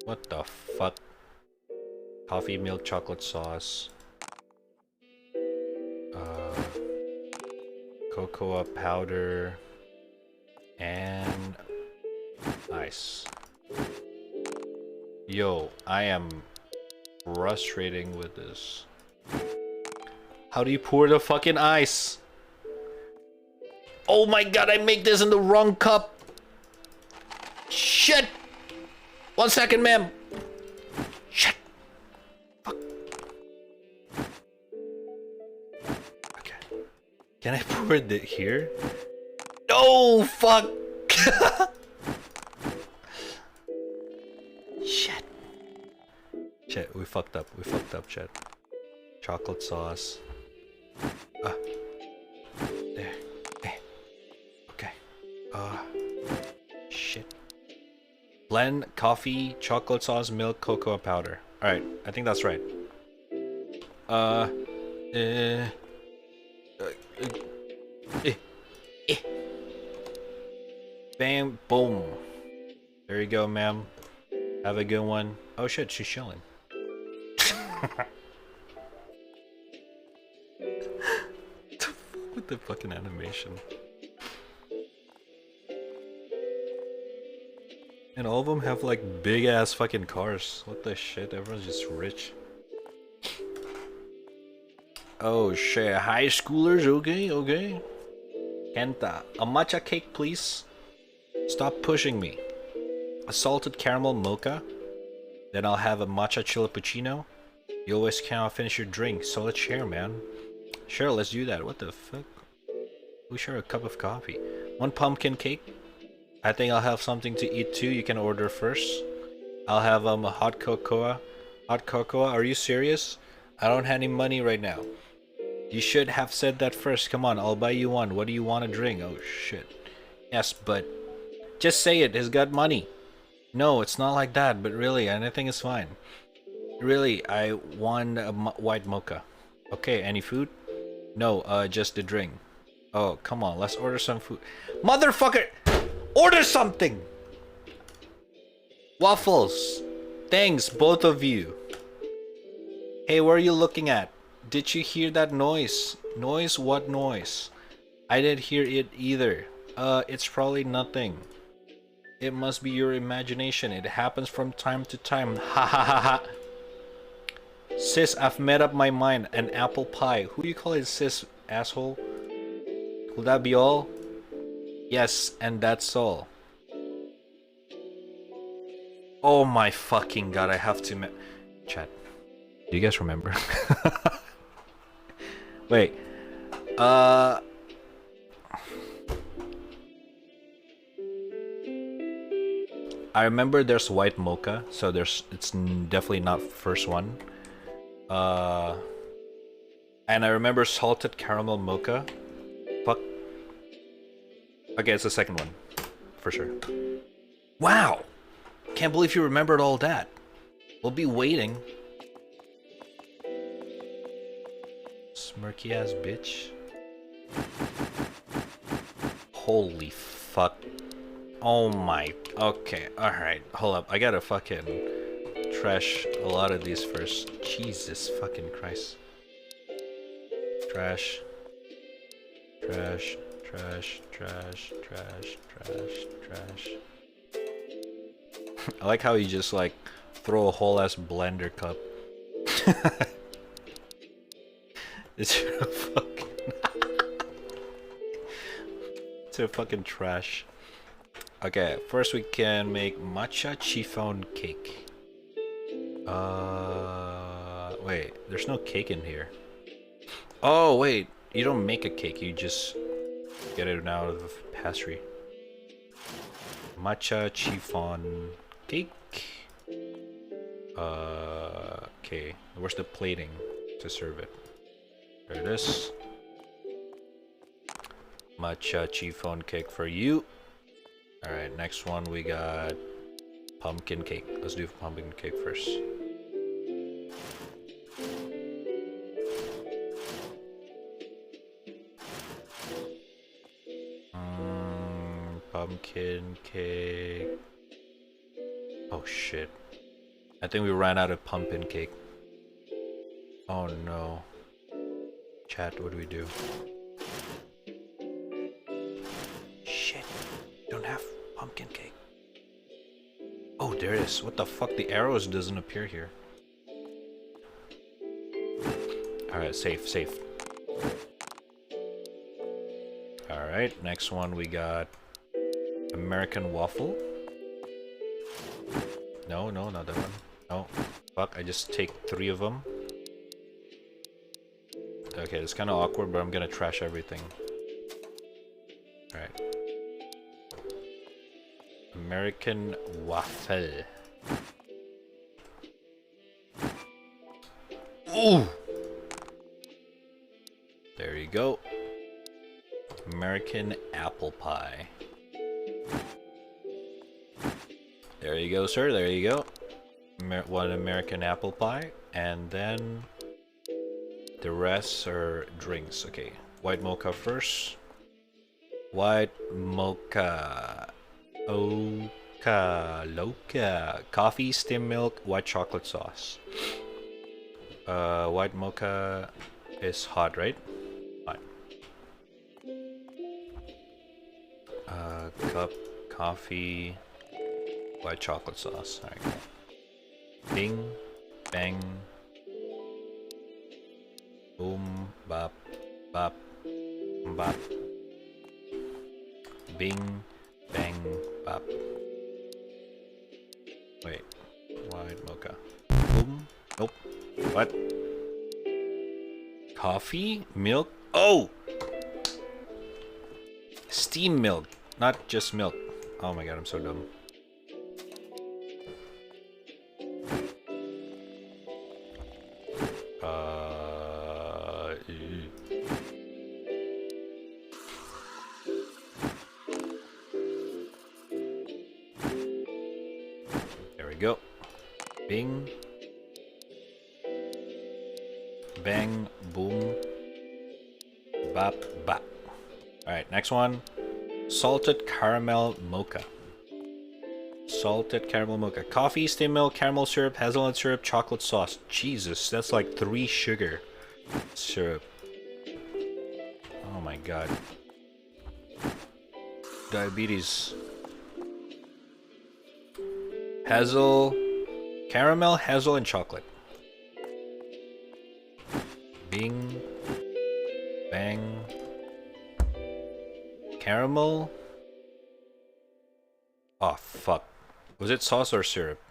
What the fuck? Coffee, milk, chocolate sauce. Cocoa powder. And ice. Yo, I am frustrating with this. How do you pour the fucking ice? Oh my god, I make this in the wrong cup. Shit! 1 second, ma'am. Shit. Fuck. Okay. Can I pour it here? No, fuck. Shit. Shit, we fucked up. We fucked up, chat. Chocolate sauce. There. Okay. Shit. Blend coffee, chocolate sauce, milk, cocoa powder. Alright, I think that's right. Bam, boom. There you go, ma'am. Have a good one. Oh shit, she's chilling. With the fucking animation. And all of them have like big ass fucking cars. What the shit? Everyone's just rich. Oh shit, high schoolers, okay, okay. Kenta, a matcha cake please. Stop pushing me. A salted caramel mocha. Then I'll have a matcha chilappuccino. You always cannot finish your drink, so let's share, man. Sure, let's do that. What the fuck? We share a cup of coffee. 1 pumpkin cake. I think I'll have something to eat too. You can order first. I'll have a hot cocoa. Hot cocoa? Are you serious? I don't have any money right now. You should have said that first. Come on, I'll buy you one. What do you want to drink? Oh shit. Yes, but just say it. He's got money. No, it's not like that. But really, anything is fine. Really, I want a white mocha. Okay, any food? No, just the drink. Oh, come on. Let's order some food. Motherfucker! Order something! Waffles. Thanks, both of you. Hey, where are you looking at? Did you hear that noise? Noise? What noise? I didn't hear it either. It's probably nothing. It must be your imagination. It happens from time to time. Ha ha ha ha. Sis, I've made up my mind. An apple pie. Who do you call it, sis, asshole? Will that be all? Yes, and that's all. Oh my fucking god, I have to chat. Do you guys remember? Wait. I remember there's white mocha, so it's definitely not first one. And I remember salted caramel mocha. Fuck. Okay, it's the second one. For sure. Wow! Can't believe you remembered all that. We'll be waiting. Smirky ass bitch. Holy fuck. Oh my. Okay, alright. Hold up. I gotta fucking trash a lot of these first. Jesus fucking Christ. Trash. Trash. Trash. Trash. Trash. Trash. Trash. I like how you just like throw a whole ass blender cup. It's a fucking it's a fucking trash. Okay, first we can make matcha chiffon cake. Wait, there's no cake in here. Oh wait, you don't make a cake, you just get it out of the pastry. Matcha chiffon cake. Okay, where's the plating to serve it? There it is. Matcha chiffon cake for you. Alright, next one we got pumpkin cake. Let's do pumpkin cake first. Pumpkin cake. Oh shit. I think we ran out of pumpkin cake. Oh no. Chat, what do we do? Shit. Don't have pumpkin cake. Oh, there it is. What the fuck? The arrows doesn't appear here. Alright, safe, safe. Alright, next one we got American waffle. No, no, not that one. No. Fuck, I just take 3 of them. Okay, it's kind of awkward, but I'm gonna trash everything. Alright. American waffle. Ooh! There you go. American apple pie. There you go, sir. There you go. One American apple pie. And then the rest are drinks. Okay. White mocha first. White mocha. Oka. Loka. Coffee, skim milk, white chocolate sauce. White mocha is hot, right? Hot. Cup, coffee, white chocolate sauce. Alright, cool. Bing, bang, boom, bop, bop, bop. Bing, bang, bop. Wait, white mocha. Boom, nope. What? Coffee? Milk? Oh! Steam milk, not just milk. Oh my god, I'm so dumb. There we go. Bing. Bang, boom, bop, bop. Alright, next one. Salted caramel mocha. Salted caramel mocha. Coffee, steamed milk, caramel syrup, hazelnut syrup, chocolate sauce. Jesus, that's like 3 sugar. syrup. Oh my god. Diabetes. Hazel, caramel, hazel, and chocolate. Bing, bang, caramel. Oh fuck. Was it sauce or syrup?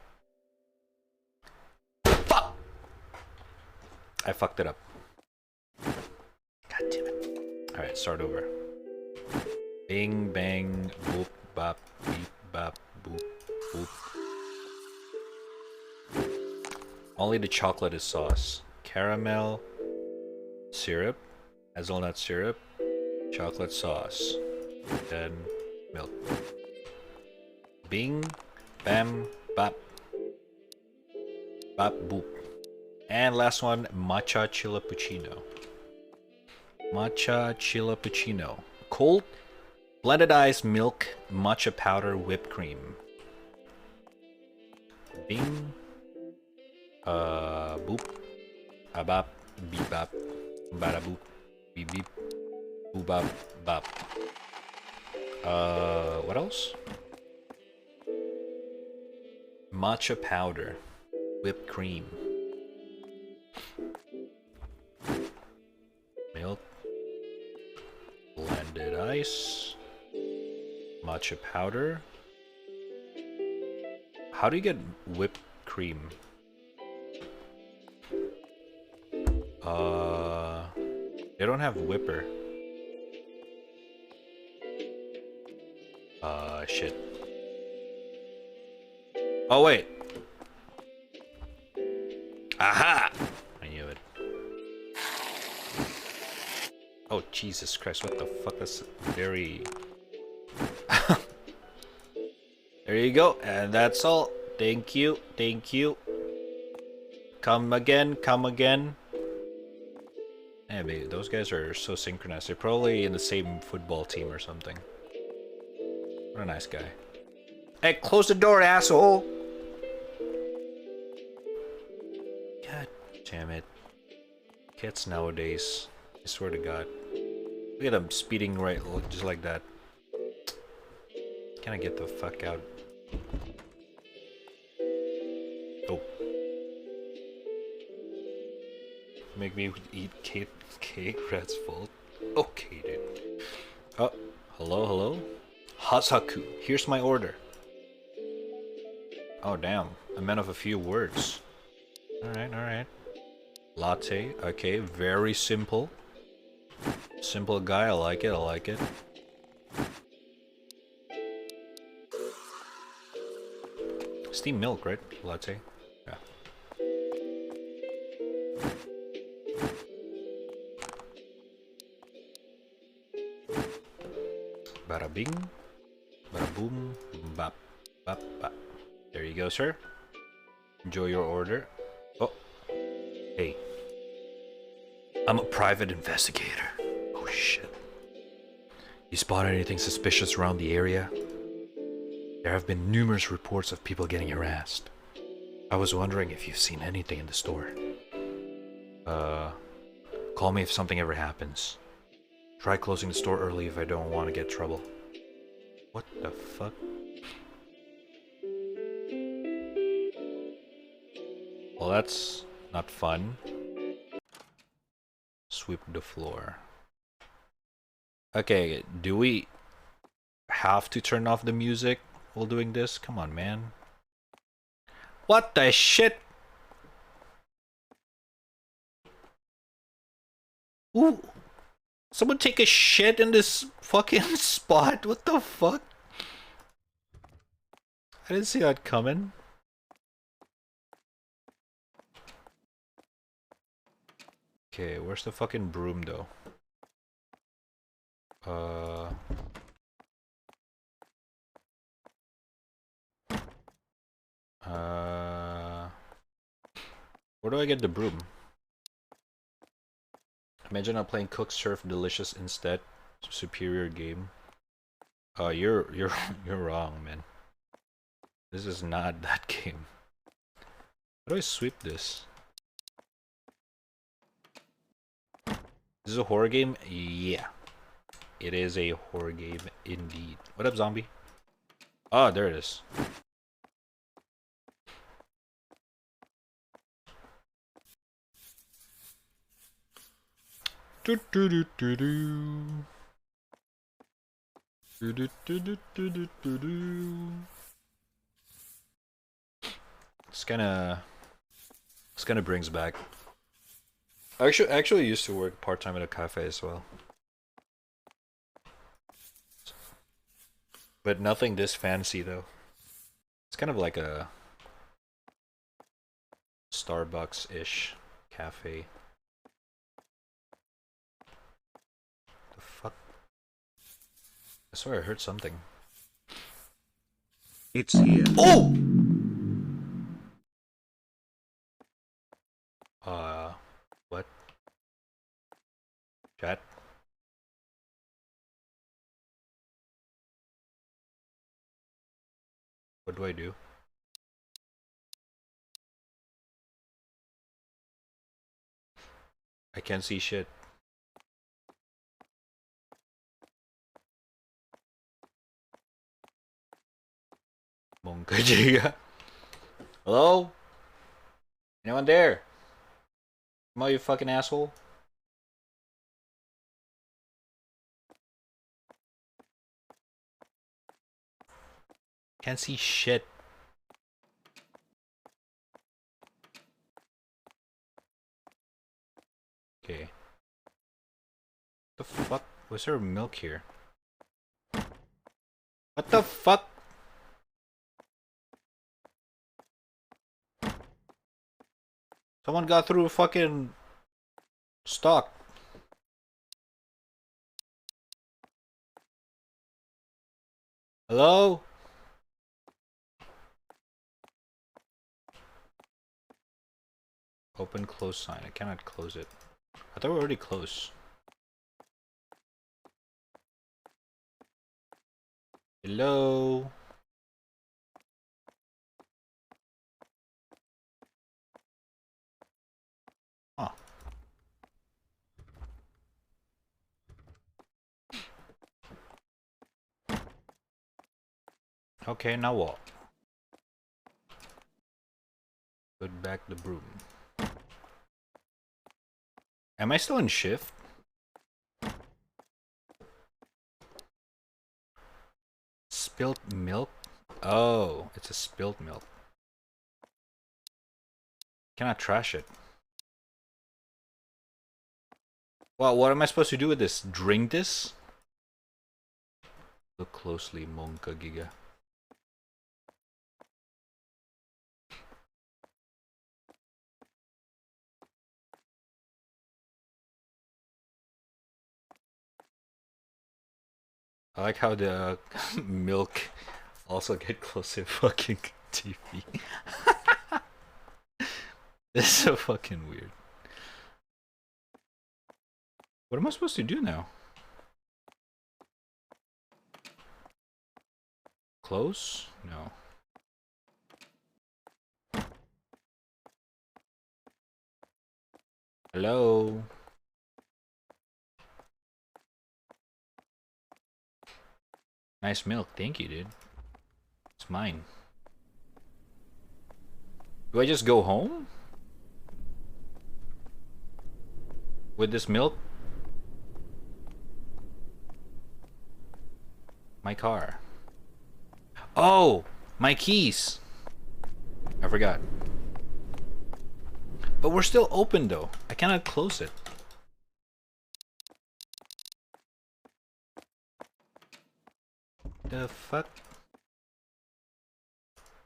Fuck! I fucked it up. God damn it. Alright, start over. Bing, bang, boop, bop, beep, bop, boop, boop. Only the chocolate is sauce. Caramel, syrup, hazelnut syrup, chocolate sauce, then milk. Bing, bam, bop, bop, boop. And last one, matcha chilapuccino. Matcha chilapuccino. Cold, blended ice, milk, matcha powder, whipped cream. Bing, boop, abap, beep bop, bada boop, beep beep, boop bop, bop. What else? Matcha powder, whipped cream, milk, blended ice, matcha powder. How do you get whipped cream? They don't have whipper. Shit. Oh, wait. Aha! I knew it. Oh, Jesus Christ, what the fuck? That's very... There you go, and that's all. Thank you, thank you. Come again, come again. Yeah, baby, those guys are so synchronized. They're probably in the same football team or something. What a nice guy. Hey, close the door, asshole! God damn it. Kids nowadays. I swear to God. Look at them speeding right just like that. Can I get the fuck out? Oh. Make me eat cake, rat's fault. Okay, dude. Oh, hello, hello? Hasaku, here's my order. Oh, damn. A man of a few words. Alright, alright. Latte, okay, very simple. Simple guy, I like it, I like it. Steamed milk, right? Latte. Yeah. Bada bing. Bada boom. Bap. Bap. Bap. There you go, sir. Enjoy your order. Oh. Hey. I'm a private investigator. Oh shit. You spot anything suspicious around the area? There have been numerous reports of people getting harassed. I was wondering if you've seen anything in the store. Call me if something ever happens. Try closing the store early if I don't want to get trouble. What the fuck? Well, that's not fun. Sweep the floor. Okay, do we have to turn off the music while doing this? Come on, man. What the shit? Ooh. Someone take a shit in this fucking spot. What the fuck? I didn't see that coming. Okay, where's the fucking broom though? Where do I get the broom? Imagine I'm playing Cook Surf Delicious instead. Superior game. You're wrong, man. This is not that game. How do I sweep this? This is a horror game? Yeah. It is a horror game indeed. What up, zombie? Oh, there it is. Do do do do do. Do do do do do do do do. This kind of brings back. I actually used to work part-time at a cafe as well. But nothing this fancy though. It's kind of like a Starbucks-ish cafe. The fuck? I swear I heard something. It's here. Oh! What? Chat? What do I do? I can't see shit. Monka Jiga. Hello? Anyone there? Come on, you fucking asshole. Can't see shit. Okay. The fuck? Was there milk here? What the fuck? Someone got through a fucking stock. Hello? Open close sign. I cannot close it. I thought we were already close. Hello? Huh. Okay, now what? Put back the broom. Am I still in shift? Spilt milk? Oh, it's a spilt milk. Cannot trash it. Well, what am I supposed to do with this? Drink this? Look closely, Monka Giga. I like how the milk also get close to fucking TV. This is so fucking weird. What am I supposed to do now? Close? No. Hello? Nice milk, thank you, dude. It's mine. Do I just go home? With this milk? My car. Oh! My keys! I forgot. But we're still open though. I cannot close it. The fuck?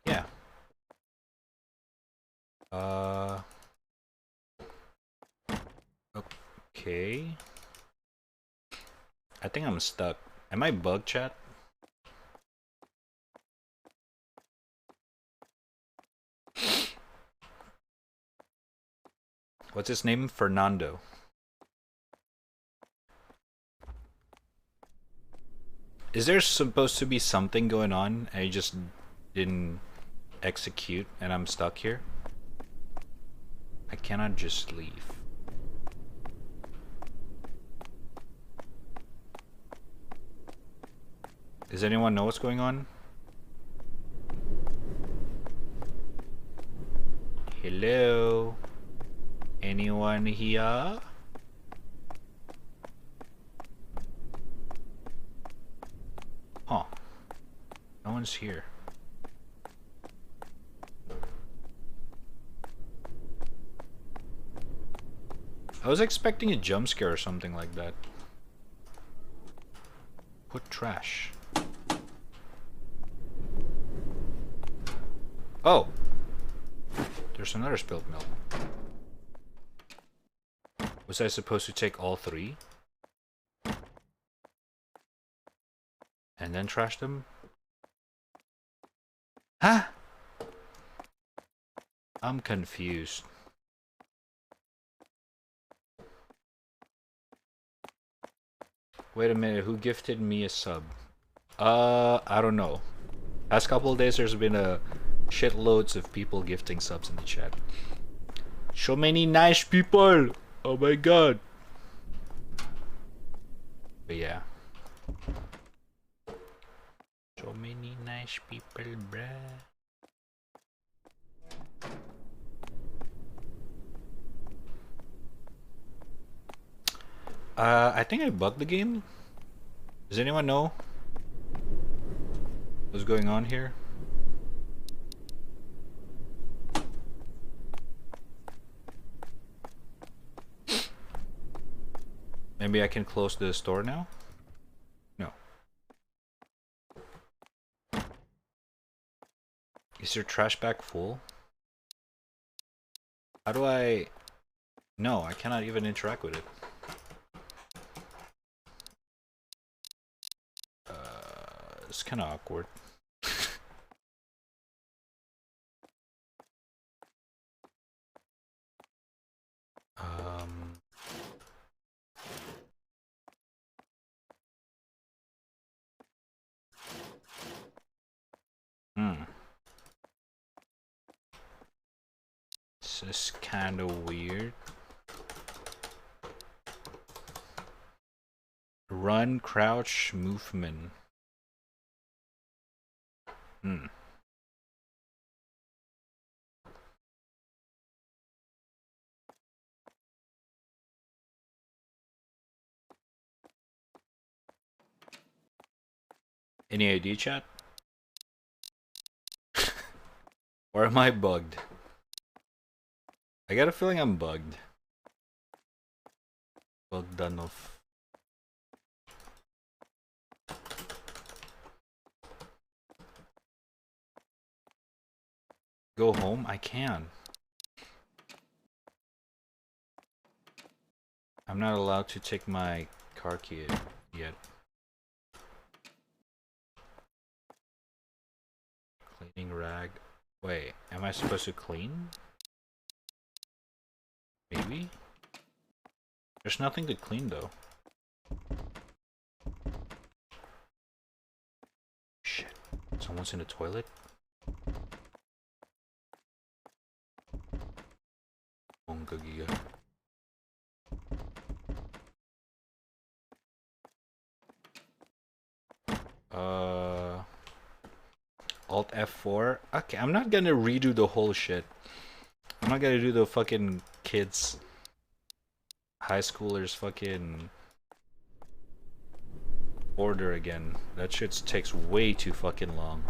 Yeah. Okay. I think I'm stuck. Am I bug, chat? What's his name? Fernando. Is there supposed to be something going on and I just didn't execute and I'm stuck here? I cannot just leave. Does anyone know what's going on? Hello? Anyone here? Huh. No one's here. I was expecting a jump scare or something like that. Put trash. Oh! There's another spilled milk. Was I supposed to take all 3? And then trash them? Huh? I'm confused. Wait a minute, who gifted me a sub? I don't know. Last couple of days there's been a shitloads of people gifting subs in the chat. So many nice people! Oh my god! But yeah. So many nice people, bruh. I think I bugged the game. Does anyone know what's going on here? Maybe I can close the store now? No. Is your trash bag full? How do I... No, I cannot even interact with it. It's kind of awkward. This is kind of weird. Run, crouch, movement. Any idea, chat? Or am I bugged? I got a feeling I'm bugged. Bugged enough. Go home? I can. I'm not allowed to take my car key yet. Cleaning rag. Wait, am I supposed to clean? Maybe? There's nothing to clean though. Shit. Someone's in the toilet? Alt F4. Okay, I'm not gonna redo the whole shit. I'm not gonna do the fucking kids, high schoolers fucking order again. That shit takes way too fucking long.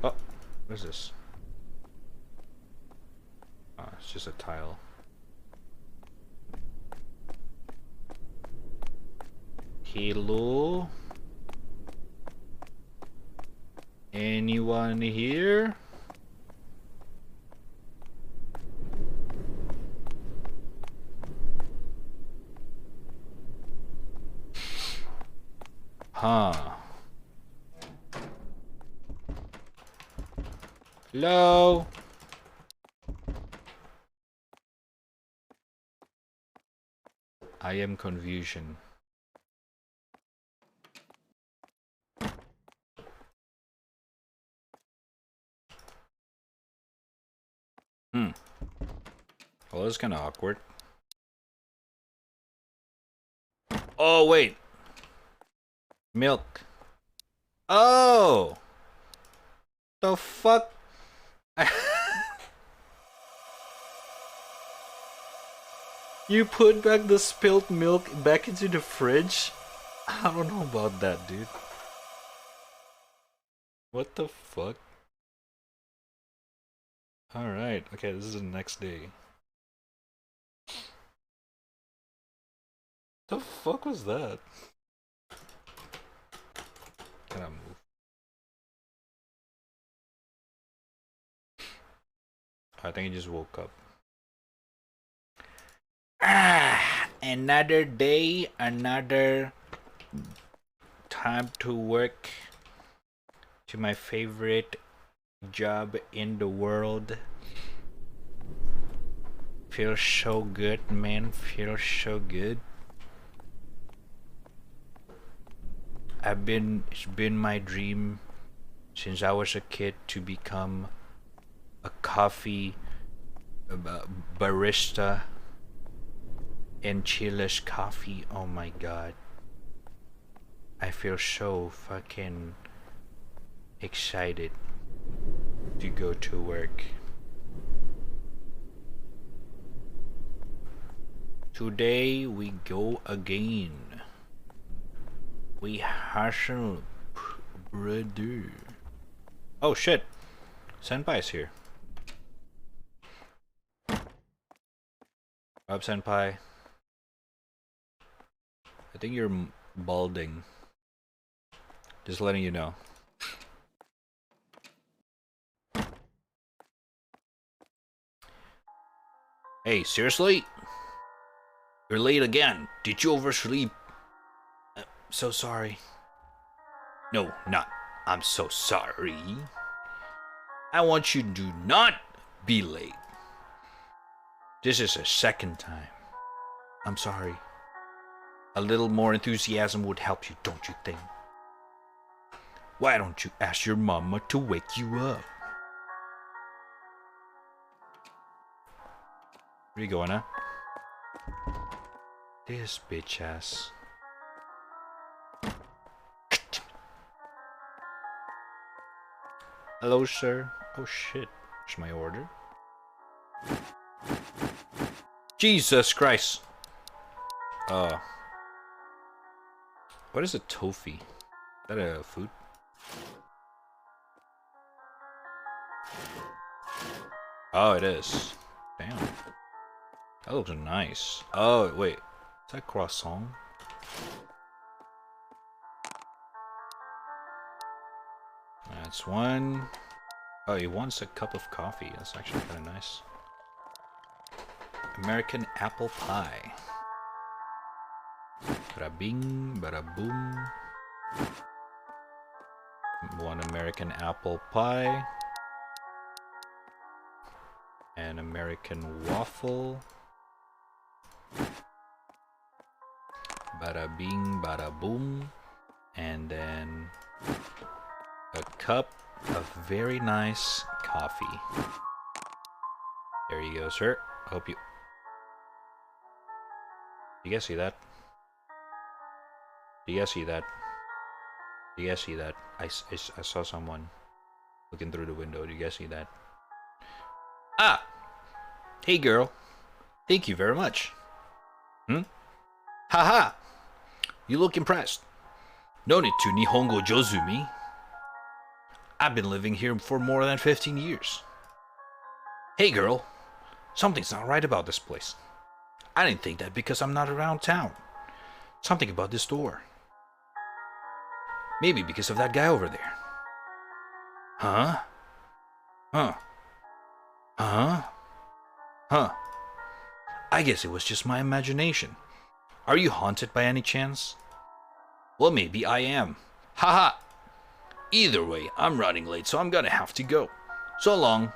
Oh, what is this? Oh, it's just a tile. Hello? Anyone here? Huh. Hello? I am confusion. Well, that's kind of awkward. Oh, wait. Milk. Oh! The fuck? You put back the spilled milk back into the fridge? I don't know about that, dude. What the fuck? Alright, okay, this is the next day. The fuck was that? Can I move? I think he just woke up. Ah, another day, another time to work to my favorite job in the world. Feels so good, man. Feels so good. It's been my dream since I was a kid to become a coffee barista in Chile's coffee. Oh my god. I feel so fucking excited to go to work. Today we go again. We hustle, brother. Oh shit. Senpai's here. Up, Senpai. I think you're balding. Just letting you know. Hey, seriously? You're late again. Did you oversleep? So sorry. No, not. I'm so sorry. I want you to not be late. This is a second time. I'm sorry. A little more enthusiasm would help you, don't you think? Why don't you ask your mama to wake you up? Where you going, huh? This bitch ass. Hello, sir. Oh shit. Here's my order. Jesus Christ. What is a tofu? Is that a food? Oh, it is. Damn. That looks nice. Oh, wait. Is that croissant? That's one. Oh, he wants a cup of coffee. That's actually kind of nice. American apple pie. Bada bing, bada boom. One American apple pie. An American waffle. Bada bing, bada boom. And then a cup of very nice coffee. There you go, sir. I hope you... You guys see that? Do you guys see that? Do you guys see that? I saw someone looking through the window. Do you guys see that? Ah! Hey, girl. Thank you very much. Haha! You look impressed. No need to Nihongo Jozumi. I've been living here for more than 15 years. Hey, girl. Something's not right about this place. I didn't think that because I'm not around town. Something about this door. Maybe because of that guy over there. Huh? Huh? Huh? Huh? I guess it was just my imagination. Are you haunted by any chance? Well, maybe I am. Haha! Either way, I'm running late, so I'm gonna have to go. So long.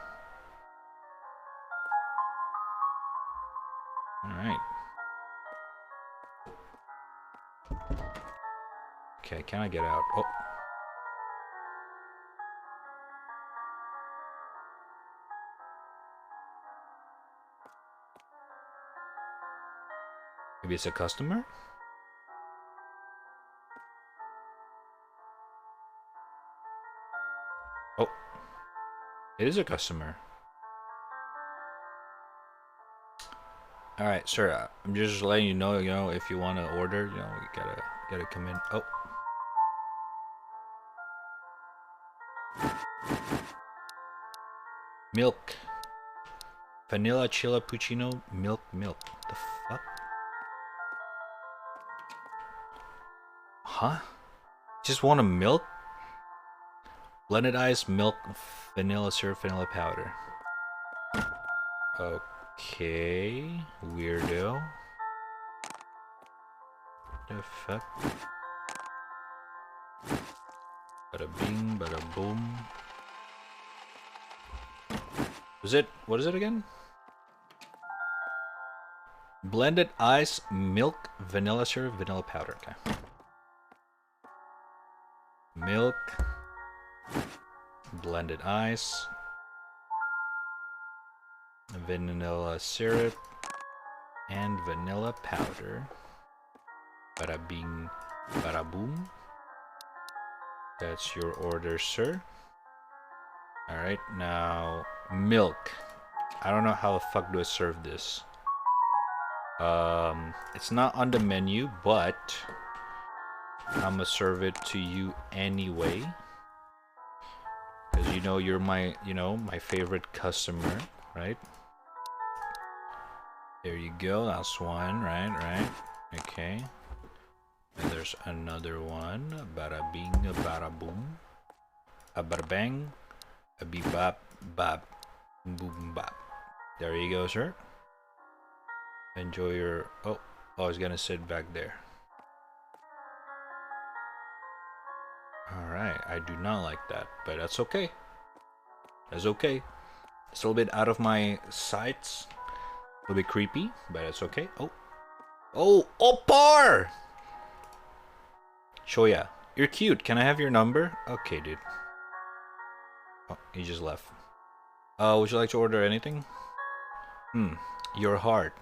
Alright. Okay, can I get out? Oh. Maybe it's a customer? It is a customer. All right, sir. I'm just letting you know, if you want to order, you gotta come in. Oh. Milk. Vanilla chilappuccino, milk. The fuck? Huh? Just want a milk? Blended ice, milk, vanilla syrup, vanilla powder. Okay, weirdo. The fuck? Bada bing, bada boom. What is it again? Blended ice, milk, vanilla syrup, vanilla powder. Okay. Milk, blended ice, vanilla syrup, and vanilla powder. Bada bing, bada boom. That's your order, sir. Alright, now milk. I don't know how the fuck do I serve this. It's not on the menu, but I'm gonna serve it to you anyway. Because you're my, my favorite customer, right? There you go, that's one, right? Okay. And there's another one. Bada bing, bada boom. A bada bang. A beep bop, bop, boom bop. There you go, sir. Enjoy your... Oh, I was gonna sit back there. Alright, I do not like that, but that's okay. That's okay. It's a little bit out of my sights. A little bit creepy, but it's okay. Oh, par! Shoya, you're cute. Can I have your number? Okay, dude. Oh, he just left. Would you like to order anything? Your heart.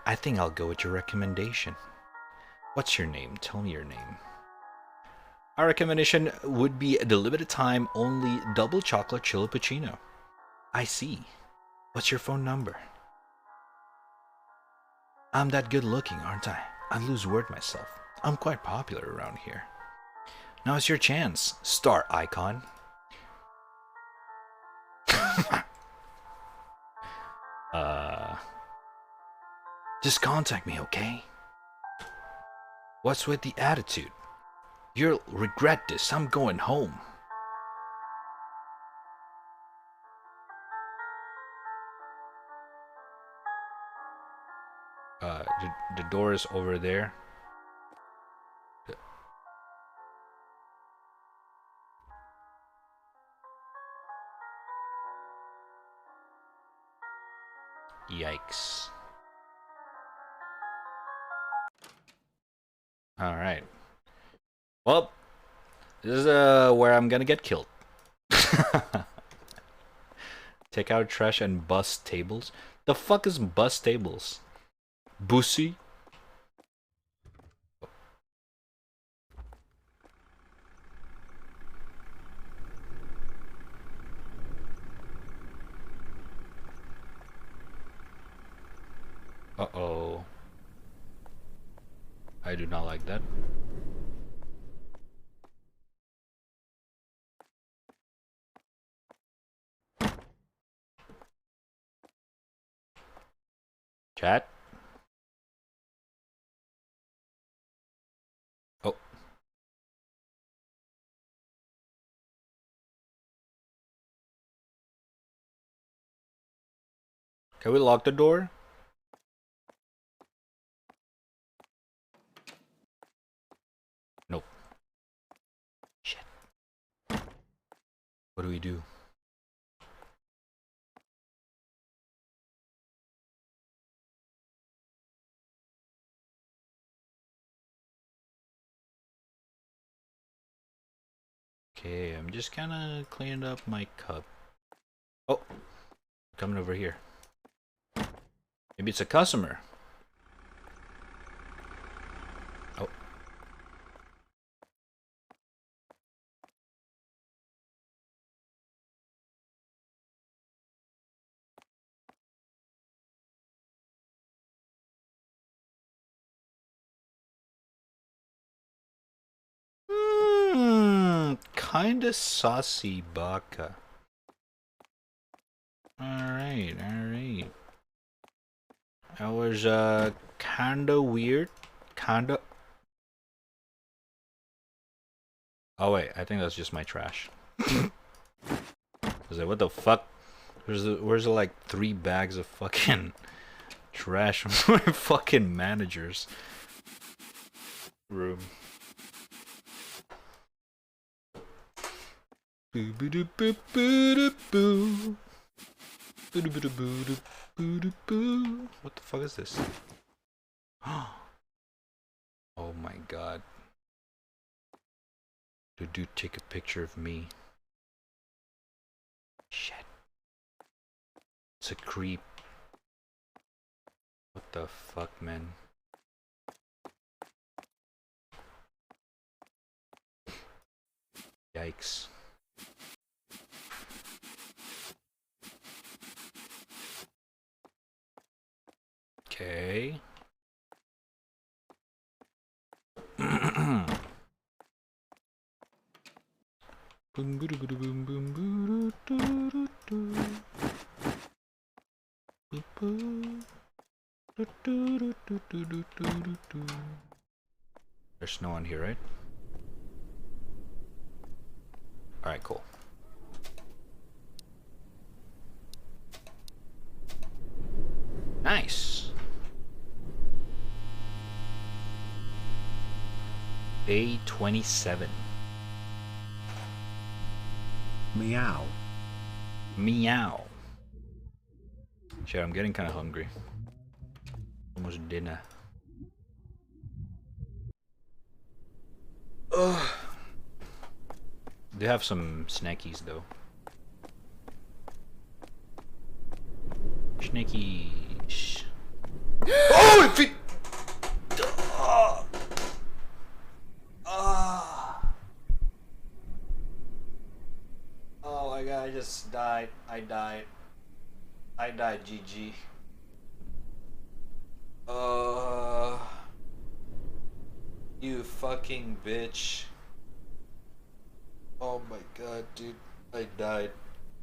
I think I'll go with your recommendation. What's your name? Tell me your name. Our recommendation would be the limited time only double chocolate chilappuccino. I see. What's your phone number? I'm that good looking, aren't I? I lose word myself. I'm quite popular around here. Now it's your chance, star icon. Just contact me, okay? What's with the attitude? You'll regret this. I'm going home. The door is over there. Yikes. Alright. Well, this is where I'm gonna get killed. Take out trash and bust tables. The fuck is bust tables? Bussy? Uh-oh. I do not like that. Chat? Oh. Can we lock the door? Nope. Shit. What do we do? Okay, I'm just kind of cleaning up my cup. Oh, coming over here. Maybe it's a customer. Oh, kinda saucy baka. Alright, alright. That was kinda weird. Kinda. Oh wait, I think that's just my trash. I was like, what the fuck? Where's the like 3 bags of fucking trash from my fucking manager's room? Boo boo doo boo boo doo boo. Boo doo boo doo boo doo boo doo boo. What the fuck is this? Oh my god. Dude, take a picture of me. Shit. It's a creep. What the fuck, man? Yikes. Okay. Boom boom boom boom boom boom boom boom. There's no one here, right? Alright, cool. Nice. Day 27. Meow. Meow. Shit, I'm getting kind of hungry. Almost dinner. Ugh. They have some snackies though. Snackies. Oh, if it. Oh my god, I just died. I died. GG. You fucking bitch. Oh my god, dude. I died.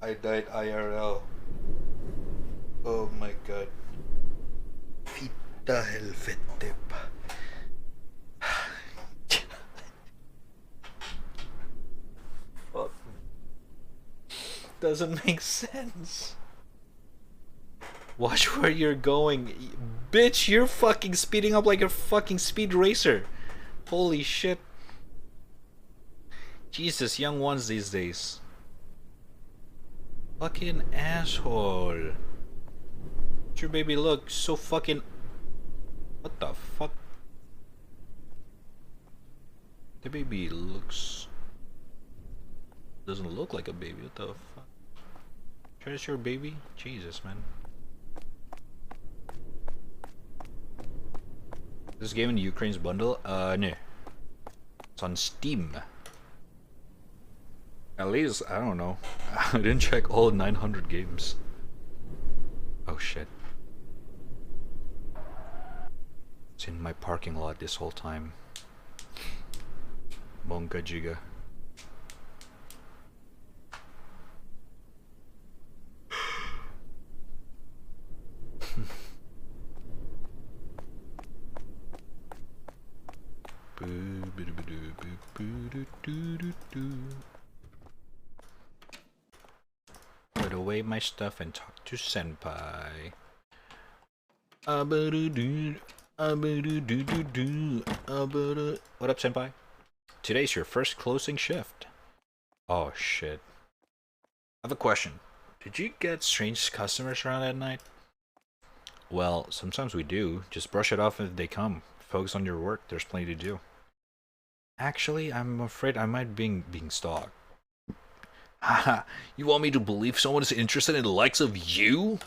I died IRL. Oh my god. Fitta helvete. Fuck. Doesn't make sense. Watch where you're going. Bitch, you're fucking speeding up like a fucking speed racer. Holy shit. Jesus, young ones these days. Fucking asshole. Your baby look so fucking. What the fuck? The baby looks. Doesn't look like a baby. What the fuck? Treasure your baby? Jesus, man. This game in Ukraine's bundle? No. It's on Steam. At least, I don't know. I didn't check all 900 games. Oh shit. It's in my parking lot this whole time. Bonga Jiga. Put away my stuff and talk to Senpai. What up, Senpai? Today's your first closing shift. Oh shit. I have a question. Did you get strange customers around at night? Well, sometimes we do. Just brush it off if they come. Focus on your work. There's plenty to do. Actually, I'm afraid I might be being stalked. Haha, you want me to believe someone is interested in the likes of you?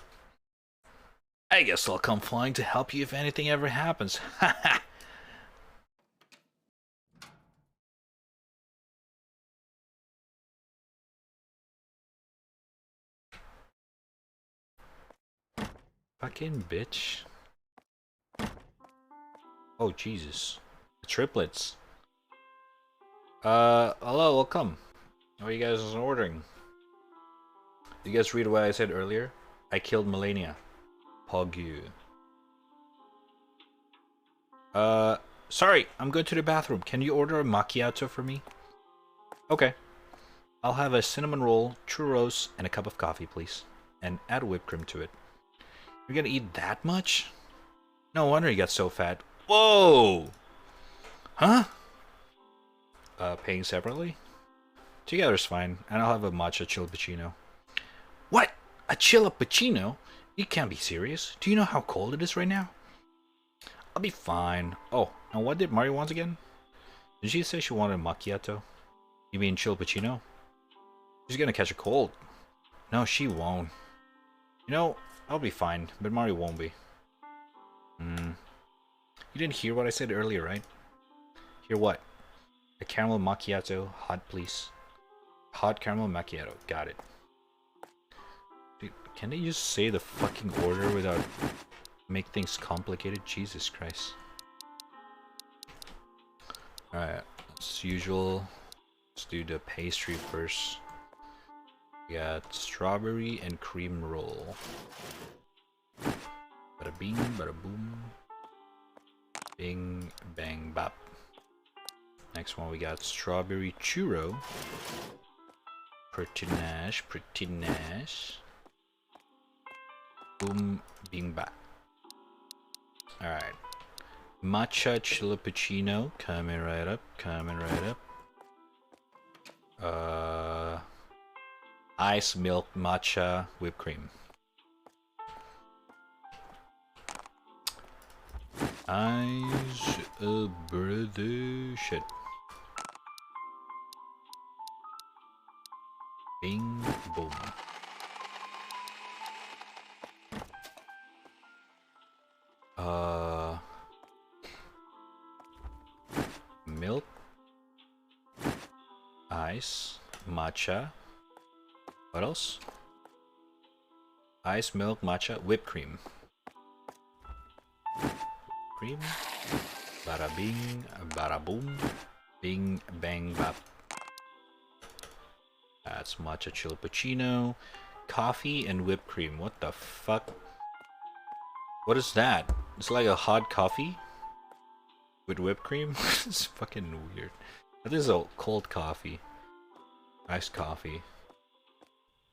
I guess I'll come flying to help you if anything ever happens. Haha. Fucking bitch. Oh, Jesus. The triplets. Hello, welcome. What are you guys ordering? Did you guys read what I said earlier? I killed Melania. Pogu. Sorry, I'm going to the bathroom. Can you order a macchiato for me? Okay. I'll have a cinnamon roll, churros, and a cup of coffee, please. And add whipped cream to it. You're gonna eat that much? No wonder you got so fat. Whoa! Huh? Paying separately? Together's fine, and I'll have a matcha chilippuccino. What? A chilippuccino? You can't be serious. Do you know how cold it is right now? I'll be fine. Oh, and what did Mario want again? Did she say she wanted a macchiato? You mean chilippuccino? She's gonna catch a cold. No, she won't. You know, I'll be fine, but Mario won't be. You didn't hear what I said earlier, right? Hear what? A caramel macchiato, hot please. Hot caramel macchiato, got it. Dude, can they just say the fucking order without make things complicated? Jesus Christ. Alright, as usual, let's do the pastry first. We got strawberry and cream roll. Bada bing, bada boom. Bing, bang, bop. Next one we got strawberry churro. Pretty nice, pretty nice. Boom, bing, bop. Alright. Matcha chilippuccino, coming right up, coming right up. Ice milk matcha whipped cream. Ice brother shit. Bing boom. Milk, ice, matcha. What else? Ice milk matcha whipped cream. Cream. Bada bing, bada boom. Bing bang bop. That's matcha chilippuccino. Coffee and whipped cream. What the fuck? What is that? It's like a hot coffee with whipped cream? It's fucking weird. That is a cold coffee. Iced coffee.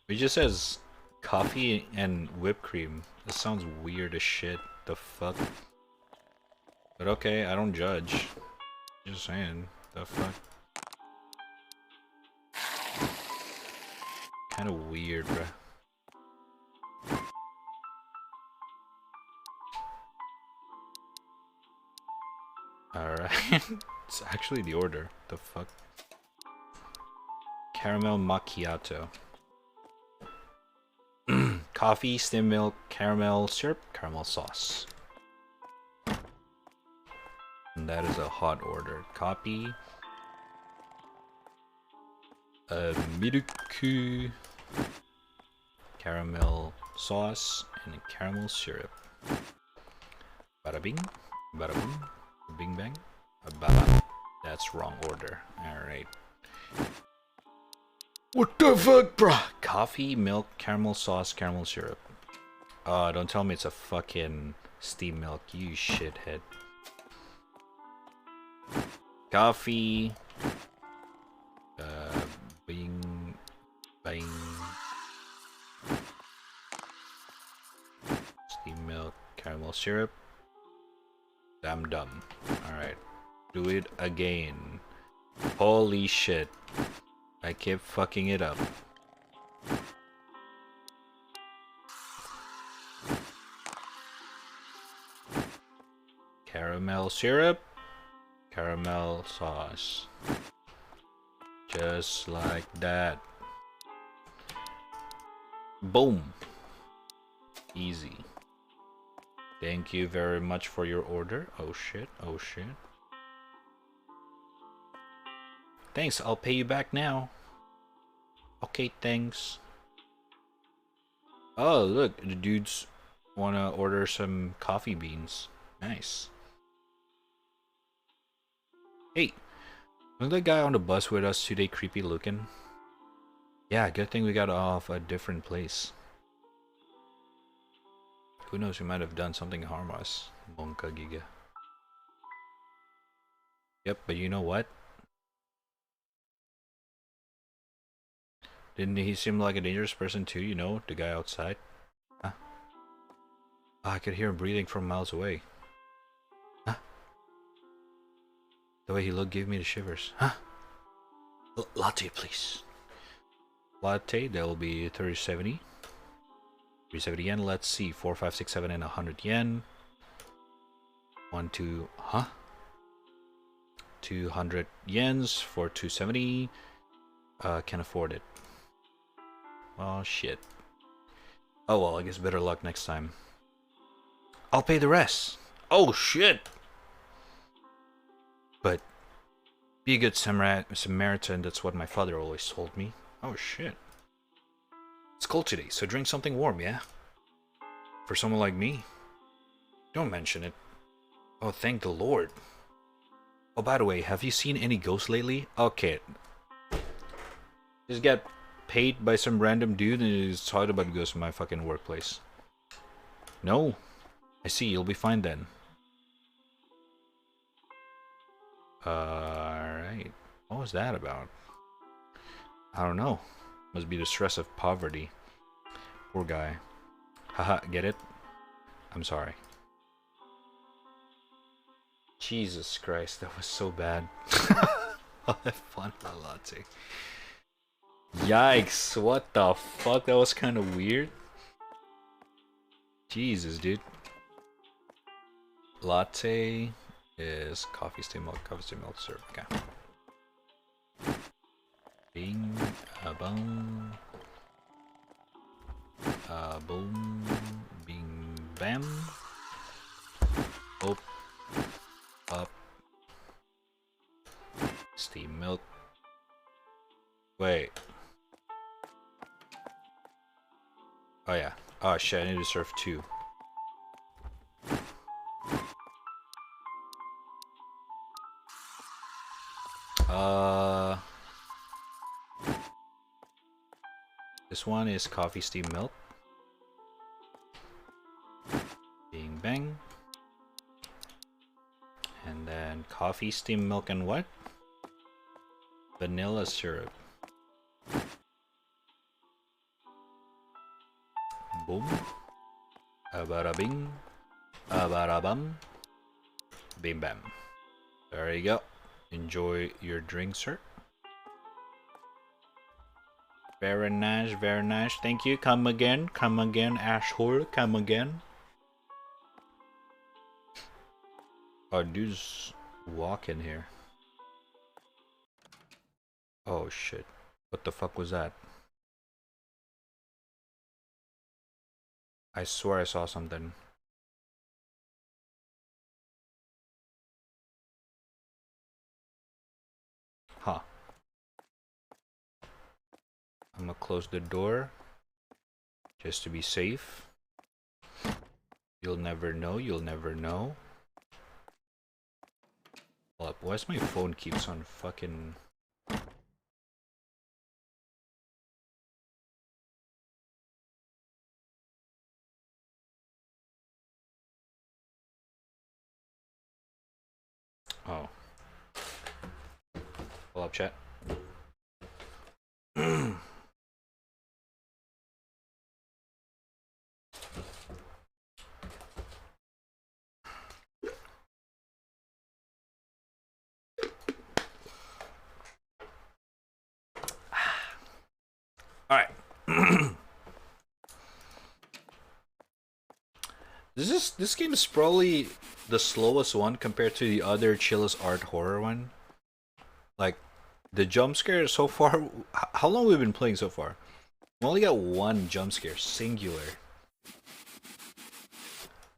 It just says coffee and whipped cream. This sounds weird as shit. The fuck? But okay, I don't judge. Just saying. The fuck? Kinda weird, bruh. Alright. It's actually the order. The fuck? Caramel macchiato. Coffee, skim milk, caramel syrup, caramel sauce. And that is a hot order. Copy. Miruku. Caramel sauce and caramel syrup. Bada bing, bada boom, bing bang, bada. That's wrong order. Alright. What the fuck, bruh? Coffee, milk, caramel sauce, caramel syrup. Don't tell me it's a fucking steamed milk, you shithead. Coffee. Bing. Bang. Steamed milk, caramel syrup. I'm dumb. Alright. Do it again. Holy shit. I kept fucking it up. Caramel syrup. Caramel sauce. Just like that. Boom. Easy. Thank you very much for your order. Oh shit, oh shit. Thanks, I'll pay you back now. Okay, thanks. Oh, look, the dudes wanna order some coffee beans. Nice. Hey, wasn't that guy on the bus with us today creepy looking? Yeah, good thing we got off a different place. Who knows, we might have done something harmless. Monka Giga. Yep, but you know what? Didn't he seem like a dangerous person too, you know? The guy outside? Huh? Oh, I could hear him breathing from miles away. Huh? The way he looked gave me the shivers. Huh? Latte, please. Latte, that will be 3070. 370 yen. Let's see. 4, 5, 6, 7, and 100 yen. 1, 2, huh? 200 yens for 270. Can afford it. Oh shit. Oh well, I guess better luck next time. I'll pay the rest. Oh shit. But be a good Samaritan, that's what my father always told me. Oh shit. It's cold today, so drink something warm, yeah? For someone like me. Don't mention it. Oh, thank the Lord. Oh, by the way, have you seen any ghosts lately? Okay. Just get paid by some random dude and he's talking about ghosts in my fucking workplace. No. I see, you'll be fine then. Alright. What was that about? I don't know. Must be the stress of poverty. Poor guy. Haha, get it? I'm sorry. Jesus Christ, that was so bad. I'll have fun with a latte. Yikes, what the fuck? That was kind of weird. Jesus, dude. Latte is coffee, steamed milk syrup. Okay. Bing, boom. Boom, bing, bam. Oh. Up. Steam milk. Wait. Oh yeah. Oh shit, I need to serve 2. This one is coffee steam milk. Bing bang. And then coffee steam milk and what? Vanilla syrup. Boom. Abada bing. Abada bum. Bim bam. There you go. Enjoy your drink, sir. Very nice, very nice. Thank you. Come again, asshole. Come again. Oh, dude's walking here. Oh shit. What the fuck was that? I swear I saw something. Huh. I'm gonna close the door just to be safe. You'll never know, you'll never know. Hold up, why's my phone keeps on fucking... Oh. Hold up, chat. Alright. This game is probably the slowest one compared to the other chillest art horror one. Like, the jump scare so far... How long have we been playing so far? We only got 1 jump scare, singular.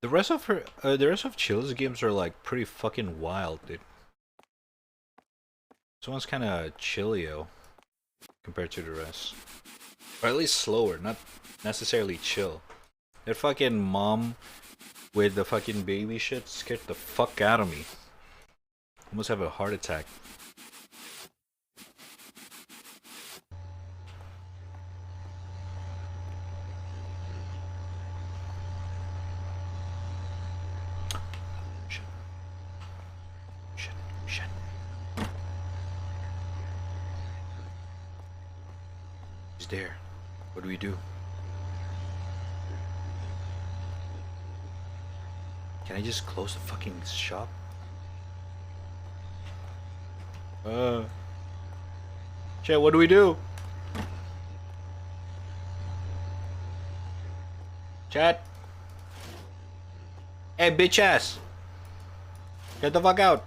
The rest of Chill's games are like pretty fucking wild, dude. This one's kind of chillio compared to the rest. Or at least slower, not necessarily chill. That fucking mom with the fucking baby shit scared the fuck out of me. Almost have a heart attack. He's there. What do we do? Can I just close the fucking shop? Chat, what do we do? Chat. Hey, bitch ass. Get the fuck out.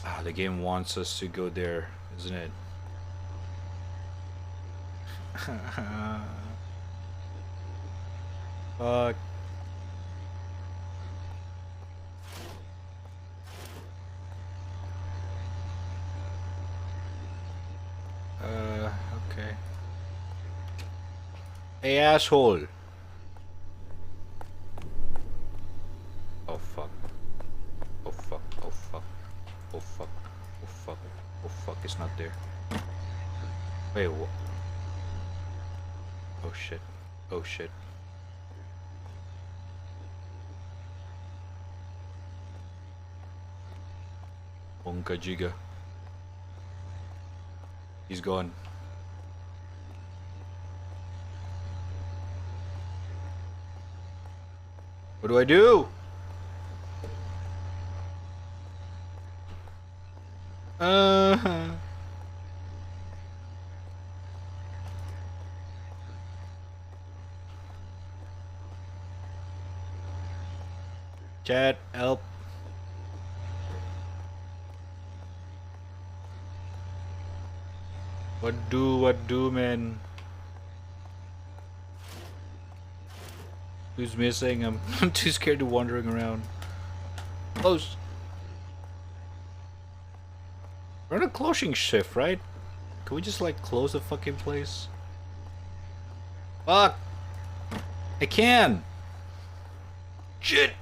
Ah, the game wants us to go there, isn't it? Fuck. Okay. Hey, asshole. Oh, fuck. Oh, fuck. Oh, fuck. Oh, fuck. Oh, fuck. Oh, fuck. It's not there. Wait, what? Oh, shit. Oh, shit. Onka Jiga. He's gone. What do I do? Chat, help. What do, man? Who's missing? I'm too scared to wandering around. Close. We're on a closing shift, right? Can we just like close the fucking place? Fuck! I can! Shit!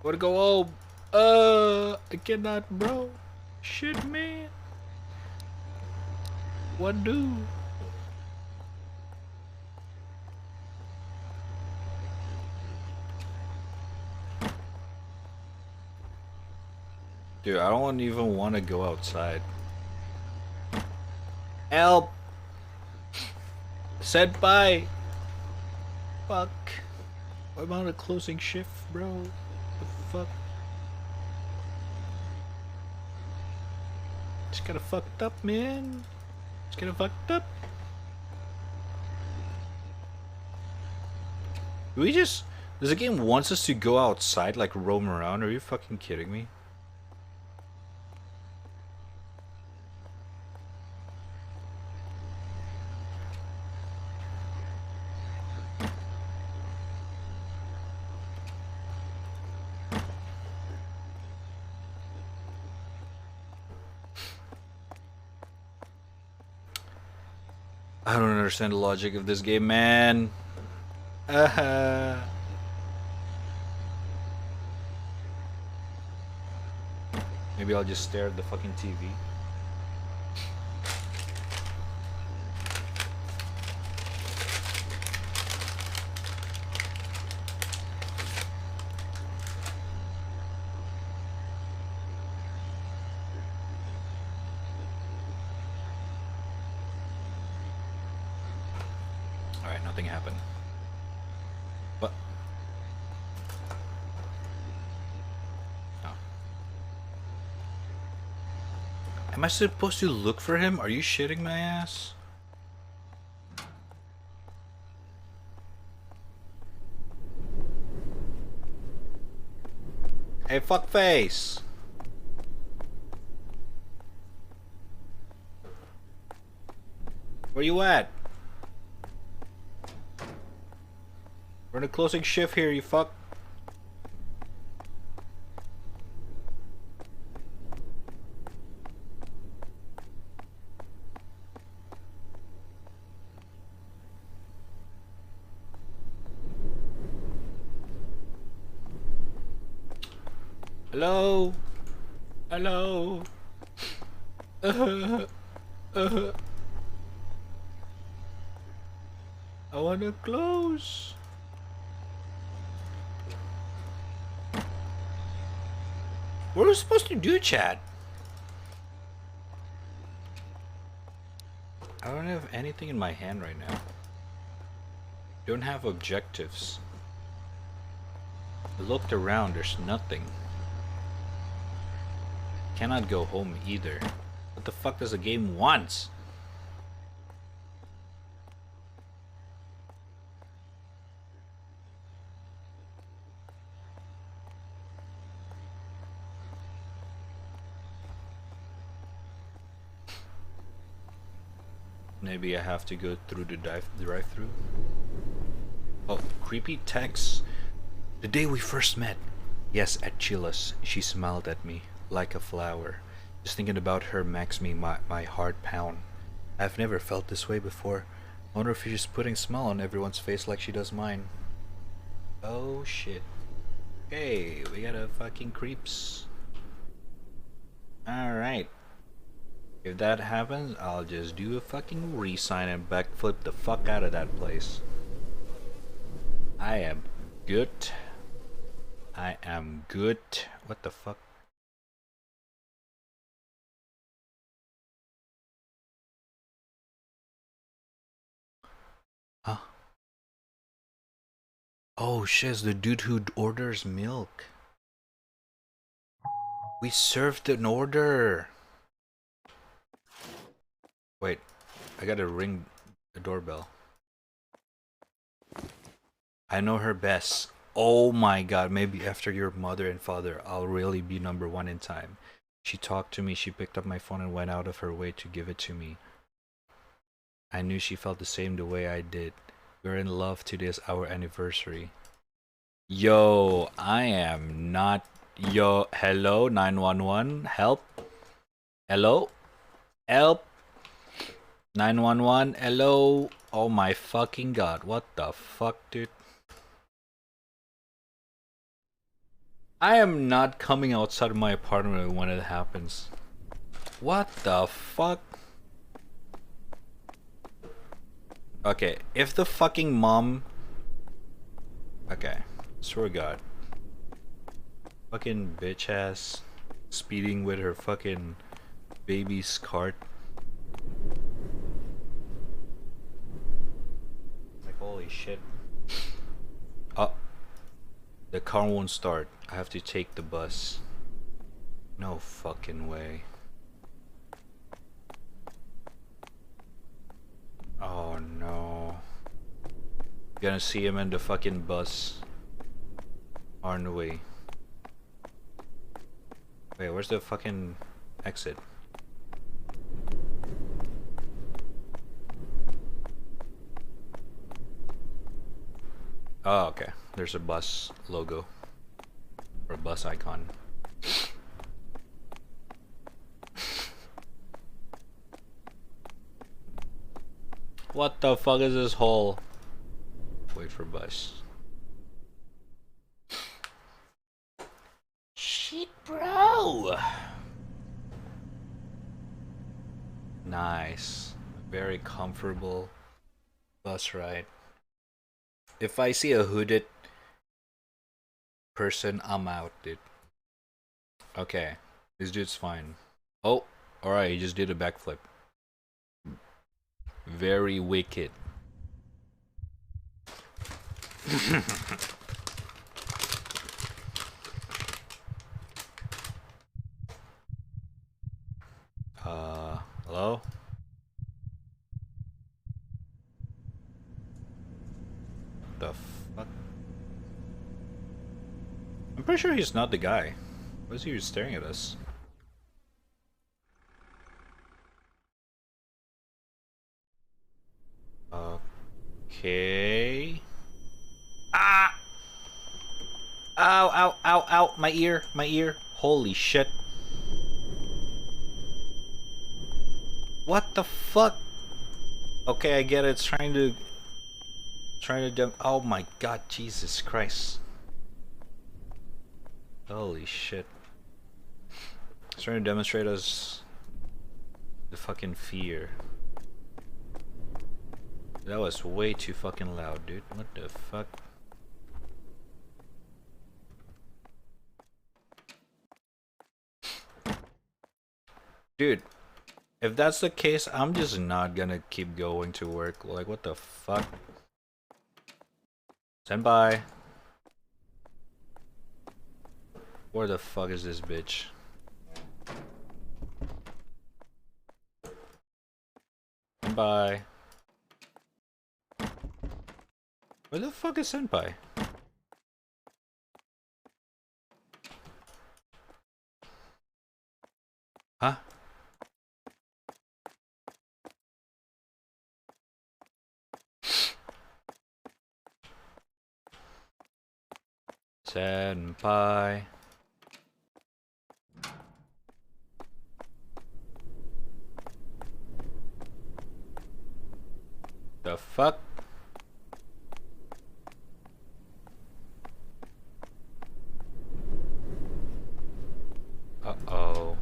Wanna go home? I cannot, bro. Shit, man. What do? Dude, I don't even want to go outside. Help! Said bye. Fuck. I'm on a closing shift, bro. The fuck? Just kinda fucked up, man. Just kinda fucked up. Do we just... Does the game wants us to go outside, like roam around? Are you fucking kidding me? I don't understand the logic of this game, man. Maybe I'll just stare at the fucking TV. Alright, nothing happened. But... Oh. Am I supposed to look for him? Are you shitting my ass? Hey, fuckface! Where you at? We're in a closing shift here, you fuck. Hello? Hello? I wanna close. What are we supposed to do, chat? I don't have anything in my hand right now. Don't have objectives. I looked around, there's nothing. Cannot go home either. What the fuck does the game want? Maybe I have to go through the drive-through. Oh, creepy text. The day we first met. Yes, at Chilas, she smiled at me like a flower. Just thinking about her makes me my heart pound. I've never felt this way before. I wonder if she's putting a smile on everyone's face like she does mine. Oh shit. Okay, we got a fucking creeps. Alright. If that happens, I'll just do a fucking re-sign and backflip the fuck out of that place. I am good. I am good. What the fuck? Huh? Oh shit, it's the dude who orders milk. We served an order. Wait, I gotta ring the doorbell. I know her best. Oh my god, maybe after your mother and father, I'll really be #1 in time. She talked to me, she picked up my phone and went out of her way to give it to me. I knew she felt the same the way I did. We're in love. Today's our anniversary. Yo, I am not... Yo, hello, 911, help? Hello? Help? 911, hello? Oh my fucking god, what the fuck, dude? I am not coming outside of my apartment when it happens. What the fuck? Okay, if the fucking mom... Okay, swear to God. Fucking bitch ass speeding with her fucking baby's cart. Like, holy shit. Oh, the car won't start. I have to take the bus. No fucking way. Oh no. Gonna see him in the fucking bus. On we? Wait, where's the fucking exit? Oh, okay. There's a bus logo. Or a bus icon. What the fuck is this hole? Wait for bus. Shit, bro. Nice. Very comfortable bus ride. If I see a hooded person, I'm out, dude. Okay. This dude's fine. Oh, alright, he just did a backflip. Very wicked. Hello? The fuck? I'm pretty sure he's not the guy. Why is he staring at us? Okay. Ah! Ow, ow, ow, ow, my ear, my ear. Holy shit. What the fuck? Okay, I get it. It's trying to oh my god, Jesus Christ. Holy shit. It's trying to demonstrate us the fucking fear. That was way too fucking loud, dude. What the fuck? Dude, if that's the case, I'm just not gonna keep going to work. Like, what the fuck? Senpai. Where the fuck is this bitch? Senpai. Where the fuck is Senpai? Huh? Senpai. The fuck? Uh-oh.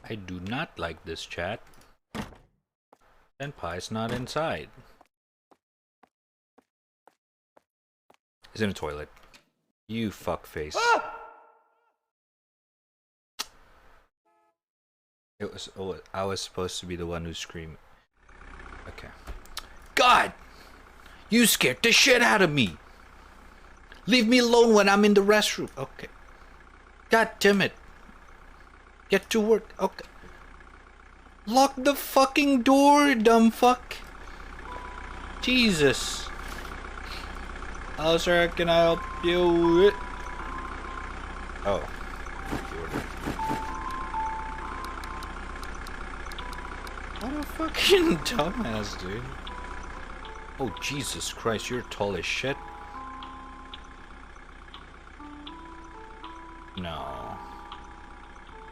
I do not like this chat. Senpai's not inside. He's in a toilet. You fuckface. Ah! It was. Oh, I was supposed to be the one who screamed. Okay. God! You scared the shit out of me! Leave me alone when I'm in the restroom. Okay. God damn it. Get to work. Okay. Lock the fucking door, dumb fuck. Jesus. Hello, sir. Can I help you? Oh. What a fucking dumbass, dude. Oh, Jesus Christ. You're tall as shit. No.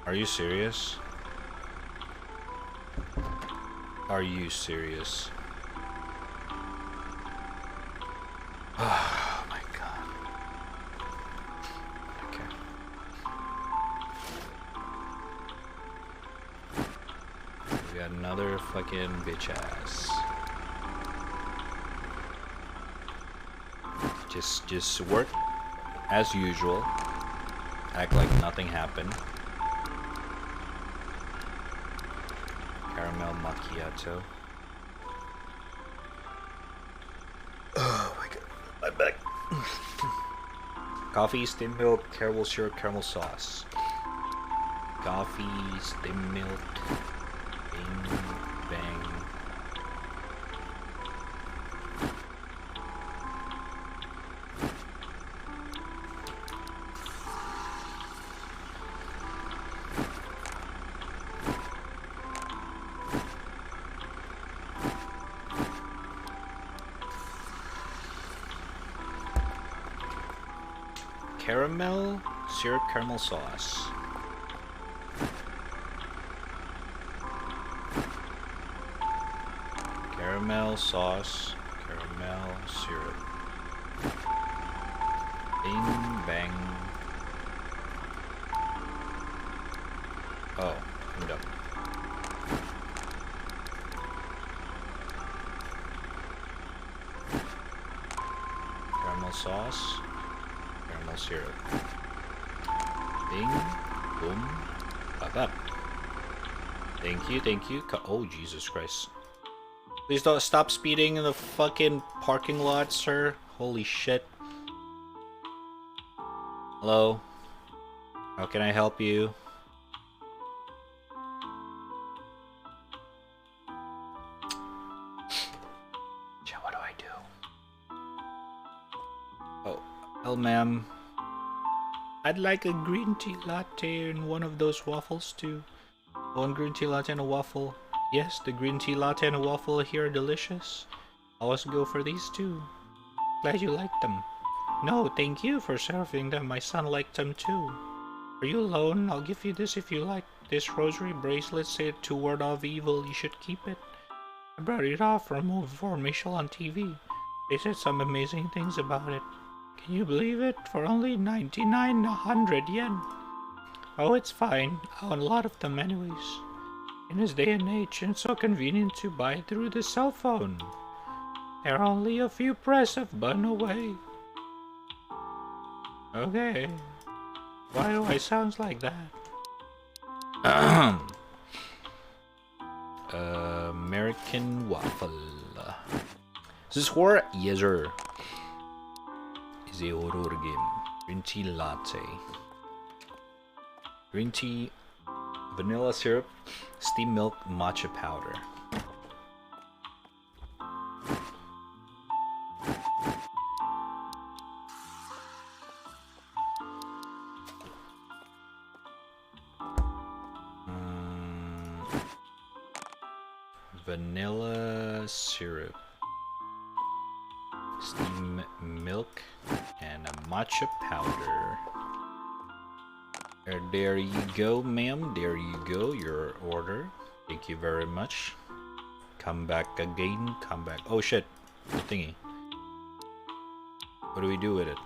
Are you serious? Are you serious? Oh my god. Okay. We got another fucking bitch ass. Just work as usual. Act like nothing happened. Caramel macchiato. Oh my god, my back. Coffee, skim milk, caramel syrup, caramel sauce. Coffee, skim milk, bing, bang. Caramel syrup, caramel sauce. Caramel sauce, caramel syrup. Bing bang. Oh, I'm done. Caramel sauce. Caramel syrup. Bing, boom, bop, bop. Thank you, thank you. Oh, Jesus Christ. Please don't stop speeding in the fucking parking lot, sir. Holy shit. Hello? How can I help you? What do I do? Oh, well, ma'am. I'd like a green tea latte and one of those waffles too. One green tea latte and a waffle. Yes, the green tea latte and a waffle here are delicious. I'll also go for these too. Glad you liked them. No, thank you for serving them. My son liked them too. Are you alone? I'll give you this if you like. This rosary bracelet said to ward off evil. You should keep it. I brought it off from a formation on TV. They said some amazing things about it. Can you believe it? For only 9,900 yen. Oh, it's fine. I own a lot of them anyways. In this day and age, it's so convenient to buy through the cell phone. They're only a few press of button away. Okay. Why do I sound like that? American waffle. Is this horror? Yes, sir. Is a horror game. Green tea latte. Green tea, vanilla syrup, steamed milk, matcha powder. Vanilla syrup, steamed milk, and a matcha powder. There you go, ma'am. There you go, your order. Thank you very much. Come back again. Come back. Oh shit, the thingy. What do we do with it?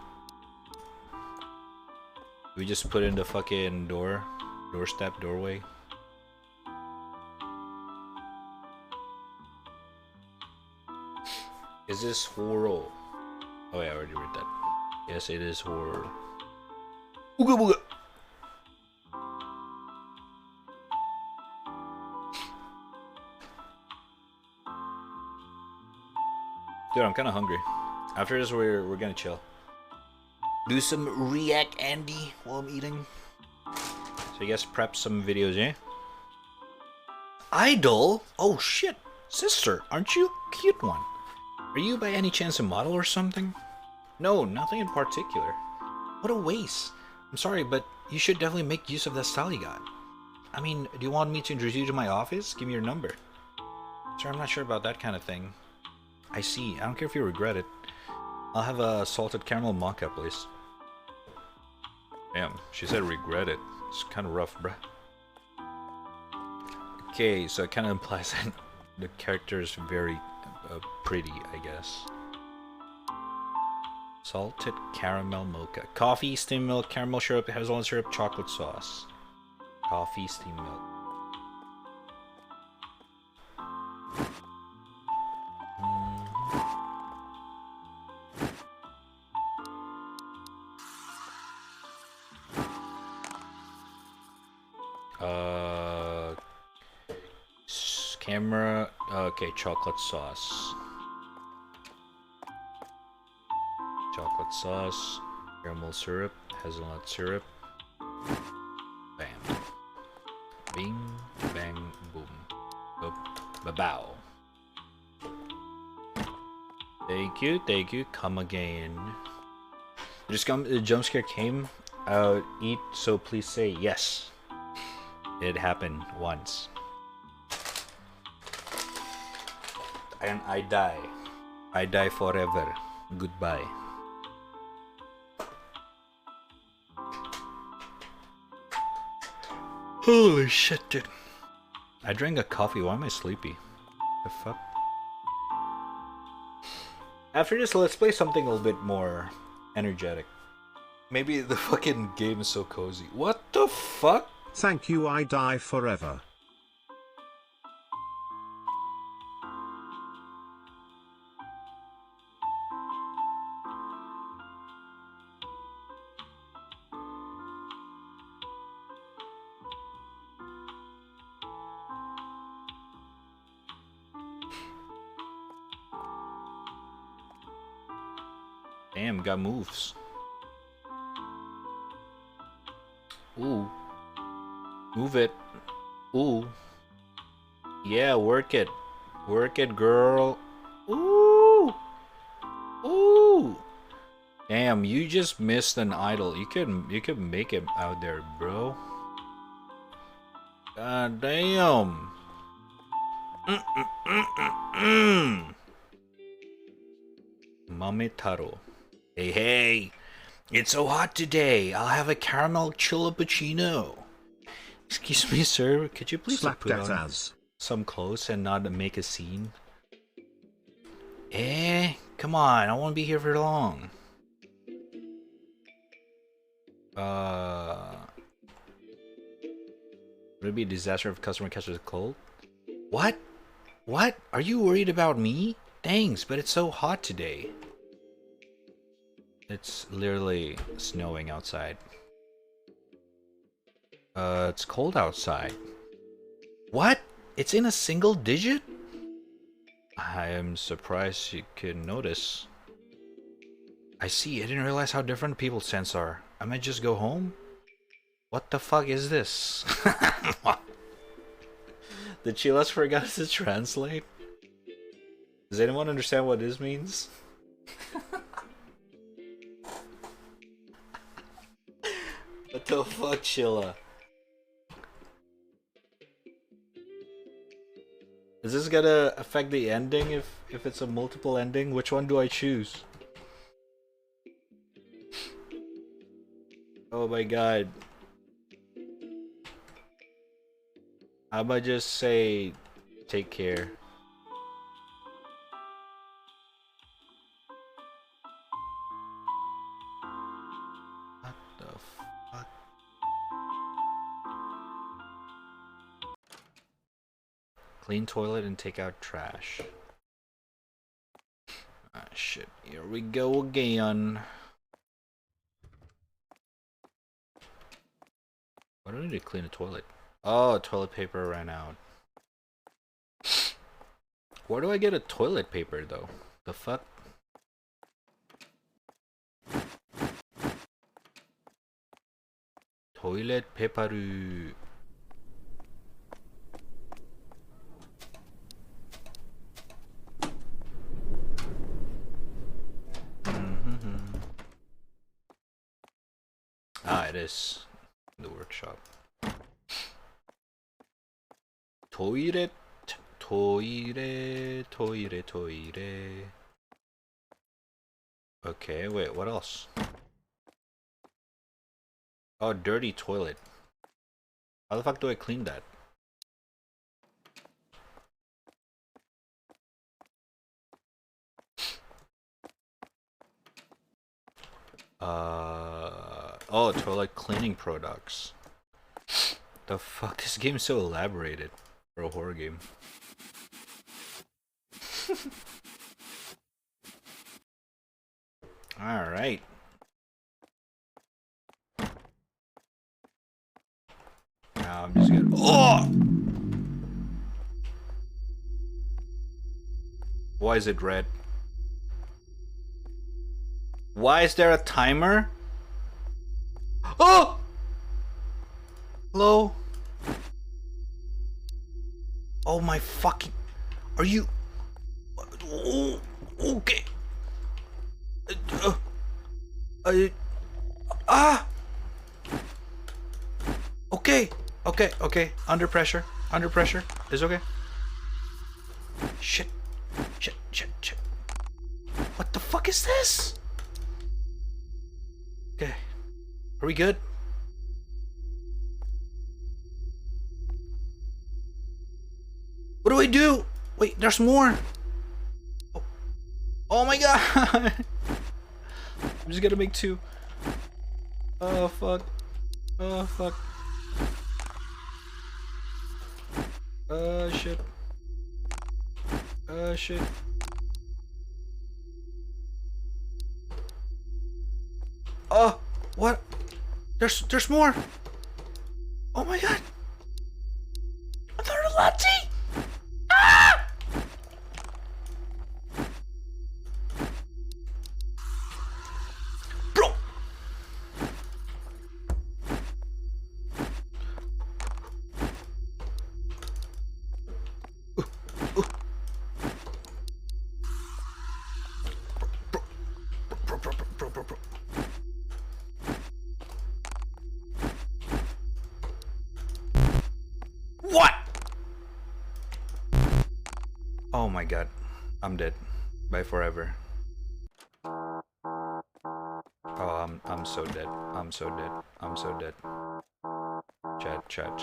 We just put in the fucking doorstep, doorway. Is this horror? Oh yeah, I already read that. Yes, it is horror. Ooga booga. Dude, I'm kind of hungry. After this, we're gonna chill. Do some React Andy while I'm eating. So I guess prep some videos, eh? Idol? Oh shit, sister, aren't you a cute one? Are you by any chance a model or something? No, nothing in particular. What a waste. I'm sorry, but you should definitely make use of that style you got. I mean, do you want me to introduce you to my office? Give me your number. Sir, I'm not sure about that kind of thing. I see. I don't care if you regret it. I'll have a salted caramel mocha, please. Damn, she said regret it. It's kind of rough, bruh. Okay, so it kind of implies that the character is very pretty, I guess. Salted caramel mocha. Coffee, steamed milk, caramel syrup, hazelnut syrup, chocolate sauce. Coffee, steamed milk. Camera. Okay, chocolate sauce. Chocolate sauce, caramel syrup, hazelnut syrup. Bam. Bing, bang, boom. Ba-bow. Thank you, thank you. Come again. The jump scare came out. Eat, so please say yes. It happened once. And I die. I die forever. Goodbye. Holy shit, dude. I drank a coffee. Why am I sleepy? The fuck? After this, let's play something a little bit more energetic. Maybe the fucking game is so cozy. What the fuck? Thank you, I die forever. Damn, got moves. Ooh. Move it. Ooh. Yeah, work it. Work it, girl. Ooh. Ooh. Damn, you just missed an idol. You could make it out there, bro. God damn. Mametaro. Hey, hey. It's so hot today. I'll have a caramel chillipuccino. Excuse me, sir. Could you please put on some clothes and not make a scene? Come on. I won't be here for long. Would it be a disaster if a customer catches a cold? What? What? Are you worried about me? Thanks, but it's so hot today. It's literally snowing outside. It's cold outside. What? It's in a single digit? I am surprised you could notice. I see. I didn't realize how different people's scents are. I might just go home? What the fuck is this? The Chilas forgot to translate? Does anyone understand what this means? What the fuck, Chilla? Is this gonna affect the ending if it's a multiple ending? Which one do I choose? Oh my god. I might just say take care. What the fuck? Clean toilet and take out trash. Ah shit, here we go again. Why do I need to clean a toilet? Oh, toilet paper ran out. Where do I get a toilet paper though? The fuck? Toilet paper. Ah, it is the workshop. Toilet, toilet, toilet, toilet. Okay, wait, what else? Oh, dirty toilet. How the fuck do I clean that? Oh, toilet cleaning products. The fuck, this game's so elaborated for a horror game. Alright. Now I'm just gonna. Oh! Why is it red? Why is there a timer? Oh! Hello? Oh my fucking... Are you... Oh, okay. Okay. Okay, okay. Under pressure. Under pressure. It's okay. Shit. Shit, shit, shit. What the fuck is this? Okay. Are we good? What do I do? Wait, there's more. Oh, oh my god. I'm just gonna make 2. Oh fuck. Oh fuck. Shit. Shit. Oh, what? There's more. Oh my god. Another latte. Ah! Bro. Bro. What? Oh my god. I'm dead. Bye forever. Oh, I'm so dead. I'm so dead. I'm so dead. Chat. Chat,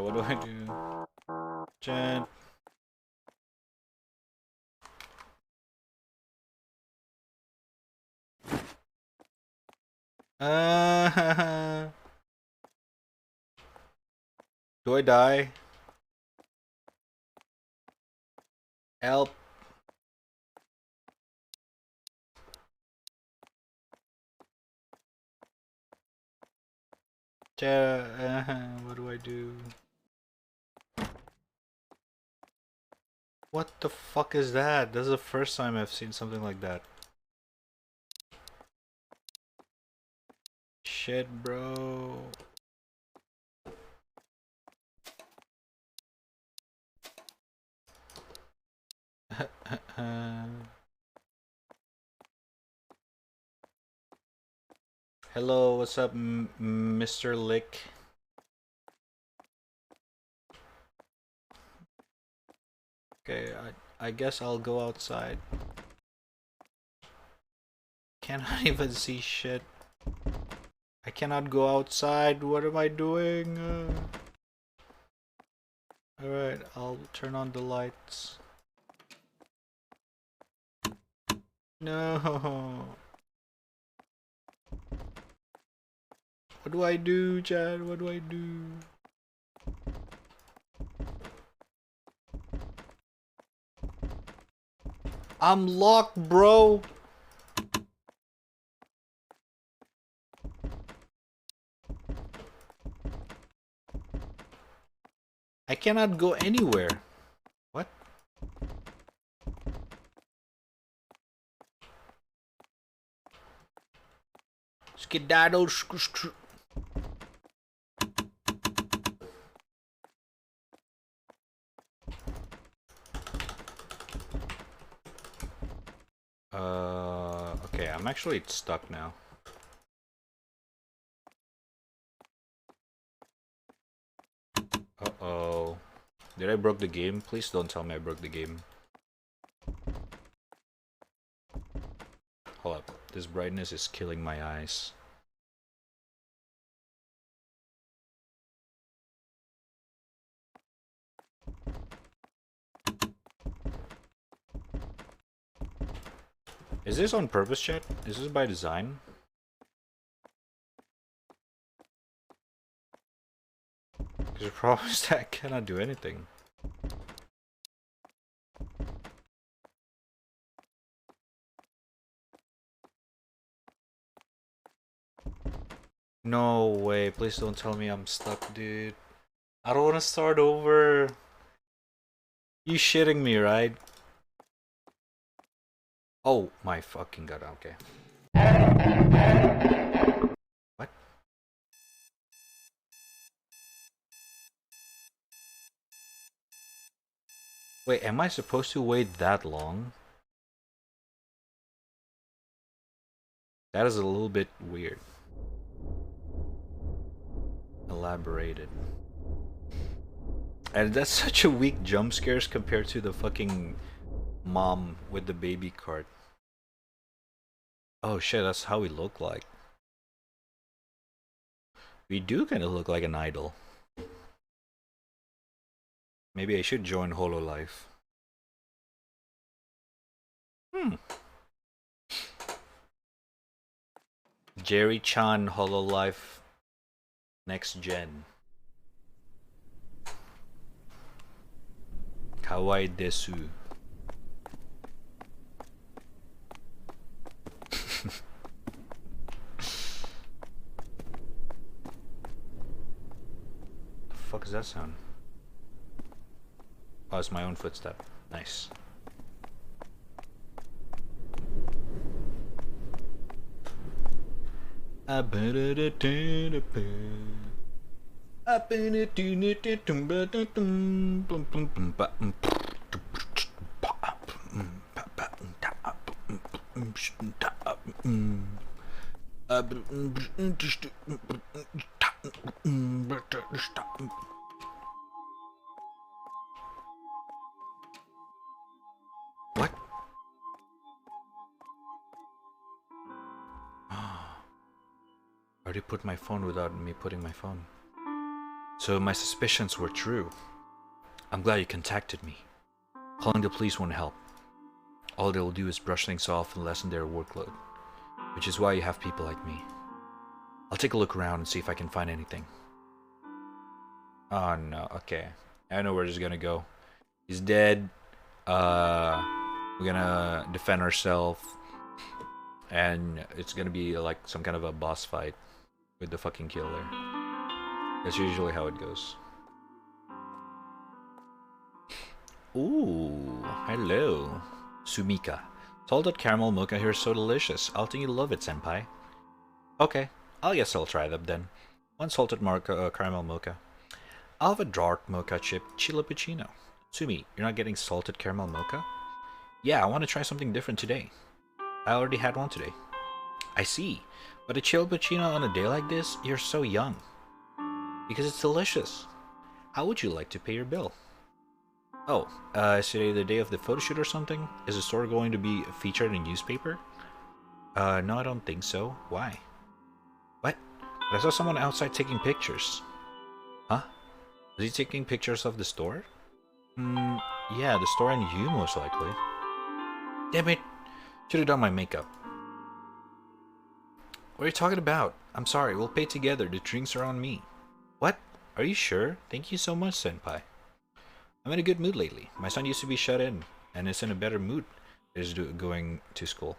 what do I do? Chat. Do I die? Help. What do I do? What the fuck is that? This is the first time I've seen something like that. Shit, bro. Hello, what's up, Mr. Lick? Okay, I guess I'll go outside. Cannot even see shit. I cannot go outside. What am I doing? Alright, I'll turn on the lights. No. What do I do, Chad? What do I do? I'm locked, bro. I cannot go anywhere. What? Skedaddle. Okay, I'm actually stuck now. Uh-oh. Did I broke the game? Please don't tell me I broke the game. Hold up. This brightness is killing my eyes. Is this on purpose, chat? Is this by design? Because the problem is that I cannot do anything. No way, please don't tell me I'm stuck, dude. I don't want to start over. You shitting me, right? Oh my fucking god, okay. What? Wait, am I supposed to wait that long? That is a little bit weird. Elaborated. And that's such a weak jump scares compared to the fucking mom with the baby cart. Oh shit, that's how we look like. We do kind of look like an idol. Maybe I should join HoloLive. Jerry Chan HoloLive Next Gen. Kawaii desu. The fuck is that sound? Oh, it's my own footstep. Nice. What? I already put my phone without me putting my phone. So my suspicions were true. I'm glad you contacted me. Calling the police won't help. All they'll do is brush things off and lessen their workload. Which is why you have people like me. I'll take a look around and see if I can find anything. Oh no, okay. I know where this is gonna go. He's dead. We're gonna defend ourselves. And it's gonna be like some kind of a boss fight with the fucking killer. That's usually how it goes. Ooh, hello. Sumika. Salted caramel mocha here is so delicious. I'll think you love it, senpai. Okay, I guess I'll try them then. One salted caramel mocha. I'll have a dark mocha chip chilappuccino. Sumi, you're not getting salted caramel mocha? Yeah, I want to try something different today. I already had one today. I see. But a chilappuccino on a day like this? You're so young. Because it's delicious. How would you like to pay your bill? Oh, is today the day of the photo shoot or something? Is the store going to be featured in a newspaper? No, I don't think so. Why? What? But I saw someone outside taking pictures. Huh? Is he taking pictures of the store? Yeah, the store and you most likely. Damn it! Should have done my makeup. What are you talking about? I'm sorry, we'll pay together. The drinks are on me. What? Are you sure? Thank you so much, senpai. I'm in a good mood lately. My son used to be shut in, and is in a better mood. Is going to school.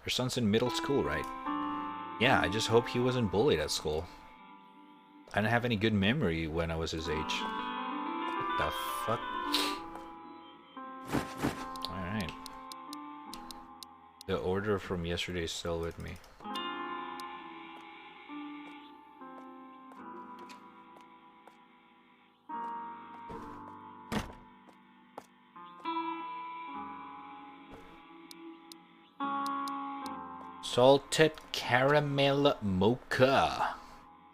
Your son's in middle school, right? Yeah, I just hope he wasn't bullied at school. I didn't have any good memory when I was his age. What the fuck? Alright. The order from yesterday is still with me. Salted caramel mocha.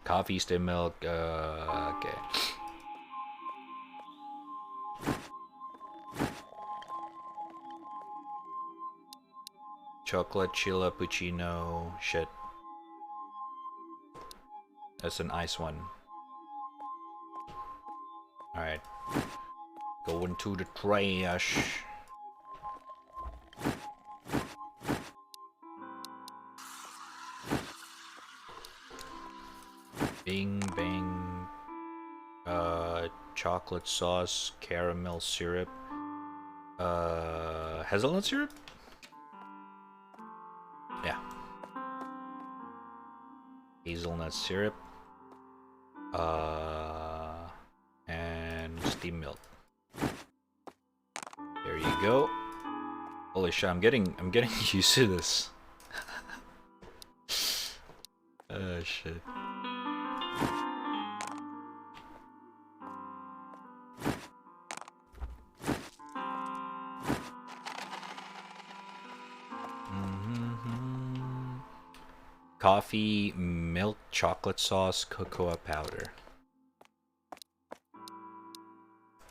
Coffee, stem milk, okay. Chocolate chilappuccino. Shit. That's an ice one. Alright. Going to the trash. Bing bang. Chocolate sauce, caramel syrup, hazelnut syrup? Yeah. Hazelnut syrup. And steam milk. There you go. Holy shit, I'm getting used to this. Oh shit. Coffee, milk, chocolate sauce, cocoa powder.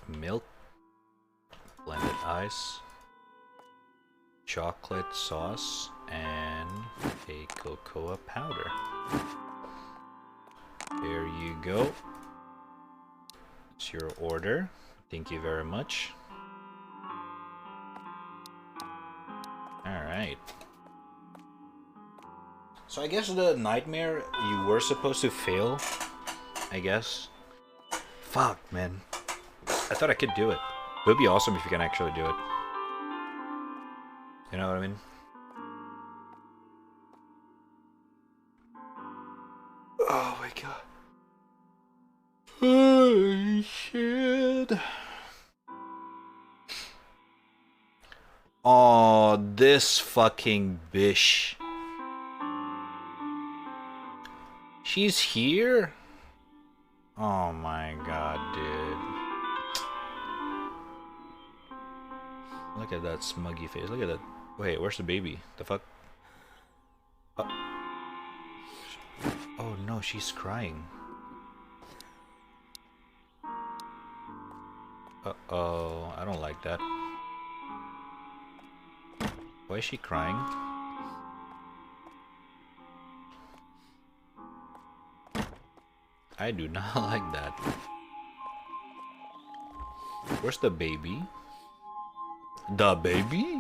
Milk, blended ice, chocolate sauce, and a cocoa powder. There you go. It's your order. Thank you very much. Alright. So I guess the nightmare you were supposed to fail, I guess. Fuck, man. I thought I could do it. It would be awesome if you can actually do it. You know what I mean? Oh my god. Holy shit. Oh, this fucking bitch. She's here? Oh my god, dude. Look at that smuggy face. Look at that. Wait, where's the baby? The fuck? Oh no, she's crying. Uh-oh, I don't like that. Why is she crying? I do not like that. Where's the baby? The baby?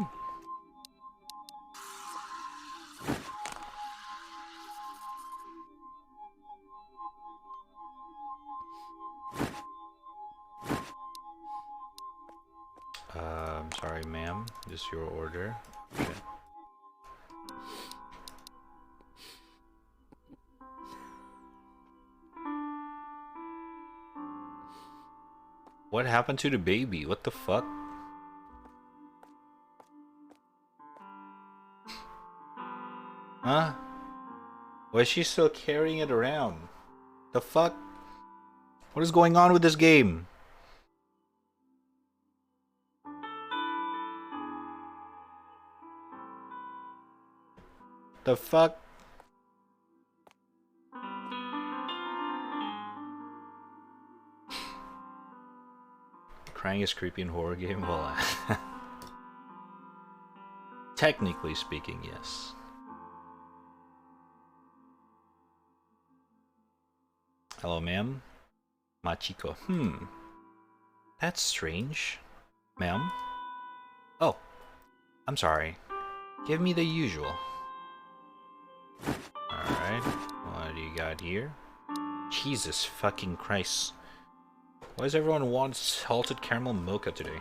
Sorry, ma'am. This is your order. Okay. What happened to the baby? What the fuck? Huh? Why is she still carrying it around? The fuck? What is going on with this game? The fuck? Crying is creepy in horror game? Well, technically speaking, yes. Hello, ma'am. Machiko. That's strange. Ma'am? Oh. I'm sorry. Give me the usual. Alright. What do you got here? Jesus fucking Christ. Why does everyone want salted caramel mocha today?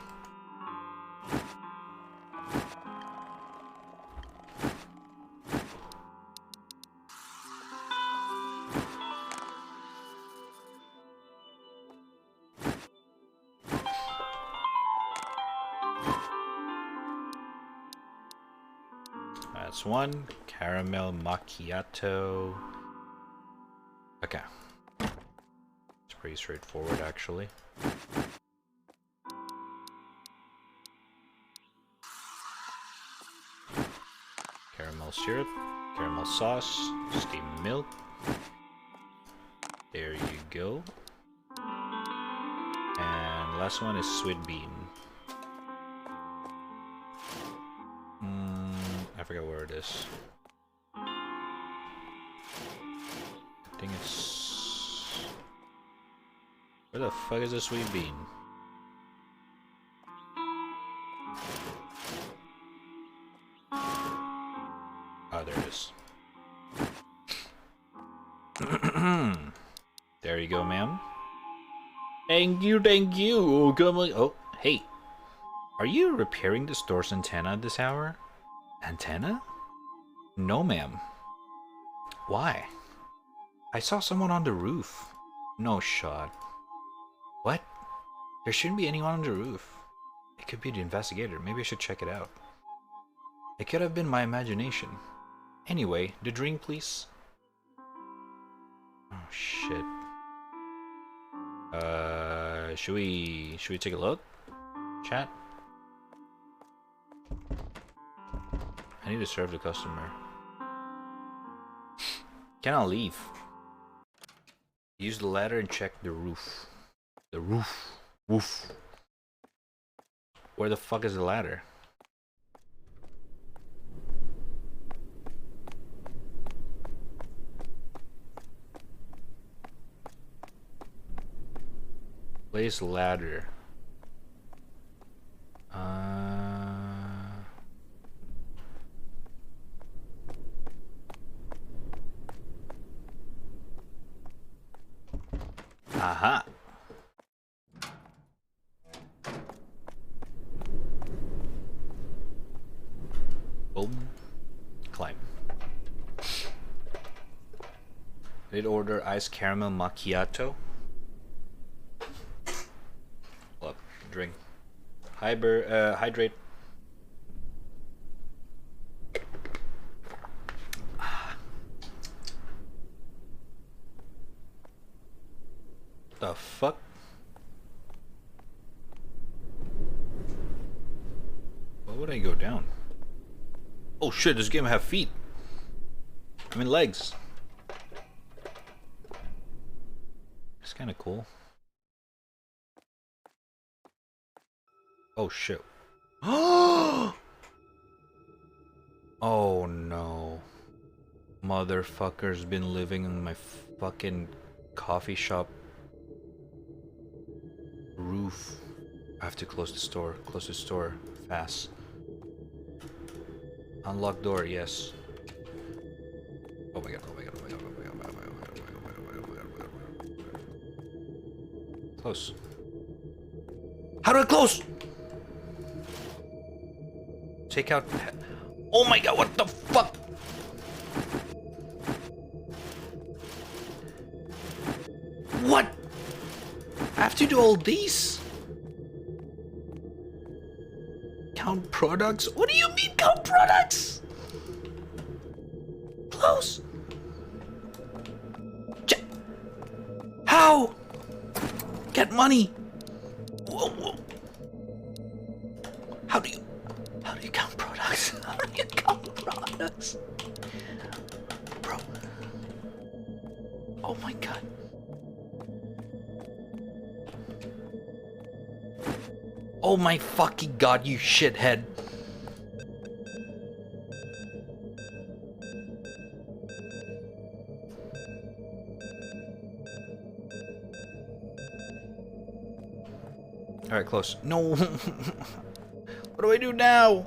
That's one. Caramel macchiato. Okay. It's pretty straightforward, actually. Caramel syrup, caramel sauce, steamed milk. There you go. And last one is sweet bean. I forgot where it is. I think it's... Where the fuck is the sweet bean? Oh, there it is. There you go, ma'am. Thank you, thank you. Come on. Oh, hey. Are you repairing the store's antenna this hour? Antenna? No, ma'am. Why? I saw someone on the roof. No shot. What? There shouldn't be anyone on the roof. It could be the investigator. Maybe I should check it out. It could have been my imagination. Anyway, the drink, please. Oh shit. Should we take a look? Chat? I need to serve the customer. Can I leave? Use the ladder and check the roof. The roof. Woof. Where the fuck is the ladder? Place ladder. Aha. Boom. Climb. Did order iced caramel macchiato. Look, drink. Hydrate. The fuck? Why would I go down? Oh shit, this game have feet. I mean legs. It's kinda cool. Oh shit. Oh no. Motherfucker's been living in my fucking coffee shop roof. I have to close the store. Close the store fast. Unlock door, yes. Oh my god, oh my god, oh my god, oh my god, oh my god, oh my god, oh my god, oh my god, oh my god, oh my god. Close. How do I close? Take out. Oh my god, what the fuck? What? I have to do all these? products? What do you mean gum products? Close. How? Get money. Whoa, whoa. How do you count products? How do you count products? Bro. Oh my god. Oh my fucking god, you shithead. Alright, close. No. What do I do now?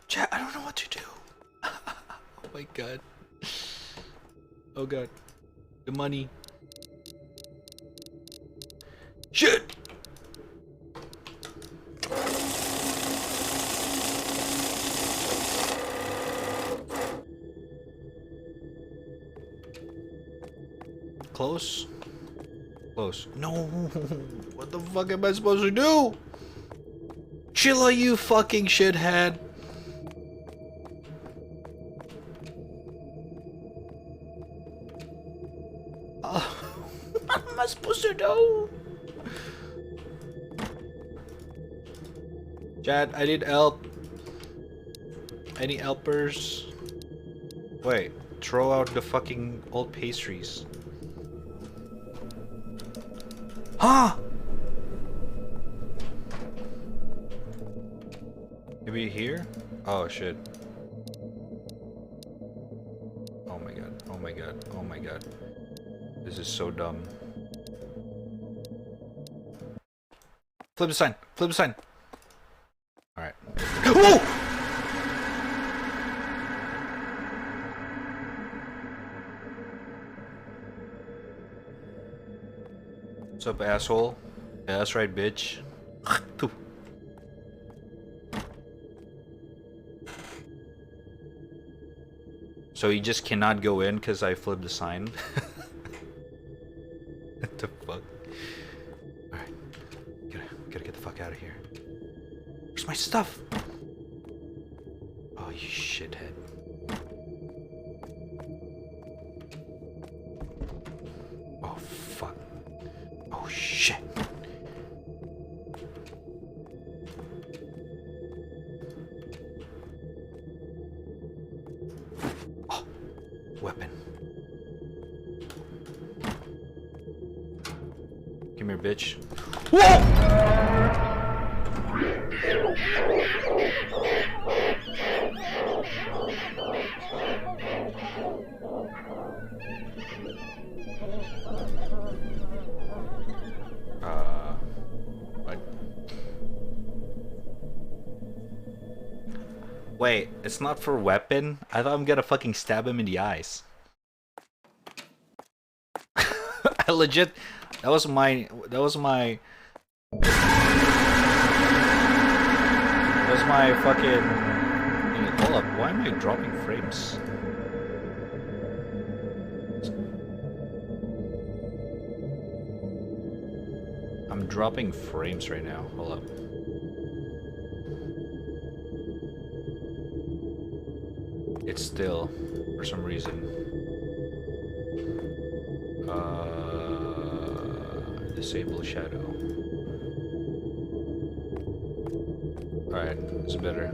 Chat, I don't know what to do. Oh my god. Oh god. The money. Shit! Close? Close. No! What the fuck am I supposed to do? Chilla, you fucking shithead! What am I supposed to do? Chad, I need help. I need helpers. Wait, throw out the fucking old pastries. Huh? Maybe here? Oh shit. Oh my god. Oh my god. Oh my god. This is so dumb. Flip the sign. Flip the sign. Alright. Whoa! What's up, asshole? Yeah, that's right, bitch. So you just cannot go in because I flipped the sign? What the fuck? Alright. Gotta get the fuck out of here. Where's my stuff? Oh, you shithead. Oh, fuck. Oh, shit. Oh, weapon. Come here, bitch. Whoa! What? Wait, it's not for weapon? I thought I'm gonna fucking stab him in the eyes. I legit, that was my fucking, hold up, why am I dropping frames? I'm dropping frames right now, hold up. It's still, for some reason. Disable shadow. Alright, it's better.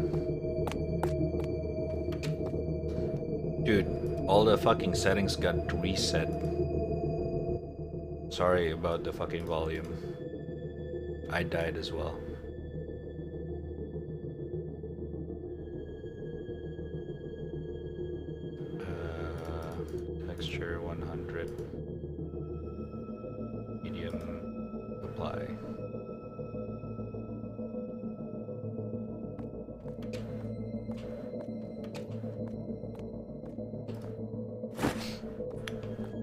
Dude, all the fucking settings got reset. Sorry about the fucking volume. I died as well. Texture 100. Medium. Apply.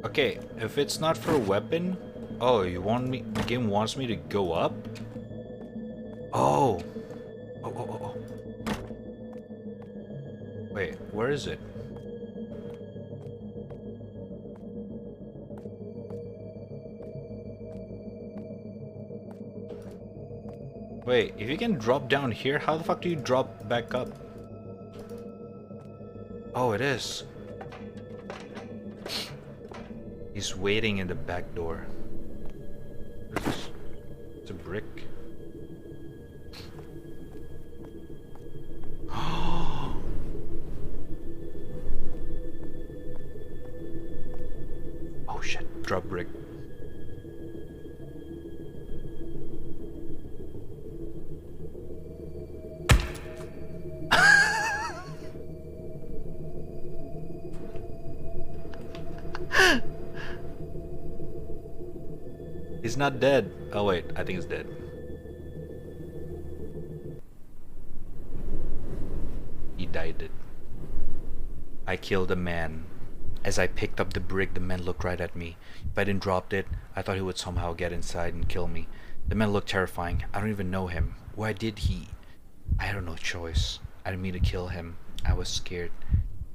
Okay, if it's not for a weapon, oh, you want me? The game wants me to go up. Oh. Oh. Wait, where is it? Wait, if you can drop down here, how the fuck do you drop back up? Oh, it is. He's waiting in the back door. What is this? It's a brick. Oh shit, drop brick. He's not dead. Oh wait, I think he's dead. He died. I killed a man. As I picked up the brick, the man looked right at me. If I didn't drop it, I thought he would somehow get inside and kill me. The man looked terrifying. I don't even know him. Why did he? I had no choice. I didn't mean to kill him. I was scared.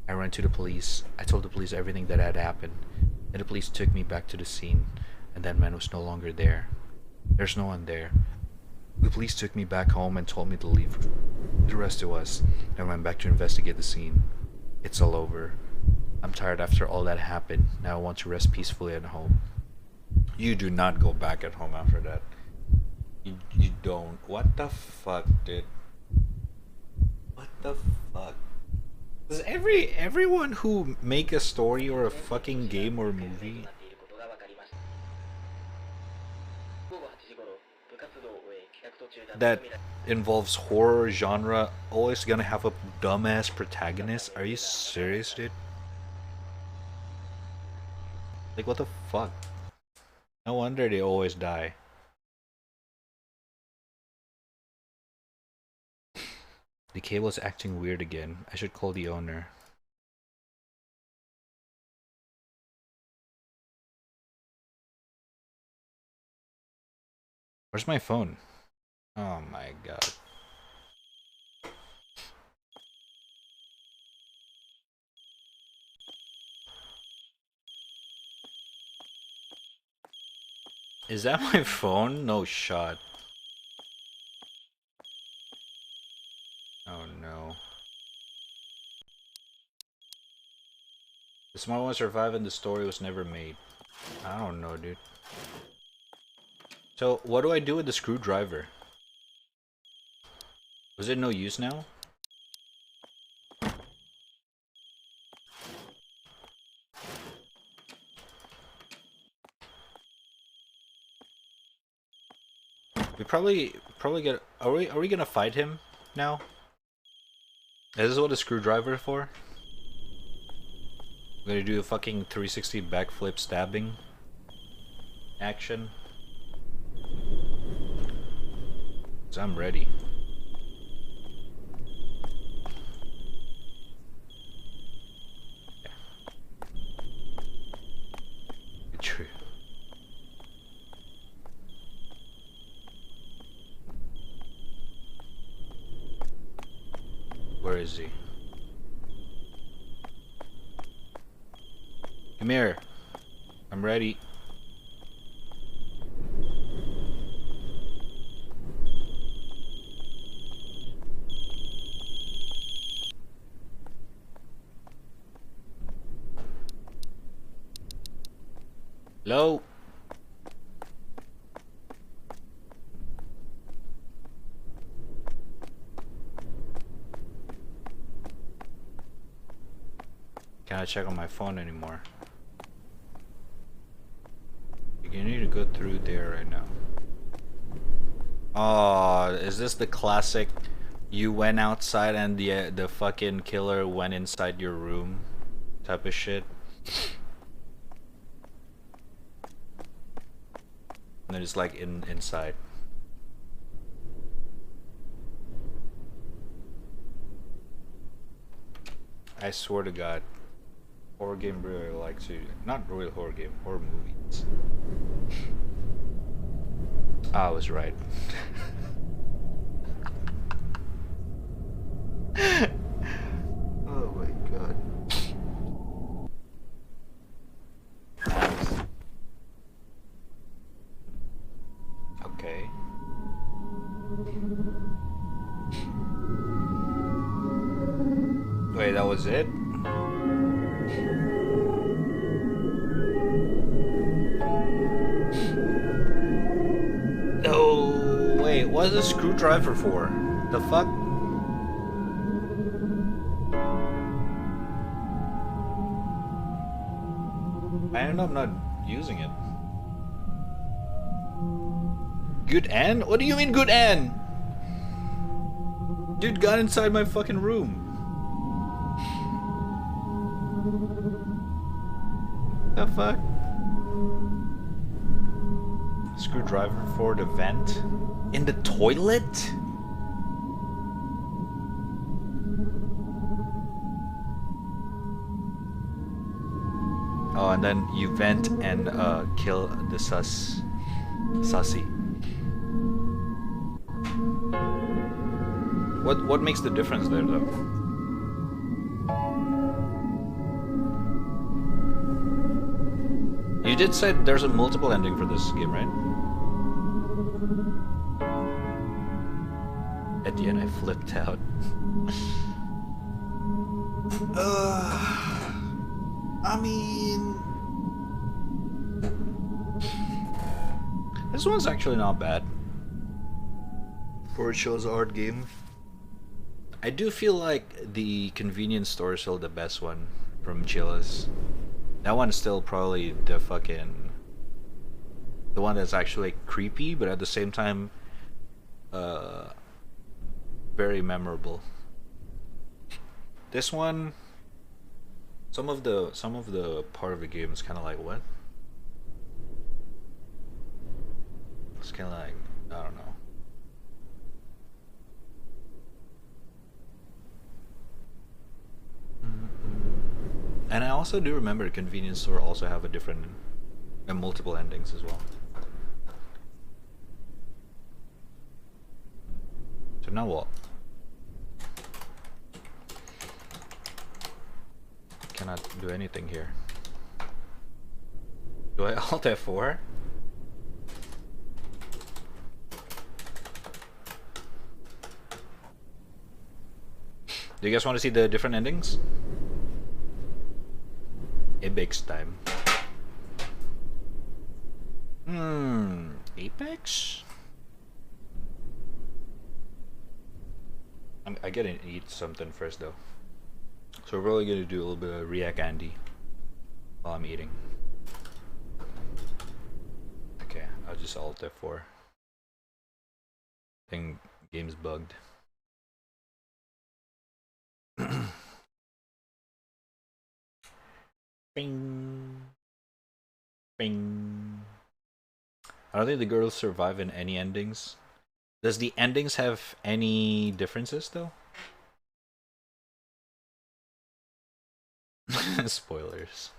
I ran to the police. I told the police everything that had happened. And the police took me back to the scene. And that man was no longer there. There's no one there. The police took me back home and told me to leave the rest of us. I went back to investigate the scene. It's all over. I'm tired after all that happened. Now I want to rest peacefully at home. You do not go back at home after that. You don't. What the fuck, dude? What the fuck? Does everyone who make a story or a fucking game or movie that involves horror genre always gonna have a dumbass protagonist? Are you serious, dude? Like, what the fuck? No wonder they always die. The cable is acting weird again. I should call the owner. Where's my phone? Oh my god. Is that my phone? No shot. Oh no. The smart one survived and the story was never made. I don't know, dude. So, what do I do with the screwdriver? Was it no use now? We probably get. Are we gonna fight him now? Is this what a screwdriver is for? We're gonna do a fucking 360 backflip stabbing action. So I'm ready. Yeah. True. Where is he? Come here. I'm ready. Hello? Can't check on my phone anymore. You need to go through there right now. Oh, is this the classic? You went outside and the fucking killer went inside your room type of shit? And then it's like inside. I swear to God, horror game really likes to, not real horror game, horror movies. I was right. Oh my god. Okay. was it? Oh, wait, what's a screwdriver for? The fuck? I end up not using it. Good Ann? What do you mean good Ann? Dude got inside my fucking room. The fuck? Screwdriver for the vent? In the toilet? Oh, and then you vent and kill the sussy. What makes the difference there though? You did say there's a multiple ending for this game, right? At the end I flipped out. I mean... This one's actually not bad. For a Chilla's art game. I do feel like the convenience store is still the best one from Chilla's. That one's still probably the one that's actually creepy, but at the same time, very memorable. This one, some of the part of the game is kind of like what? It's kind of like, I don't know. And I also do remember convenience store also have a different and multiple endings as well. So now what? Cannot do anything here. Do I Alt F4? Do you guys want to see the different endings? Apex time. Apex? I gotta eat something first though. So we're probably gonna do a little bit of React Andy while I'm eating. Okay, I'll just Alt F4. I think game's bugged. Bing. Bing. I don't think the girls survive in any endings. Does the endings have any differences though? Spoilers.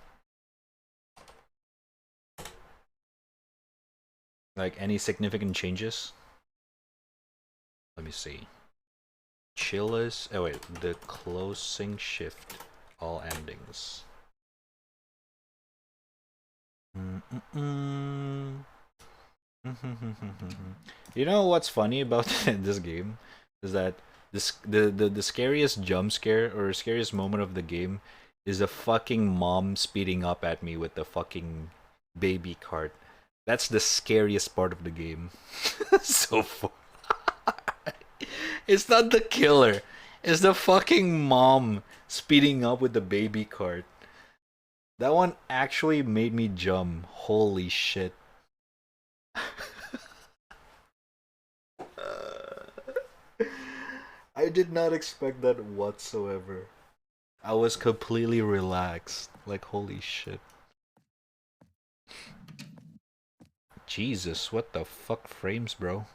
Like any significant changes? Let me see. Chilla's. Oh wait, the closing shift. All endings. You know what's funny about this game is that the scariest jump scare or scariest moment of the game is a fucking mom speeding up at me with the fucking baby cart. That's the scariest part of the game. So far. It's not the killer. It's the fucking mom speeding up with the baby cart. That one actually made me jump. Holy shit. I did not expect that whatsoever. I was completely relaxed. Like, holy shit. Jesus, what the fuck frames, bro?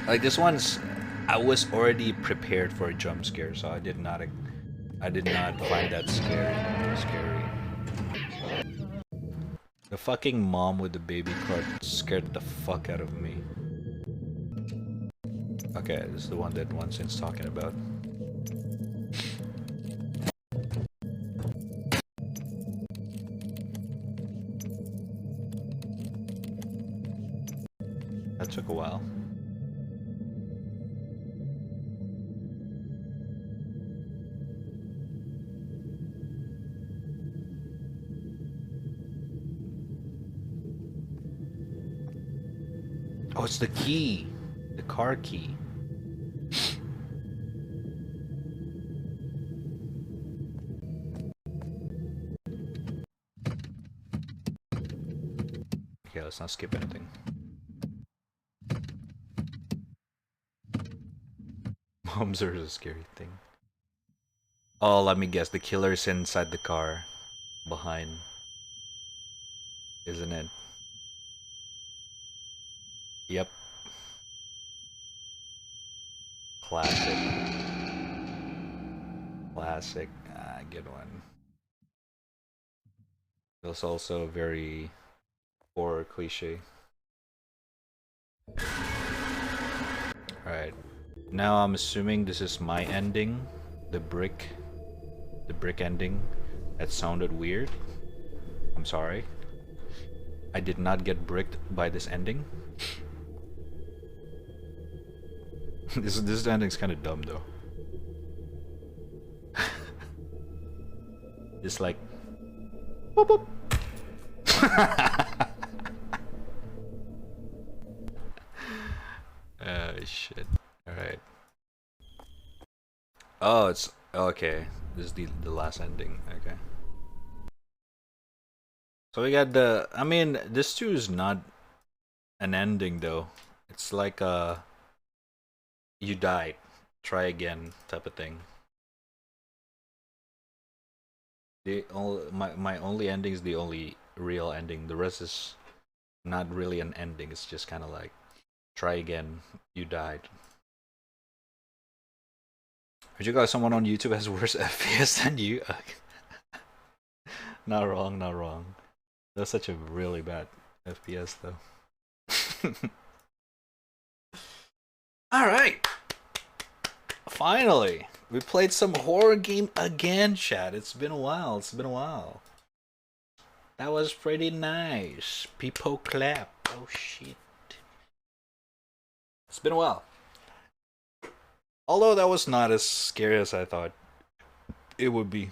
Like, this one's... I was already prepared for a jump scare, so I did not find that scary. The fucking mom with the baby cart scared the fuck out of me. Okay, this is the one that Onsen's talking about. That took a while. Oh, it's the key. The car key. Okay, let's not skip anything. Moms are a scary thing. Oh, let me guess. The killer's inside the car. Behind. Isn't it? Yep. Classic. Classic. Ah, good one. That's also very horror cliche. Alright. Now I'm assuming this is my ending. The brick ending. That sounded weird. I'm sorry. I did not get bricked by this ending. This ending's kind of dumb though. It's like boop, boop. Shit. Alright. Oh, it's okay. This is the last ending. Okay. So we got the, I mean, this too is not an ending though. It's like you died, try again type of thing. My only ending is the only real ending. The rest is not really an ending. It's just kind of like try again, you died. Would you guys someone on YouTube has worse FPS than you? Not wrong, not wrong. That's such a really bad FPS though. Alright. Finally. We played some horror game again, chat. It's been a while. It's been a while. That was pretty nice. People clap. Oh shit. It's been a while. Although that was not as scary as I thought it would be.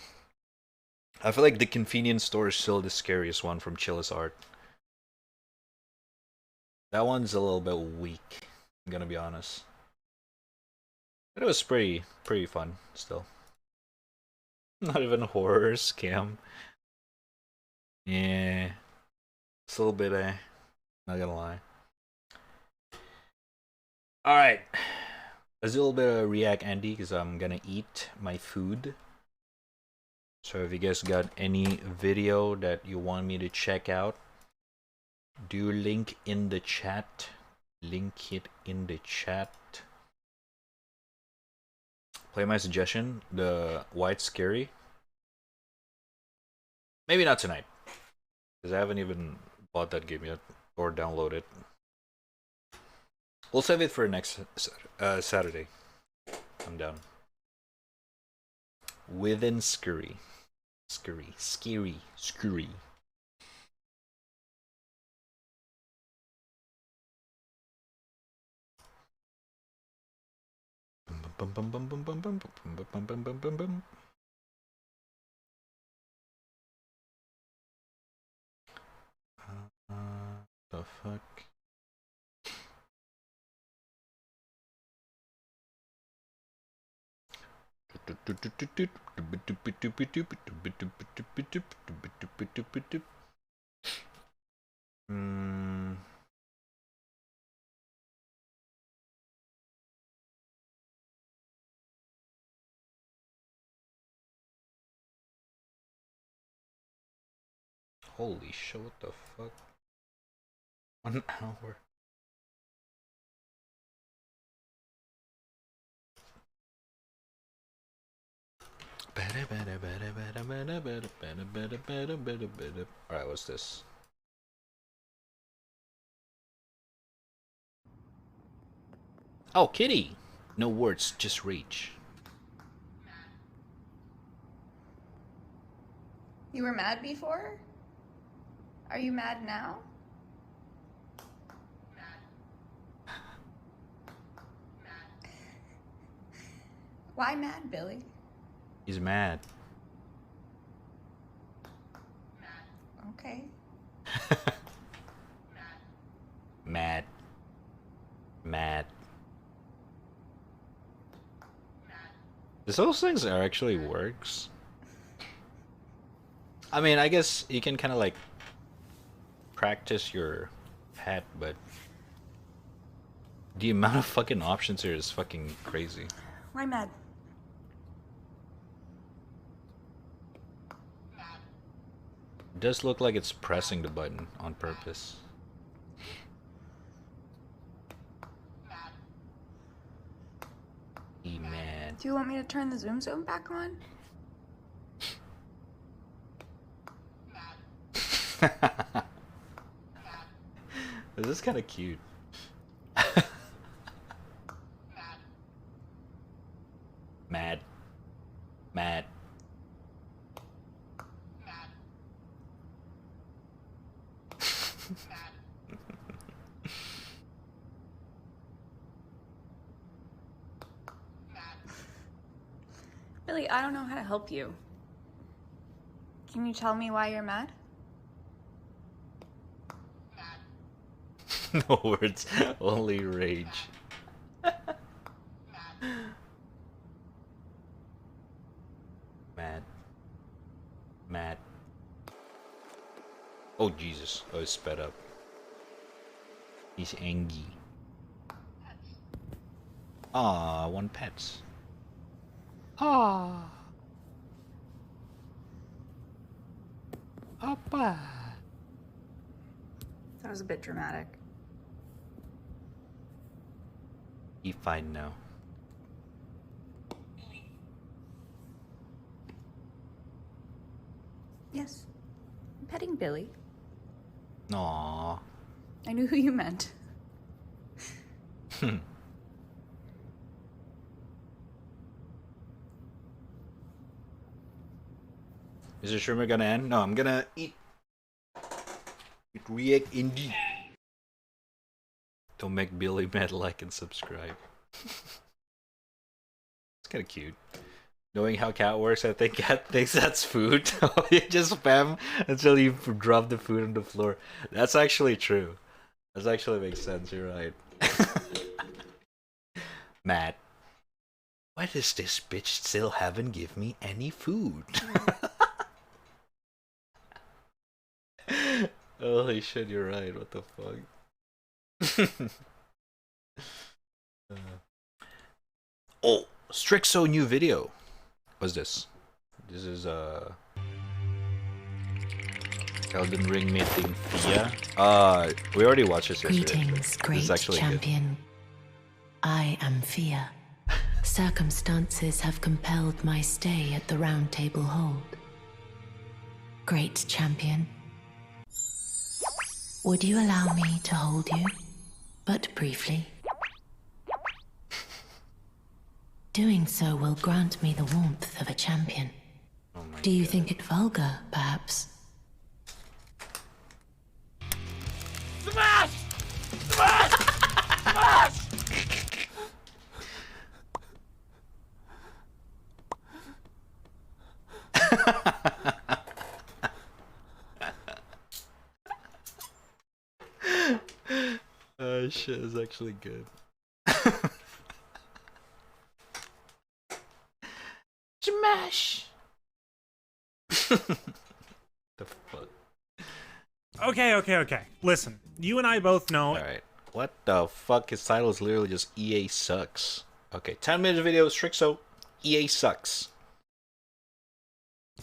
I feel like the convenience store is still the scariest one from Chilla's Art. That one's a little bit weak, I'm gonna be honest. But it was pretty fun still. Not even a horror scam. Yeah. It's a little bit not gonna lie. Alright. Let's do a little bit of React Andy because I'm gonna eat my food. So if you guys got any video that you want me to check out, do link in the chat. Link it in the chat. Play my suggestion, the White Scary. Maybe not tonight, because I haven't even bought that game yet or downloaded it. We'll save it for next Saturday. I'm down. Within Scary. Scary. The fuck? Holy shit, what the fuck? 1 hour. Alright, what's this? Oh, kitty! No words, just rage. You were mad before? Are you mad now? Why mad, Billy? He's mad. Okay. Mad. Those things are actually works. I mean, I guess you can kind of like practice your pet, but the amount of fucking options here is fucking crazy. Why mad? It does look like it's pressing the button on purpose. Man. Do you want me to turn the zoom zone back on? This is kind of cute. Mad. Mad. Billy, I don't know how to help you. Can you tell me why you're mad? No words, only rage. Mad. Mad. Oh Jesus, oh it's sped up. He's angry. Ah, one pets. Ah. Appa. That was a bit dramatic. He fine now. Yes. I'm petting Billy. Aww. I knew who you meant. Is the streamer gonna end? No, I'm gonna eat. React indie. Don't make Billy mad, like and subscribe. It's kind of cute. Knowing how cat works, I think cat thinks that's food. You just spam until you drop the food on the floor. That's actually true. That actually makes sense. You're right. Matt, why does this bitch still haven't give me any food? Holy shit, you're right. What the fuck? Oh, Strixo new video. What's this? This is Elden Ring meeting Thea. We already watched this yesterday. Greetings, great champion. I am Thea. Circumstances have compelled my stay at the Round Table Hold. Great champion. Would you allow me to hold you, but briefly? Doing so will grant me the warmth of a champion. Oh my Do you God. think it vulgar, perhaps? Smash! Smash! Smash! Shit is actually good. Smash! The fuck? Okay. Listen, you and I both know. Alright. What the fuck? His title is literally just EA sucks. Okay, 10-minute video, Strixo. EA sucks.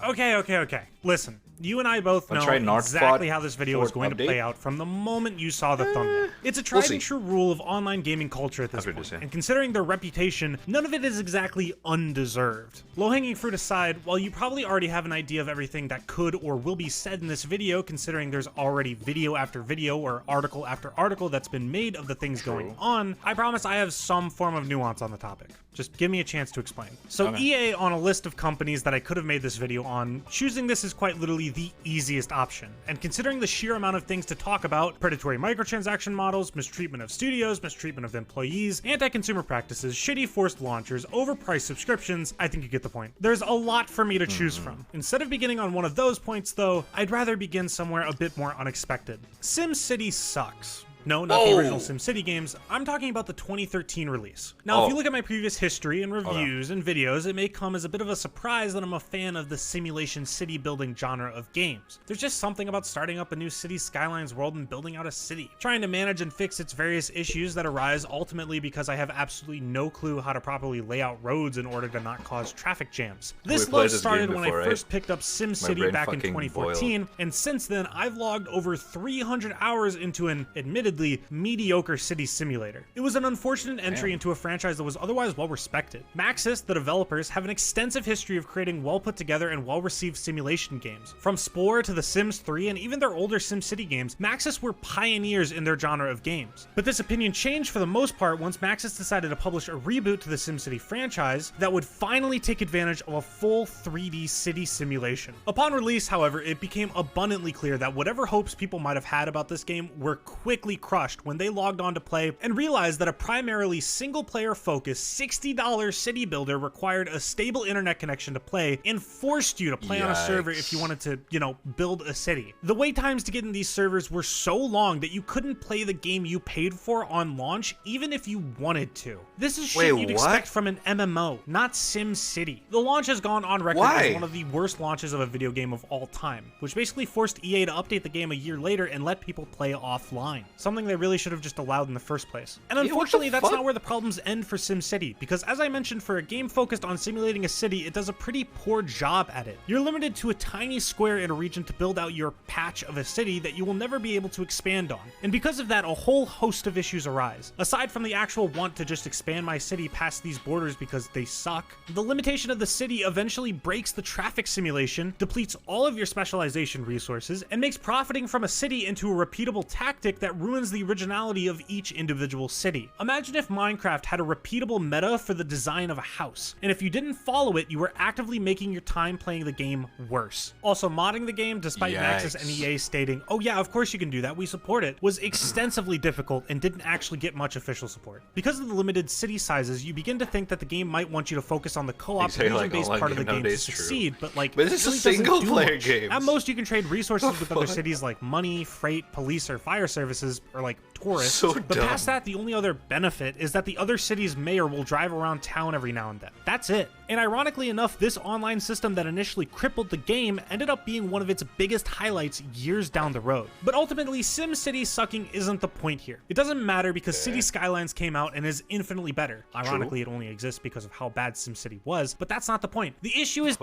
Okay. Listen, you and I both know exactly how this video is going to play out from the moment you saw the thumbnail. It's a tried and true rule of online gaming culture at this point, and considering their reputation, none of it is exactly undeserved. Low-hanging fruit aside, while you probably already have an idea of everything that could or will be said in this video, considering there's already video after video or article after article that's been made of the things going on, I promise I have some form of nuance on the topic. Just give me a chance to explain. So EA, on a list of companies that I could have made this video on, choosing this is quite literally the easiest option. And considering the sheer amount of things to talk about, predatory microtransaction models, mistreatment of studios, mistreatment of employees, anti-consumer practices, shitty forced launchers, overpriced subscriptions, I think you get the point. There's a lot for me to choose from. Instead of beginning on one of those points though, I'd rather begin somewhere a bit more unexpected. SimCity sucks. No, not the original SimCity games. I'm talking about the 2013 release. Now, if you look at my previous history and reviews and videos, it may come as a bit of a surprise that I'm a fan of the simulation city building genre of games. There's just something about starting up a new city skylines world and building out a city, trying to manage and fix its various issues that arise ultimately because I have absolutely no clue how to properly lay out roads in order to not cause traffic jams. This love started when I first picked up SimCity back in 2014, and since then I've logged over 300 hours into an admittedly mediocre city simulator. It was an unfortunate entry into a franchise that was otherwise well respected. Maxis, the developers, have an extensive history of creating well put together and well received simulation games. From Spore to The Sims 3 and even their older SimCity games, Maxis were pioneers in their genre of games. But this opinion changed for the most part once Maxis decided to publish a reboot to the SimCity franchise that would finally take advantage of a full 3D city simulation. Upon release, however, it became abundantly clear that whatever hopes people might have had about this game were quickly crushed when they logged on to play and realized that a primarily single-player focused $60 city builder required a stable internet connection to play and forced you to play on a server if you wanted to, you know, build a city. The wait times to get in these servers were so long that you couldn't play the game you paid for on launch even if you wanted to. This is shit you'd expect from an MMO, not SimCity. The launch has gone on record as one of the worst launches of a video game of all time, which basically forced EA to update the game a year later and let people play offline, something they really should have just allowed in the first place. And unfortunately, that's not where the problems end for SimCity, because as I mentioned, for a game focused on simulating a city, it does a pretty poor job at it. You're limited to a tiny square in a region to build out your patch of a city that you will never be able to expand on. And because of that, a whole host of issues arise. Aside from the actual want to just expand my city past these borders because they suck, the limitation of the city eventually breaks the traffic simulation, depletes all of your specialization resources, and makes profiting from a city into a repeatable tactic that ruins the originality of each individual city. Imagine if Minecraft had a repeatable meta for the design of a house, and if you didn't follow it, you were actively making your time playing the game worse. Also, modding the game, despite Maxis and EA stating, "Oh yeah, of course you can do that, we support it," was extensively difficult and didn't actually get much official support. Because of the limited city sizes, you begin to think that the game might want you to focus on the co-op region-based part of the game to succeed, but this is a single-player game. At most, you can trade resources with other cities like money, freight, police, or fire services, or like tourists. But past that, the only other benefit is that the other city's mayor will drive around town every now and then. That's it. And ironically enough, this online system that initially crippled the game ended up being one of its biggest highlights years down the road. But ultimately, SimCity sucking isn't the point here. It doesn't matter because City Skylines came out and is infinitely better. Ironically, it only exists because of how bad SimCity was, but that's not the point. The issue is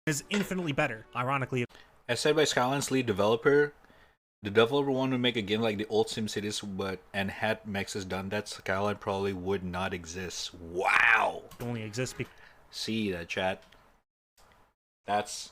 is infinitely better. Ironically, as said by Skyline's lead developer, the developer wanted to make a game like the old SimCities, and had Maxis done that, Skyline probably would not exist. Wow! It only exists because see that, chat. That's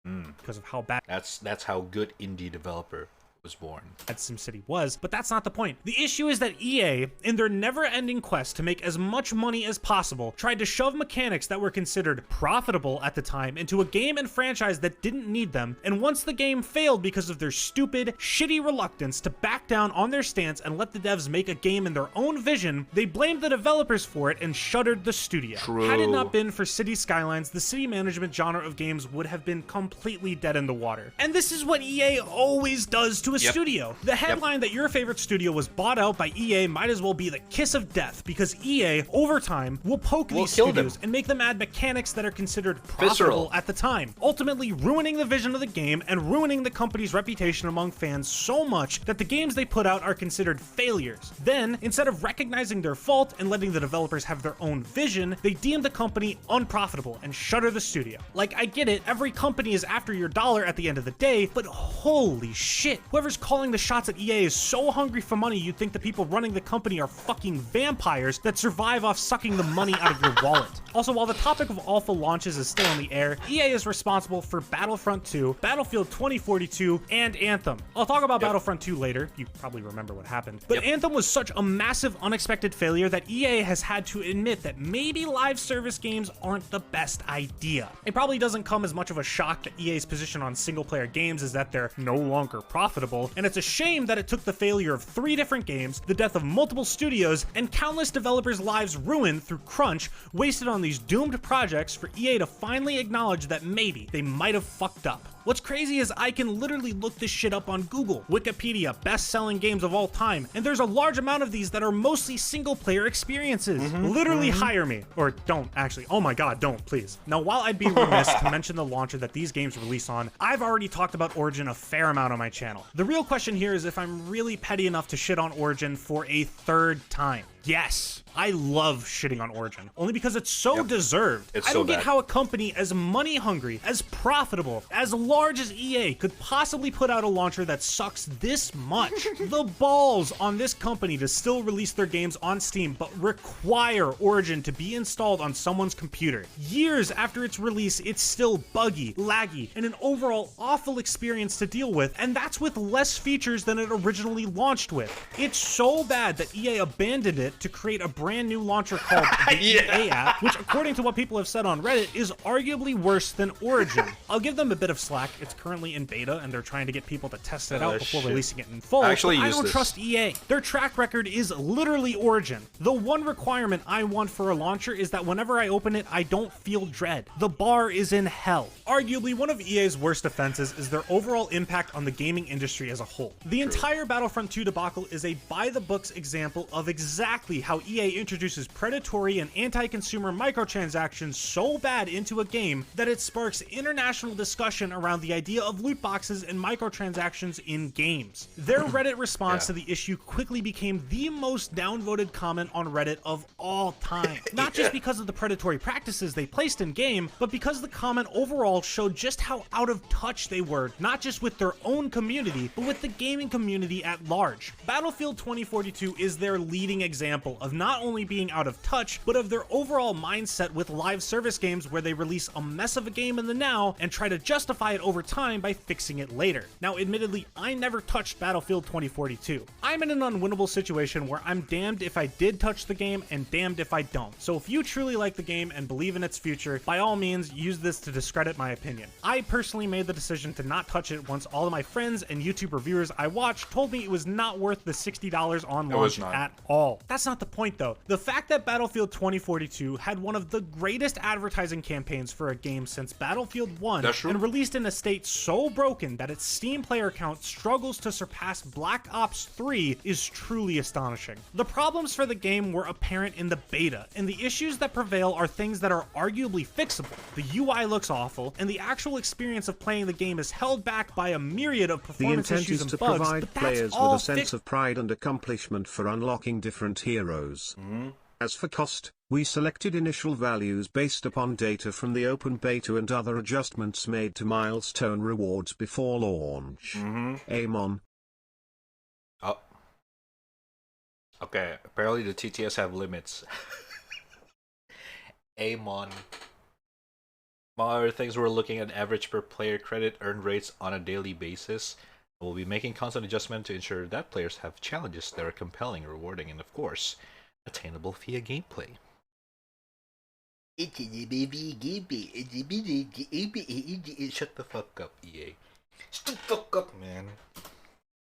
because of how bad. That's how good indie developer was born. That SimCity was, but that's not the point. The issue is that EA, in their never-ending quest to make as much money as possible, tried to shove mechanics that were considered profitable at the time into a game and franchise that didn't need them, and once the game failed because of their stupid, shitty reluctance to back down on their stance and let the devs make a game in their own vision, they blamed the developers for it and shuttered the studio. Had it not been for City Skylines, the city management genre of games would have been completely dead in the water. And this is what EA always does to a studio. The headline that your favorite studio was bought out by EA might as well be the kiss of death, because EA, over time, will poke these studios and make them add mechanics that are considered profitable at the time, ultimately ruining the vision of the game and ruining the company's reputation among fans so much that the games they put out are considered failures. Then, instead of recognizing their fault and letting the developers have their own vision, they deem the company unprofitable and shutter the studio. Like, I get it, every company is after your dollar at the end of the day, but holy shit, whoever's calling the shots at EA is so hungry for money you'd think the people running the company are fucking vampires that survive off sucking the money out of your wallet. Also, while the topic of alpha launches is still in the air, EA is responsible for Battlefront 2, Battlefield 2042, and Anthem. I'll talk about Battlefront 2 later, you probably remember what happened, but Anthem was such a massive unexpected failure that EA has had to admit that maybe live service games aren't the best idea. It probably doesn't come as much of a shock that EA's position on single player games is that they're no longer profitable, and it's a shame that it took the failure of 3 different games, the death of multiple studios, and countless developers' lives ruined through crunch wasted on these doomed projects for EA to finally acknowledge that maybe they might have fucked up. What's crazy is I can literally look this shit up on Google, Wikipedia, best-selling games of all time, and there's a large amount of these that are mostly single-player experiences. Literally hire me. Or don't, actually. Oh my god, don't, please. Now, while I'd be remiss to mention the launcher that these games release on, I've already talked about Origin a fair amount on my channel. The real question here is if I'm really petty enough to shit on Origin for a third time. Yes, I love shitting on Origin, only because it's so deserved. I don't get how a company as money hungry, as profitable, as large as EA could possibly put out a launcher that sucks this much. The balls on this company to still release their games on Steam, but require Origin to be installed on someone's computer. Years after its release, it's still buggy, laggy, and an overall awful experience to deal with, and that's with less features than it originally launched with. It's so bad that EA abandoned it to create a brand new launcher called the EA app, which according to what people have said on Reddit is arguably worse than Origin. I'll give them a bit of slack. It's currently in beta and they're trying to get people to test it out before releasing it in full. I don't trust EA. Their track record is literally Origin. The one requirement I want for a launcher is that whenever I open it, I don't feel dread. The bar is in hell. Arguably, one of EA's worst offenses is their overall impact on the gaming industry as a whole. The entire Battlefront 2 debacle is a by-the-books example of exactly how EA introduces predatory and anti-consumer microtransactions so bad into a game that it sparks international discussion around the idea of loot boxes and microtransactions in games. Their Reddit response to the issue quickly became the most downvoted comment on Reddit of all time. Not just because of the predatory practices they placed in game, but because the comment overall showed just how out of touch they were, not just with their own community, but with the gaming community at large. Battlefield 2042 is their leading example of not only being out of touch, but of their overall mindset with live service games where they release a mess of a game in the now and try to justify it over time by fixing it later. Now, admittedly, I never touched Battlefield 2042. I'm in an unwinnable situation where I'm damned if I did touch the game and damned if I don't. So if you truly like the game and believe in its future, by all means, use this to discredit my opinion. I personally made the decision to not touch it once all of my friends and YouTube reviewers I watched told me it was not worth the $60 on launch at all. That's not the point though. The fact that Battlefield 2042 had one of the greatest advertising campaigns for a game since Battlefield 1 and released in a state so broken that its Steam player count struggles to surpass Black Ops 3 is truly astonishing. The problems for the game were apparent in the beta, and the issues that prevail are things that are arguably fixable. The UI looks awful, and the actual experience of playing the game is held back by a myriad of performance issues and bugs. The intent is to provide players with a sense of pride and accomplishment for unlocking different heroes. As for cost, we selected initial values based upon data from the open beta and other adjustments made to milestone rewards before launch. Amon. Oh. Okay, apparently the TTS have limits. Amon. Among other things, we're looking at average per player credit earned rates on a daily basis. We'll be making constant adjustment to ensure that players have challenges that are compelling, rewarding, and of course, attainable via gameplay. Shut the fuck up, EA. Shut the fuck up, man.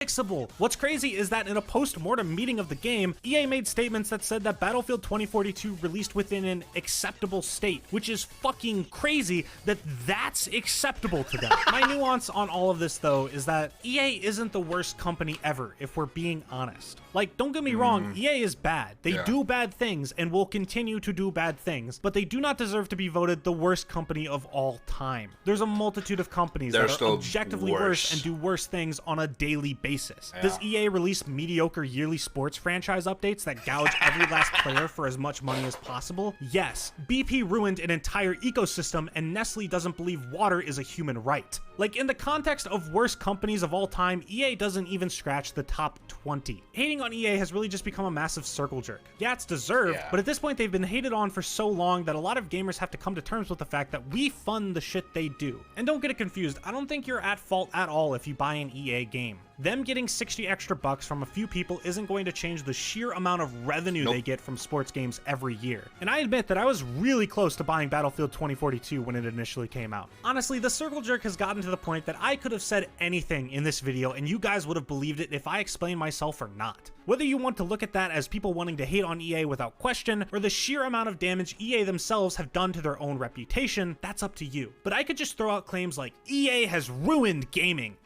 Fixable. What's crazy is that in a post-mortem meeting of the game, EA made statements that said that Battlefield 2042 released within an acceptable state, which is fucking crazy that that's acceptable to them. My nuance on all of this, though, is that EA isn't the worst company ever, if we're being honest. Like, don't get me wrong, EA is bad. They do bad things and will continue to do bad things, but they do not deserve to be voted the worst company of all time. There's a multitude of companies that are objectively worse and do worse things on a daily basis. Does EA release mediocre yearly sports franchise updates that gouge every last player for as much money as possible? Yes. BP ruined an entire ecosystem, and Nestle doesn't believe water is a human right. Like, in the context of worst companies of all time, EA doesn't even scratch the top 20. Hating on EA has really just become a massive circle jerk. Yeah, it's deserved, but at this point they've been hated on for so long that a lot of gamers have to come to terms with the fact that we fund the shit they do. And don't get it confused, I don't think you're at fault at all if you buy an EA game. Them getting 60 extra bucks from a few people isn't going to change the sheer amount of revenue they get from sports games every year. And I admit that I was really close to buying Battlefield 2042 when it initially came out. Honestly, the circle jerk has gotten to the point that I could have said anything in this video and you guys would have believed it if I explained myself or not. Whether you want to look at that as people wanting to hate on EA without question, or the sheer amount of damage EA themselves have done to their own reputation, that's up to you. But I could just throw out claims like, EA has ruined gaming.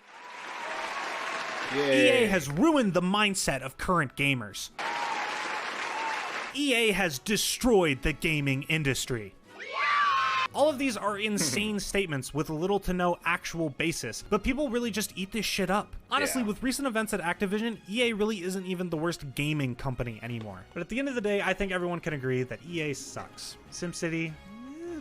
EA has ruined the mindset of current gamers. EA has destroyed the gaming industry. All of these are insane statements with little to no actual basis, but people really just eat this shit up. Honestly, with recent events at Activision, EA really isn't even the worst gaming company anymore. But at the end of the day, I think everyone can agree that EA sucks. SimCity,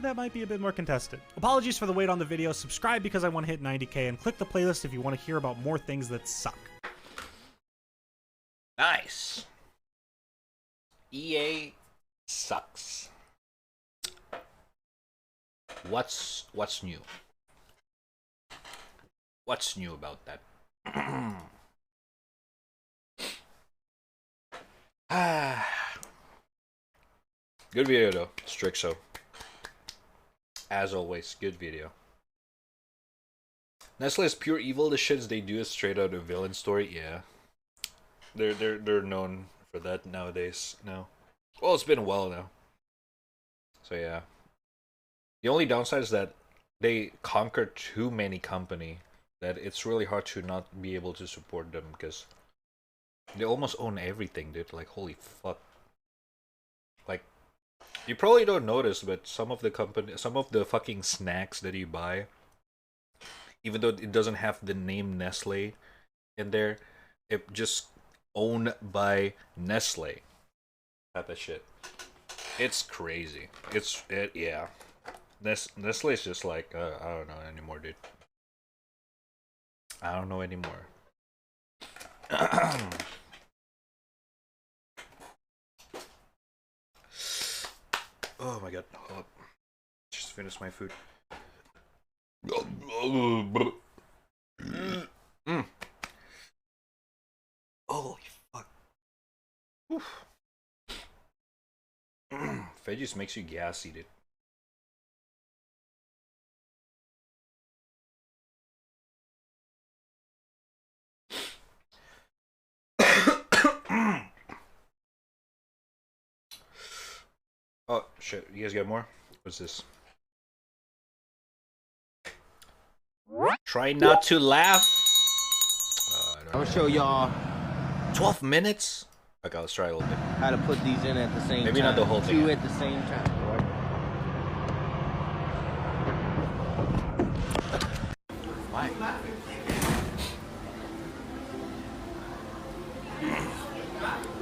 that might be a bit more contested. Apologies for the wait on the video, subscribe because I want to hit 90k, and click the playlist if you want to hear about more things that suck. Nice. EA sucks. What's new? What's new about that? Good video though, Strixo. As always, good video. Nestle is pure evil. The shits they do is straight out of villain story. Yeah, they're known for that nowadays. Now, well, it's been a while now. So yeah. The only downside is that they conquer too many companies that it's really hard to not be able to support them because they almost own everything, dude. Like, holy fuck. Like, you probably don't notice, but some of the fucking snacks that you buy, even though it doesn't have the name Nestle in there, it just owned by Nestle. Type of shit. It's crazy. Yeah. Nestle is just like, I don't know anymore, dude. I don't know anymore. Oh my god. Hold up. Just finished my food. Holy fuck. Oof. Veggies makes you gassy, dude. Oh shit, you guys got more? What's this? Try not to laugh. I'm gonna show y'all 12 minutes? Okay, let's try a little bit. How to put these in at the same time. Maybe not the whole thing. Two at the same time. Why?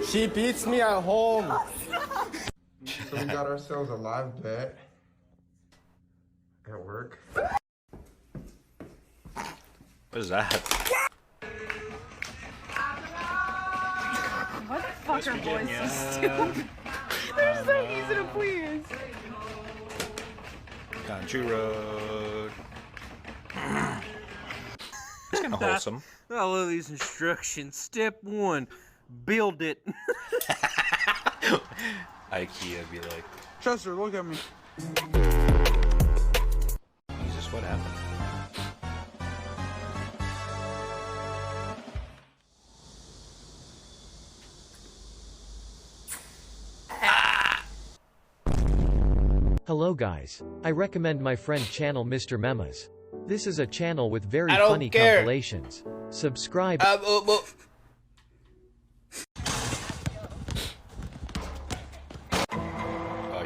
She beats me at home. So we got ourselves a live bet at work. What is that? What the fuck are voices doing? They're so easy to please. Country road. It's kind of wholesome. I love these instructions. Step 1, build it. IKEA be like, Chester, look at me. Jesus, what happened? Hello guys. I recommend my friend channel Mr. Memas. This is a channel with very funny compilations. Subscribe. Oh,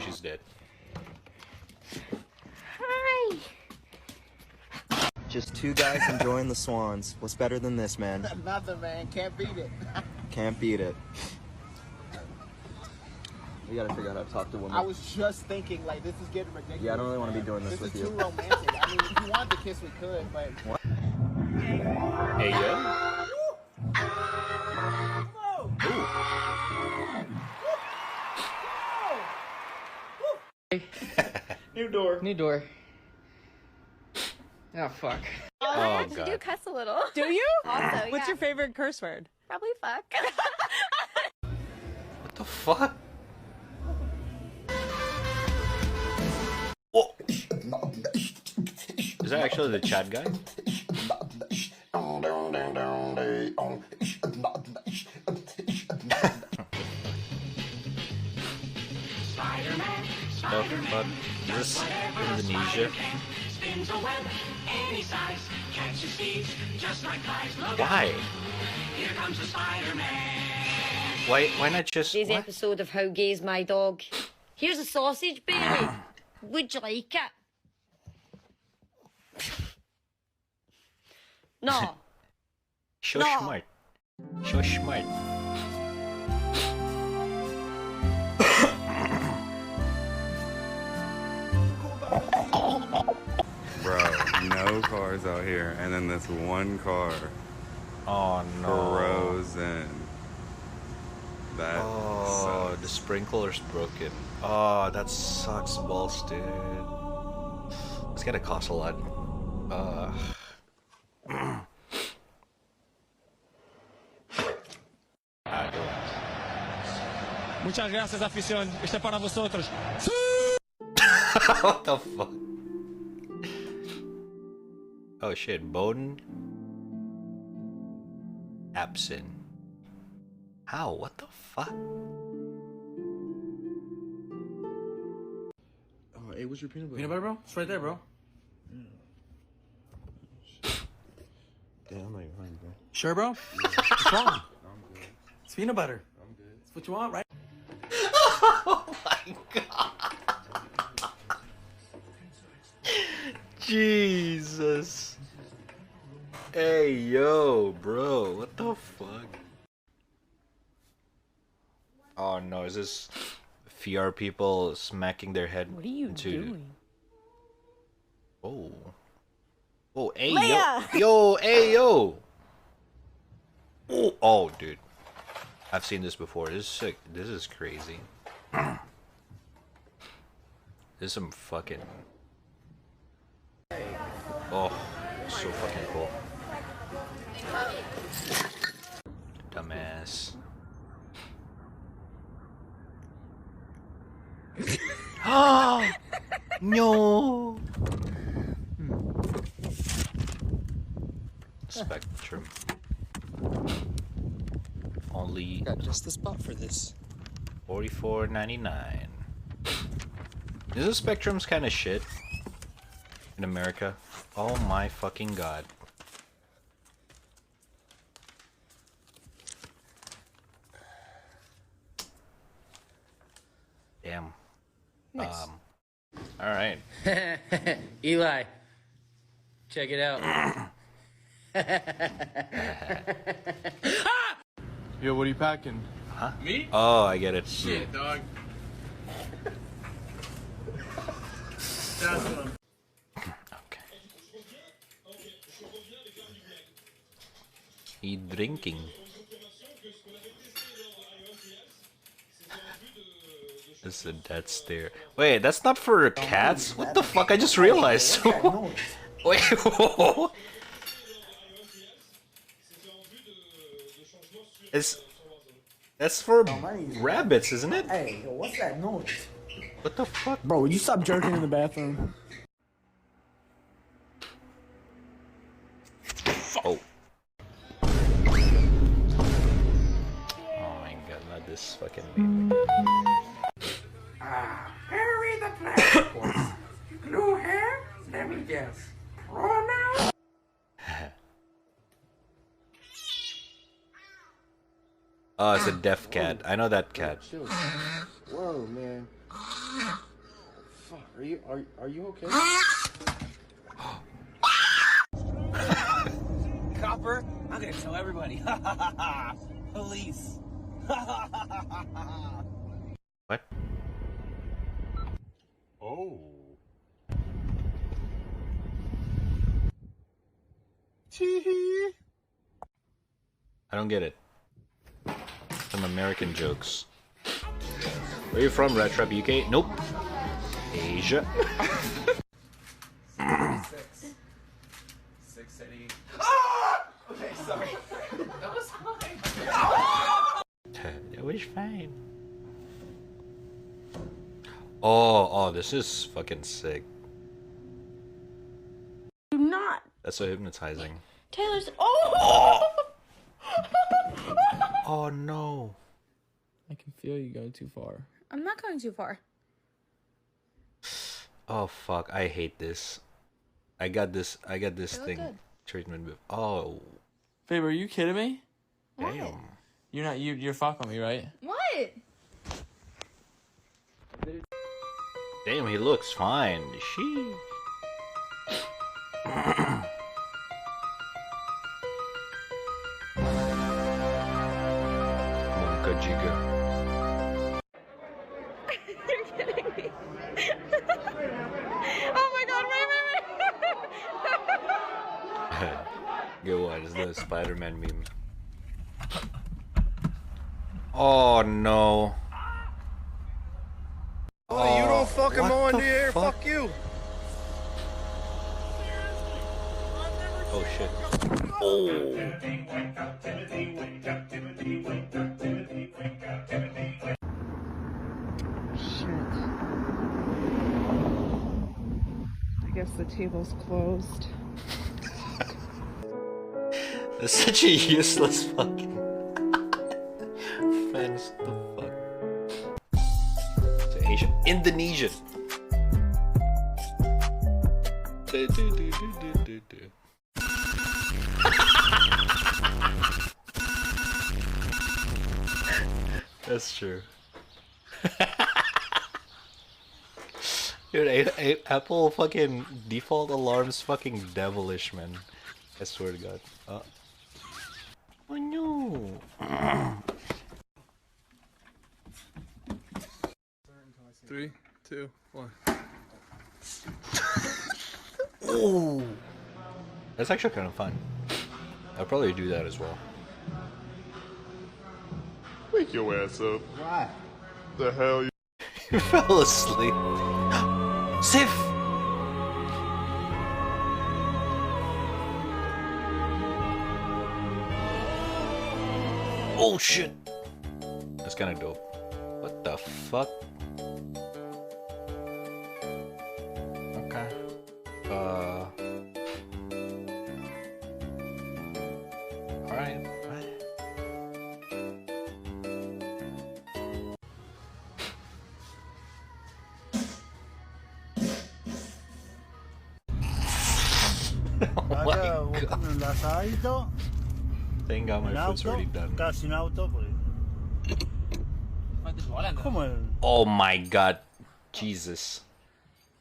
she's dead. Hi. Just two guys enjoying the swans. What's better than this, man? Nothing, man. Can't beat it. Can't beat it. We gotta figure out how to talk to women. I was just thinking, like, this is getting ridiculous. Yeah, I don't really want to be doing this with you. This is too romantic. I mean, if you wanted to kiss, we could, but... What? Hey, yo. New door. New door. Oh, fuck. Oh, actually do cuss a little. Do you? Also, What's your favorite curse word? Probably fuck. What the fuck? Oh. Is that actually the chat guy? Oh, fuck. Is this Indonesia? Why? Why not just... Today's episode of How Gay's My Dog. Here's a sausage, baby. Would you like it? No. So smart. So smart. Bro, no cars out here, and then this one car. Oh no. Frozen. That sucks. The sprinkler's broken. Oh, that sucks balls, dude. It's gonna cost a lot. Muchas gracias, afición. Este para vosotros. What the fuck? Oh shit, Bowden? Absent. How? What the fuck? Oh, hey, what's your peanut butter? Peanut butter, bro? It's right there, bro. Damn, I'm not even hungry, bro. Sure, bro? What's wrong? I'm good. It's peanut butter. I'm good. It's what you want, right? Oh my god. Jesus. Hey, yo, bro. What the fuck? Oh no, is this VR people smacking their head What are you into... doing? Oh. Oh, hey, Leia! yo. Yo, hey, yo. Oh, oh, dude. I've seen this before. This is sick. This is crazy. This is some fucking... Oh, so fucking cool. Dumbass. Ah! No! Spectrum. Only Got just the spot for this. $44.99. Isn't Spectrum's kind of shit in America? Oh my fucking god. Damn. Nice. All right. Eli, check it out. Yo, what are you packing? Huh? Me? Oh, I get it. Shit, dog. That's what I'm... He drinking. This is a dead stare. Wait, that's not for cats? What the fuck? I just realized. Wait, whoa. That's for rabbits, isn't it? Hey, yo, what's that noise? What the fuck? Bro, would you stop jerking in the bathroom? Oh. Oh my god, not this fucking meme. Harry the Platypus. Blue hair? Let me guess. Pronoun? Oh, it's a deaf cat. I know that cat. Whoa, man. Oh, fuck. Are you okay? Copper, I'm gonna tell everybody. Police. What? Oh. I don't get it. Some American jokes. Where are you from, raddtrap UK? Nope. Asia. 6 6 Ah! Okay, sorry. That was fine. That was fine. Oh, this is fucking sick. Do not. That's so hypnotizing. Taylor's. Oh! Oh no. I can feel you going too far. I'm not going too far. Oh fuck, I hate this. I got this thing. Good. Treatment. Oh. Babe, are you kidding me? Damn. You're not. You're fucking me, right? What? Damn, he looks fine. She. Monka Jigga. You're kidding me. Oh my god, wait. Good one, is the Spider-Man meme. Oh no. Oh, you don't fucking what mow in the the air. fuck? Fuck you. Oh shit. Oh. Shit. I guess the table's closed. That's such a useless fucking fence. The fuck? It's Asian. Indonesian. That's true. Dude, Apple fucking default alarms fucking devilish, man. I swear to God. Oh no. 3, 2, 1. Oh, that's actually kind of fun. I'll probably do that as well. Wake your ass up. Why? The hell you fell asleep. Sif! Oh shit! That's kind of dope. What the fuck? Okay. Alright. Thank God my food's already done. Oh my God. Jesus.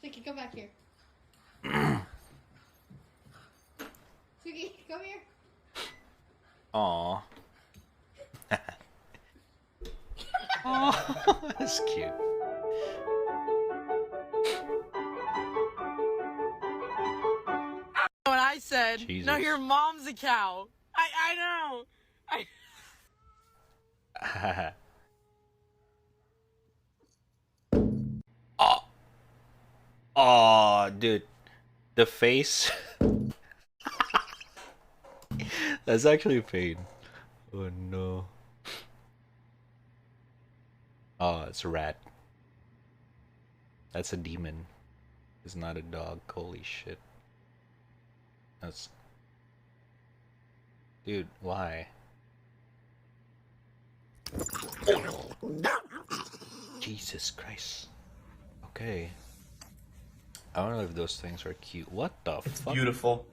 Suki, come back here. Suki, come here. Aww. Oh, that's cute. What I said. Jesus. No, your mom's a cow. I know. Oh. Oh, dude. The face. That's actually pain. Oh no. Oh, it's a rat. That's a demon. It's not a dog. Holy shit. That's... Dude, why? Oh. Jesus Christ. Okay. I don't know if those things are cute. What the fuck? beautiful.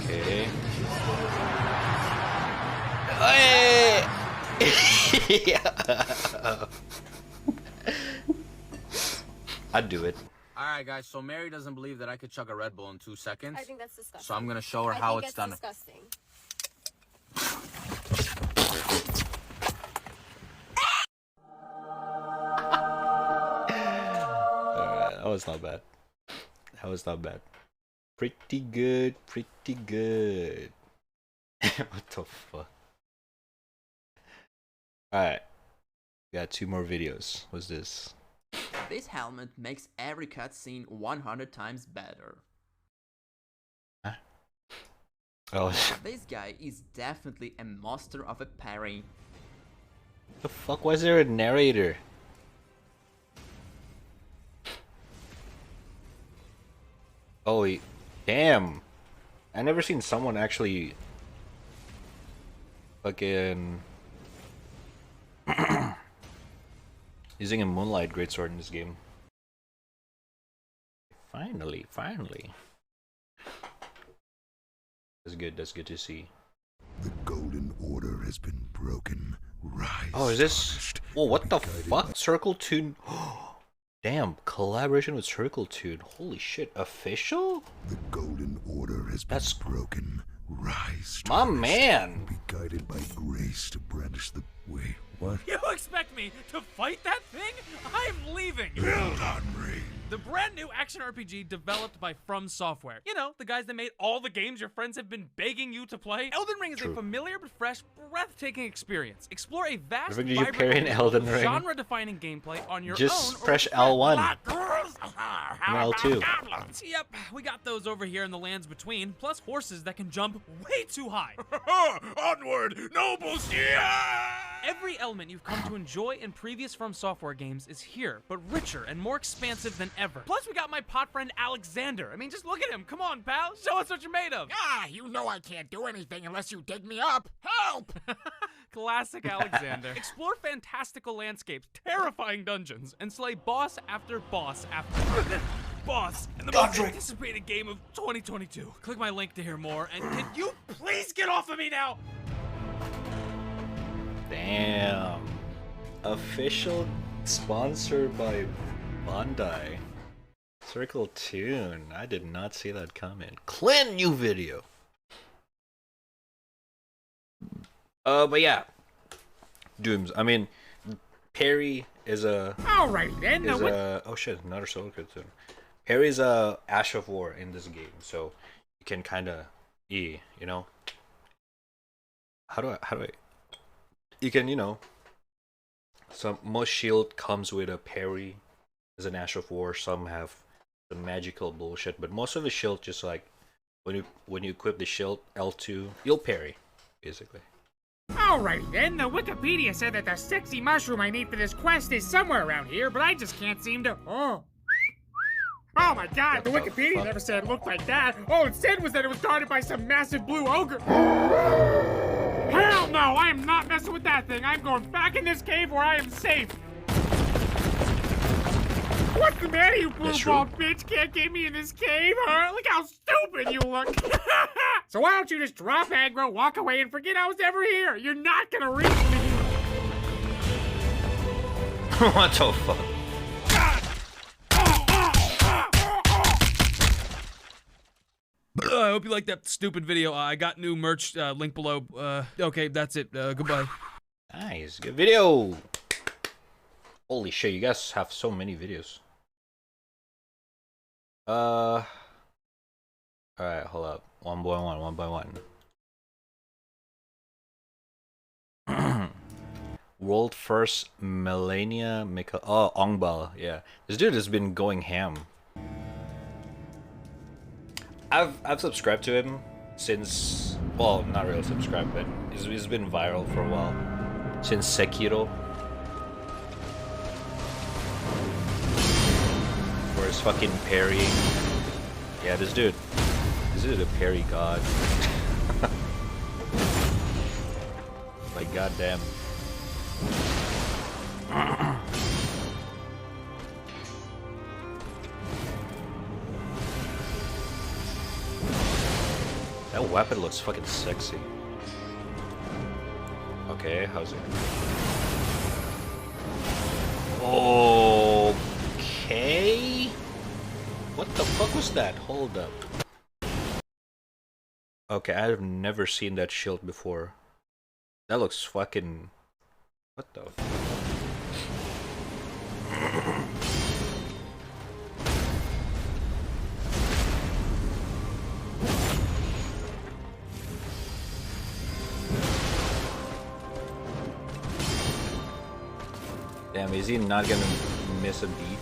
Okay. Hey! Yeah. I'd do it. Alright guys, so Mary doesn't believe that I could chug a Red Bull in 2 seconds. I think that's disgusting. So I'm gonna show her how it's done. Disgusting. That was not bad. That was not bad. Pretty good, pretty good. What the fuck? Alright. Got 2 more videos. What's this? This helmet makes every cutscene 100 times better. Huh? Oh. This guy is definitely a master of a parry. The fuck? Why is there a narrator? Oh, damn! I never seen someone actually fucking using a moonlight greatsword in this game. Finally. That's good to see. The Golden Order has been broken. Rise. Oh, is this? Oh, what the fuck? Circle Tune. Damn, collaboration with Circle Tune. Holy shit, official? The Golden Order has been broken. Rise. My man. Be guided by grace to brandish the way. What? You expect me to fight that thing? I'm leaving. Elden Ring. The brand new action RPG developed by From Software. You know, the guys that made all the games your friends have been begging you to play. Elden Ring is a familiar but fresh, breathtaking experience. Explore a vast, vibrant, genre-defining gameplay on your own. Just press L1. And L2. Yep, we got those over here in the lands between, plus horses that can jump way too high. Onward, nobles! Yeah! Every element you've come to enjoy in previous From Software games is here, but richer and more expansive than ever. Plus, we got my pot friend Alexander. I mean, just look at him. Come on, pal. Show us what you're made of. Ah, you know I can't do anything unless you dig me up. Help! Classic Alexander. Explore fantastical landscapes, terrifying dungeons, and slay boss after boss after boss in the most anticipated game of 2022. Click my link to hear more, and can you please get off of me now? Damn. Official sponsored by Bandai. Circle Tune. I did not see that coming. Clint, new video. But yeah. Dooms. I mean, Perry is a. Alrighty then. Oh shit! Another solo cartoon. Perry's a Ash of War in this game, so you can kind of, you know. How do I? You can, you know. Most shield comes with a parry as an Ash of War. Some have the magical bullshit, but most of the shield just like when you equip the shield L2, you'll parry, basically. Alrighty then, the Wikipedia said that the sexy mushroom I need for this quest is somewhere around here, but I just can't seem to. Oh my god, the Wikipedia never said it looked like that. All it said was that it was guarded by some massive blue ogre. Hell no, I am not messing with that thing. I'm going back in this cave where I am safe. What's the matter, you blue-balled bitch? Can't get me in this cave, huh? Look how stupid you look. So why don't you just drop aggro, walk away, and forget I was ever here? You're not gonna reach me. What the fuck? I hope you liked that stupid video. I got new merch, link below. Okay, that's it. Goodbye. Nice, good video. Holy shit, you guys have so many videos. Alright, hold up. One by one. World first Melania Ongbal, yeah. This dude has been going ham. I've subscribed to him since, well, not really subscribed, but he's been viral for a while. Since Sekiro. For his fucking parrying. Yeah, this dude a parry god. Like goddamn. That weapon looks fucking sexy. Okay, how's it? Okay. What the fuck was that? Hold up. Okay, I've never seen that shield before. That looks fucking... What the fuck? Damn, is he not gonna miss a beat?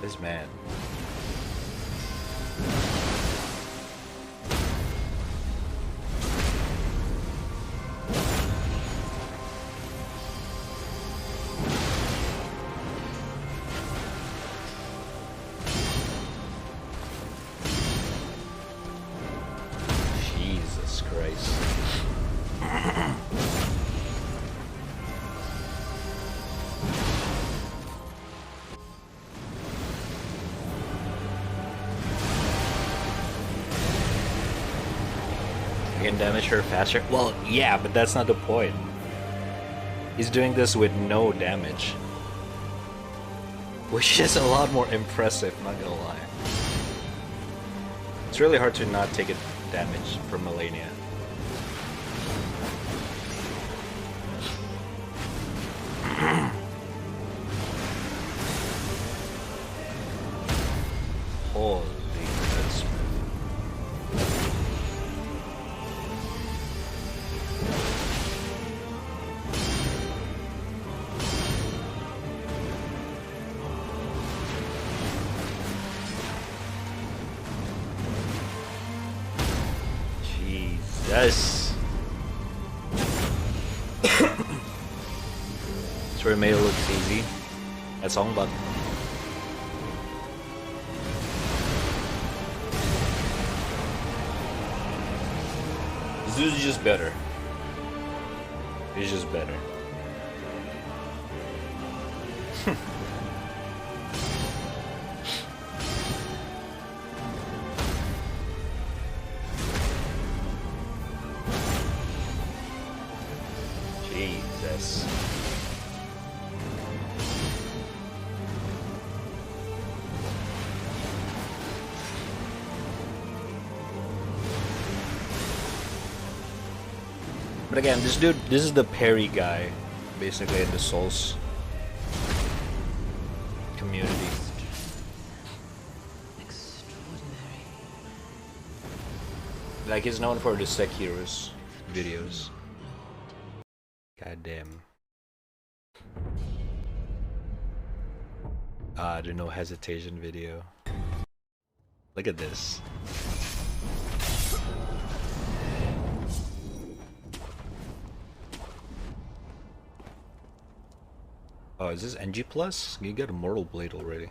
This man. Jesus Christ. Can damage her faster? Well, yeah, but that's not the point. He's doing this with no damage. Which is a lot more impressive, not gonna lie. It's really hard to not take a damage from Melania. Holy nuts. Jesus. Sort of made it look easy. That song, but this is just better. It's just better. Jesus. But again, this dude, this is the parry guy, basically in the Souls community. Like, he's known for the Sec Heroes videos. God damn. The no hesitation video. Look at this. Oh, is this NG Plus? You got a Mortal Blade already.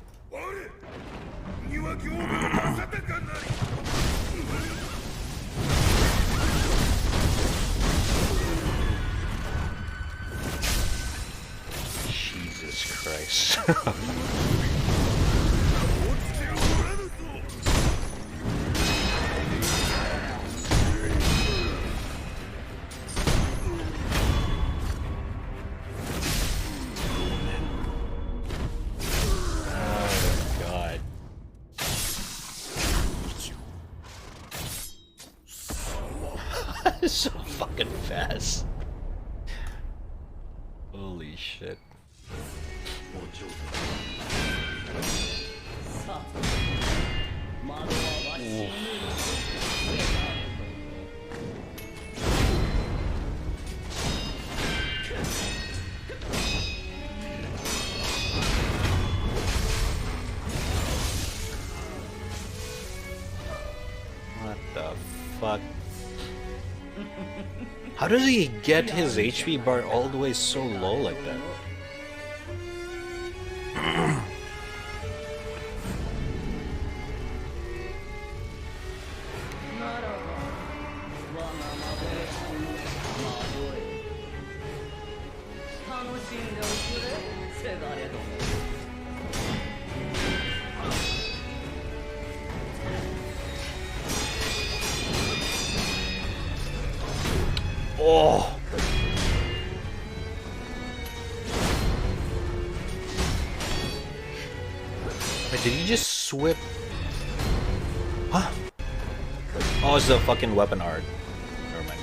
Jesus Christ. So fucking fast. Holy shit. What the fuck? How does he get his HP bar all the way so low like that? Oh! Wait, did he just swip? Huh? Oh, it's the fucking weapon art. Never mind.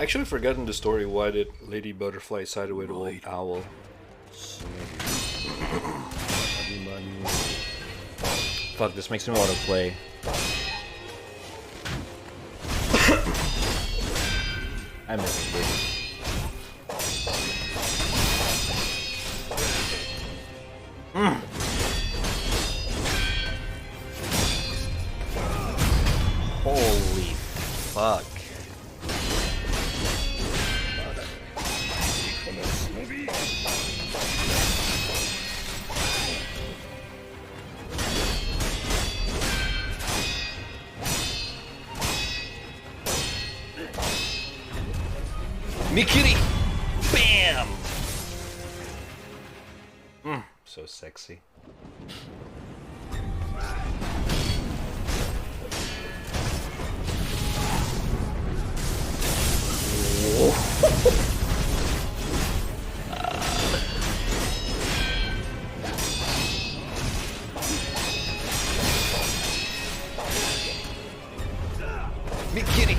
I actually forgotten the story. Why did Lady Butterfly sided with Old Owl? Fuck, this makes me want to play. I miss it, baby. Holy fuck. Mikiri! Bam! So sexy. Mikiri!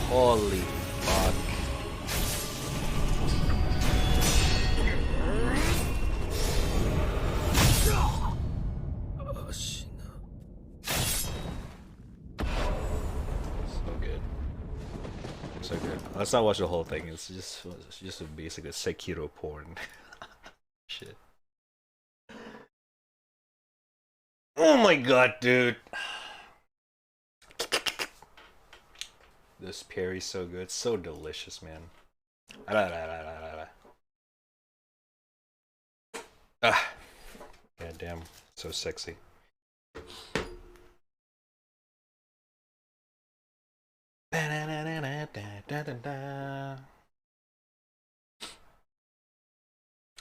Holy fuck. So good. So good. Let's not watch the whole thing. It's just a basically Sekiro porn. Shit. Oh my god, dude. This parry's so good. It's so delicious, man. Ah. God damn. So sexy.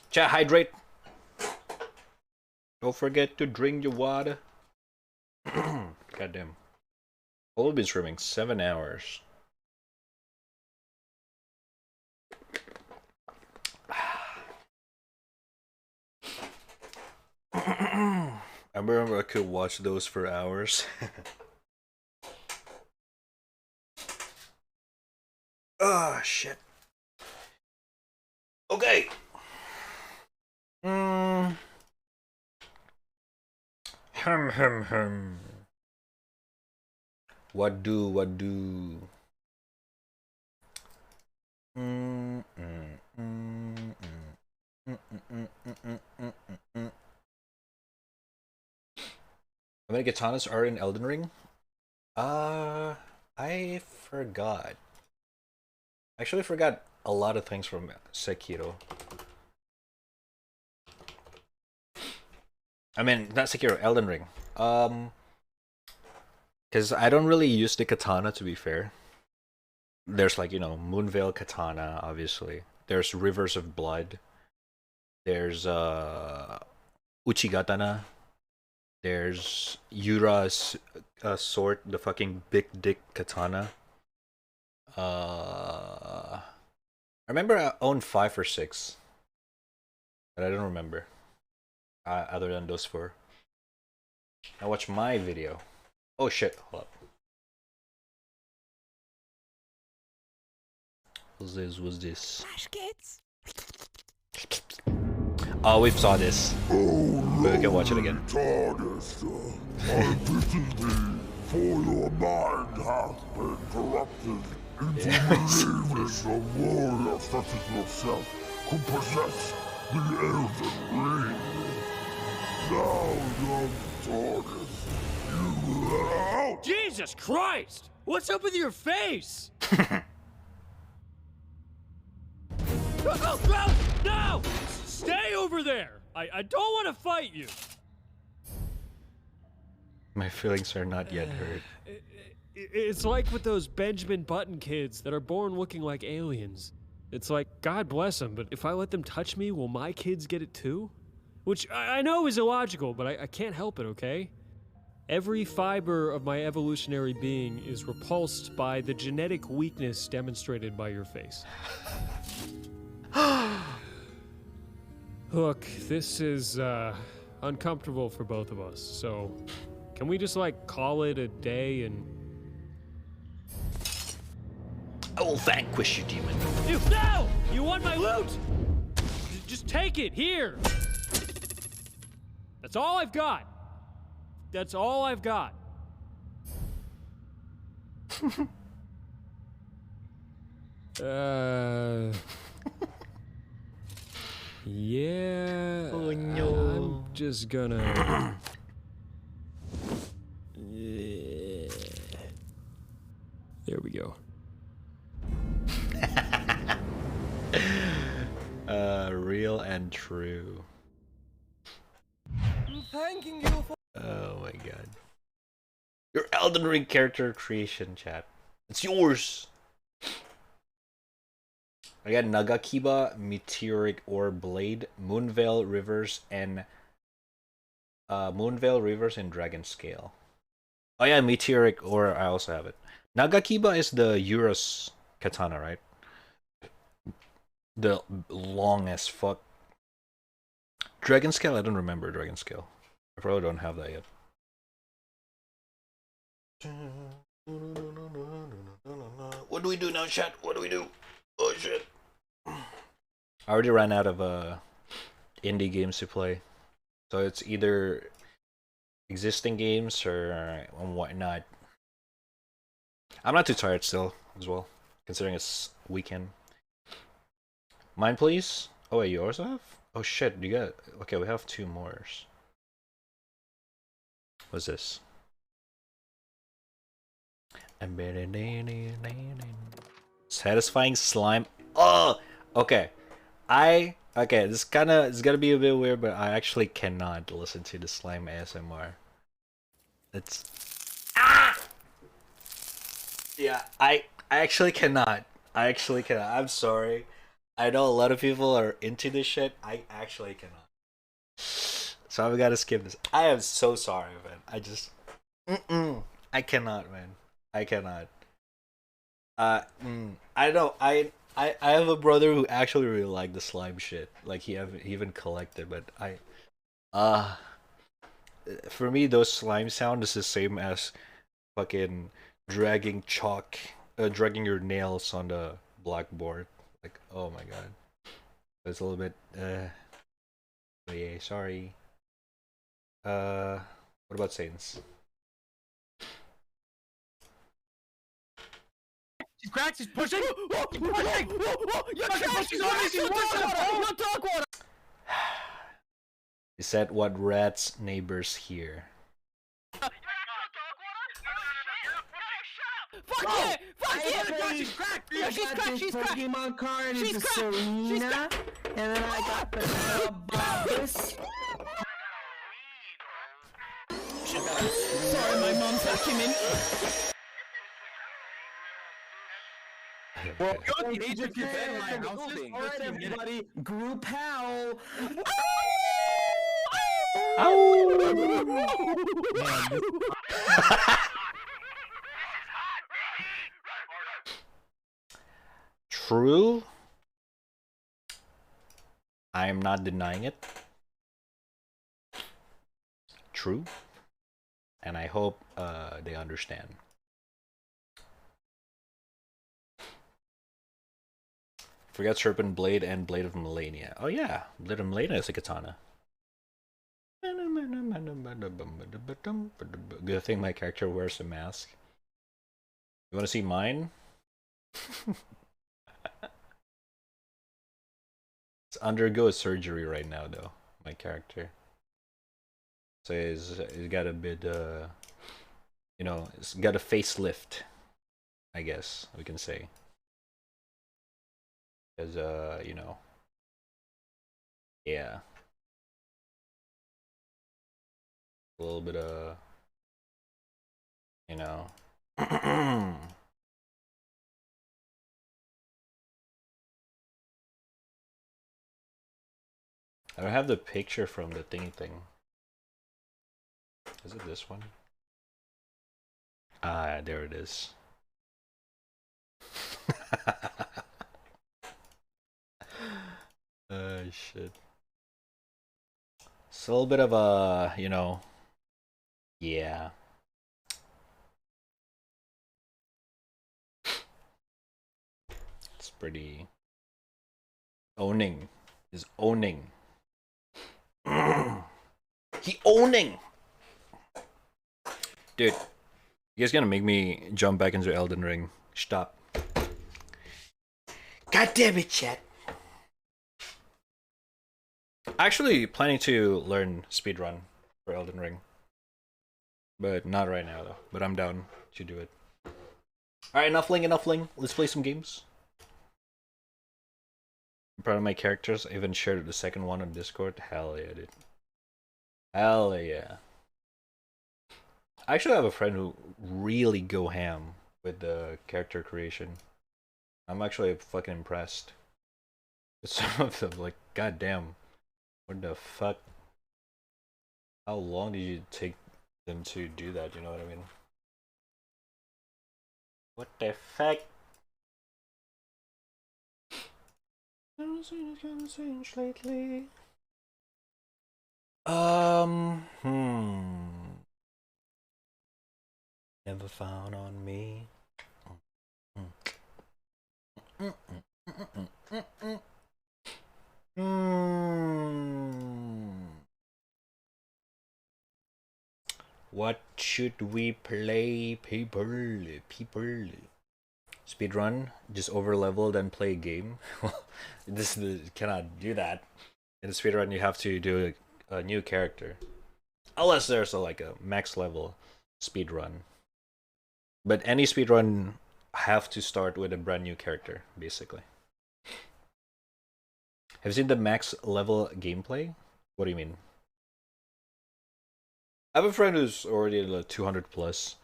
Chat, hydrate. Don't forget to drink your water. Goddamn. We've been streaming 7 hours. I remember I could watch those for hours. Oh shit. Okay. What do? How many katanas are in Elden Ring? I forgot. Actually forgot a lot of things from Sekiro. I mean, not Sekiro, Elden Ring. Because I don't really use the katana, to be fair. There's like, you know, Moonveil katana, obviously. There's Rivers of Blood. There's Uchigatana. There's Yura's sword, the fucking big dick katana. I remember I owned 5 or 6. But I don't remember. Other than those 4. Now watch my video. Oh shit, hold up. What's this? Flash kids. Oh, we saw this. We can watch it again. I pity thee, for your mind hath been corrupted into believing a warrior such as yourself could possess the Elden Ring. Now, young Torgus, you are out! Jesus Christ! What's up with your face? No! Stay over there! I don't want to fight you! My feelings are not yet hurt. It's like with those Benjamin Button kids that are born looking like aliens. It's like, God bless them, but if I let them touch me, will my kids get it too? Which I know is illogical, but I can't help it, okay? Every fiber of my evolutionary being is repulsed by the genetic weakness demonstrated by your face. Look, this is uncomfortable for both of us, so can we just like call it a day and I will vanquish you, demon. No! You want my loot? Just take it, here! That's all I've got. That's all I've got. Yeah. Oh no. I'm just gonna. There we go. Real and true. I'm thanking you for. Oh my god. Your Elden Ring character creation, chat. It's yours. I got Nagakiba, Meteoric Ore Blade, Moonveil Rivers, and Dragon Scale. Oh yeah, Meteoric Ore, I also have it. Nagakiba is the Eurus katana, right? The long as fuck. Dragon Scale, I don't remember Dragon Scale. I probably don't have that yet. What do we do now, chat? What do we do? Oh shit. I already ran out of indie games to play. So it's either existing games or whatnot. I'm not too tired still as well, considering it's weekend. Mine, please? Oh wait, you also have? Oh shit, you got... Okay, we have 2 more. What's this? Satisfying slime. Oh! Okay. Okay, this it's gonna be a bit weird, but I actually cannot listen to the slime ASMR. It's... Ah! Yeah, I actually cannot. I'm sorry. I know a lot of people are into this shit. I actually cannot. So I've got to skip this. I am so sorry, man. I just... I cannot, man. I cannot. I know. I have a brother who actually really liked the slime shit. Like he even collected, but for me those slime sound is the same as fucking dragging your nails on the blackboard. Like, oh my god. It's a little bit yeah, sorry. What about Saints? She's cracked, she's pushing! She's pushing! You're trash! She's on me! She's one dog water! Is that what rats neighbors hear? Fuck yeah! Fuck yeah! She's cracked! Yeah, she's cracked! She's cracked! Pokemon card into Serena, and then I got the Bobus. Sorry, my mom's vacuuming. Well, you need to get in my house. Alright, everybody, group howl. True. I am not denying it. True. And I hope they understand. Forgot Serpent Blade and Blade of Millennia. Oh yeah, Blade of Millennia is a katana. Good thing my character wears a mask. You want to see mine? It's undergo surgery right now, though. My character. So he's got a bit, you know, it's got a facelift. I guess we can say. Because, you know, yeah. A little bit of, you know. I don't have the picture from the thing. Is it this one? Ah, there it is. Shit. It's a little bit of a, you know, yeah. pretty owning. Is owning. He owning. Dude, you guys gonna make me jump back into Elden Ring. Stop. God damn it, chat. Actually planning to learn speedrun for Elden Ring. But not right now though. But I'm down to do it. Alright, enough ling. Let's play some games. I'm proud of my characters. I even shared the second one on Discord. Hell yeah, dude. Hell yeah. I actually have a friend who really go ham with the character creation. I'm actually fucking impressed. With some of them, like, goddamn. What the fuck? How long did you take them to do that? You know what I mean? What the fuck? I don't see this kind of change lately. Never found on me. What should we play, people? Speedrun? Just over leveled and play a game? This cannot do that. In the speedrun, you have to do a new character, unless there's like a max level speedrun. But any speedrun have to start with a brand new character, basically. Have you seen the max level gameplay? What do you mean? I have a friend who's already at like 200 plus,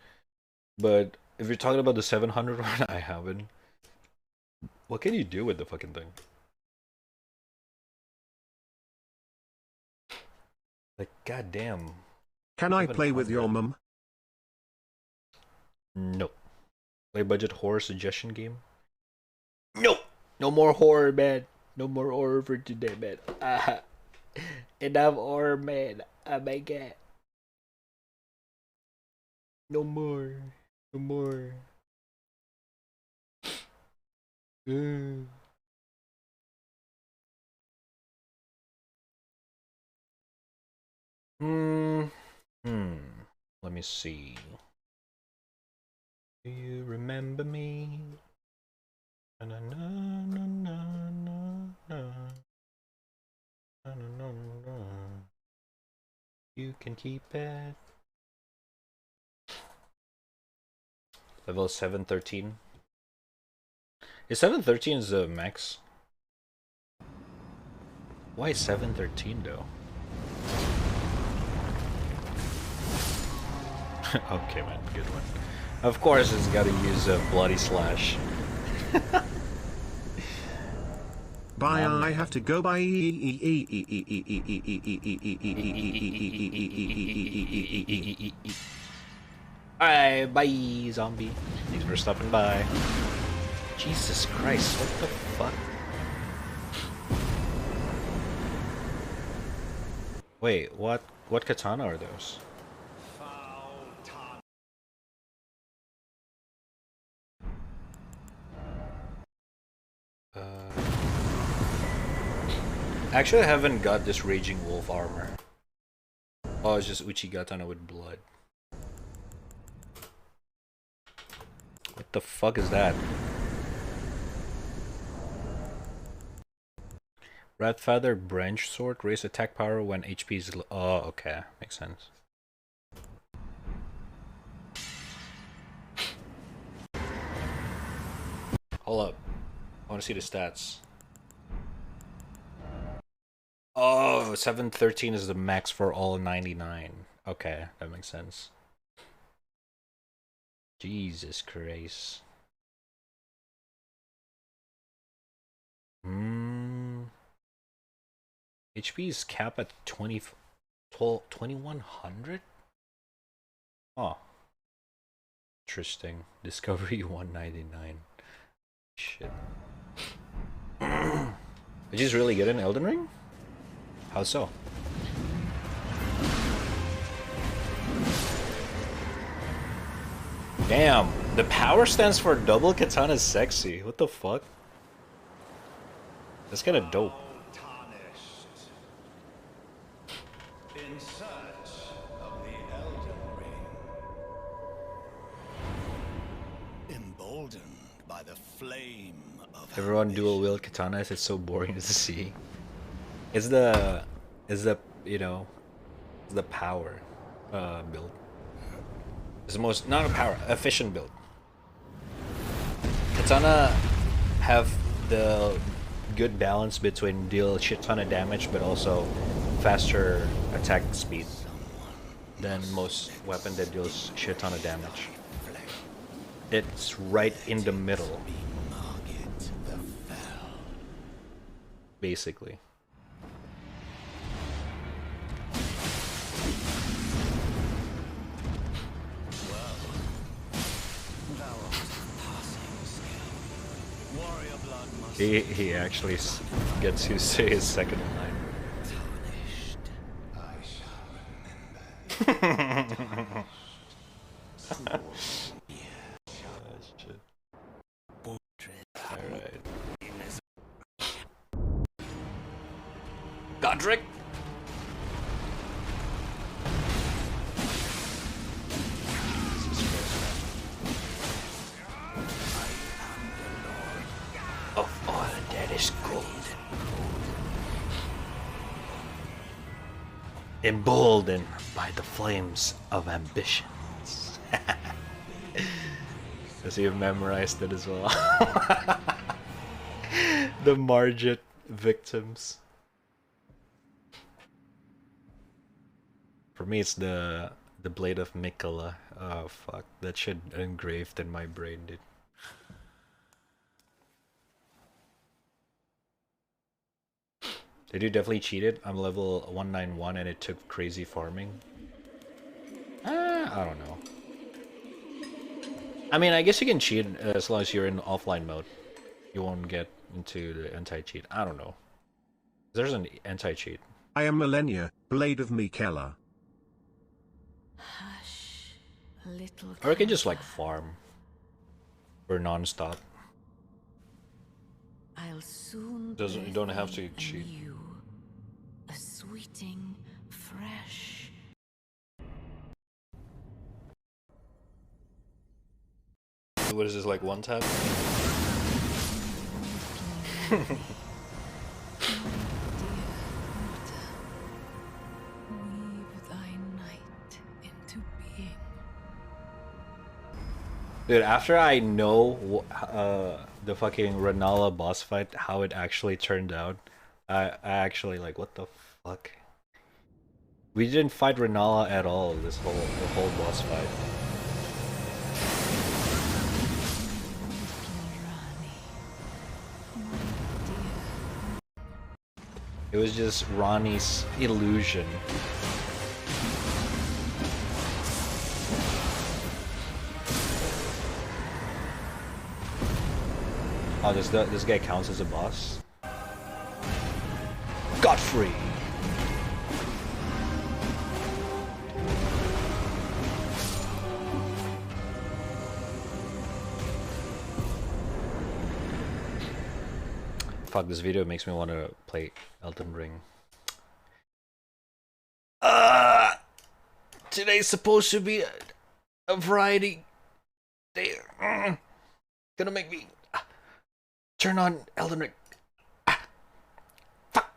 but if you're talking about the 700 one, I haven't. What can you do with the fucking thing? Like, goddamn. Can I play with your mum? No. Play budget horror suggestion game? No! No more horror, man. No more horror for today, man. Enough horror, man. Oh my god. No more. No more. Let me see. Do you remember me? Na na na na na na na na na. You can keep it. Level 713. Is 713 is the max? Why 713 though? Okay, man, good one. Of course, it's got to use a bloody slash. Bye, I have to go. Bye. Alright, bye, zombie. Thanks for stopping by. Jesus Christ, what the fuck? Wait, what katana are those? Actually, I haven't got this Raging Wolf armor. Oh, it's just Uchigatana with blood. What the fuck is that? Red Feather Branch Sword, raise attack power when HP is low. Oh, okay, makes sense. Hold up, I want to see the stats. Oh, 713 is the max for all 99. Okay, that makes sense. Jesus Christ. HP is capped at 2100? Oh. Interesting. Discovery 199. Shit. Which is really good in Elden Ring? How so? Damn, the power stance for double katana is sexy. What the fuck? That's kind of dope. In search of the Elden Ring. Emboldened by the flame of Everyone dual wield katanas. It's so boring to see. It's the you know, the power build. It's the most, not a power, efficient build. Katana have the good balance between deal a shit ton of damage but also faster attack speed than most weapon that deals shit ton of damage. It's right in the middle, basically. He actually gets to say his second line. Alright. Godric! Of all that is gold. Emboldened by the flames of ambitions. Because you've memorized it as well. The Margit victims. For me, it's the Blade of Mikola. Oh fuck, that shit engraved in my brain, dude. Did you definitely cheated? I'm level 191 and it took crazy farming. I don't know. I mean, I guess you can cheat as long as you're in offline mode. You won't get into the anti-cheat. I don't know. There's an anti-cheat. I am Millennia, Blade of Mikela. Hush, little. Or you can just like farm. Or non-stop. I'll soon. You don't have to cheat. A sweeting, fresh. What is this, like one tap? Dude, after I know the fucking Renala boss fight, how it actually turned out, I actually like, what the fuck? We didn't fight Renala at all the whole boss fight. It was just Ronnie's illusion. Oh, this guy counts as a boss? Godfrey! Fuck, this video makes me want to play Elden Ring. Today's supposed to be a variety day. Gonna make me turn on Elden Ring. Fuck.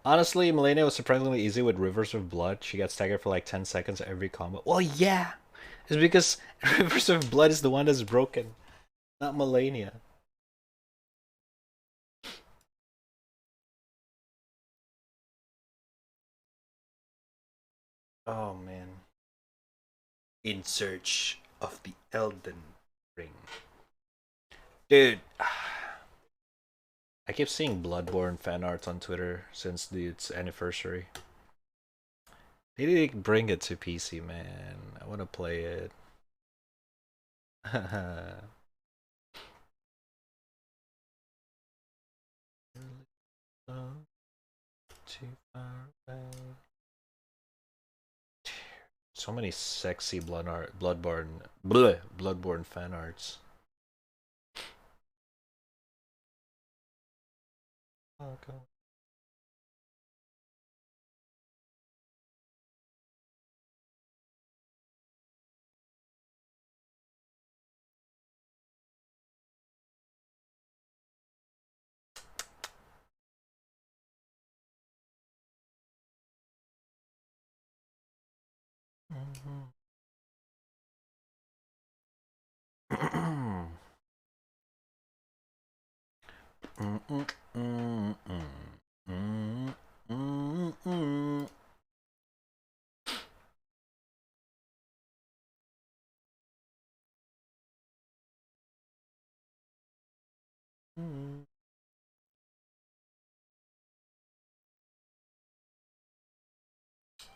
Honestly, Milena was surprisingly easy with Rivers of Blood. She got staggered for like 10 seconds every combo. Well, yeah! It's because Rivers of Blood is the one that's broken, not Millennia. Oh man. In search of the Elden Ring. Dude. I keep seeing Bloodborne fan art on Twitter since its anniversary. They didn't bring it to PC, man. I want to play it. Too far away. Tears So many sexy Bloodborne fan arts. Okay.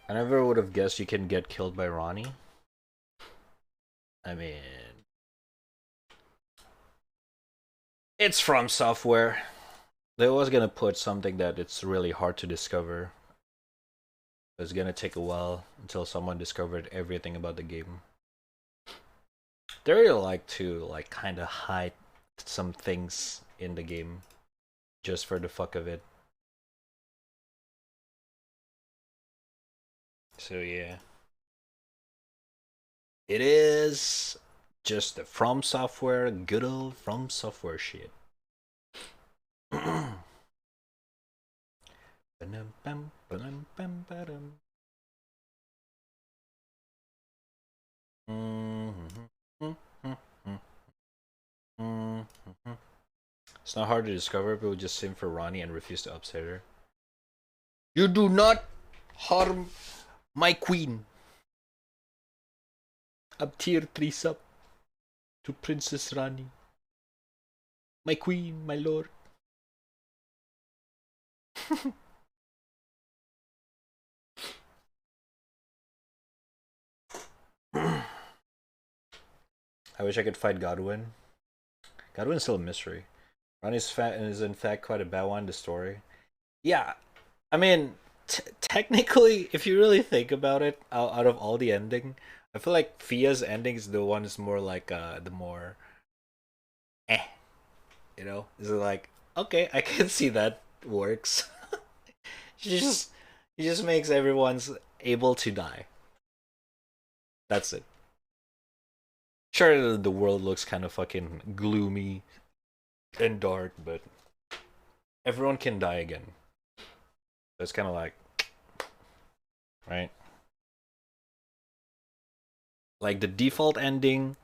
I never would have guessed you can get killed by Ronnie. I mean, it's From Software. They was gonna put something that it's really hard to discover. It's gonna take a while until someone discovered everything about the game. They really like to kind of hide some things in the game just for the fuck of it. So yeah, it is just the From Software, good old From Software shit. It's not hard to discover. People just sim for Ronnie and refuse to upset her. You do not harm my queen. Up tier 3 sub to Princess Rani. My queen, my lord. I wish I could fight Godwin. Godwin's still a mystery. Ronnie's is in fact quite a bad one, the story. Yeah, I mean, technically, if you really think about it, out of all the ending, I feel like Fia's ending is the one is more like the more you know? Is it like, okay, I can see that works. He just makes everyone's able to die. That's it. Sure, the world looks kind of fucking gloomy and dark, but everyone can die again. So it's kind of like, right? Like the default ending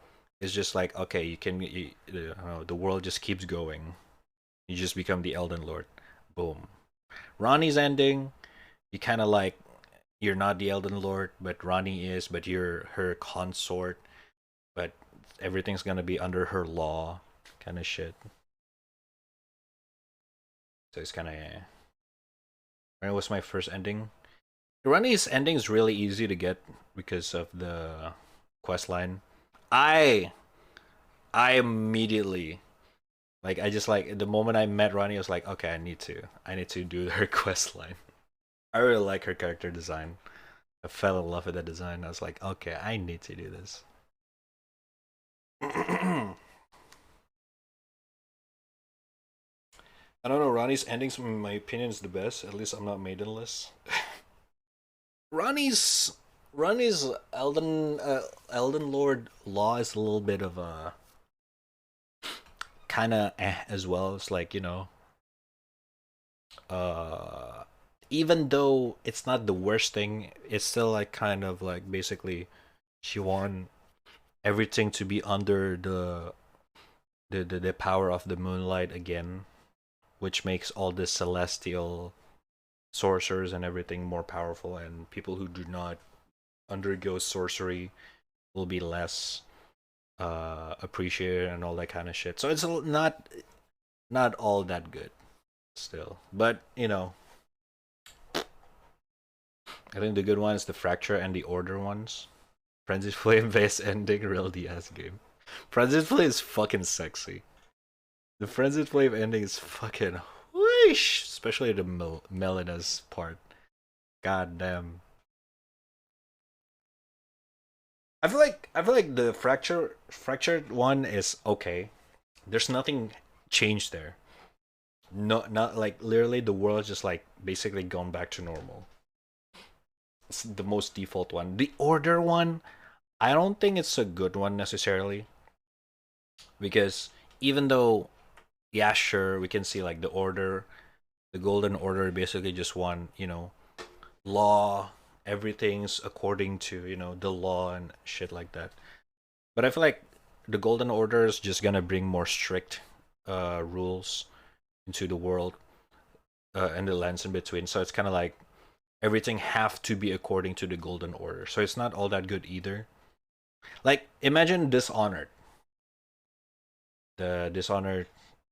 is just like, okay, the world just keeps going. You just become the Elden Lord. Boom. Ronnie's ending, you kind of like, you're not the Elden Lord, but Ronnie is, but you're her consort, but everything's gonna be under her law, kind of shit. So it's kind of, when was my first ending? Ronnie's ending is really easy to get because of the quest line. I immediately, like, I just like the moment I met Ronnie, I was like, okay, I need to do her quest line. I really like her character design. I fell in love with that design. I was like, okay, I need to do this. I don't know, Ronnie's endings, in my opinion, is the best. At least I'm not maidenless. Ronnie's Elden Lord law is a little bit of a kind of as well. It's like, you know, even though it's not the worst thing, it's still like kind of like basically she want everything to be under the power of the moonlight again, which makes all the celestial sorcerers and everything more powerful, and people who do not undergo sorcery will be less appreciated and all that kind of shit. So it's not all that good still, but you know, I think the good one is the Fracture and the Order ones. Frenzied Flame based ending, real DS game. Frenzied Flame is fucking sexy. The Frenzied Flame ending is fucking whoosh, especially the Melina's part. God damn. I feel like the fractured one is okay. There's nothing changed there. Not like literally the world is just like basically gone back to normal. It's the most default one. The order one, I don't think it's a good one necessarily. Because even though, yeah, sure, we can see like the order, the golden order basically just one, you know, law, everything's according to, you know, the law and shit like that. But I feel like the golden order is just gonna bring more strict rules into the world and the lands in between. So it's kind of like everything have to be according to the golden order. So it's not all that good either. Like imagine Dishonored. The Dishonored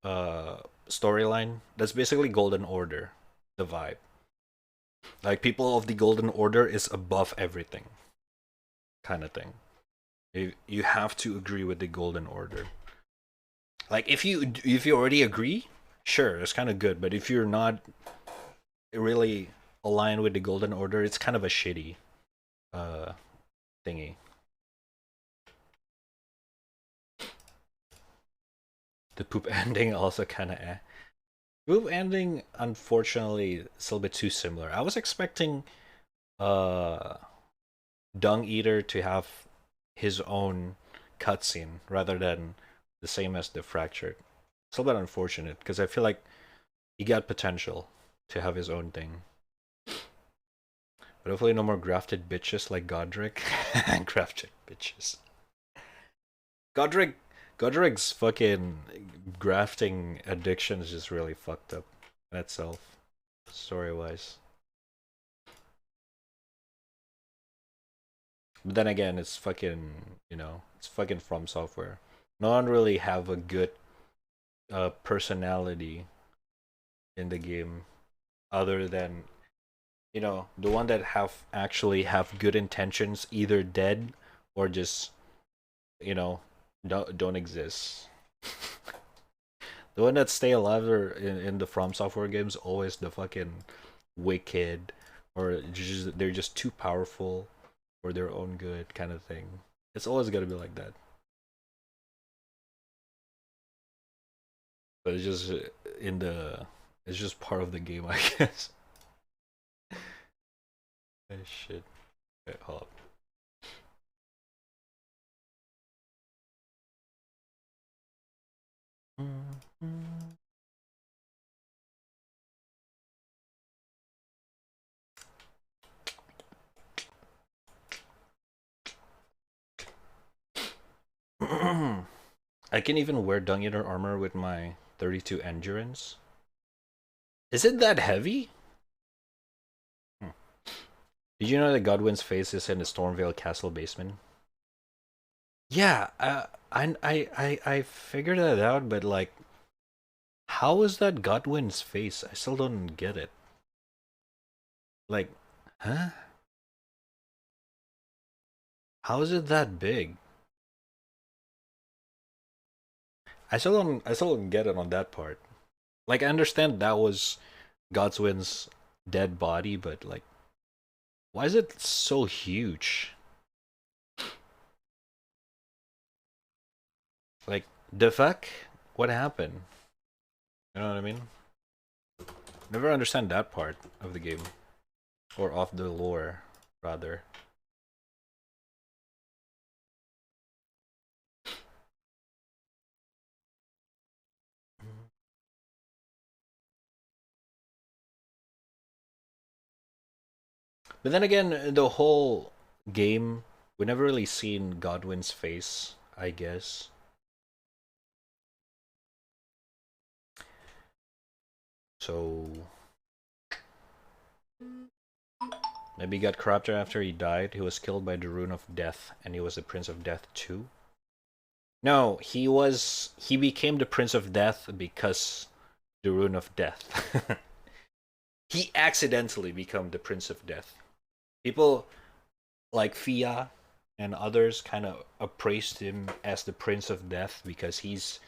storyline, that's basically golden order, the vibe. Like people of the golden order is above everything kind of thing. You have to agree with the golden order. Like if you already agree, sure, it's kind of good, but if you're not really aligned with the golden order, it's kind of a shitty thingy. The poop ending also kind of eh. Poop ending, unfortunately, is a little bit too similar. I was expecting Dung Eater to have his own cutscene rather than the same as the Fractured. It's a little bit unfortunate because I feel like he got potential to have his own thing. But hopefully no more grafted bitches like Godric. Grafted bitches. Godric's fucking grafting addiction is just really fucked up in itself, story-wise. But then again, it's fucking, you know, it's fucking From Software. No one really have a good personality in the game other than, you know, the one that actually have good intentions, either dead or just, you know, don't exist. The one that stay alive are in the From Software games always the fucking wicked, or they're just too powerful for their own good kind of thing. It's always gonna be like that. But it's just it's just part of the game, I guess. Oh, shit. Okay, hold up. I can even wear Dung Eater armor with my 32 endurance. Is it that heavy? Did you know that Godwin's face is in the Stormvale Castle basement? Yeah, I figured that out, but like, how is that Godwin's face? I still don't get it. Like, huh? How is it that big? I still don't get it on that part. Like, I understand that was Godwin's dead body, but like, why is it so huge? Like, the fuck? What happened? You know what I mean? Never understand that part of the game. Or of the lore, rather. But then again, the whole game, we never really seen Godwin's face, I guess. So maybe he got corrupted after he died. He was killed by the Rune of Death, and he was the Prince of Death too. No, he became the Prince of Death because the Rune of Death. He accidentally became the Prince of Death. People like Fia and others kind of appraised him as the Prince of Death because he's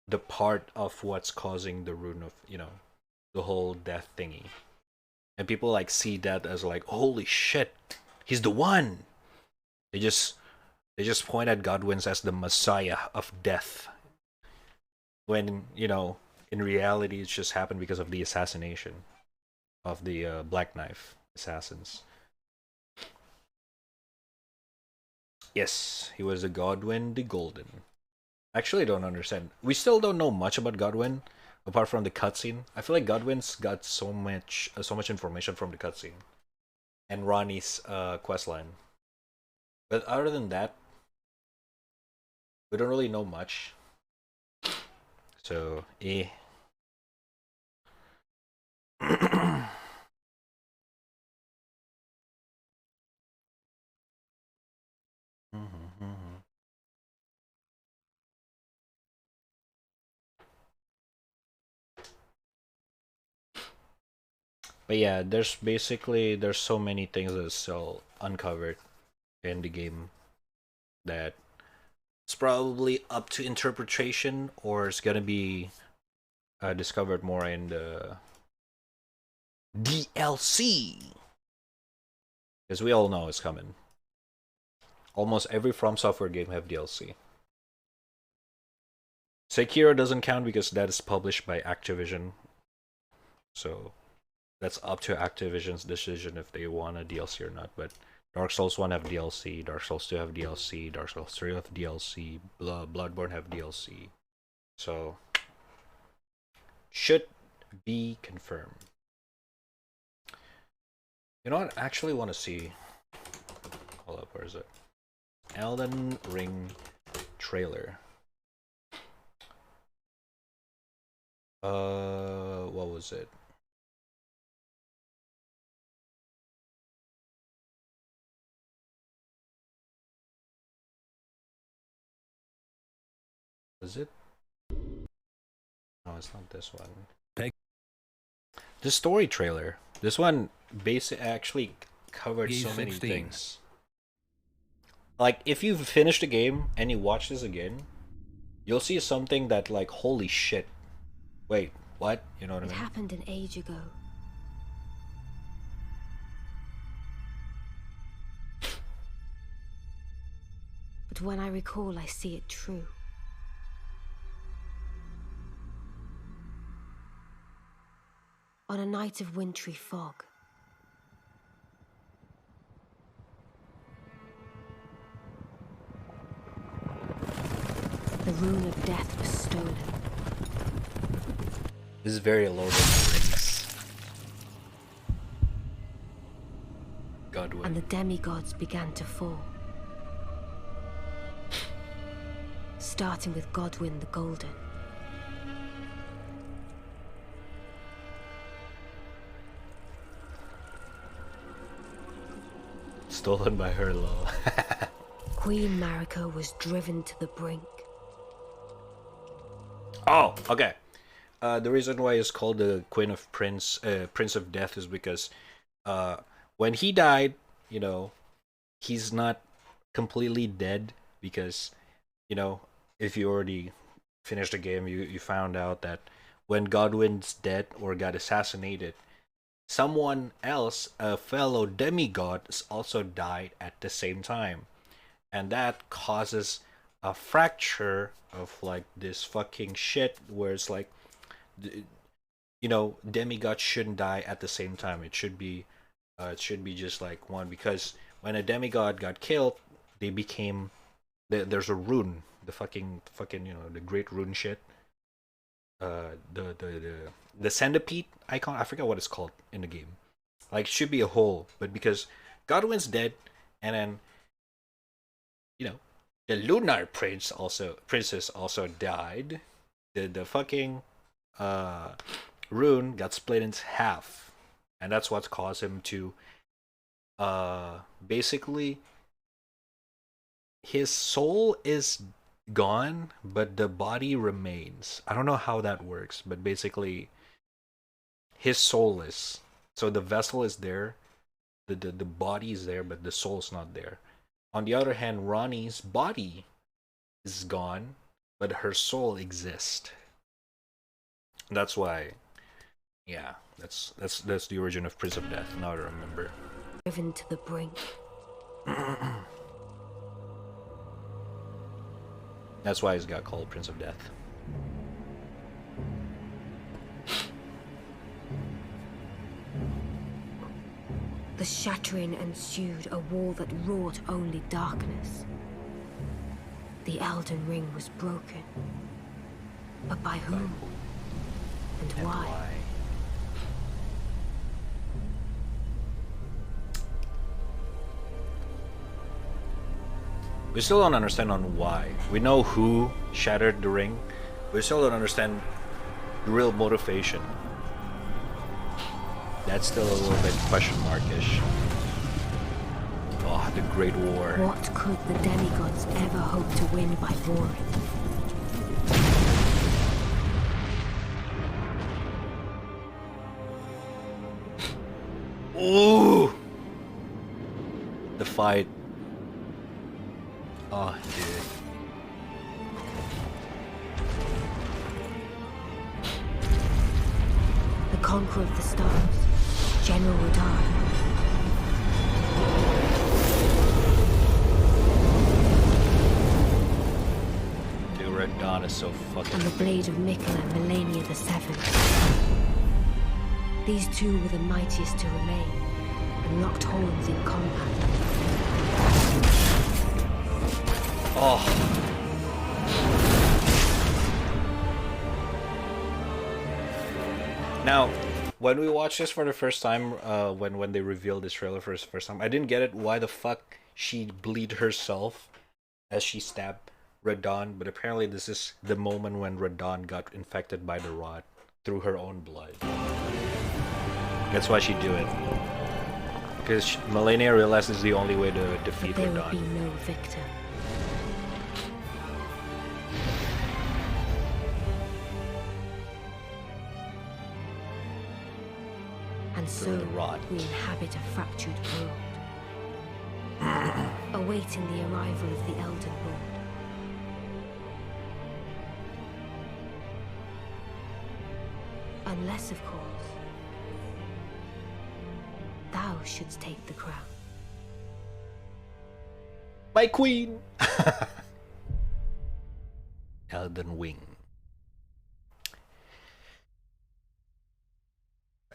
the part of what's causing the Rune of, you know, the whole death thingy. And people like see that as like, holy shit, he's the one. They just They just point at Godwin's as the messiah of death. When, you know, in reality it's just happened because of the assassination of the Black Knife assassins. Yes, he was a Godwin the Golden. Actually, I don't understand. We still don't know much about Godwin, apart from the cutscene. I feel like Godwin's got so much information from the cutscene and Ronnie's questline. But other than that, we don't really know much. So, eh. But yeah, there's so many things that are still uncovered in the game that it's probably up to interpretation, or it's gonna be discovered more in the DLC, because we all know it's coming. Almost every From Software game have DLC. Sekiro doesn't count because that is published by Activision, so that's up to Activision's decision if they want a DLC or not. But Dark Souls 1 have DLC, Dark Souls 2 have DLC, Dark Souls 3 have DLC, Bloodborne have DLC. So, should be confirmed. You know what? I actually want to see... Hold up, where is it? Elden Ring trailer. What was it? Was it? No, it's not this one. The story trailer. This one actually covered so many things. Like, if you've finished the game and you watch this again, you'll see something that, like, holy shit. Wait, what? You know what I mean? It happened an age ago. But when I recall, I see it true. On a night of wintry fog, the rune of death was stolen. This is very low rings. Godwin. And the demigods began to fall. Starting with Godwin the Golden. Stolen by her, lol. Queen Marika was driven to the brink. Oh, okay. The reason why it's called the Queen of Prince of Death is because when he died, you know, he's not completely dead, because, you know, if you already finished the game, you found out that when Godwin's dead or got assassinated, someone else, a fellow demigod, also died at the same time. And that causes a fracture of, like, this fucking shit where it's like, you know, demigods shouldn't die at the same time. It should be just like one, because when a demigod got killed, they became, there's a rune, the fucking you know, the great rune shit. The centipede icon, I forget what it's called in the game. Like, it should be a hole, but because Godwin's dead, and then, you know, the lunar princess also died, the fucking rune got split into half, and that's what caused him to basically, his soul is gone, but the body remains. I don't know how that works, but basically his soul is, so the vessel is there, the body is there, but the soul's not there. On the other hand, Ronnie's body is gone, but her soul exists. That's why, yeah, that's the origin of Prince of Death, now I remember. Driven to the brink. That's why he's got called Prince of Death. The shattering ensued, a war that wrought only darkness. The Elden Ring was broken. But by whom? And why? We still don't understand on why. We know who shattered the ring. We still don't understand the real motivation. That's still a little bit question markish. Oh, the Great War. What could the demigods ever hope to win by warring? Ooh! The fight. Oh, dude. The conqueror of the stars, General Radar. Dude, Red Dawn is so fucking. And the blade of Mikkel and Melania the Seventh. These two were the mightiest to remain, and locked horns in combat. Oh. Now, when we watched this for the first time, when they revealed this trailer for the first time, I didn't get it. Why the fuck she bleed herself as she stabbed Radon? But apparently, this is the moment when Radon got infected by the rot through her own blood. That's why she do it. Because Melania realized it's the only way to defeat There Radon. will be no victor. And Through so the rot. we inhabit a fractured world, awaiting the arrival of the Elden Lord. Unless, of course, thou shouldst take the crown. My queen! Elden Wing.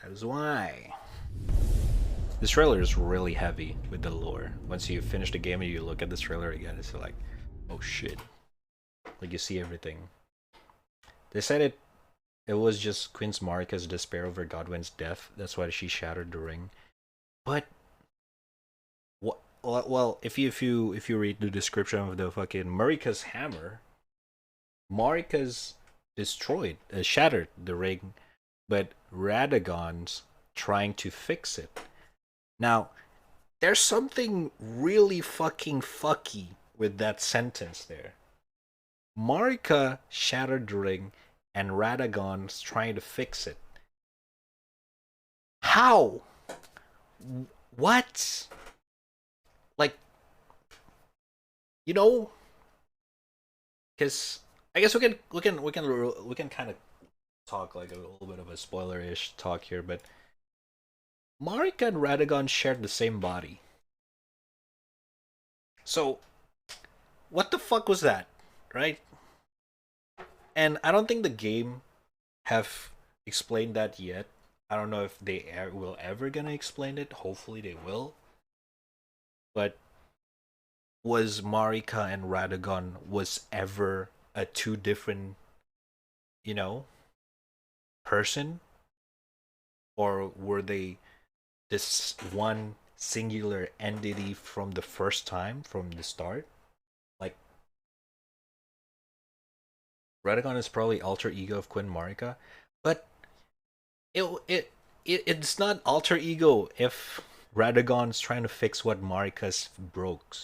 That is why. This trailer is really heavy with the lore. Once you finish the game and you look at this trailer again, it's like, oh shit. Like you see everything. They said it was just Queen Marika's despair over Godwyn's death. That's why she shattered the ring. But what? Well, if you read the description of the fucking Marika's hammer, Marika's destroyed, shattered the ring, but Radagon's trying to fix it. Now, there's something really fucking fucky with that sentence there. Marika shattered the ring, and Radagon's trying to fix it. How? What? Like, you know, because I guess we can kind of talk like a little bit of a spoiler-ish talk here, but Marika and Radagon shared the same body. So, what the fuck was that, right? And I don't think the game have explained that yet. I don't know if they will ever gonna explain it. Hopefully they will. But was Marika and Radagon was ever a two different, you know, person? Or were they this one singular entity from the first time, from the start? Like, Radagon is probably alter ego of Queen Marika, but it's not alter ego if Radagon's trying to fix what Marika's broke.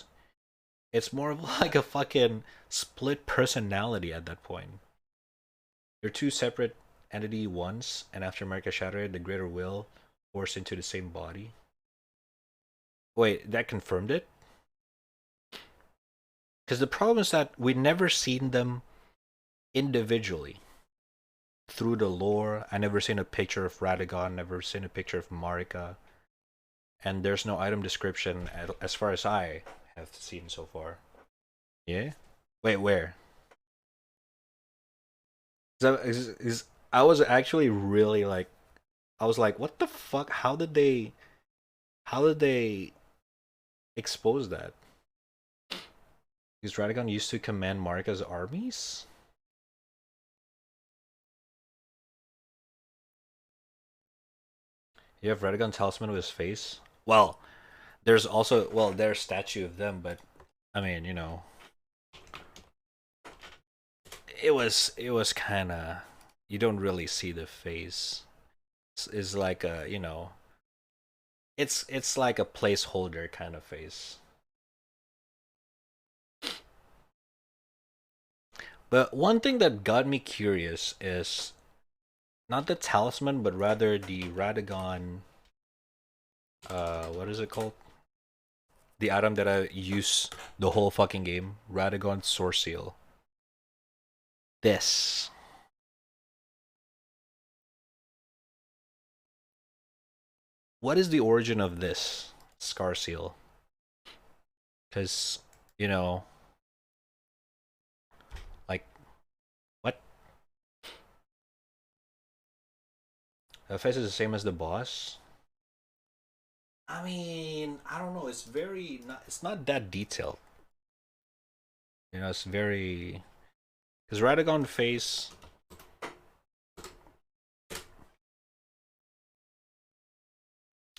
It's more of like a fucking split personality at that point. They're two separate entity once, and after Marika shattered, the greater will forced into the same body. Wait, that confirmed it? Because the problem is that we never seen them individually. Through the lore, I never seen a picture of Radagon, never seen a picture of Marika. And there's no item description as far as I have seen so far. Yeah? Wait, where? I was actually really like, I was like, what the fuck? How did they expose that? Because Radagon used to command Marika's armies? You have Radagon talisman with his face? Well, there's also, well, there's statue of them, but I mean, you know, it was kind of, you don't really see the face. It's like a, you know, it's like a placeholder kind of face. But one thing that got me curious is not the talisman, but rather the Radagon. What is it called? The item that I use the whole fucking game, Radagon Source Seal. This. What is the origin of this Scar Seal? Because, you know, like, what? The face is the same as the boss? I mean, I don't know. It's very not. It's not that detailed. You know, it's very. Because Radagon face.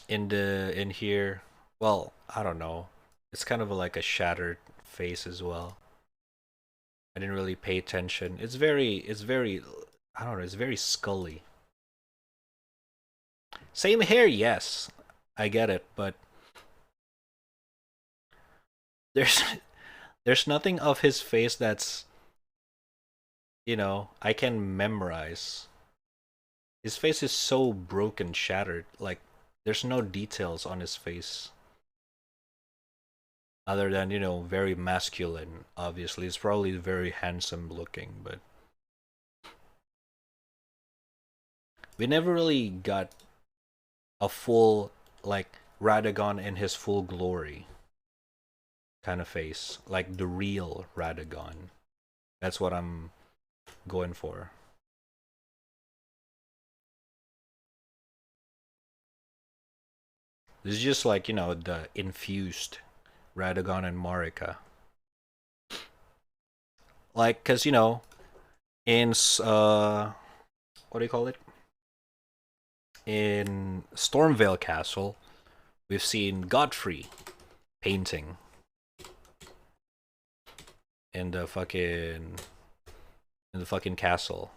In here, well, I don't know. It's kind of like a shattered face as well. I didn't really pay attention. It's very. I don't know. It's very scully. Same hair, yes. I get it, but there's there's nothing of his face that's, you know, I can memorize. His face is so broken, shattered. Like, there's no details on his face. Other than, you know, very masculine, obviously. It's probably very handsome looking, but we never really got a full, like, Radagon in his full glory kind of face. Like the real Radagon. That's what I'm going for. This is just like, you know, the infused Radagon and Marika. Like, cause, you know, in what do you call it? In Stormvale Castle, we've seen Godfrey painting in the fucking castle.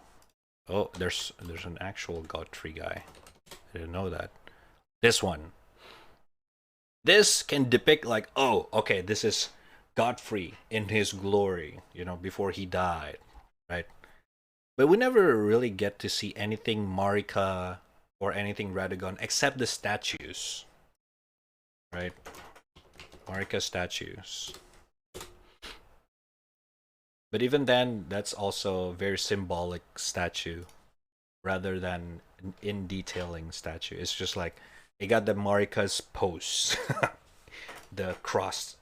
Oh, there's an actual Godfrey guy. I didn't know that. This one. This can depict like, oh, okay, this is Godfrey in his glory, you know, before he died, right? But we never really get to see anything Marika or anything Radagon except the statues, right? Marika statues. But even then, that's also a very symbolic statue rather than an in detailing statue. It's just like, it got the Marika's pose, the cross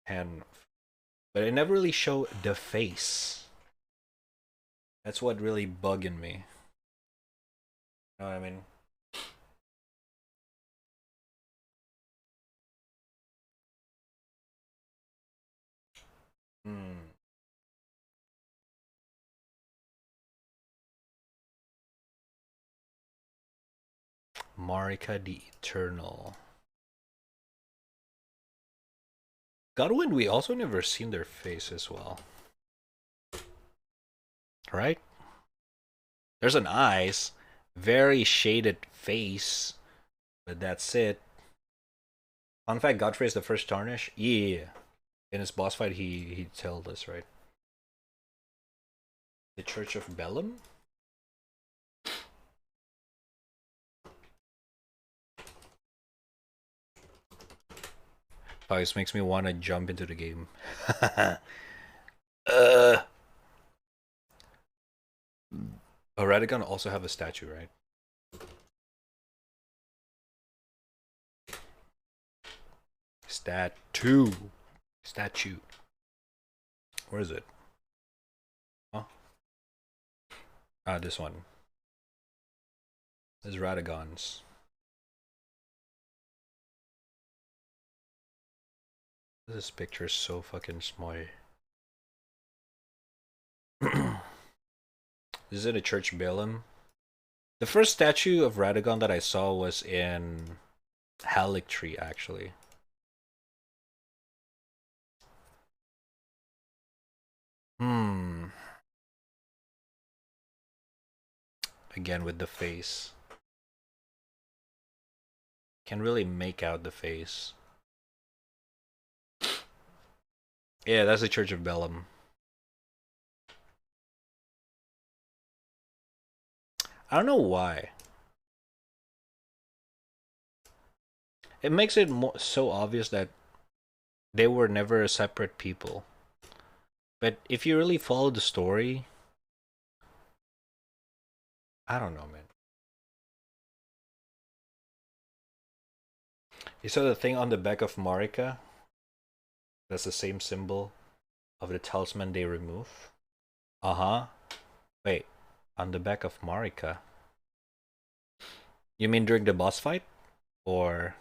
hand, but it never really showed the face. That's what really bugging me. You know what I mean? Marika the Eternal. Godwin, we also never seen their face as well. Right? There's an eyes, very shaded face, but that's it. Fun fact, Godfrey is the first tarnish? Yeah. In his boss fight, he told us, right? The Church of Bellum? Oh, this makes me want to jump into the game. Radagon also have a statue, right? Statue. Where is it? Huh? This one. This is Radagons. This picture is so fucking small. This is in a church Balaam. The first statue of Radagon that I saw was in Halictree, actually. Again with the face. Can't really make out the face. Yeah, that's the Church of Balaam. I don't know why. It makes it so obvious that they were never a separate people. But if you really follow the story, I don't know, man. You saw the thing on the back of Marika? That's the same symbol of the talisman they remove? Uh-huh. Wait, on the back of Marika? You mean during the boss fight? Or...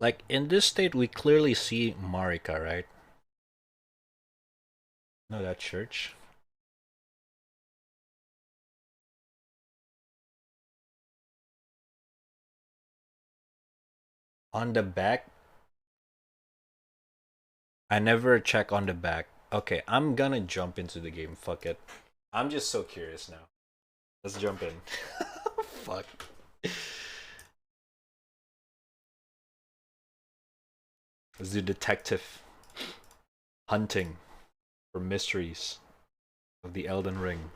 like, in this state, we clearly see Marika, right? No, that church. On the back? I never check on the back. Okay, I'm gonna jump into the game. Fuck it. I'm just so curious now. Let's jump in. Fuck. Let's do detective hunting for mysteries of the Elden Ring.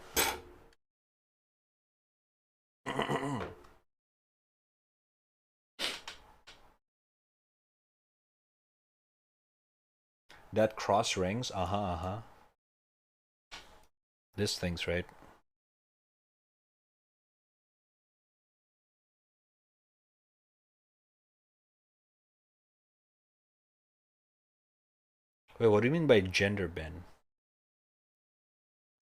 That cross rings? Uh-huh. This thing's right. Wait, what do you mean by gender bend?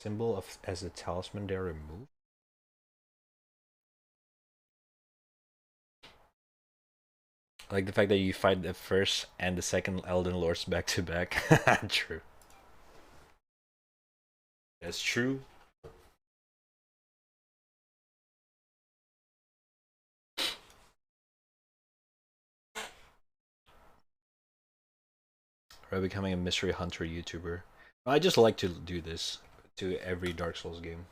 Symbol of as a talisman they're removed? Like the fact that you fight the first and the second Elden Lords back to back. True. That's true. Or becoming a mystery hunter YouTuber. I just like to do this to every Dark Souls game.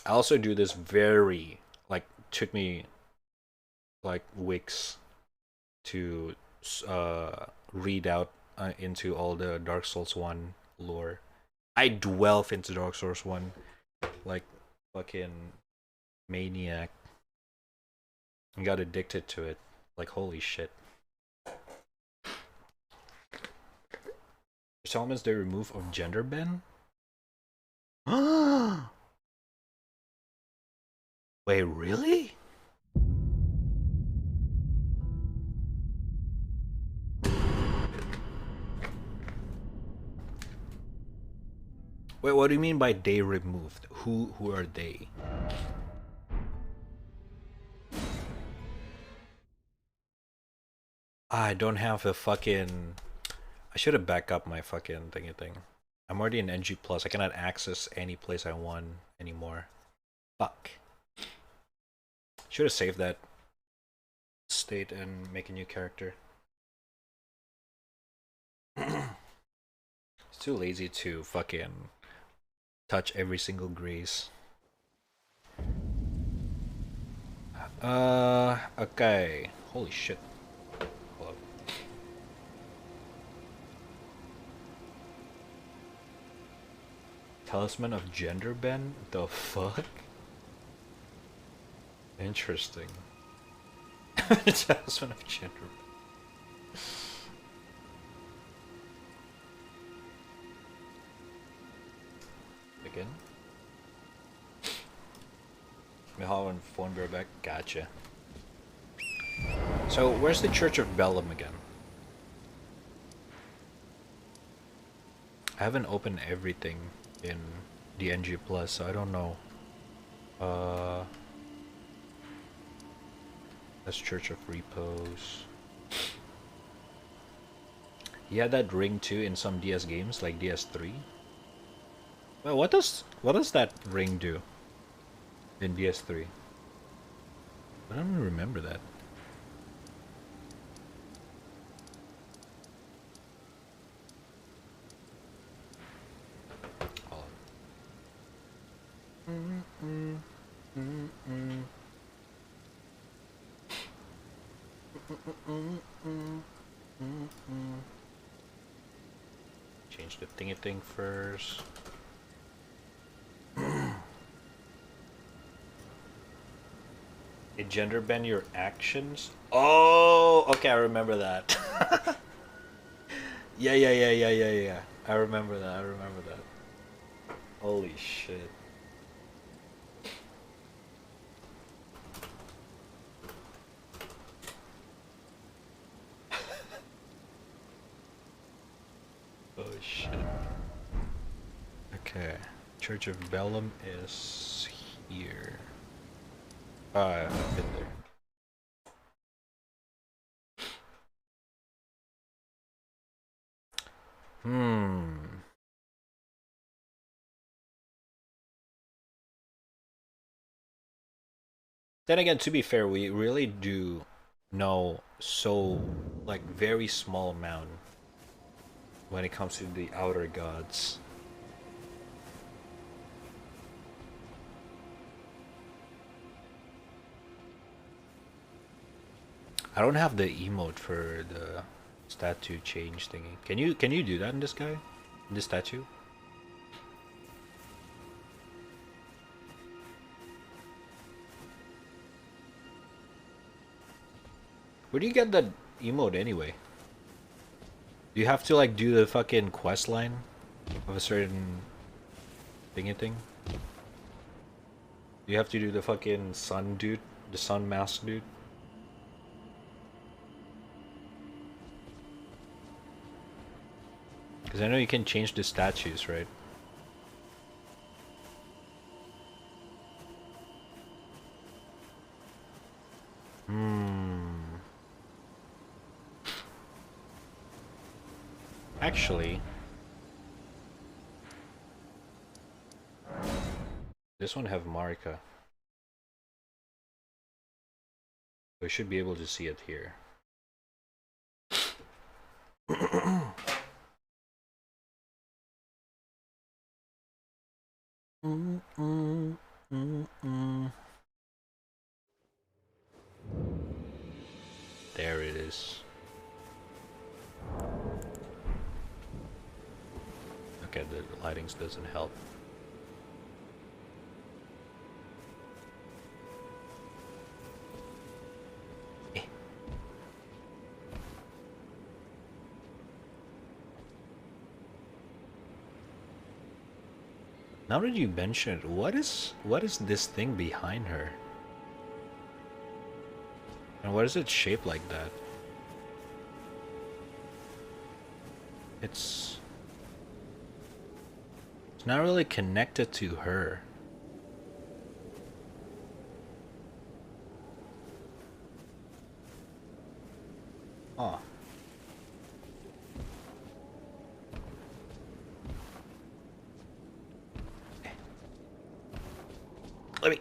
I also do this very, like, took me like weeks to read out into all the Dark Souls 1 lore. I delve into Dark Souls 1 like fucking maniac. I got addicted to it. Like, holy shit. Elements they remove of gender bend? Wait, really? Wait, what do you mean by they removed? Who are they? I don't have a fucking... I should have backed up my fucking thingy thing. I'm already in NG+. I cannot access any place I want anymore. Fuck. Should have saved that state and make a new character. It's too lazy to fucking touch every single grace. Okay. Holy shit. Hold up. Talisman of gender bend? The fuck? Interesting. Talisman of gender bend. Again? hall and phone back. Gotcha. So where's the Church of Bellum again? I haven't opened everything in the NG Plus, so I don't know. That's Church of Repose. He had that ring too in some DS games, like DS3. Well, what does that ring do in DS3? I don't even remember that. Change the thingy thing first. It gender bend your actions? Oh, okay, I remember that. Yeah. I remember that. Holy shit. Oh shit. Okay. Church of Bellum is here. I've been there. Then again, to be fair, we really do know so, like, very small amount when it comes to the outer gods. I don't have the emote for the statue change thingy. Can you do that in this guy? In this statue? Where do you get that emote anyway? Do you have to like do the fucking quest line of a certain thingy thing? Do you have to do the fucking sun dude? The sun mask dude? Because I know you can change the statues, right? Actually, this one have Marika. We should be able to see it here. There it is. Okay, the lightings doesn't help. Now that you mention it, what is this thing behind her? And why is it shaped like that? It's not really connected to her. Oh. Let me.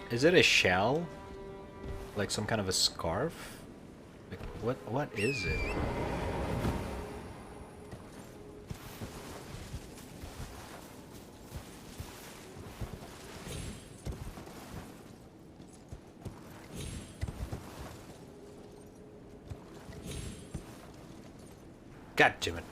Is it a shell? Like some kind of a scarf? Like what is it? God damn it.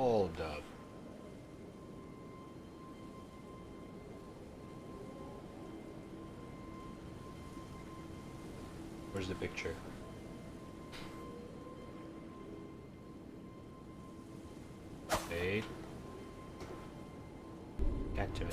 Hold up. Where's the picture? Wait. Catch it.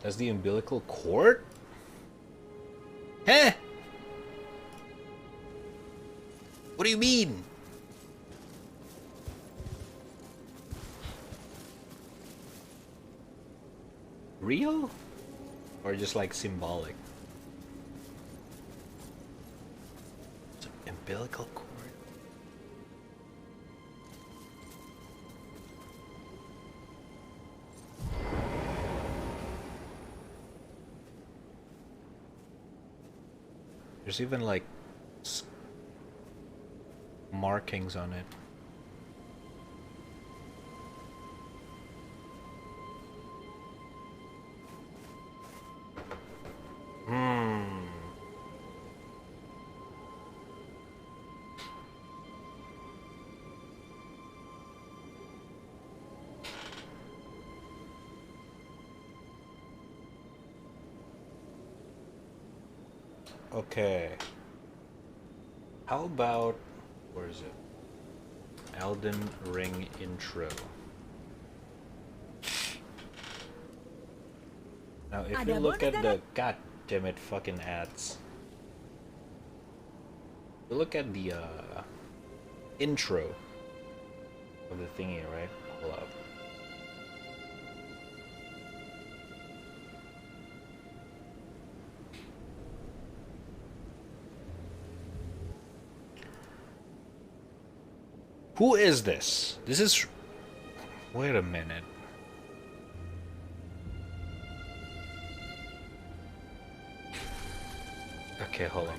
That's the umbilical cord? Huh? What do you mean? Real? Or just like symbolic? It's an umbilical cord. There's even like markings on it. Okay. How about, where is it? Elden Ring intro. Now if you look at the, god damn it, fucking ads. You look at the intro of the thingy, right? Hold up. Who is this? This is... Wait a minute. Okay, hold up.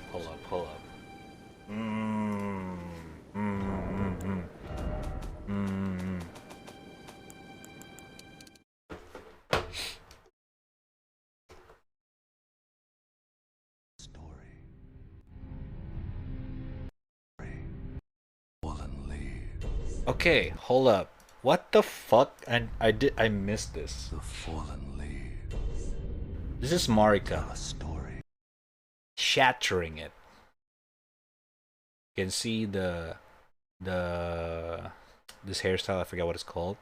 Okay, hold up. What the fuck? And I missed this. The fallen leaves. This is Marika. Tell a story. Shattering it. You can see this hairstyle, I forget what it's called,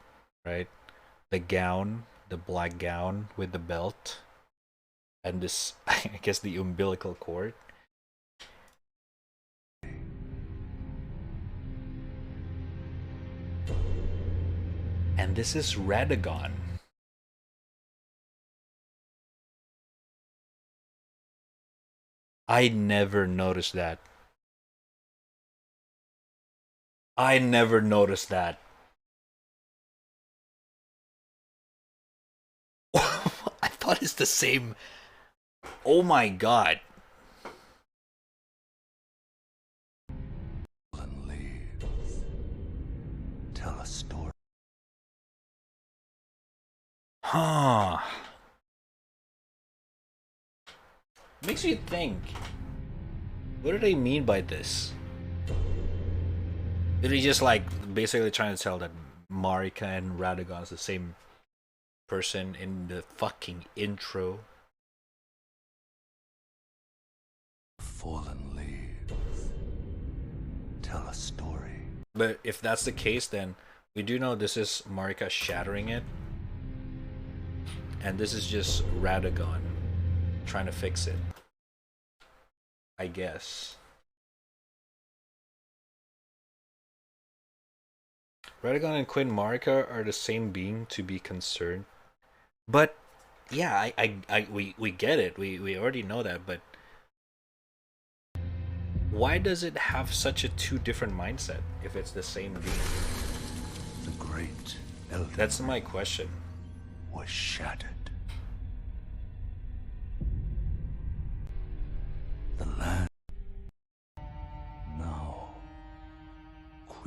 right? The gown, the black gown with the belt. And this, I guess, the umbilical cord. And this is Radagon. I never noticed that. I never noticed that. I thought it's the same. Oh my god. Leaves. Tell a story. Huh. Makes you think. What do they mean by this? Did he just like basically trying to tell that Marika and Radagon is the same person in the fucking intro? Fallen leaves. Tell a story. But if that's the case, then we do know this is Marika shattering it. And this is just Radagon trying to fix it. I guess. Radagon and Queen Marika are the same being to be concerned. But yeah, we get it. We already know that, but why does it have such a two different mindset if it's the same being? The great Elden That's my question. Was shattered.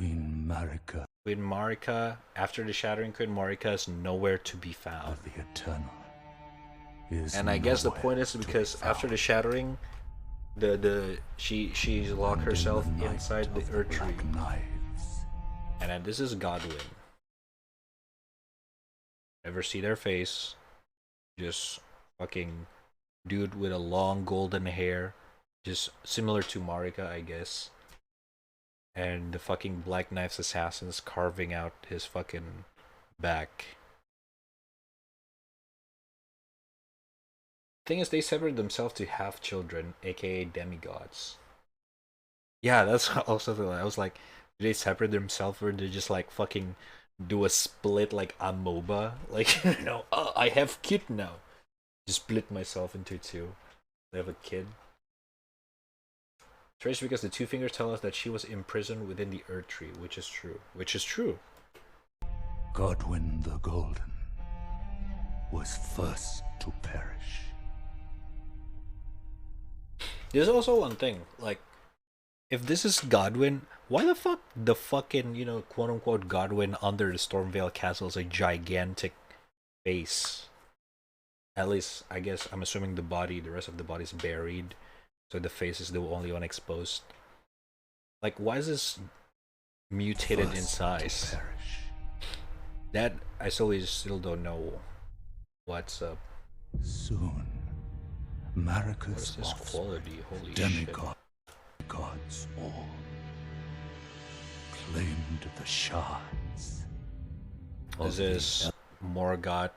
Queen Marika. Queen Marika, after the Shattering, Queen Marika is nowhere to be found. The Eternal is And I guess the nowhere point is to be because found. after the Shattering, she locked herself inside the Earth Tree. And then this is Godwin. Never see their face. Just fucking dude with a long golden hair. Just similar to Marika, I guess. And the fucking Black Knife's assassins carving out his fucking back. Thing is, they separated themselves to half children, aka demigods. Yeah, that's also the. I was like, do they separate themselves or do they just like fucking do a split like amoeba? Like, you know, oh, I have kid now. Just split myself into two. I have a kid. Trace, because the two fingers tell us that she was imprisoned within the Earth Tree, which is true. Which is true. Godwin the Golden was first to perish. There's also one thing, like, if this is Godwin, why the fuck the fucking, you know, quote-unquote Godwin under the Stormveil Castle is a gigantic face? At least, I guess, I'm assuming the rest of the body is buried, so the face is the only one exposed. Like, why is this mutated in size? That, I still don't know what's up. Soon, What is Marika's this quality? Holy demigod, gods all claimed the shards. This is Morgoth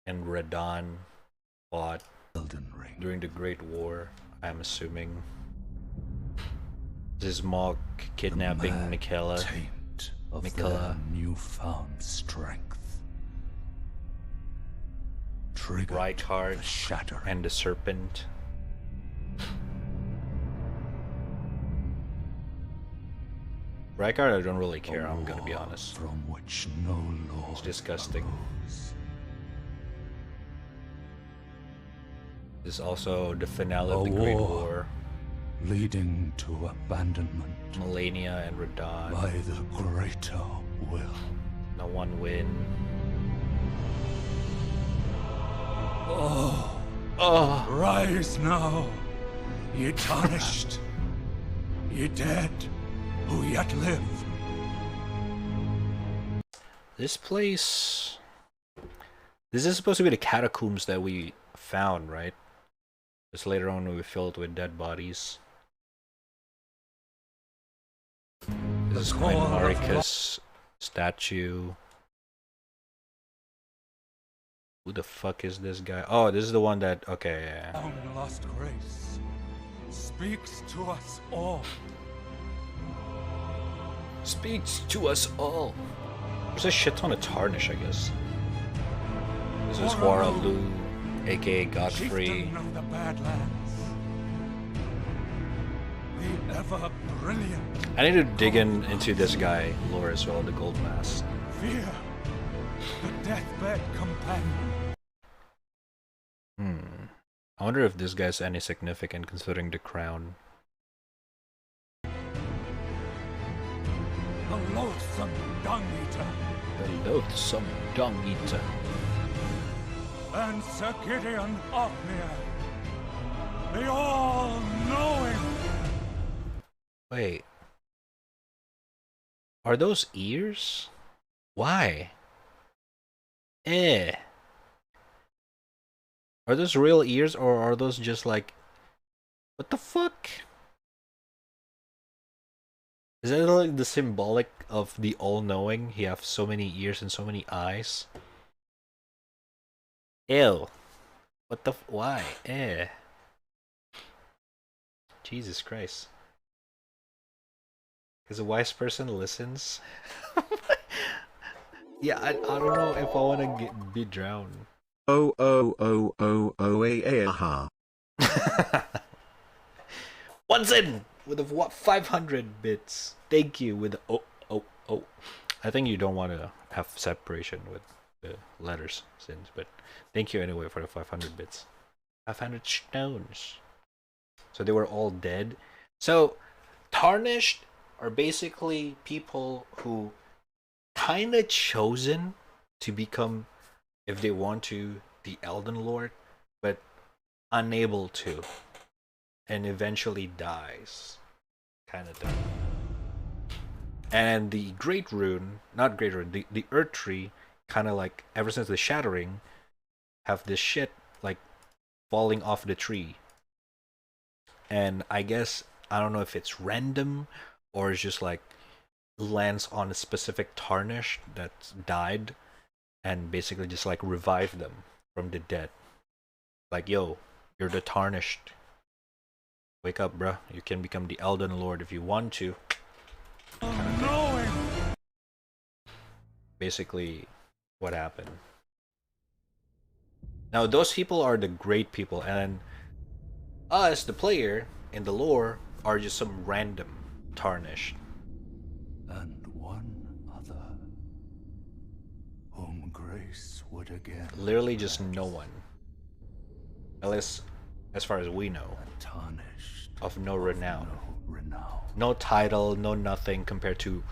and Radon fought during the Great War, I'm assuming. This is Mog kidnapping Mikela. Of their newfound strength. Rykard and the Serpent. Rykard, I don't really care, I'm gonna be honest. From which no law it's disgusting. This is also the finale of the Great War. Leading to abandonment. Melania and Radon. By the greater will. No one win. Oh, rise now, ye tarnished, ye dead, who yet live. This place... This is supposed to be the catacombs that we found, right? Just later on we filled with dead bodies. This is Queen Marika's statue. Who the fuck is this guy? Oh, this is the one that... Okay, yeah. Found lost grace speaks to us all. Speaks to us all. There's a shit ton of tarnish, I guess. This is Waralu, aka Godfrey. Chieftain of the Badlands. The ever brilliant. I need to dig into this guy lore as well, the Gold Mask. Fear, the deathbed companion. I wonder if this guy's any significant considering the crown. The loathsome dung eater. The loathsome dung eater. And Sir Gideon Ofnir. The all-knowing. Wait. Are those ears? Why? Are those real ears or are those just like... What the fuck? Is that like the symbolic of the all-knowing? He has so many ears and so many eyes? Ew. What the why? Jesus Christ. Because a wise person listens? Yeah, I don't know if I want to be drowned. Aha. Once in with a what 500 bits. Thank you with the I think you don't want to have separation with the letters since, but thank you anyway for the 500 bits. 500 stones. So they were all dead. So tarnished are basically people who kind of chosen to become, if they want to, the Elden Lord, but unable to, and eventually dies, kind of thing. And the Great Rune, not Great Rune, the Earth Tree, kind of like, ever since the Shattering, have this shit, like, falling off the tree. And I guess, I don't know if it's random, or it's just like, lands on a specific Tarnished that's died, and basically just like revive them from the dead. Like, yo, you're the Tarnished. Wake up, bruh. You can become the Elden Lord if you want to. Basically, what happened. Now, those people are the great people, and us, the player, in the lore, are just some random Tarnished. And one other, whom grace would again. Literally just no one. At least, as far as we know. Of no renown. No title, no nothing compared to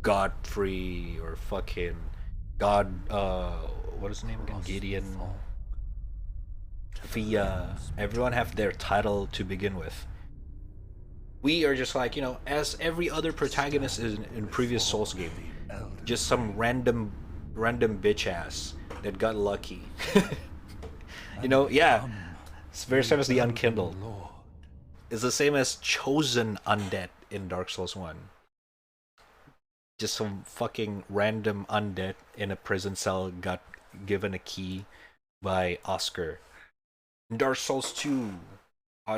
Godfrey or fucking God, what is his name again? Gideon. Fia. Everyone have their title to begin with. We are just like, you know, as every other protagonist in previous Souls game. Just some random bitch ass that got lucky. You know, yeah. It's very same as the Unkindled. It's the same as chosen undead in Dark Souls 1. Just some fucking random undead in a prison cell got given a key by Oscar. In Dark Souls 2,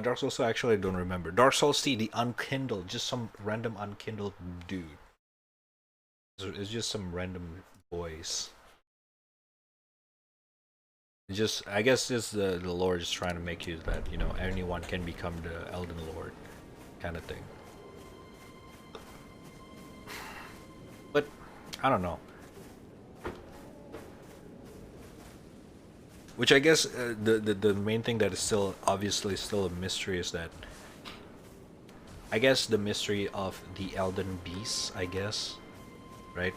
Dark Souls 2 actually I don't remember. Dark Souls 3, the Unkindled, just some random Unkindled dude. It's just some random boys. It's just, I guess it's the Lord just trying to make you that, you know, anyone can become the Elden Lord kind of thing. But I don't know. Which I guess the main thing that is still obviously still a mystery is that, I guess the mystery of the Elden Beasts, I guess, right?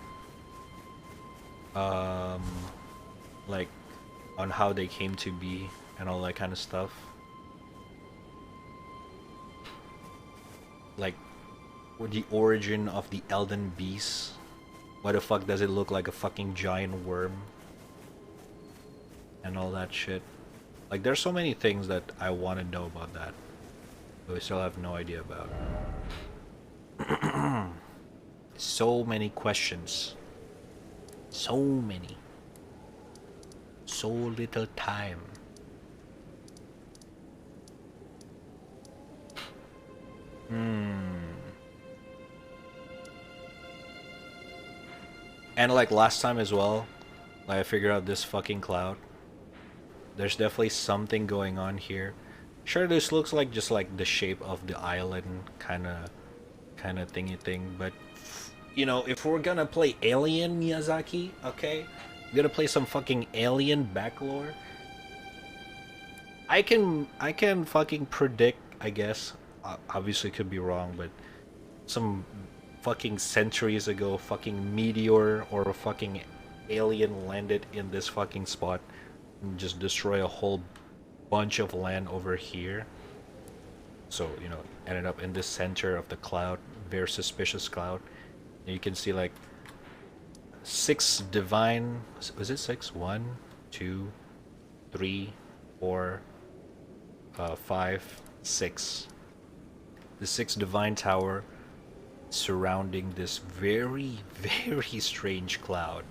Like on how they came to be and all that kind of stuff. Like the origin of the Elden Beasts. Why the fuck does it look like a fucking giant worm? And all that shit. Like there's so many things that I want to know about that, but we still have no idea about. So many questions. So many. So little time. And like last time as well, like I figured out this fucking cloud. There's definitely something going on here. Sure, this looks like just like the shape of the island kind of thingy thing, but you know, if we're gonna play Alien, Miyazaki, okay, we're gonna play some fucking Alien backlore. I can fucking predict, I guess. Obviously, could be wrong, but some fucking centuries ago, fucking meteor or a fucking alien landed in this fucking spot and just destroy a whole bunch of land over here. So, you know, ended up in the center of the cloud, very suspicious cloud. And you can see like 6 divine, was it 6? 1, 2, 3, 4, 5, 6. The 6 divine tower surrounding this very, very strange cloud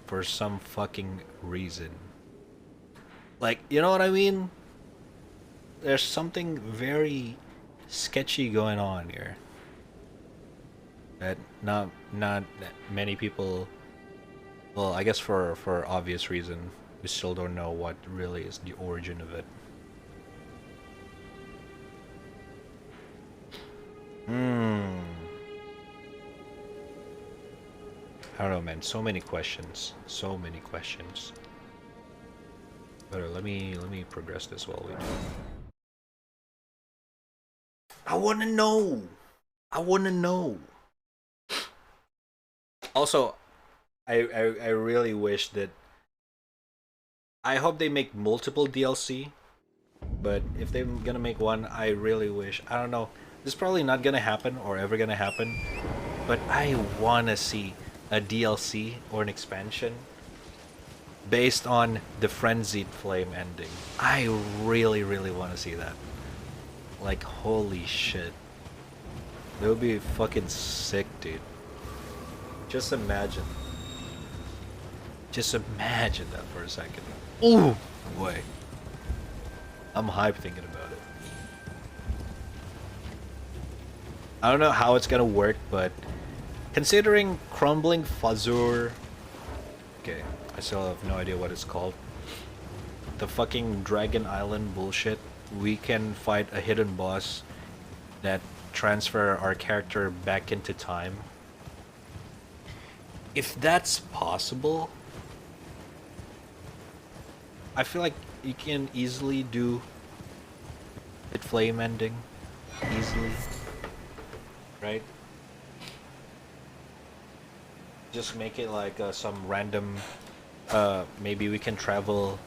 for some fucking reason. Like, you know what I mean? There's something very sketchy going on here that not many people, well, I guess for obvious reason, we still don't know what really is the origin of it. I don't know, man. So many questions. So many questions. But let me progress this while we do. I want to know. I want to know. Also, I really wish that. I hope they make multiple DLC, but if they're gonna make one, I really wish. I don't know. This is probably not gonna happen or ever gonna happen, but I wanna see a DLC or an expansion based on the Frenzied Flame ending. I really, really want to see that. Like, holy shit. That would be fucking sick, dude. Just imagine. Just imagine that for a second. Ooh, boy. I'm hyped thinking about it. I don't know how it's gonna work, but considering Crumbling Fazur... Okay, I still have no idea what it's called. The fucking Dragon Island bullshit. We can fight a hidden boss that transfer our character back into time. If that's possible, I feel like you can easily do it flame ending. Easily. Right? Just make it like some random maybe we can travel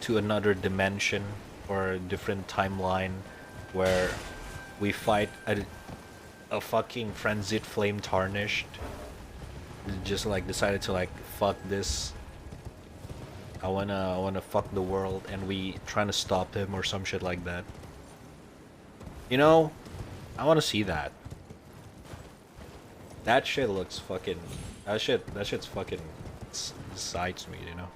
to another dimension or a different timeline where we fight a fucking frenzied flame tarnished. Just like decided to like fuck this. I wanna fuck the world, and we trying to stop him or some shit like that. You know, I wanna see that. That shit looks fucking. That shit's fucking excites me, you know.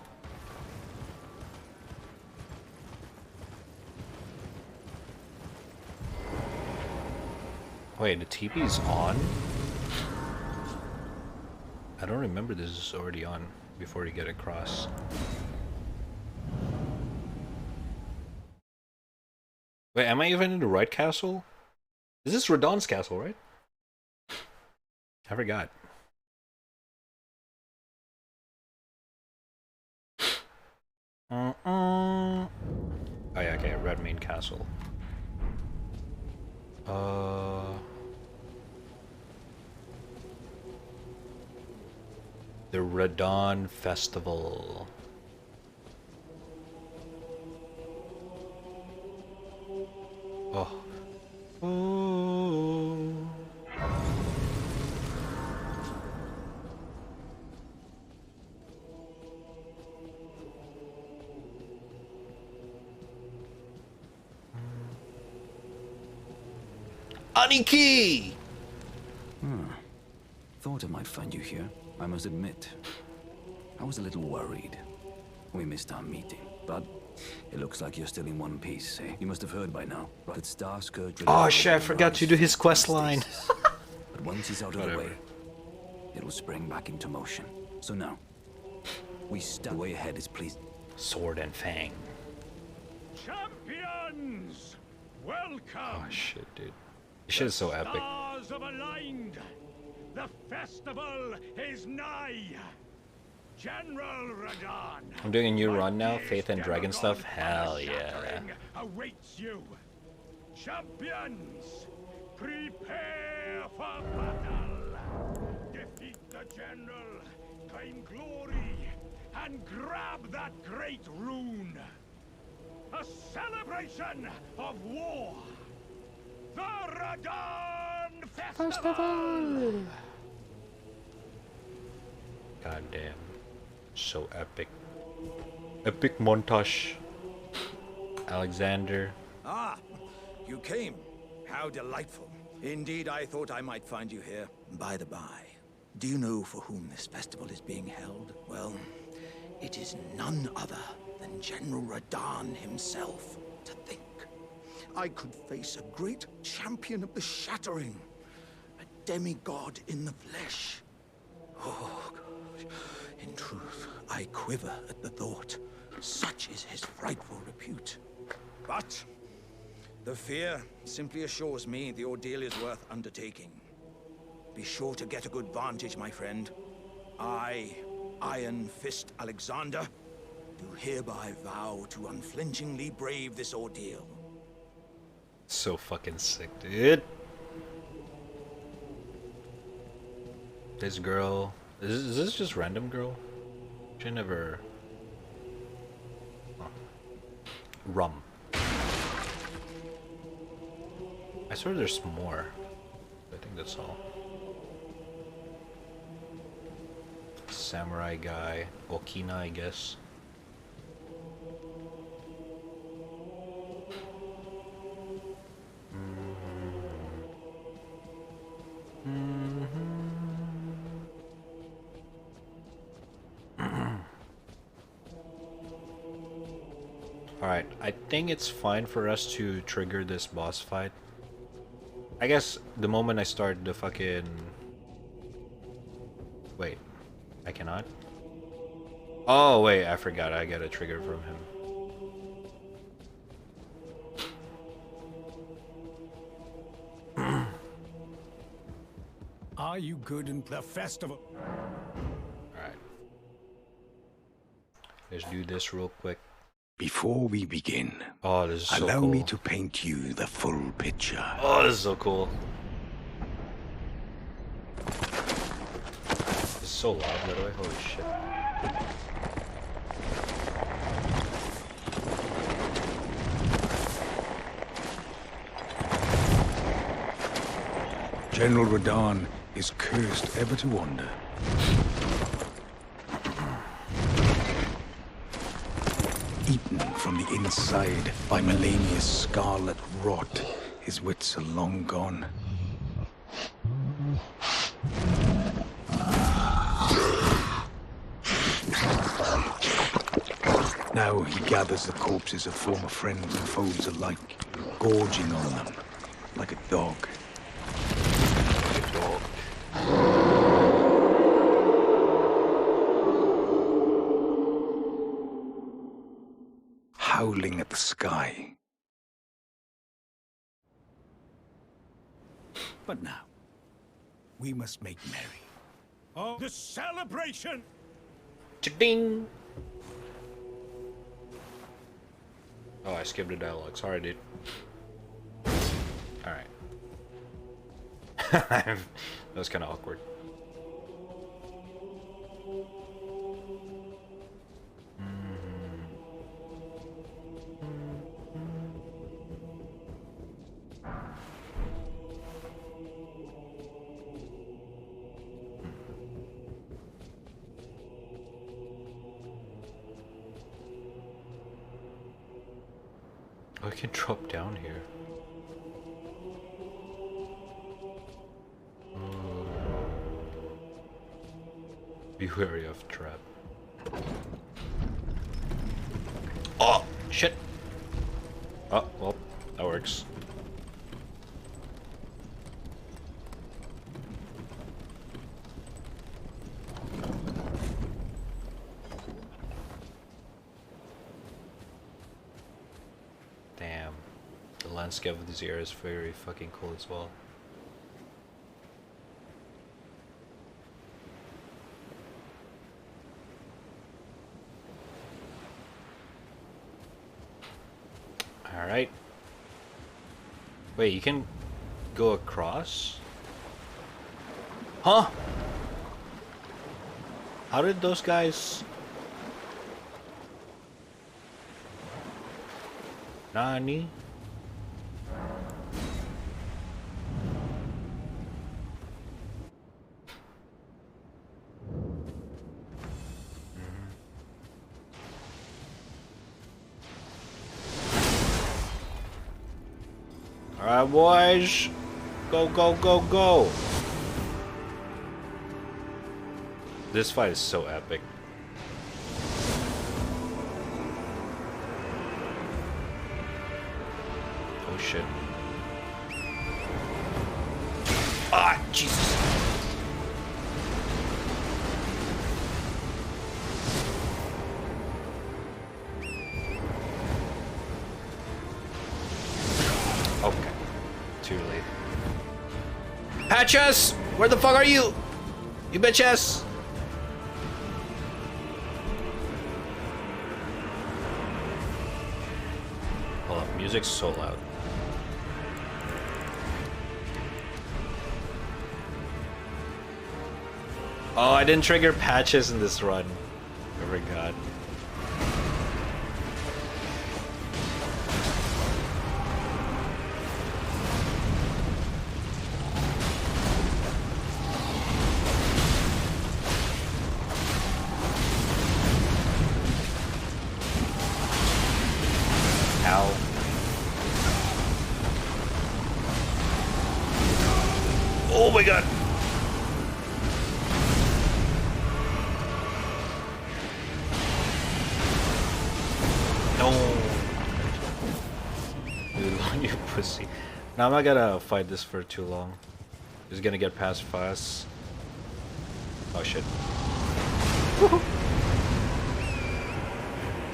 Wait, the TP's on? I don't remember this is already on before you get across. Wait, am I even in the right castle? Is this Radon's castle, right? I forgot. Oh yeah, okay, Red Main Castle. The Radon Festival. Oh. Oh. Aniki! Thought I might find you here, I must admit. I was a little worried. We missed our meeting, but it looks like you're still in one piece, eh? You must have heard by now. That Starscourge... Oh shit, I forgot to do his quest line. But once he's out of the way, it'll spring back into motion. So now, we stand way ahead is please. Sword and Fang. Champions! Welcome! Oh shit, dude. This shit is so epic. Stars have aligned. The festival is nigh. General Radon. I'm doing a new run now, Faith and Dragon stuff. Hell yeah. Awaits you. Champions, prepare for battle. Defeat the general, claim glory, and grab that great rune. A celebration of war. The Radon Festival! God damn. So epic. Epic montage. Alexander. Ah, you came. How delightful. Indeed, I thought I might find you here. By the by, do you know for whom this festival is being held? Well, it is none other than General Radon himself. To think, I could face a great champion of the Shattering, a demigod in the flesh. Oh, gosh. In truth, I quiver at the thought. Such is his frightful repute. But the fear simply assures me the ordeal is worth undertaking. Be sure to get a good vantage, my friend. I, Iron Fist Alexander, do hereby vow to unflinchingly brave this ordeal. So fucking sick, dude. This girl. Is this just random girl? She never. Oh. Rum. I swear there's more. I think that's all. Samurai guy. Okina, I guess. Alright, I think it's fine for us to trigger this boss fight. I guess the moment I start the fucking... Wait, I cannot? Oh wait, I forgot, I got a trigger from him. Are you good in the festival? Alright. Let's do this real quick. Before we begin, oh, this is so allow cool. me to paint you the full picture. Oh, this is so cool. It's so loud, by the way. Holy shit. General Radahn is cursed ever to wander. Eaten from the inside by Melania's scarlet rot, his wits are long gone. Now he gathers the corpses of former friends and foes alike, gorging on them like a dog. Like a dog. Howling at the sky. But now, we must make merry. Oh, the celebration! Cha-ding! Oh, I skipped the dialogue. Sorry, dude. Alright. That was kind of awkward. Oh, I can drop down here. Be wary of trap. Oh, shit. Oh, well, that works. Damn. The landscape of this area is very fucking cool as well. Alright. Wait, you can go across? Huh? How did those guys... Nani? Alright, boys. Go, go, go, go. This fight is so epic. Oh shit. Ah, Jesus. Okay. Too late. Patches! Where the fuck are you? You bitches! Hold up, music's so loud. Oh, I didn't trigger patches in this run. I forgot. Ow. Oh my god. No. Dude, you pussy. Now I'm not gonna fight this for too long. Just gonna get past fast. Oh shit.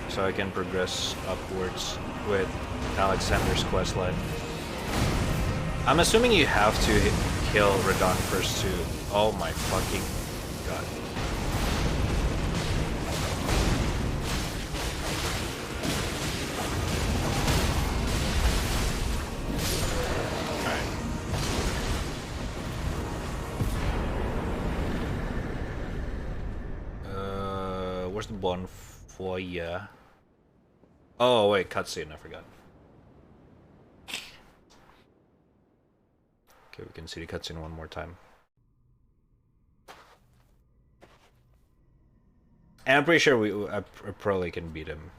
So I can progress upwards with Alexander's questline. I'm assuming you have to kill Radon first too. Oh my fucking god. Alright. Where's the bonfire? Oh wait, cutscene, I forgot. Okay, we can see the cutscene one more time. And I'm pretty sure I probably can beat him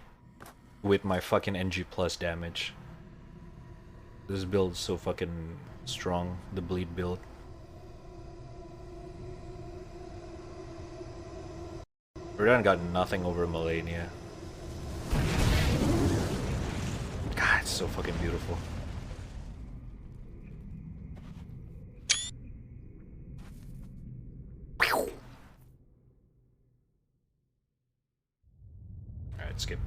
with my fucking NG plus damage. This build's so fucking strong, the bleed build. Verdun got nothing over Melania. God, it's so fucking beautiful. Alright, skip.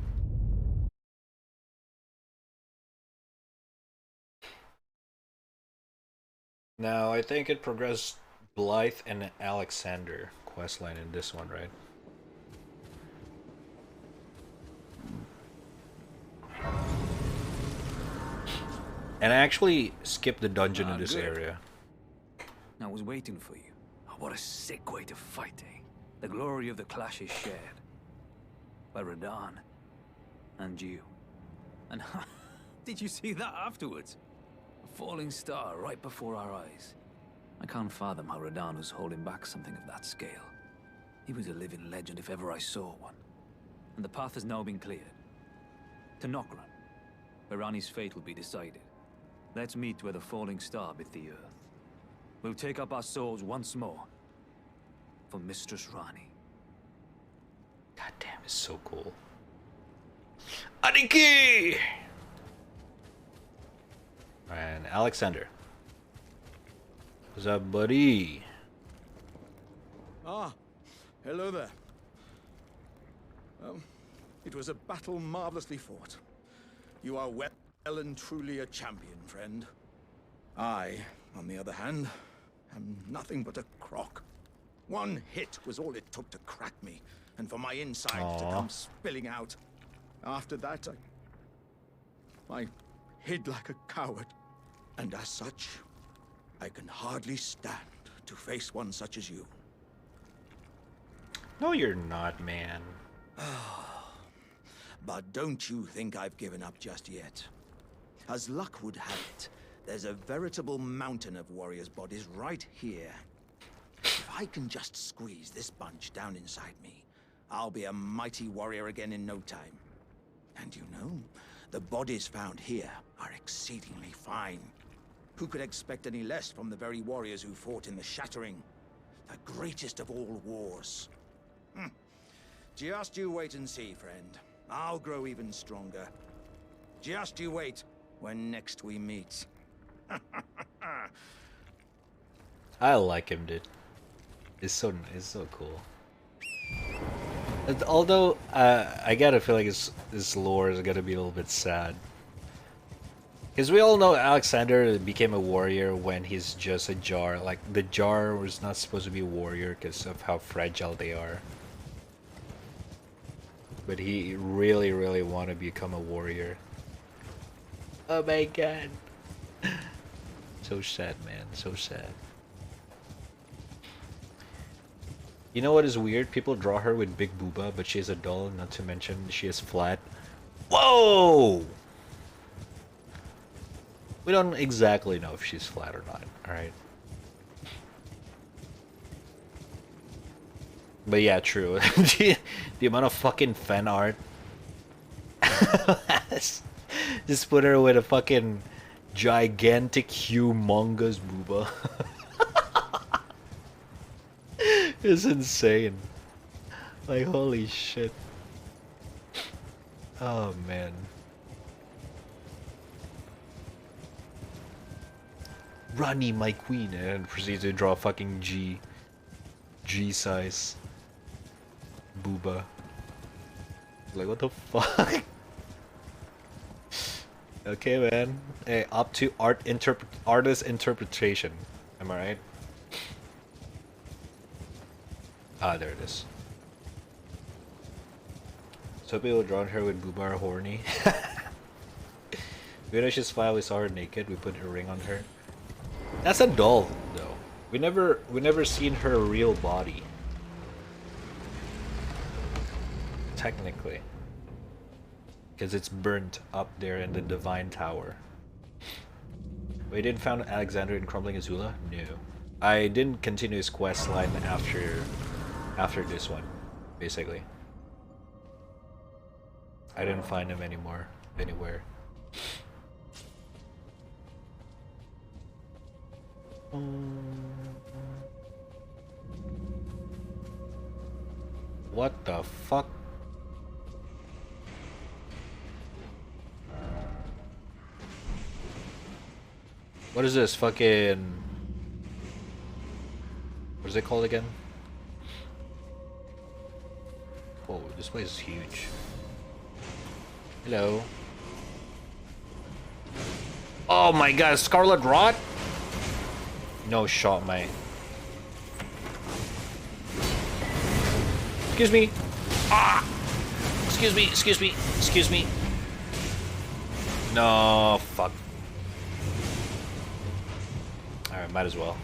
Now, I think it progressed Blythe and Alexander questline in this one, right? And I actually skipped the dungeon in this area. I was waiting for you. Oh, what a sick way to fight, eh? The glory of the clash is shared. By Radahn. And you. And did you see that afterwards? A falling star right before our eyes. I can't fathom how Radahn was holding back something of that scale. He was a living legend if ever I saw one. And the path has now been cleared. To Nokran, where Ranni's fate will be decided. Let's meet where the falling star bit the earth. We'll take up our souls once more. For Mistress Ranni. God damn, it's so cool. Aniki! And Alexander. What's up, buddy? Ah, hello there. It was a battle marvelously fought. You are well and truly a champion, friend. I, on the other hand, am nothing but a crock. One hit was all it took to crack me, and for my insides to come spilling out. After that, I hid like a coward. And as such, I can hardly stand to face one such as you. No, you're not, man. But don't you think I've given up just yet. As luck would have it, there's a veritable mountain of warriors' bodies right here. If I can just squeeze this bunch down inside me, I'll be a mighty warrior again in no time. And you know, the bodies found here are exceedingly fine. Who could expect any less from the very warriors who fought in the Shattering? The greatest of all wars. Just you wait and see, friend. I'll grow even stronger. Just you wait when next we meet. I like him, dude. It's so cool. Although I gotta feel like his lore is gonna be a little bit sad, because we all know Alexander became a warrior when he's just a jar. Like the jar was not supposed to be a warrior because of how fragile they are. But he really, really wanted to become a warrior. Oh my god. So sad, man. So sad. You know what is weird? People draw her with big booba, but she is a doll, not to mention she is flat. Whoa! We don't exactly know if she's flat or not, alright? But yeah, true. The amount of fucking fan art. Just put her with a fucking gigantic, humongous booba. It's insane. Like, holy shit. Oh, man. Rani, my queen, and proceeds to draw fucking G size booba. Like, what the fuck? Okay, man. Hey, up to artist interpretation. Am I right? Ah, there it is. So people drawn her with booba are horny. We know she's flat. We saw her naked. We put a ring on her. That's a doll, though. We never seen her real body. Technically, because it's burnt up there in the Divine Tower. We didn't find Alexander in Crumbling Azula? No. I didn't continue his quest line after this one, basically. I didn't find him anymore, anywhere. What the fuck? What is this fucking... What is it called again? Whoa, this place is huge. Hello. Oh my god, Scarlet Rot? No shot, mate. Excuse me. Ah! Excuse me, excuse me, excuse me. No, fuck. Alright, might as well.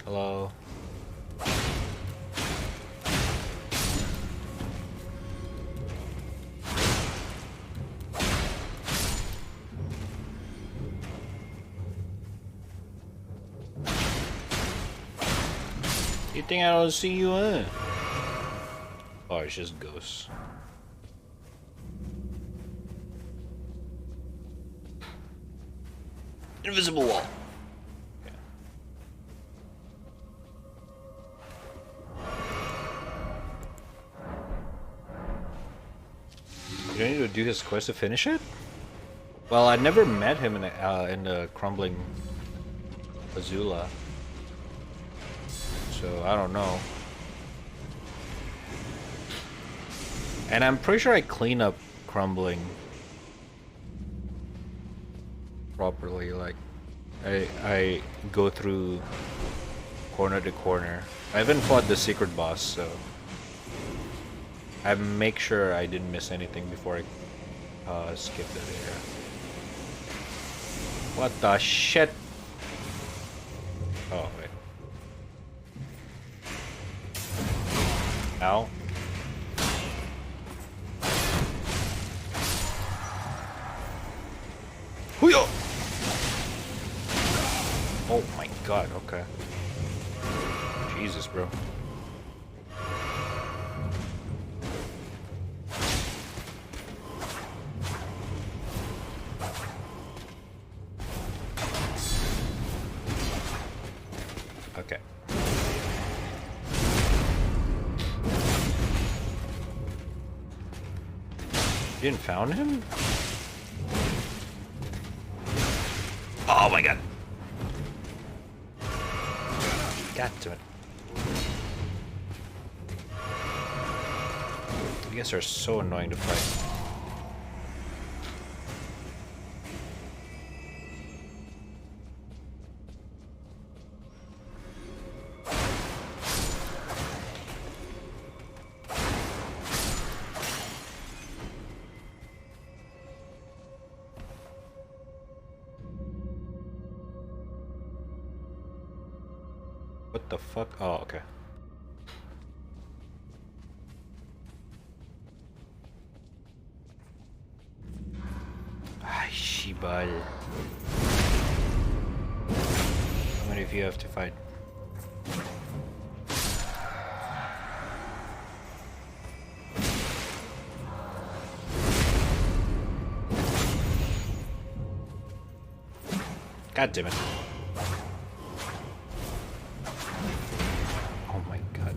Hello. You think I don't see you, huh? Oh, it's just ghosts. Invisible wall. You don't need to do his quest to finish it? Well, I never met him in the Crumbling Azula. So, I don't know. And I'm pretty sure I clean up Crumbling properly. Like, I go through corner to corner. I haven't fought the secret boss, so I make sure I didn't miss anything before I skip that area. What the shit? Oh, wait. Ow. Hoo-yo! Oh my god, okay. Jesus, bro. Okay. You didn't found him? Oh my god. God damn it. You guys are so annoying to fight. What the fuck? Oh, okay. Ay, shibal. How many of you have to fight? God damn it. Oh my god.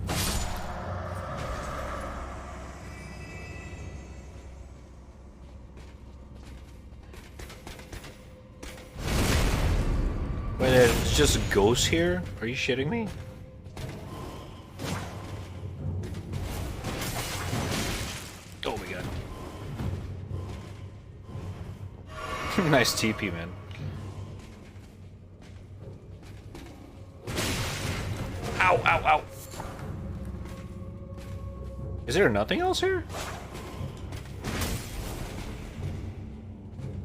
Wait, it's just ghosts here? Are you shitting me? Oh my god. Nice TP, man. Ow, ow, ow. Is there nothing else here?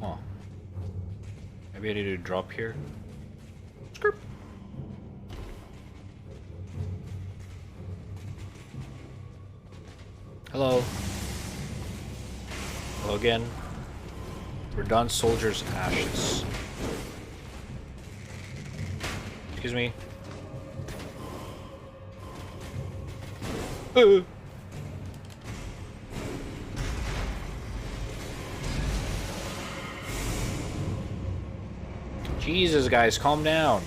Oh. Maybe I need to drop here. Skirp. Hello. Hello again. Radon Soldier's ashes. Excuse me. Jesus, guys, calm down.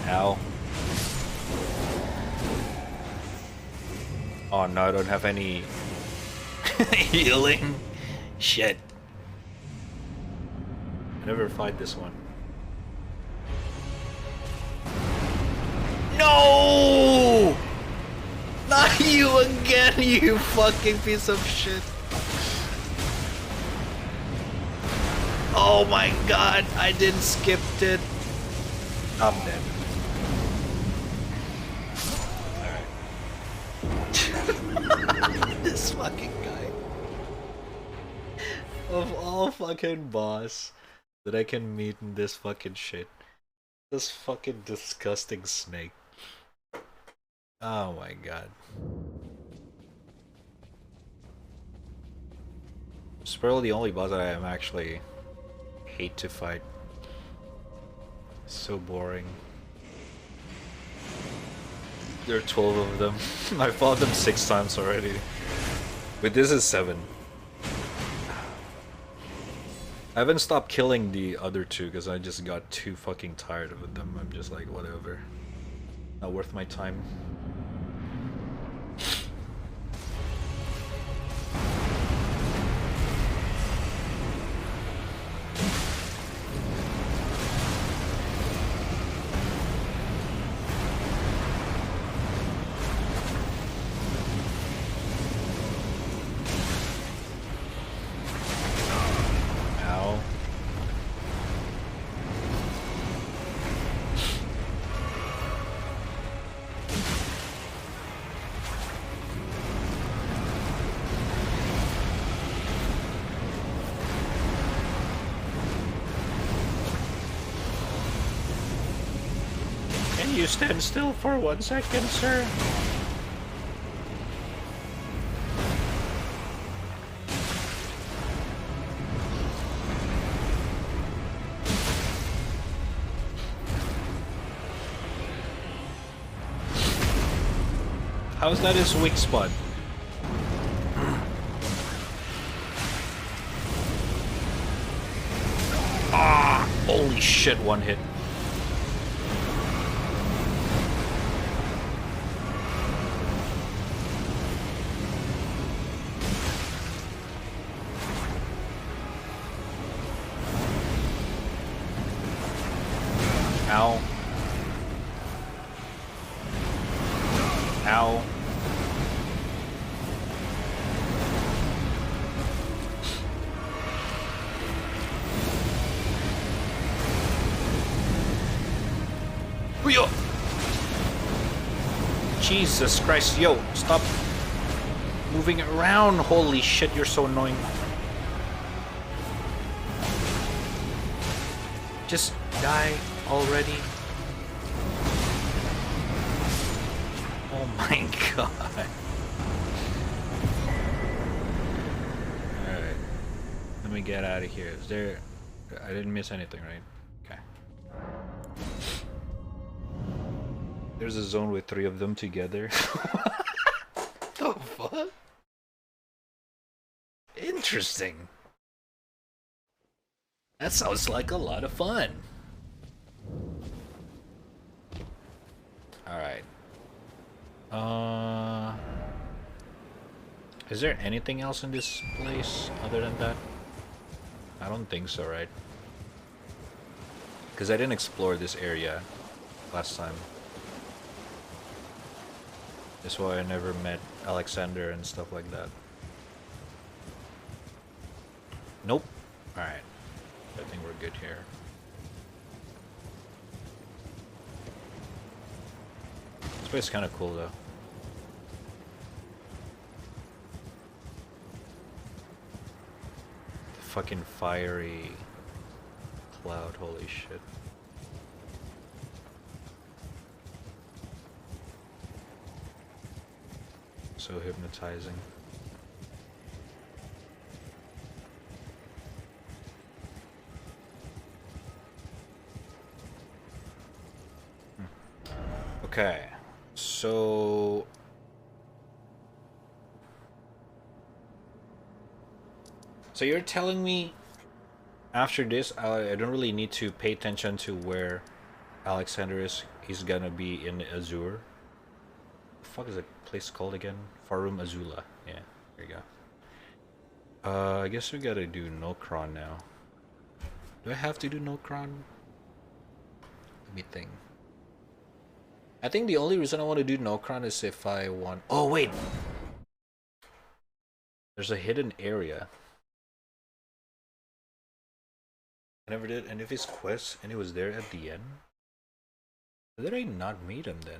Ow. Oh no, I don't have any healing. Shit. I never fight this one. No! Not you again, you fucking piece of shit. Oh my god, I didn't skip it. I'm dead. Alright. This fucking guy. Of all fucking boss that I can meet in this fucking shit. This fucking disgusting snake. Oh my god. It's probably the only boss that I am actually hate to fight. So boring. There are 12 of them. I fought them 6 times already. But this is 7. I haven't stopped killing the other 2 because I just got too fucking tired of them. I'm just like, whatever. Not worth my time. Can you stand still for 1 second, sir? How's that his weak spot? Ah! Holy shit, 1 hit. Ow. Ow. Yo! Jesus Christ, yo, stop moving around. Holy shit, you're so annoying. Just die already. Oh my god. Alright. Let me get out of here. Is there... I didn't miss anything, right? Okay. There's a zone with 3 of them together. What the fuck? Interesting. That sounds like a lot of fun. Alright. Is there anything else in this place other than that? I don't think so, right? Because I didn't explore this area last time. That's why I never met Alexander and stuff like that. Nope. Alright. I think we're good here. This place is kind of cool though. The fucking fiery cloud, holy shit. So hypnotizing. Okay, so you're telling me after this I don't really need to pay attention to where Alexander is. He's gonna be in Azure. The fuck is that place called again? Farum Azula. Yeah, there you go. I guess we gotta do Nokron now. Do I have to do Nokron? Let me think. I think the only reason I want to do Nokron is if I want... Oh, wait! There's a hidden area. I never did any of his quests, and it was there at the end. Did I not meet him then?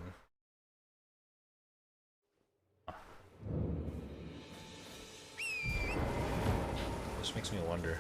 This makes me wonder.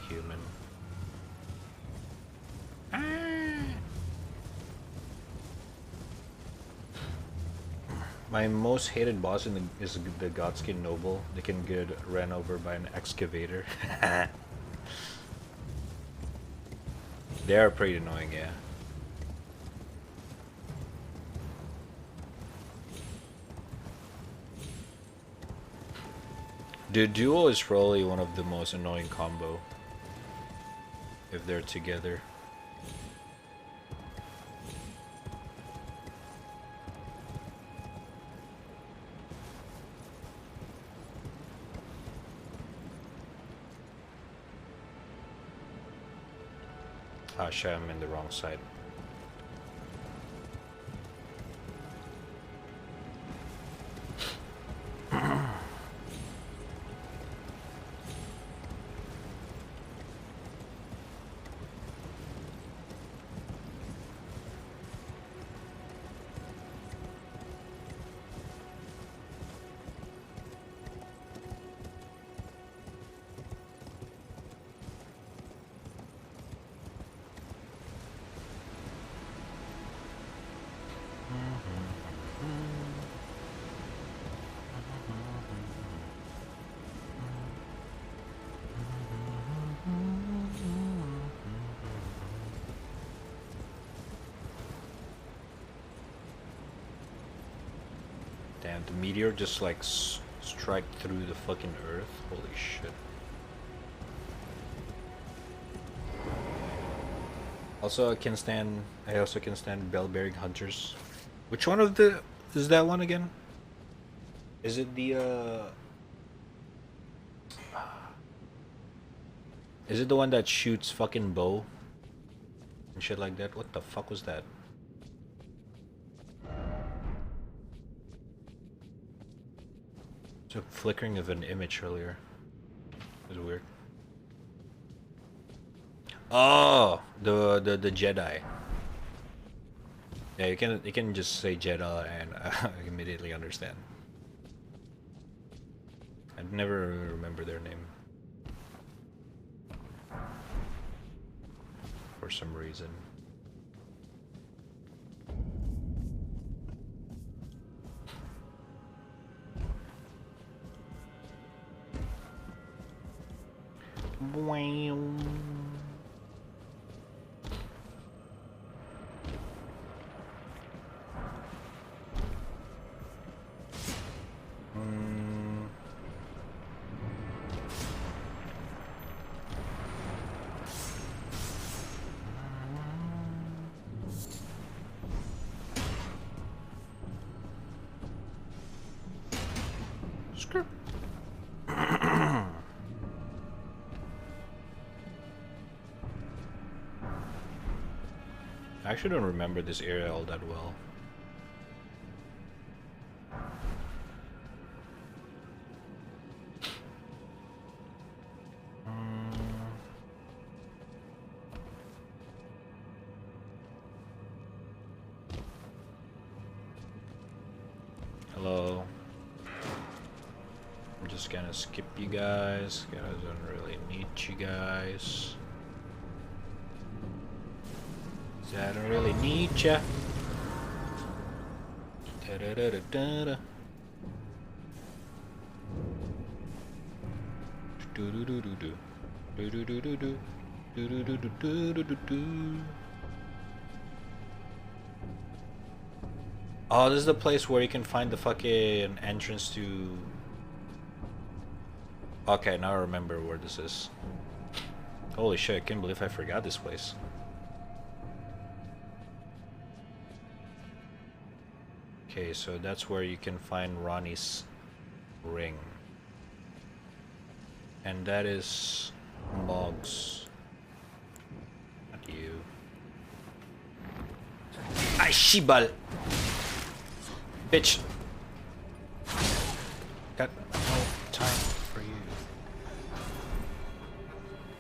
Human. My most hated boss is the Godskin Noble. They can get ran over by an excavator. They are pretty annoying, yeah. The duo is probably one of the most annoying combo if they're together. Ah, shit, I'm in the wrong side. Damn, the meteor just like strike through the fucking earth. Holy shit. Also, I also can stand bell-bearing hunters. Which one of the is that one again? Is it the Is it the one that shoots fucking bow and shit like that? What the fuck was that? It's a flickering of an image earlier. It was weird. Oh, the Jedi. Yeah, you can just say Jedi and I immediately understand. I never remember their name for some reason. Wow. Screw. I actually don't remember this area all that well. Hello. I'm just gonna skip you guys. I don't really need you guys. I don't really need ya. Da da da da da da. Do do do do do. Do do do do do. Do do do do do do do. Oh, this is the place where you can find the fucking entrance to. Okay, now I remember where this is. Holy shit, I can't believe I forgot this place. Okay, so that's where you can find Ronnie's ring. And that is Mog's. Not you. Ay, shibal! Bitch! Got no time for you.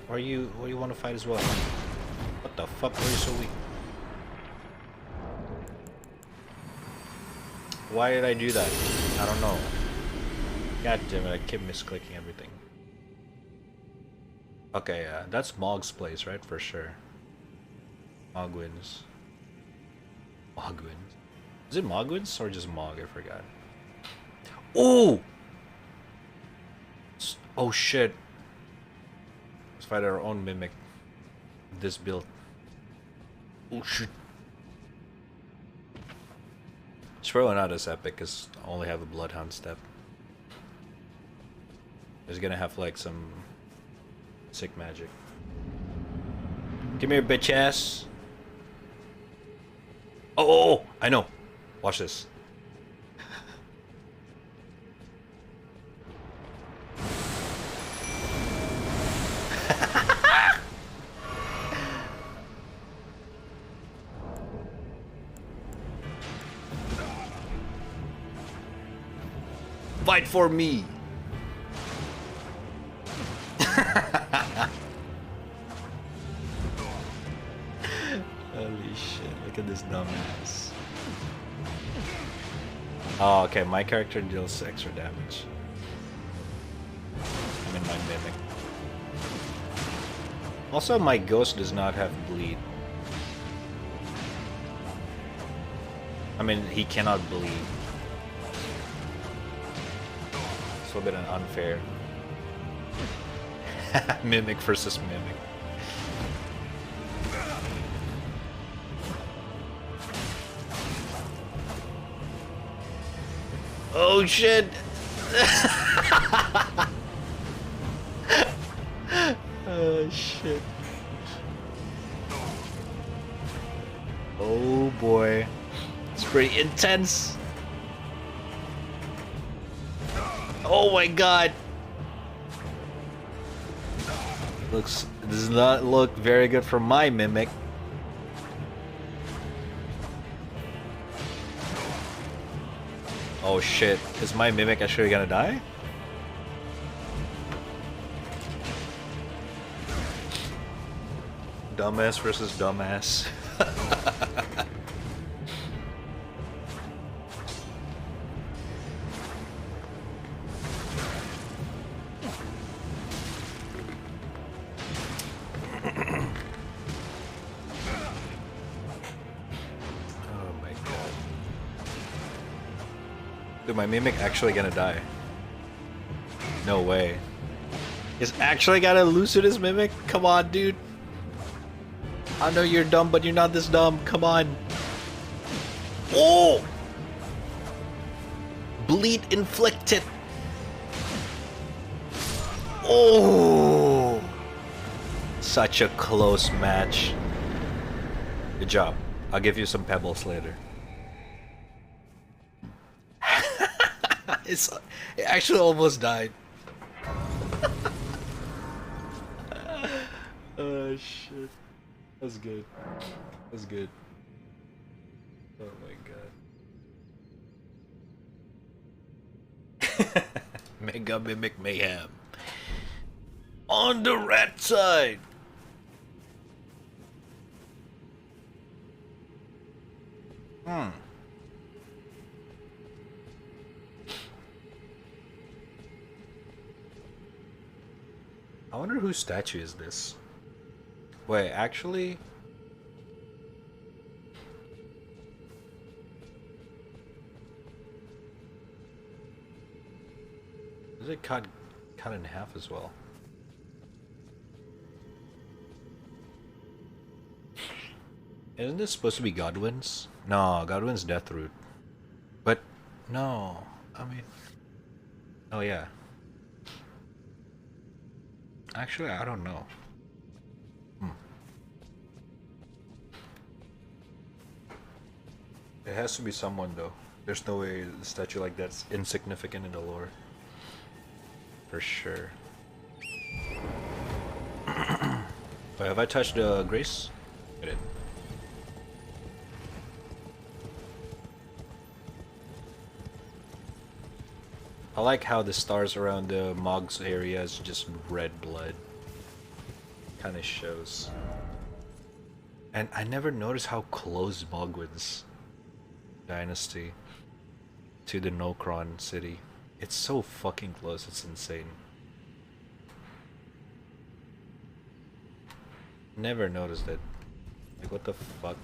Or you want to fight as well? What the fuck, why are you so weak? Why did I do that? I don't know. God damn it, I keep misclicking everything. Okay, that's Mog's place, right? For sure. Mogwins. Mogwins. Is it Mogwins or just Mog? I forgot. Oh! Oh shit. Let's find our own mimic. This build. Oh shit. It's probably not as epic because I only have a Bloodhound step. It's gonna have like some sick magic. Come here, bitch ass. Oh, I know. Watch this. Fight for me. Holy shit, look at this dumbass. Oh, okay, my character deals extra damage. I mean, my mimic. Also, my ghost does not have bleed. I mean, he cannot bleed. It's a little bit unfair. Mimic versus mimic. Oh shit! Oh shit. Oh boy. It's pretty intense. Oh my god. Does not look very good for my mimic. Oh shit. Is my mimic actually gonna die? Dumbass versus dumbass. Dude, my mimic actually gonna die. No way. He's actually gotta loosen his mimic? Come on, dude. I know you're dumb, but you're not this dumb. Come on. Oh! Bleed inflicted. Oh! Such a close match. Good job. I'll give you some pebbles later. It actually almost died. Oh shit. That's good. That's good. Oh my god. Mega Mimic Mayhem. On the red side. I wonder whose statue is this? Wait, actually... Is it cut in half as well? Isn't this supposed to be Godwin's? No, Godwin's Deathroot. But, no, I mean... Oh yeah. Actually, I don't know. It has to be someone though. There's no way a statue like that's insignificant in the lore. For sure. Wait, have I touched Grace? I did. I like how the stars around the Mog's area is just red blood. Kind of shows. And I never noticed how close Mogwin's dynasty to the Nokron city. It's so fucking close, it's insane. Never noticed it. Like, what the fuck?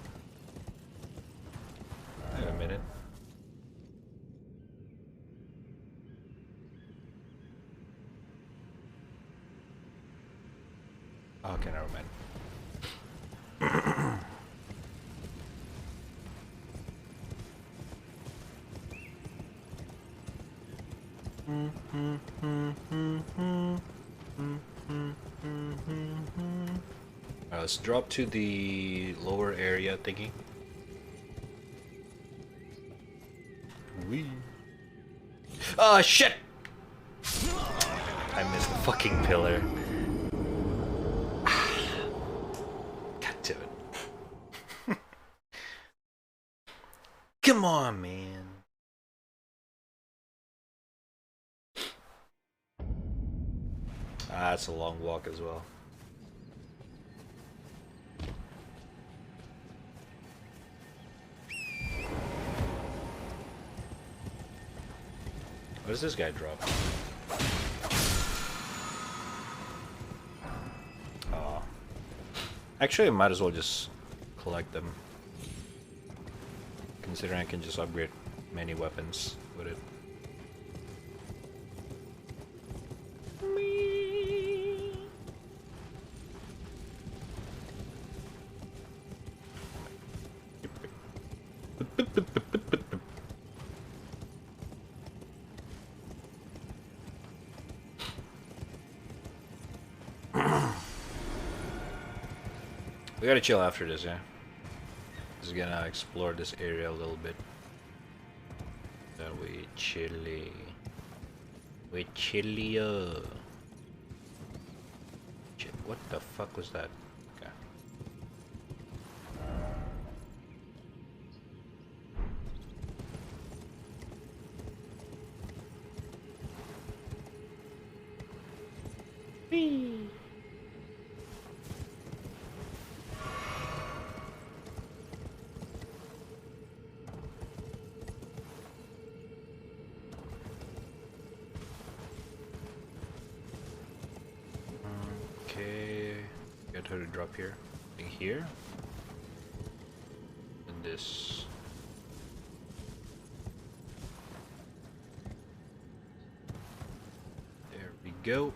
Wait a minute. Okay, never mind. Alright, let's drop to the lower area thingy. Wee. Oh shit! I missed the fucking pillar. God damn it. Come on, man. Ah, it's a long walk as well. What does this guy drop? Oh. Actually, I might as well just collect them. Considering I can just upgrade many weapons with it. We gotta chill after this, yeah? Just gonna explore this area a little bit. Then we chilly. We chillier. What the fuck was that? Okay. Whee! Okay, get her to drop here. I think here. And this. There we go.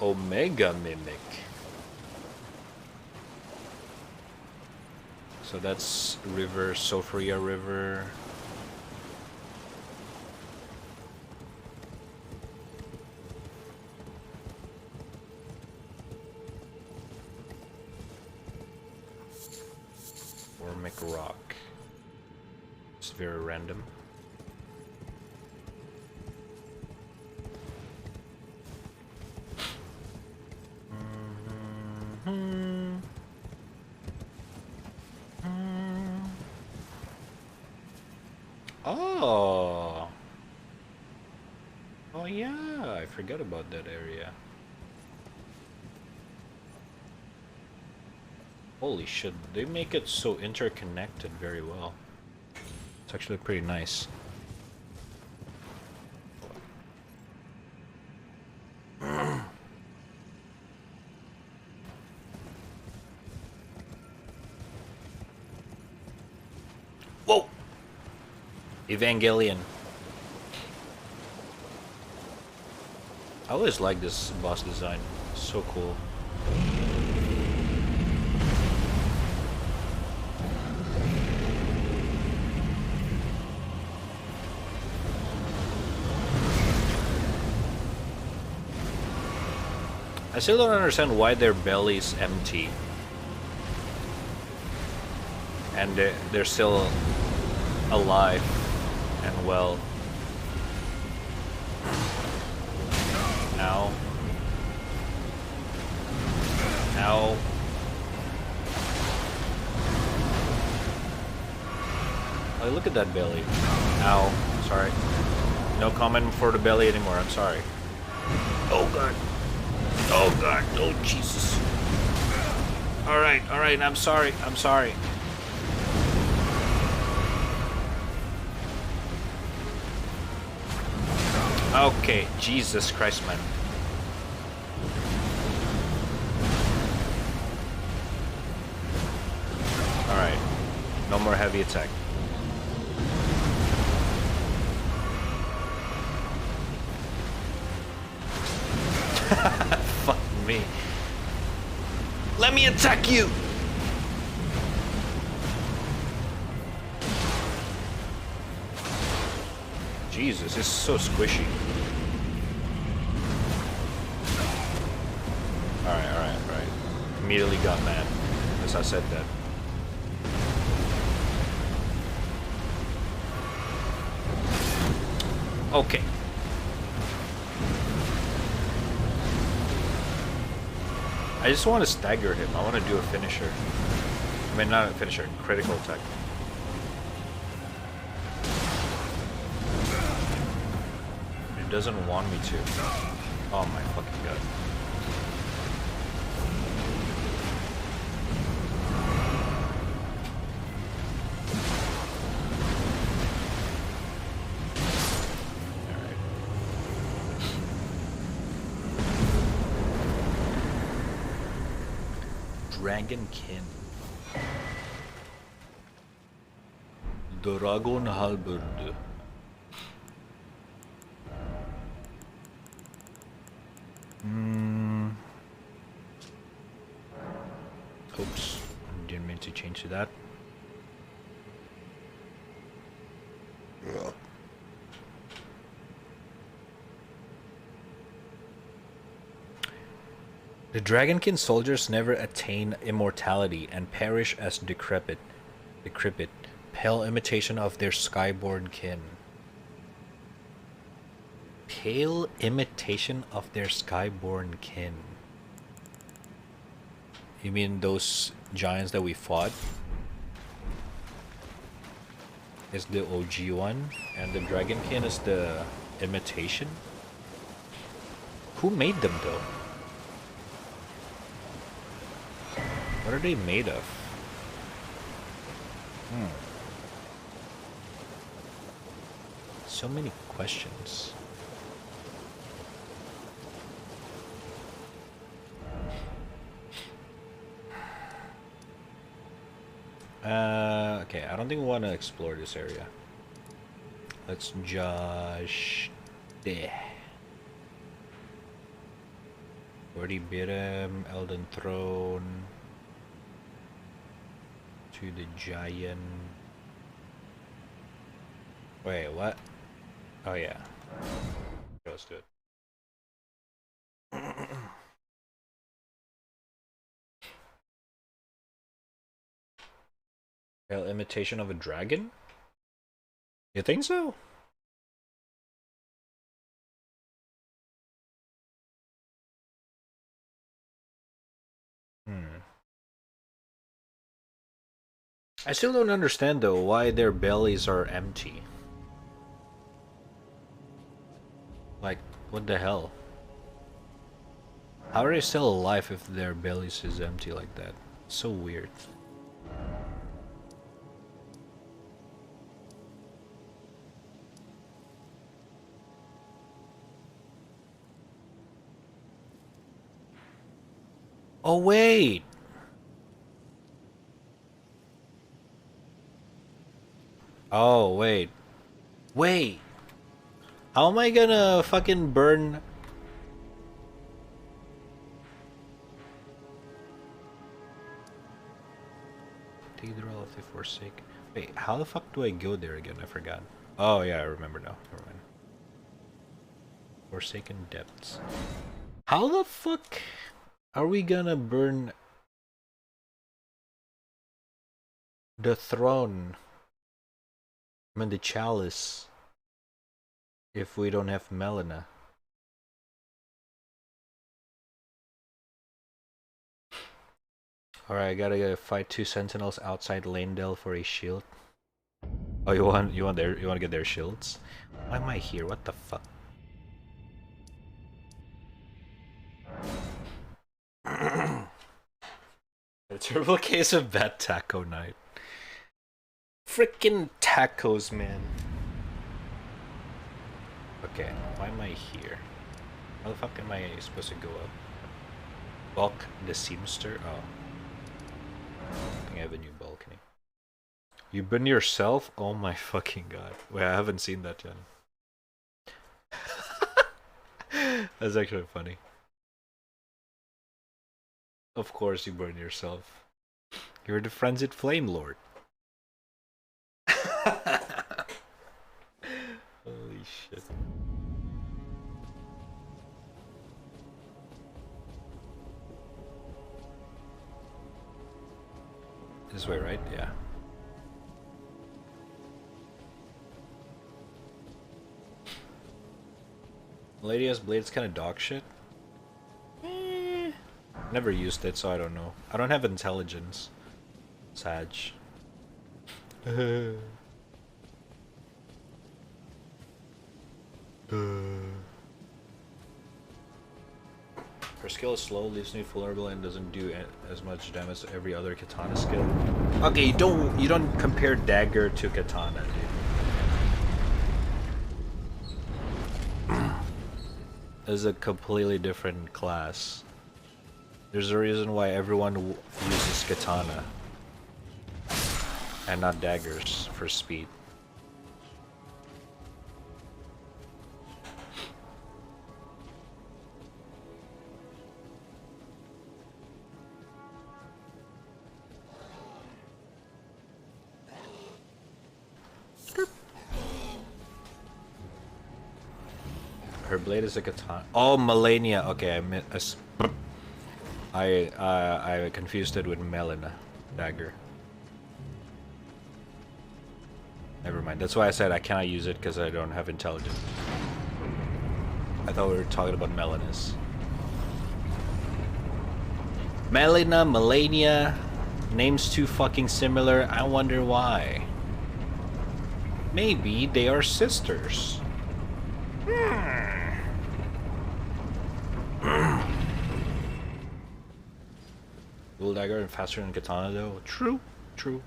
Omega Mimic. So that's River, Sophria River. Rock. It's very random. Oh. Oh yeah, I forgot about that area. Holy shit, they make it so interconnected very well. It's actually pretty nice. Whoa! Evangelion. I always like this boss design. It's so cool. I still don't understand why their belly's empty. And they're still alive and well. Ow. Ow. Oh, look at that belly. Ow. Sorry. No comment for the belly anymore, I'm sorry. Oh god. Oh god, oh Jesus. Alright, I'm sorry, I'm sorry. Okay, Jesus Christ, man. Alright, no more heavy attack. Fuck me. Let me attack you! Jesus, it's so squishy. Alright. Immediately got mad as I said that. Okay. I just want to stagger him. I want to do a finisher. I mean, not a finisher, critical attack. It doesn't want me to. Oh my fucking god. Dragonkin. Dragon Halberd. Oops, didn't mean to change to that. The Dragonkin soldiers never attain immortality and perish as decrepit, pale imitation of their skyborn kin. Pale imitation of their skyborn kin. You mean those giants that we fought? Is the OG one, and the Dragonkin is the imitation? Who made them though? What are they made of? So many questions. Okay, I don't think we want to explore this area. Let's just... Already beat him, Elden Throne. To the giant... Wait, what? Oh yeah. Let's do it. Pale imitation of a dragon? You think so? I still don't understand though why their bellies are empty. Like, what the hell? How are they still alive if their bellies is empty like that? So weird. Oh wait! Oh wait. Wait! How am I gonna fucking burn... Take the role of the Forsaken. Wait, how the fuck do I go there again? I forgot. Oh yeah, I remember now. Never mind. Forsaken Depths. How the fuck are we gonna burn the throne? I mean the chalice. If we don't have Melina. Alright, I gotta fight 2 sentinels outside Lanedale for a shield. Oh, you want to get their shields? Why am I here? What the fuck? A terrible case of bad taco night. Frickin' tacos, man. Okay, why am I here? How the fuck am I supposed to go up? Bulk the Seamster? Oh. I think I have a new balcony. You burn yourself? Oh my fucking god. Wait, I haven't seen that yet. That's actually funny. Of course you burn yourself. You're the frenzied flame lord. Holy shit. This way, right? Yeah. Ladia's Blade's kind of dog shit. Never used it, so I don't know. I don't have intelligence. Sag. Her skill is slow, leaves me vulnerable, and doesn't do as much damage as every other katana skill. Okay, you don't compare dagger to katana, dude. It's a completely different class. There's a reason why everyone uses katana and not daggers for speed. Her blade is a katana. Oh, Melania. Okay, I confused it with Melina dagger. Never mind. That's why I said I cannot use it because I don't have intelligence. I thought we were talking about Melinas. Melina, Melania, names too fucking similar. I wonder why. Maybe they are sisters. Dual dagger and faster than katana though. True, true.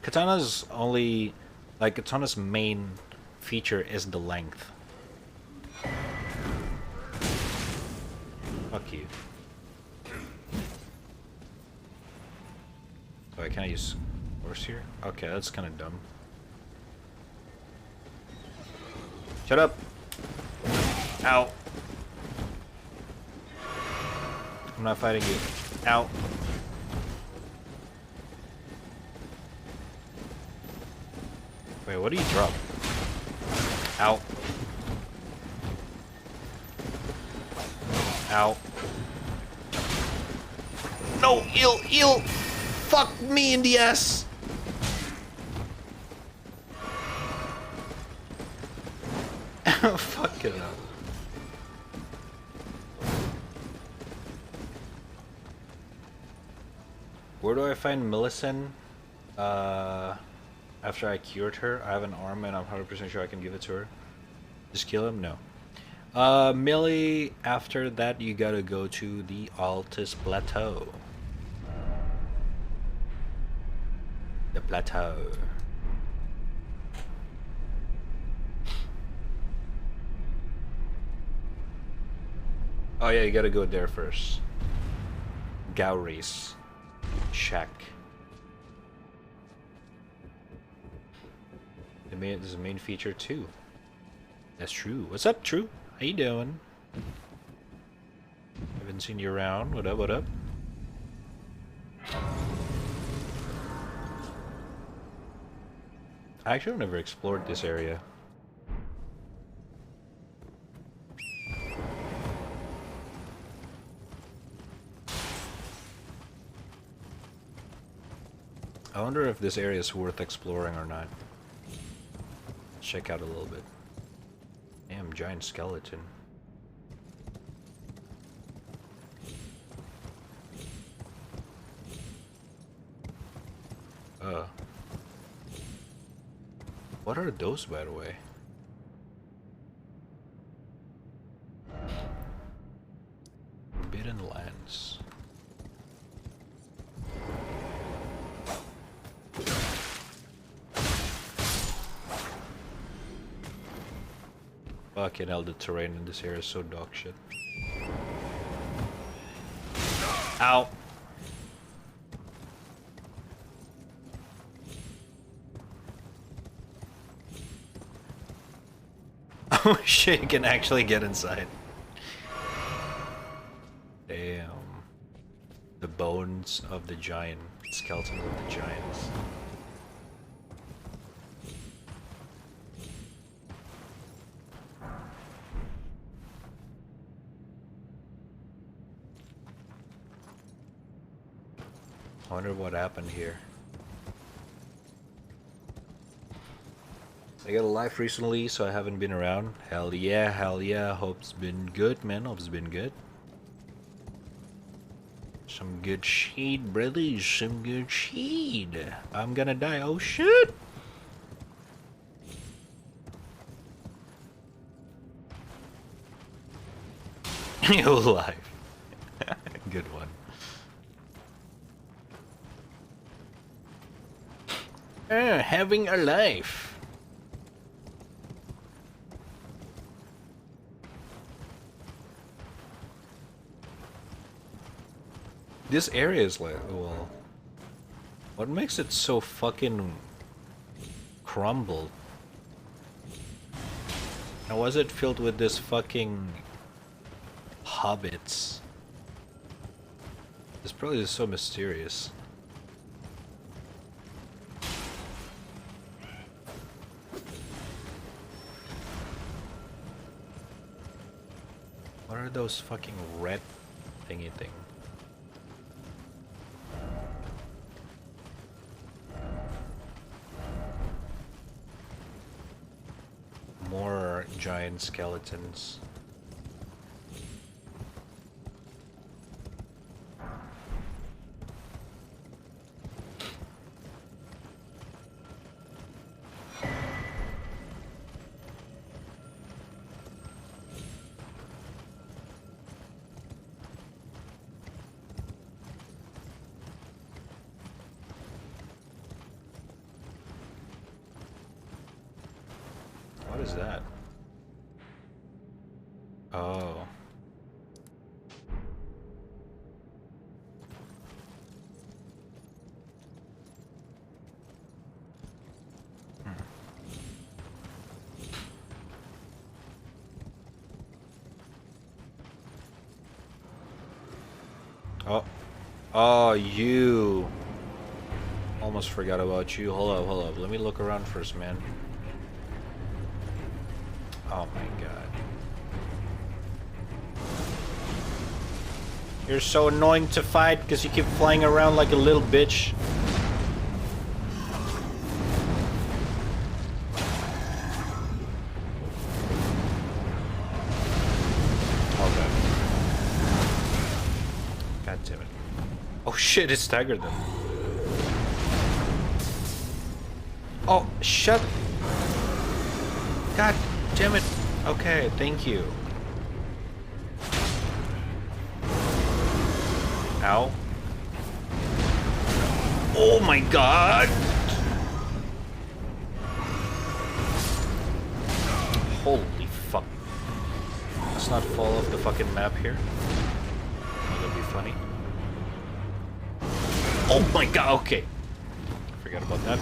Katana's only, like, katana's main feature is the length. Fuck you. Oh, I can't use horse here? Okay, that's kind of dumb. Shut up! Ow! I'm not fighting you. Ow! Wait, what do you drop? Ow. Ow. No! Eel! Fuck me in the ass! Fuck it up. Where do I find Millicent? After I cured her, I have an arm and I'm 100% sure I can give it to her. Just kill him? No. Millie, after that you gotta go to the Altus Plateau. The plateau. Oh yeah, you gotta go there first. Gowries. Shack. This is a main feature too. That's true. What's up, True? How you doing? Haven't seen you around. What up, what up? I actually never explored this area. I wonder if this area is worth exploring or not. Check out a little bit. Damn, giant skeleton. What are those, by the way? Forbidden lands. Fucking hell, the terrain in this area is so dog shit. Ow! Oh shit, you can actually get inside. Damn. The bones of the giant. Skeleton of the giants. I wonder what happened here. I got a life recently, so I haven't been around. Hell yeah, hell yeah. Hope it's been good, man. Hope it's been good. Some good shit, brothers. Some good shit. I'm gonna die. Oh shit! You're alive. Good one. Having a life. This area is like, well, what makes it so fucking crumbled? And was it filled with this fucking hobbits? This probably is so mysterious. What are those fucking red thingy thing? giant skeletons. What is that? Oh. Oh. Oh, you. Almost forgot about you. Hold up. Let me look around first, man. Oh my god. You're so annoying to fight because you keep flying around like a little bitch. Okay. God damn it. Oh shit, it staggered them. Oh, shut. God damn it. Okay, thank you. Ow. Oh my god! Holy fuck. Let's not fall off the fucking map here. That'll be funny. Oh my god, okay. Forgot about that.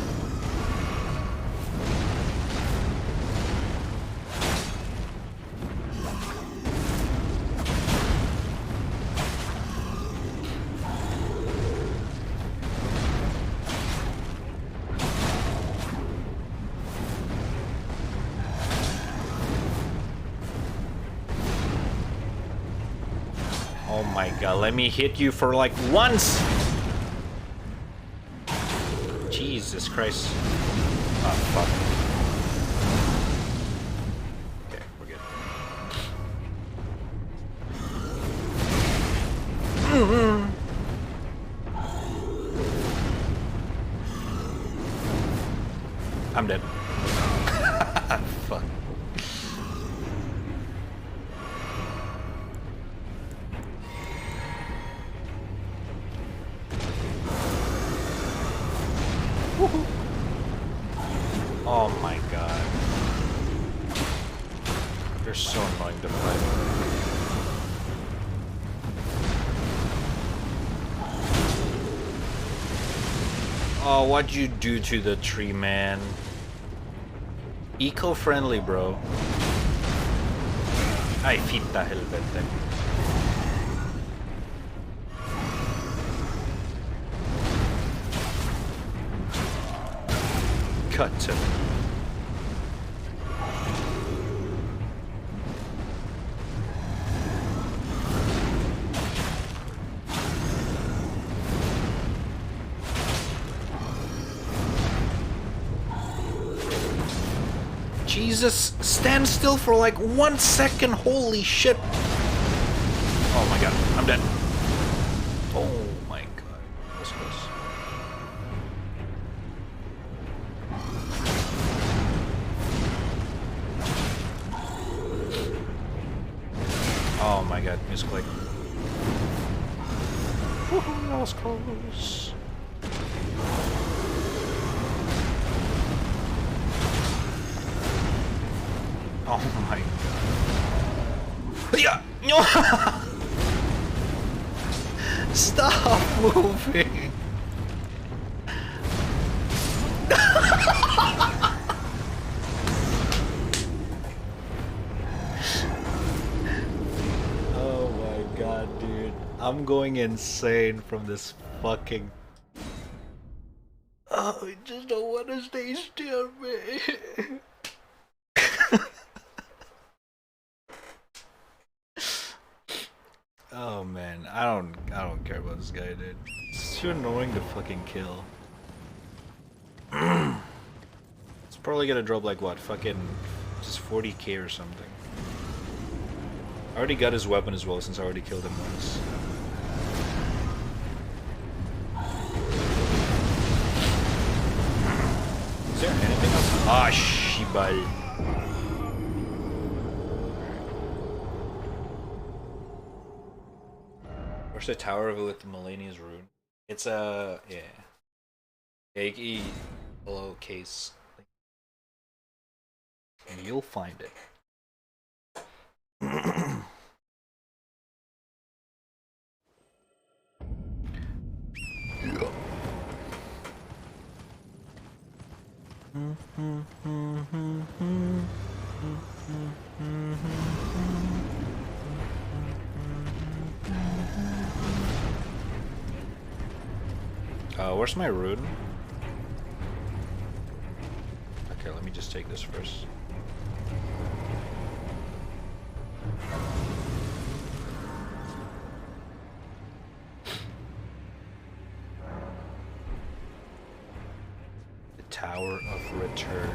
Oh my god, let me hit you for like once! Jesus Christ. Oh fuck. Okay, we're good. I'm dead. Fuck. Oh my god. You're so annoying to fight. Oh, what'd you do to the tree, man? Eco-friendly, bro. Ay, fitta helvete. Cut to. Jesus, stand still for like 1 second, holy shit. Oh my god, I'm dead. Oh my god, that's close. Oh my god, misclick. Woohoo, that was close. Oh my god. Yeah! No! Stop moving! Oh my god, dude. I'm going insane from this fucking... Oh, I just don't want to stay still, man. Oh man, I don't care about this guy, dude. It's too annoying to fucking kill. It's probably gonna drop like what, fucking This is 40k or something. I already got his weapon as well since I already killed him once. Is there anything else? Ah, shibal. Where's the tower with the Millennia's rune? It's a yeah. Yeah, below case. And you'll find it. Where's my rune? Okay, let me just take this first. The Tower of Return.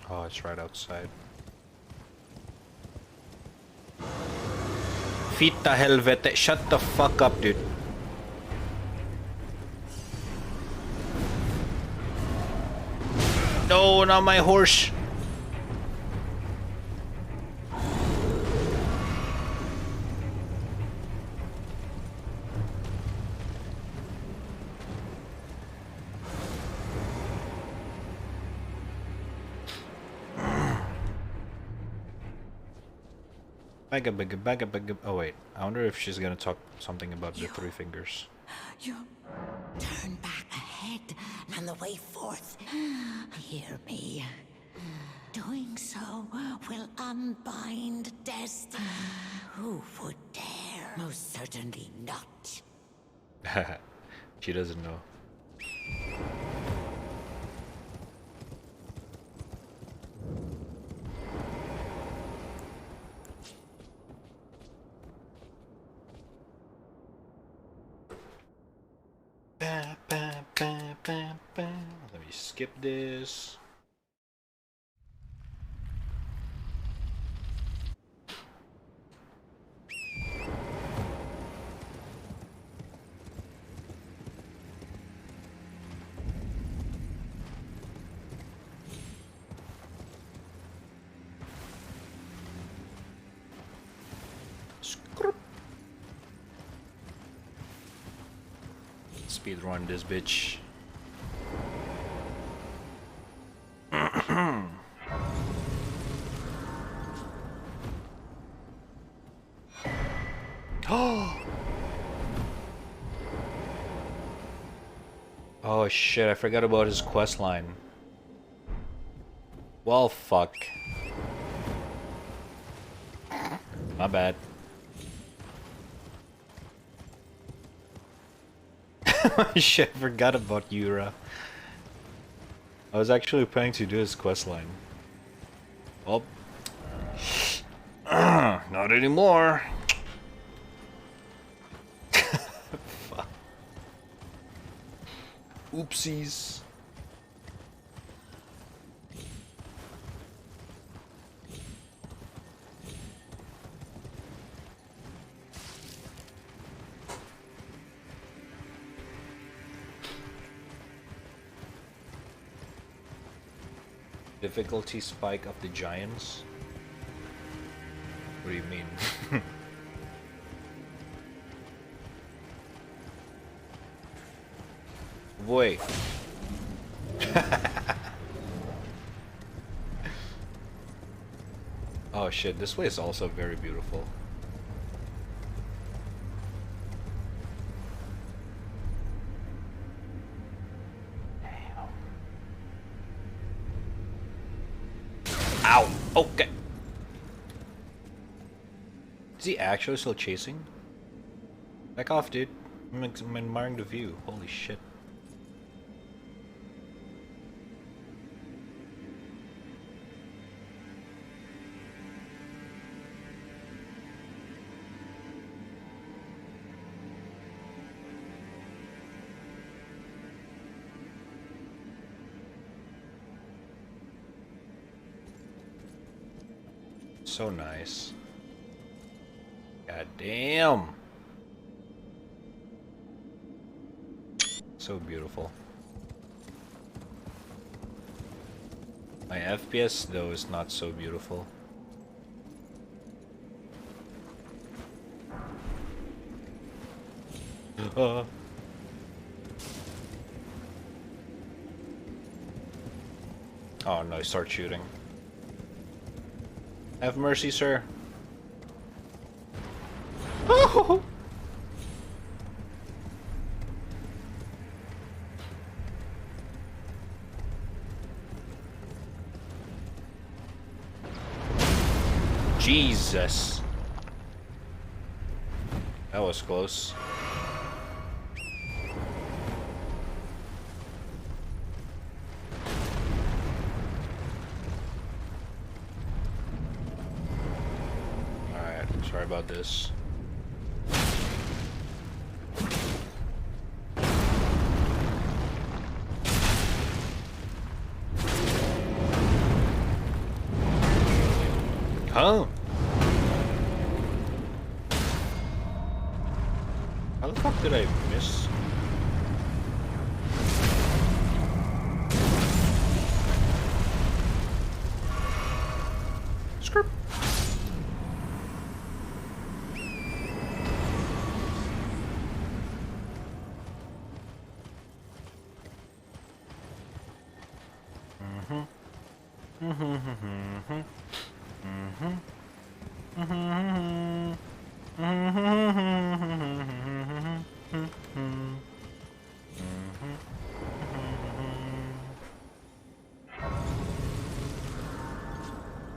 Oh, it's right outside. Fitta helvete, shut the fuck up, dude. No, not my horse. Oh wait, I wonder if she's gonna talk something about the three fingers. You turn back ahead and the way forth. Hear me. Doing so will unbind destiny. Who would dare? Most certainly not. She doesn't know. Let me skip this. Speed run this bitch. Oh shit, I forgot about his quest line. Well, fuck. My bad. Shit, I forgot about Yura. I was actually planning to do his quest line. Well, not anymore. Fuck. Oopsies. Difficulty spike of the giants? What do you mean? Wait. Oh shit, this way is also very beautiful. Ow! Okay. Is he actually still chasing? Back off, dude. I'm admiring the view. Holy shit. So nice. God damn. So beautiful. My FPS though is not so beautiful. Oh no, start shooting. Have mercy, sir. Oh! Jesus. That was close. Alright, sorry about this. Huh? How the fuck did I miss? Script.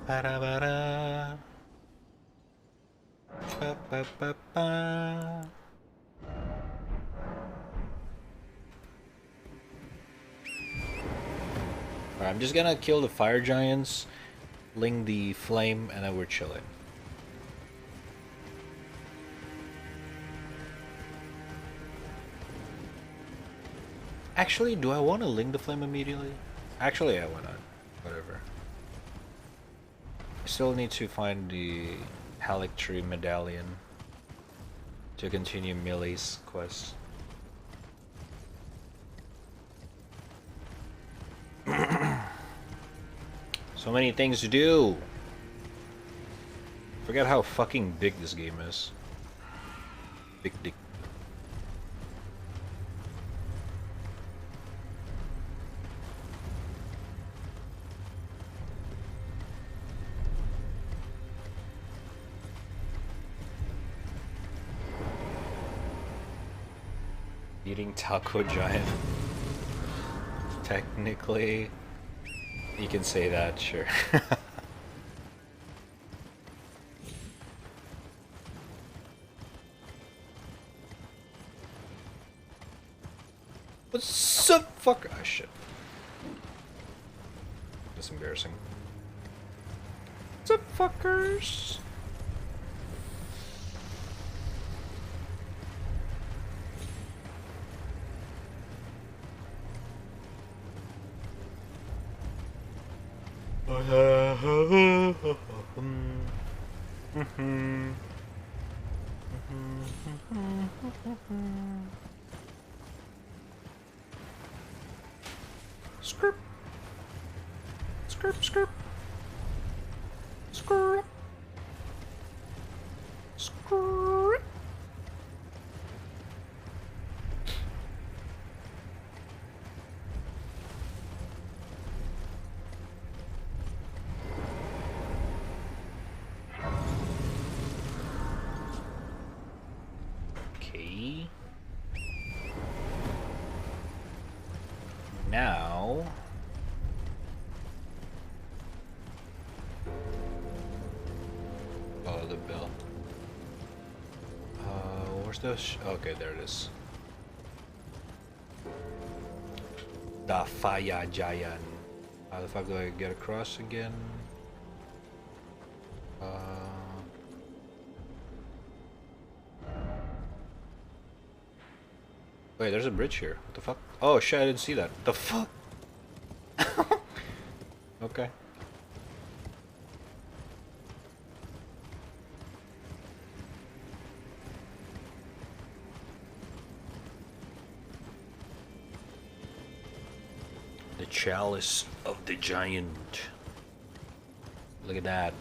Ba-da-ba-da. Ba-ba-ba-ba. Alright, I'm just gonna kill the fire giants, ling the flame, and then we're chilling. Actually, do I want to ling the flame immediately? Actually, yeah, why not? Whatever. I still need to find the Halictree medallion to continue Millie's quest. So many things to do. Forget how fucking big this game is. Big dick. Eating taco giant. Technically, you can say that, sure. What's up, fuck? Oh shit. That's embarrassing. What's up, fuckers? Script. Script, script. Script. Script. Okay. Now. Oh, the bell. Where's the okay, there it is. The fire giant. How the fuck do I get across again? Wait, there's a bridge here. What the fuck? Oh shit, I didn't see that. The fuck? Okay. chalice of the giant. Look at that.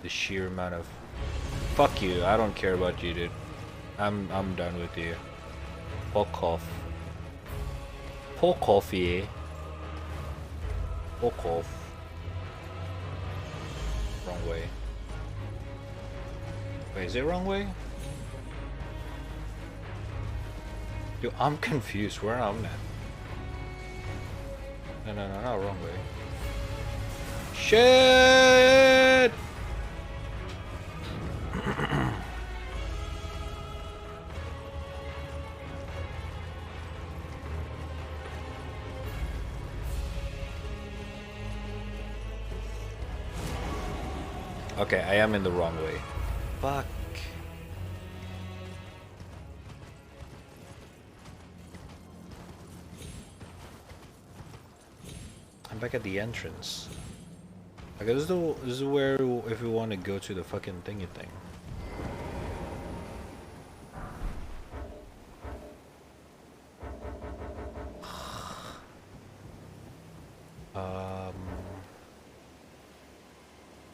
The sheer amount of... Fuck you, I don't care about you, dude. I'm done with you. Fuck off. Fuck off, yeah. Fuck off. Wrong way. Wait, is it wrong way? Dude, I'm confused where I'm at. No, wrong way. Shit! Okay, I am in the wrong way. Fuck. I'm back at the entrance. Okay, this is where if we want to go to the fucking thingy thing.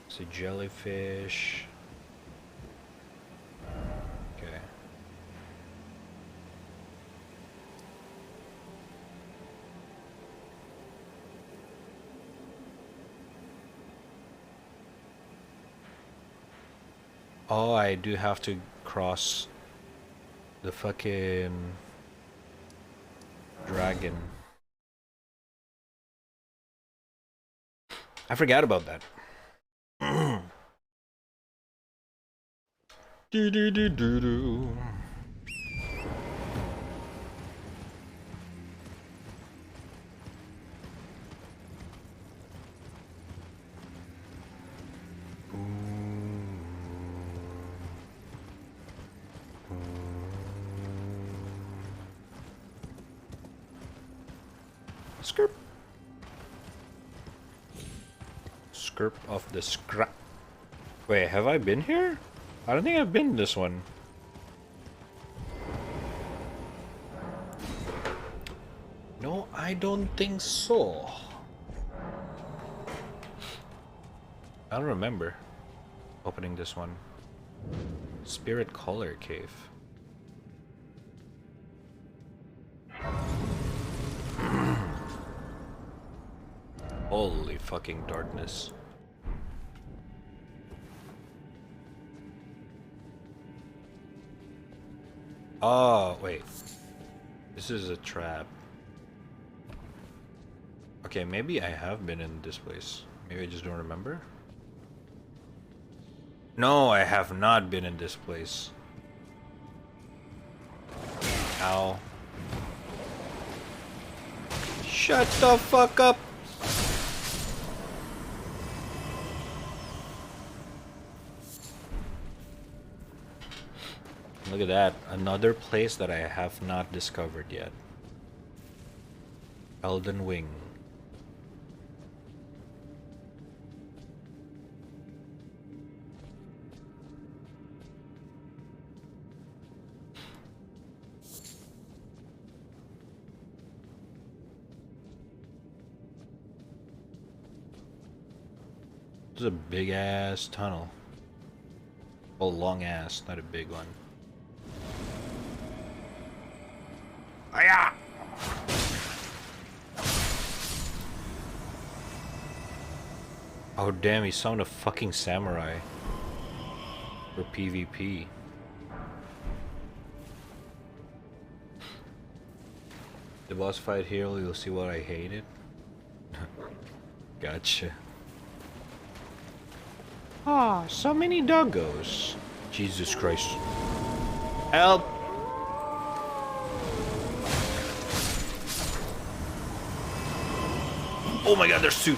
It's a jellyfish. Okay. Oh, I do have to cross the fucking dragon. I forgot about that. Do do do do do. Skirp. Skirp of the scrap. Wait, have I been here? I don't think I've been in this one. No, I don't think so. I don't remember opening this one. Spirit Color Cave. Holy fucking darkness. Oh, wait. This is a trap. Okay, maybe I have been in this place. Maybe I just don't remember. No, I have not been in this place. Ow. Shut the fuck up! Look at that. Another place that I have not discovered yet. Elden Wing. This is a big ass tunnel. Oh, long ass, not a big one. Aya! Oh damn, he summoned a fucking samurai for PvP. The boss fight here, you'll see what I hated. Gotcha. Ah, oh, so many doggos. Jesus Christ. Help! Oh my god, there's two.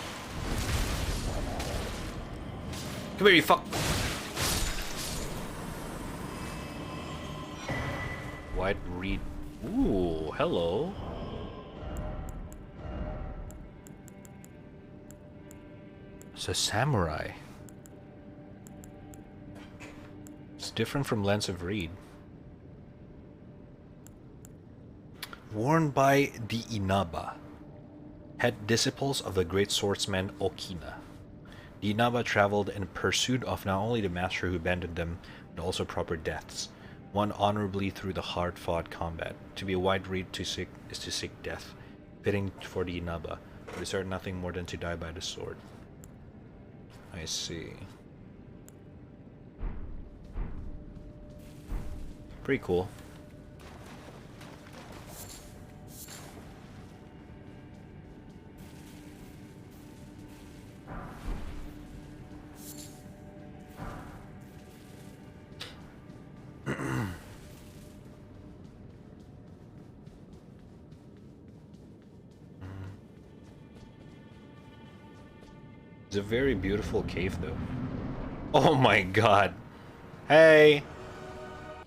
Come here, you fuck. White reed. Ooh, hello. It's a samurai. It's different from Lance of Reed. Worn by the Inaba. Head disciples of the great swordsman Okina. The Inaba traveled in pursuit of not only the master who abandoned them, but also proper deaths, won honorably through the hard-fought combat. To be a white reed is to seek death, fitting for the Inaba, who desire nothing more than to die by the sword. I see. Pretty cool. It's a very beautiful cave though. Oh my god. Hey!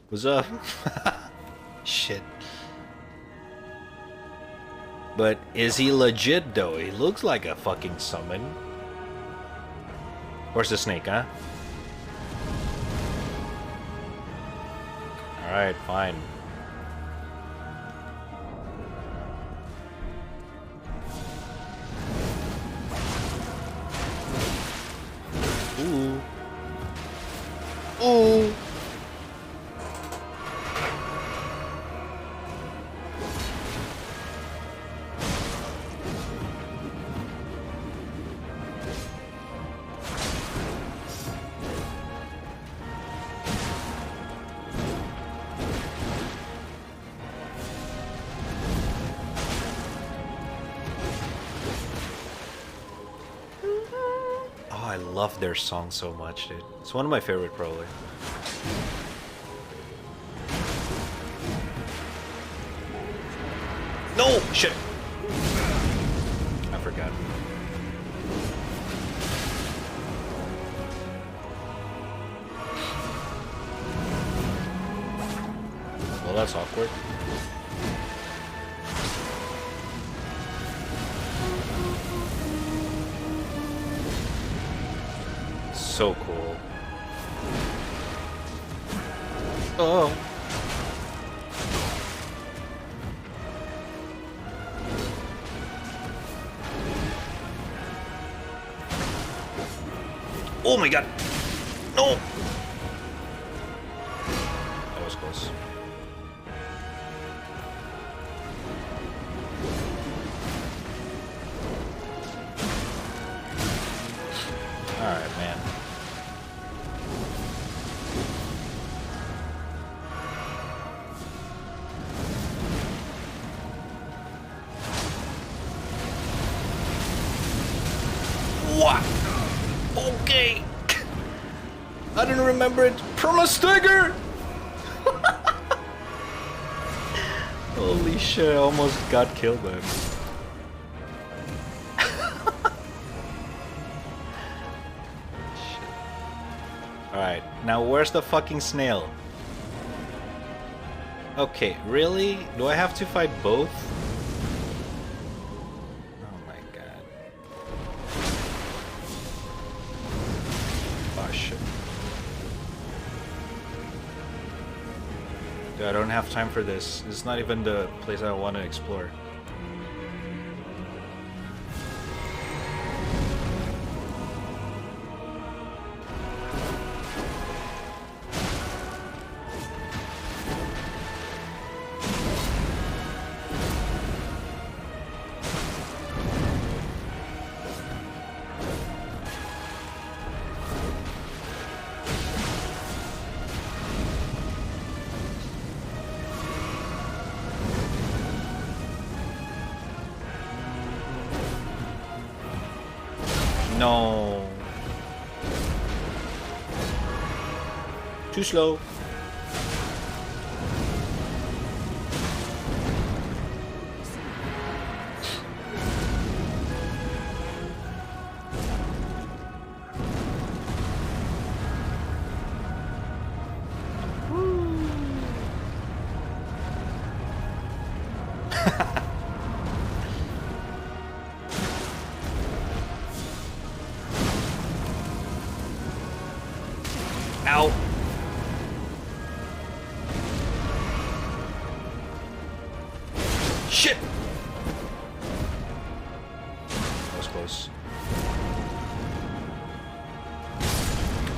What's up? Shit. But is he legit though? He looks like a fucking summon. Where's the snake, huh? Alright, fine. Ooh. Ooh. I love their song so much, dude. It's one of my favorite, probably. No! Shit! I forgot. Well, that's awkward. So cool. Oh. Oh my god. No. That was close. All right, man. What? Okay. I didn't remember it. Promo Stagger! Holy shit, I almost got killed by him. Alright, now where's the fucking snail? Okay, really? Do I have to fight both? Oh my god. Oh shit. Dude, I don't have time for this. This is not even the place I want to explore. No. Too slow. Ow. Shit. close.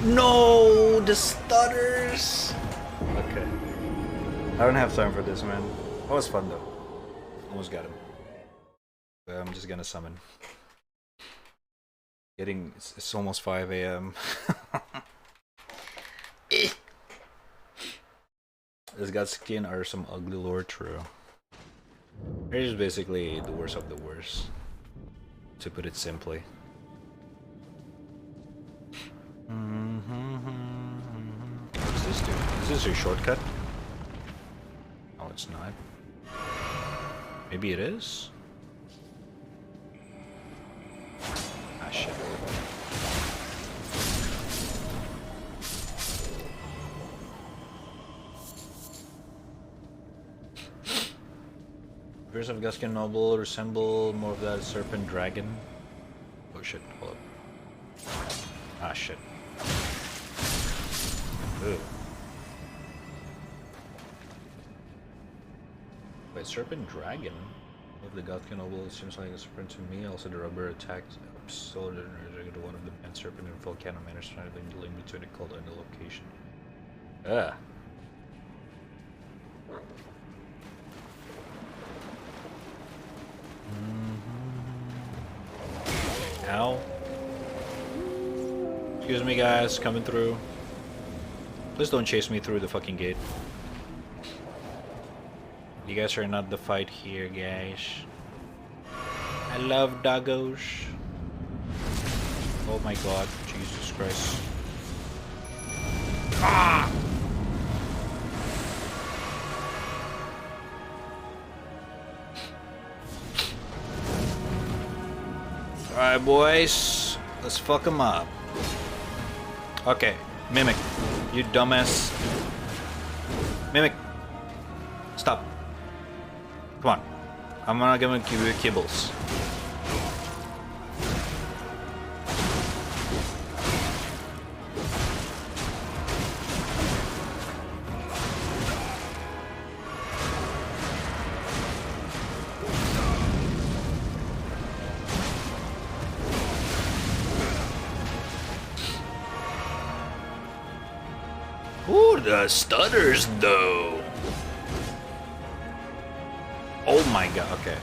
No, the stutters. Okay. I don't have time for this, man. That was fun though. Almost got him. But I'm just gonna summon. It's almost 5 a.m. This got skin are some ugly lore, true. They're just basically the worst of the worst, to put it simply. What's this do? Is this a shortcut? Oh, it's not. Maybe it is? Ah, shit. Appears of Guskin Noble resemble more of that serpent dragon. Oh shit, hold up. Ah shit. Ooh. Wait, serpent dragon? Of the Guskin Noble, it seems like a serpent to me. Also the rubber attacked soldier to one of the bent serpent and volcano managed to find the link between the cult and the location. Ah. Ow. Excuse me guys, coming through. Please don't chase me through the fucking gate. You guys are not the fight here, guys. I love doggos. Oh my god, Jesus Christ. Ah! Alright boys, let's fuck them up. Okay, Mimic, you dumbass. Mimic, stop. Come on, I'm not gonna give you kibbles. Ooh, the stutters though. Oh my god, okay.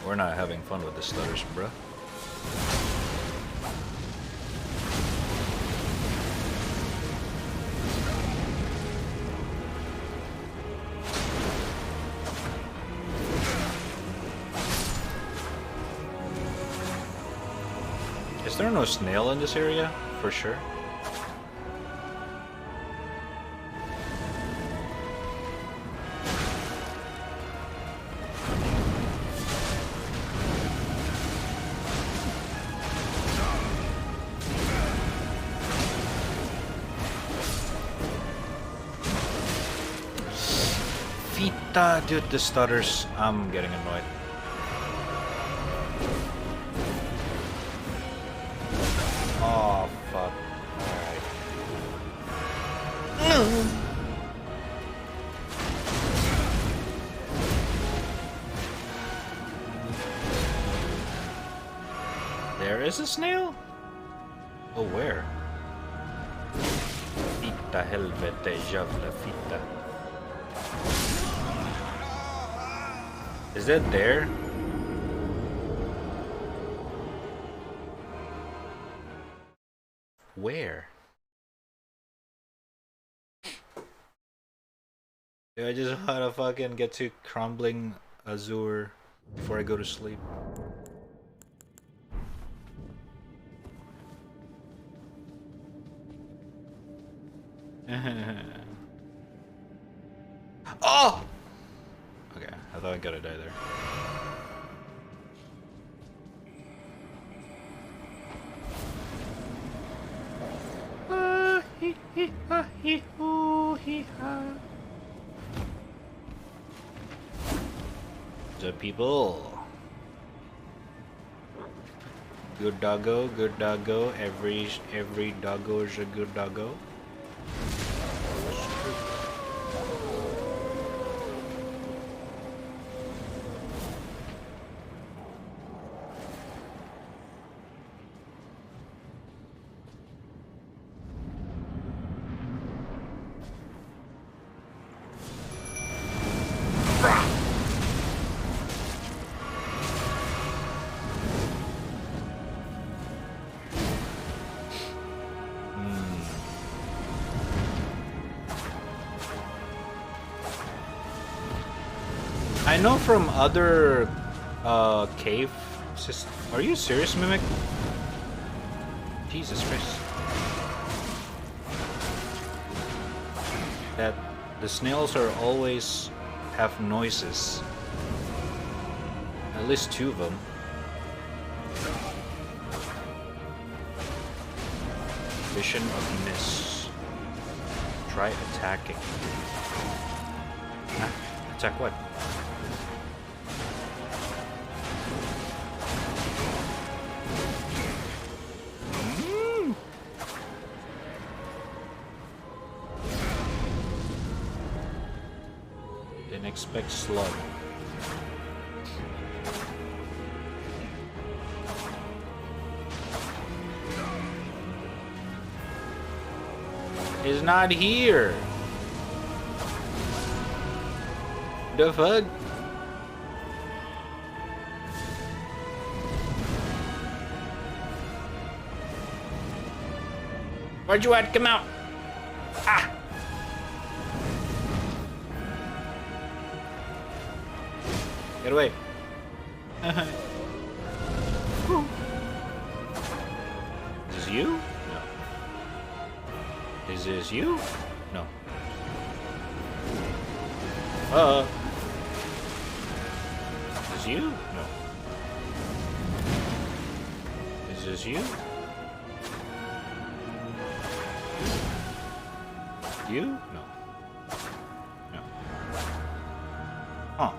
We're not having fun with the stutters, bruh. Is there no snail in this area? For sure. Dude, the stutters, I'm getting annoyed. Oh, fuck. Alright. There is a snail? Oh, where? Fitta helvete jävla fitta. Is that there? Where? Dude, I just wanna fucking get to crumbling azure before I go to sleep. Oh! Okay, I thought I gotta die there. The people. Good doggo, good doggo. Every doggo is a good doggo. I know from other cave systems. Are you serious, Mimic? Jesus Christ. That the snails are always have noises. At least 2 of them. Vision of miss. Try attacking. Ah, attack what? Didn't expect slug. Is not here. The fuck? Where'd you at? Come out! Ah! Get away! Is this you? No. Is this you? No. Is this you? No. Is this you? You? No. No. Huh.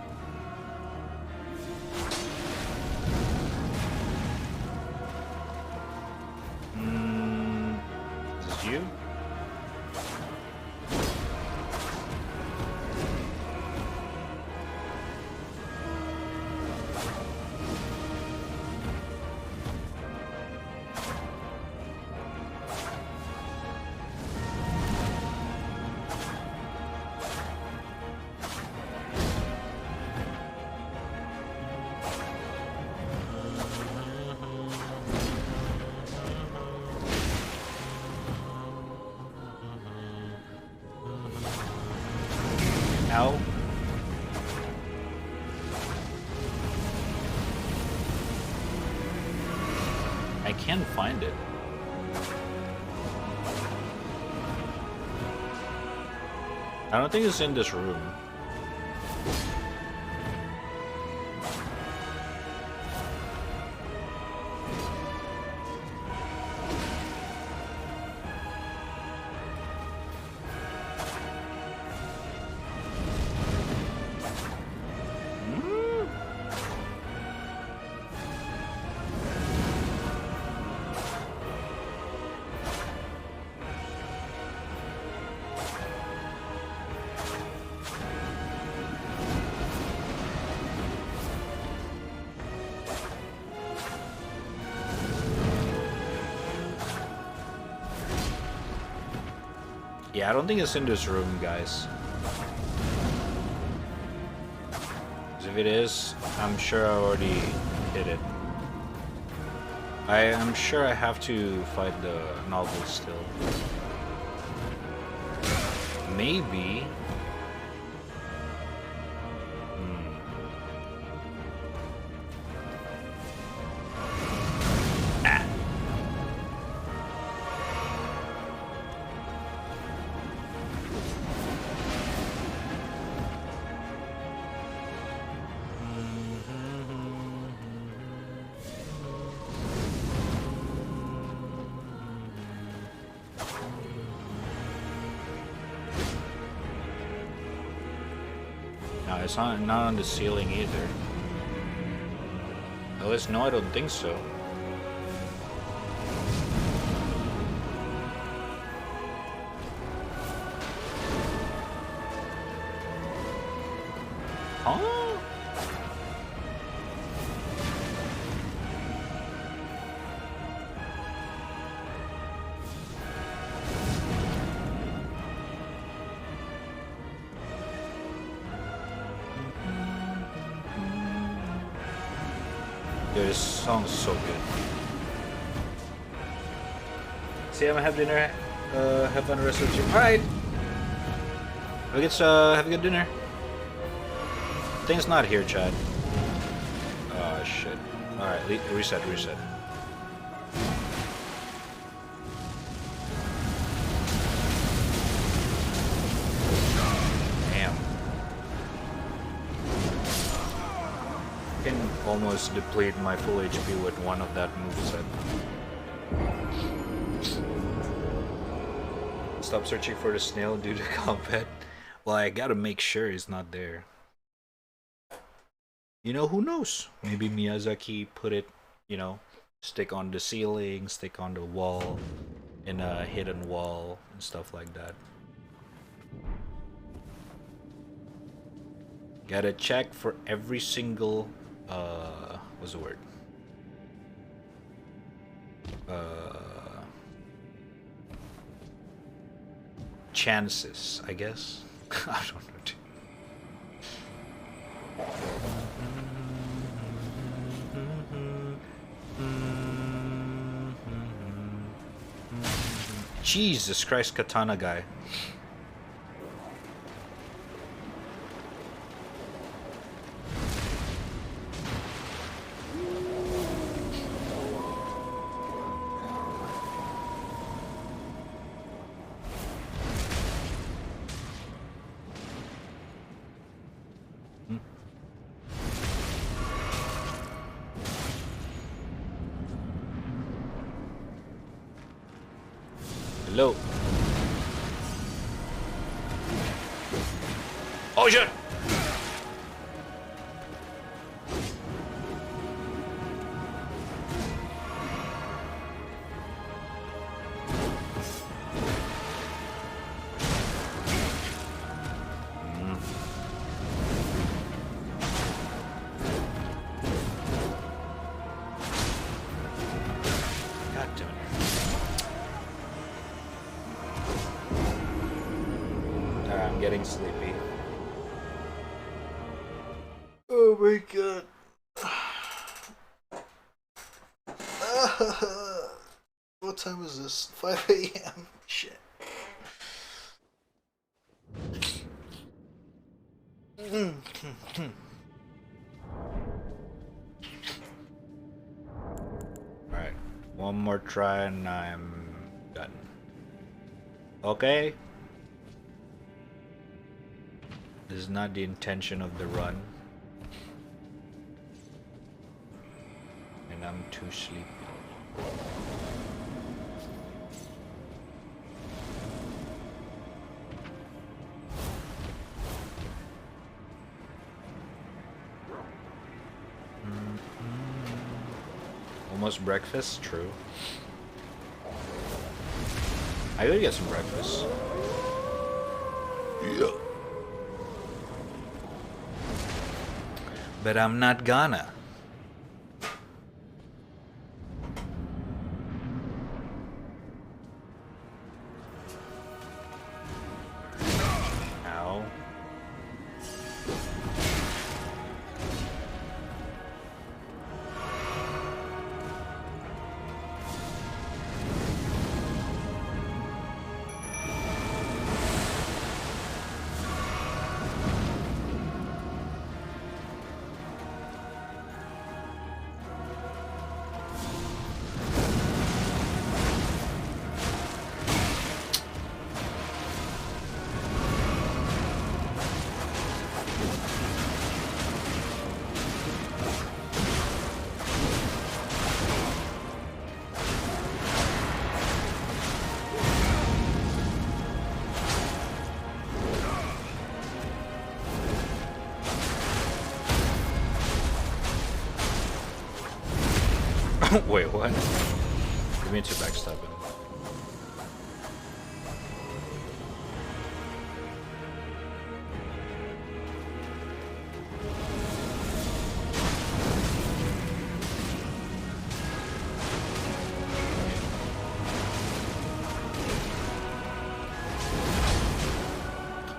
Is this you? Ow. I can't find it. I don't think it's in this room. Yeah, I don't think it's in this room, guys. 'Cause if it is, I'm sure I already hit it. I am sure I have to fight the novel still. Maybe. No, it's not on the ceiling either. At least, no, I don't think so. Huh? Dude, this song's so good. See, I'm gonna have dinner. Have fun the rest of the stream. Alright. Have a good dinner. Thing's not here, Chad. Oh shit. Alright, reset. Damn. I can almost deplete my full HP with one of that moveset. Stop searching for the snail due to combat. Well, I gotta make sure he's not there. You know, who knows? Maybe Miyazaki put it, you know, stick on the ceiling, stick on the wall, in a hidden wall, and stuff like that. Gotta check for every single, what's the word? Chances, I guess. I don't know. Jesus Christ, katana guy. Hello. Oh shit! Getting sleepy. Oh my god. What time is this? 5 a.m. Shit. Alright. One more try and I'm done. Okay. This is not the intention of the run. And I'm too sleepy. Almost breakfast? True. I gotta get some breakfast. Yeah. But I'm not gonna. Ow. Wait, what? You mean to backstab him?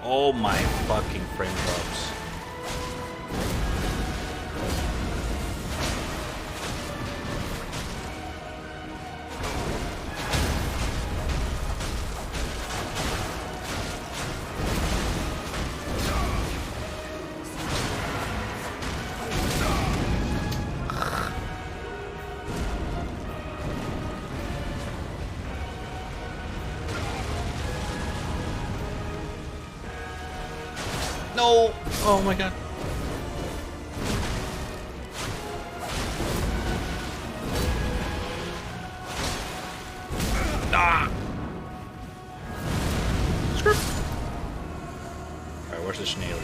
Oh my fucking frame drops. No! Oh my god. Ah! Script. Alright, where's the snaily?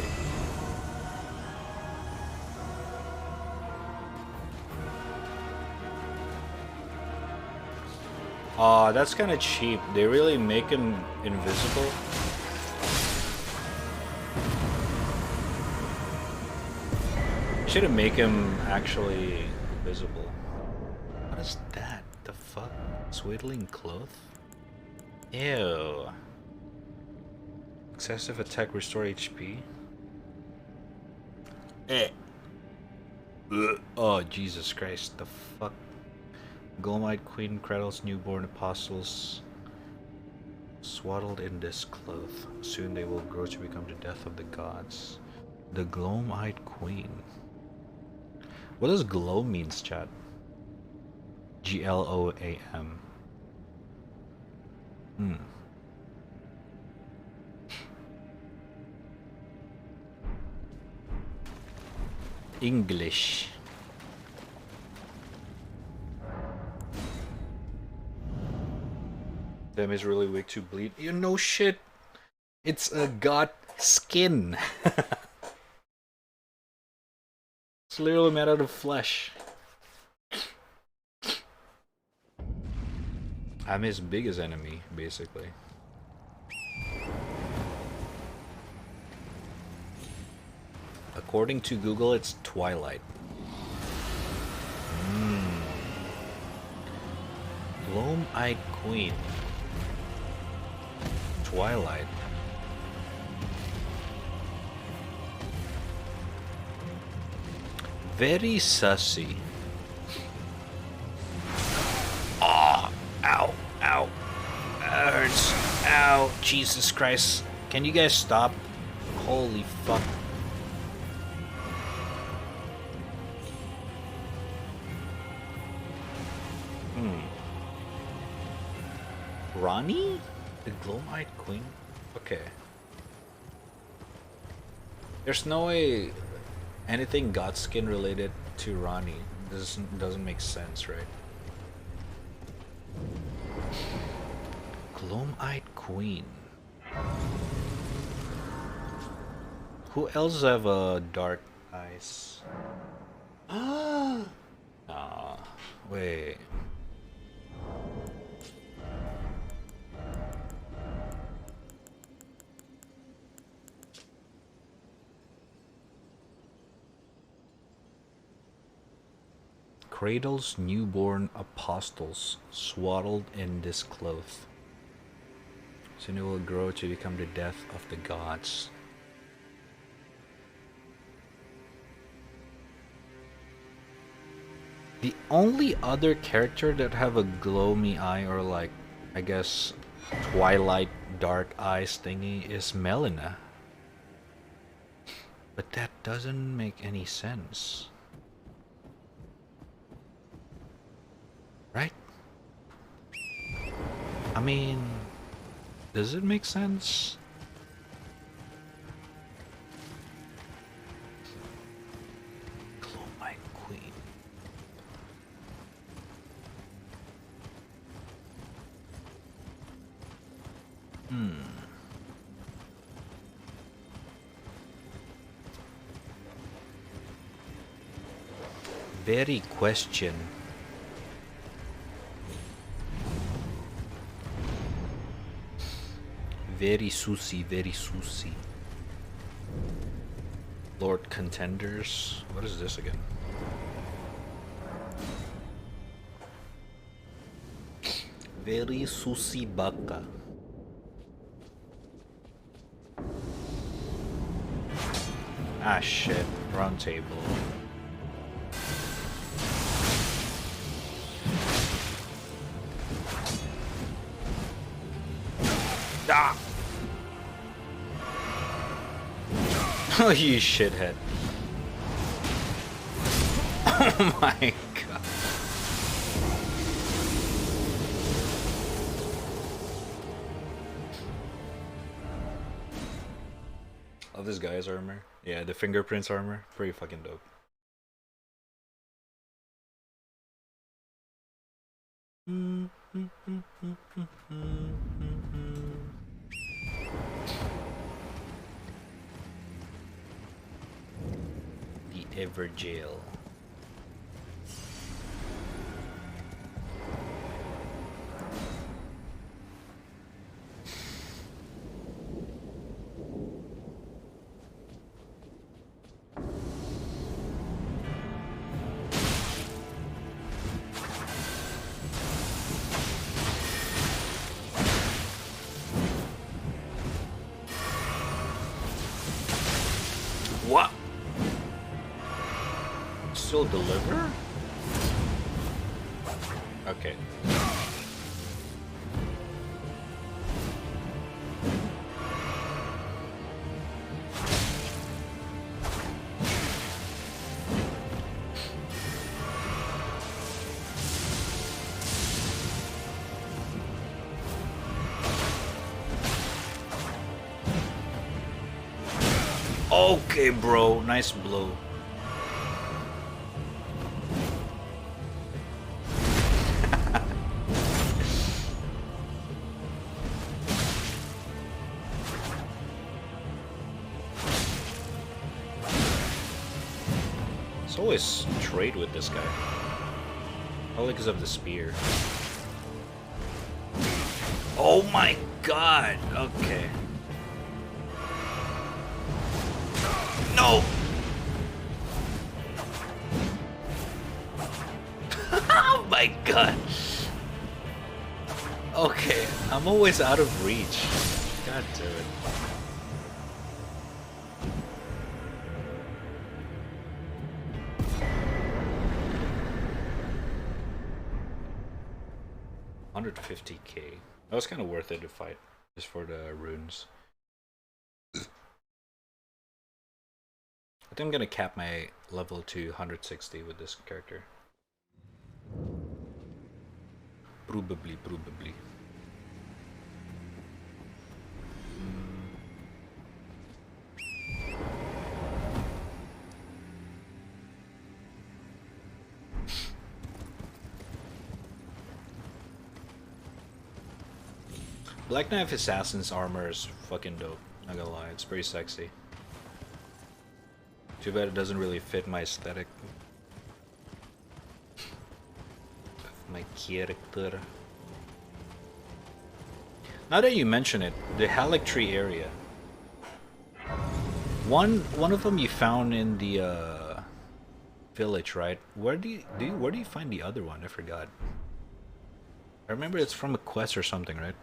Aw, that's kind of cheap. They really make him invisible. Should have make him actually visible. What is that? The fuck? Swaddling cloth? Ew. Excessive attack, restore HP. Eh. Oh, Jesus Christ. The fuck? Golmite Queen cradles newborn apostles swaddled in this cloth. Soon they will grow to become the death of the gods. The Gloam-eyed Queen. What does glow means, chat? Gloam. English. Them is really weak to bleed. You know shit. It's a god skin. It's literally made out of flesh. I'm his biggest enemy, basically. According to Google, it's Twilight. Gloam-eyed Queen. Twilight. Very sussy. Ah, ow, ow. That hurts. Ow, Jesus Christ. Can you guys stop? Holy fuck. Ronnie? The Gloam-eyed Queen? Okay. There's no way anything Godskin related to Ronnie doesn't make sense, right? Gloam-eyed Queen. Who else have dark eyes? Ah, wait. Cradles newborn apostles swaddled in this cloth. Soon it will grow to become the death of the gods. The only other character that have a gloomy eye or like, I guess, Twilight dark eyes thingy is Melina. But that doesn't make any sense. Right? I mean, does it make sense? Gloam-eyed Queen. Very question. Very sussy, very sussy. Lord Contenders. What is this again? Very sussy baka. Ah shit, round table. Ah! Oh, you shithead. Oh my god. of this guy's armor. Yeah, the fingerprints armor. Pretty fucking dope. The Everjail. What? Still deliver? Okay. Okay, bro. Nice blow. It's always trade with this guy. Probably because of the spear. Oh my god! Okay. No! Oh my god! Okay, I'm always out of reach. God damn it. $150k. That was kind of worth it to fight, just for the runes. I think I'm gonna cap my level to 160 with this character. Probably. Black Knife Assassin's armor is fucking dope, not gonna lie, it's pretty sexy. Too bad it doesn't really fit my aesthetic of my character. Now that you mention it, the Halictree area. One of them you found in the village, right? Where do you find the other one? I forgot. I remember it's from a quest or something, right?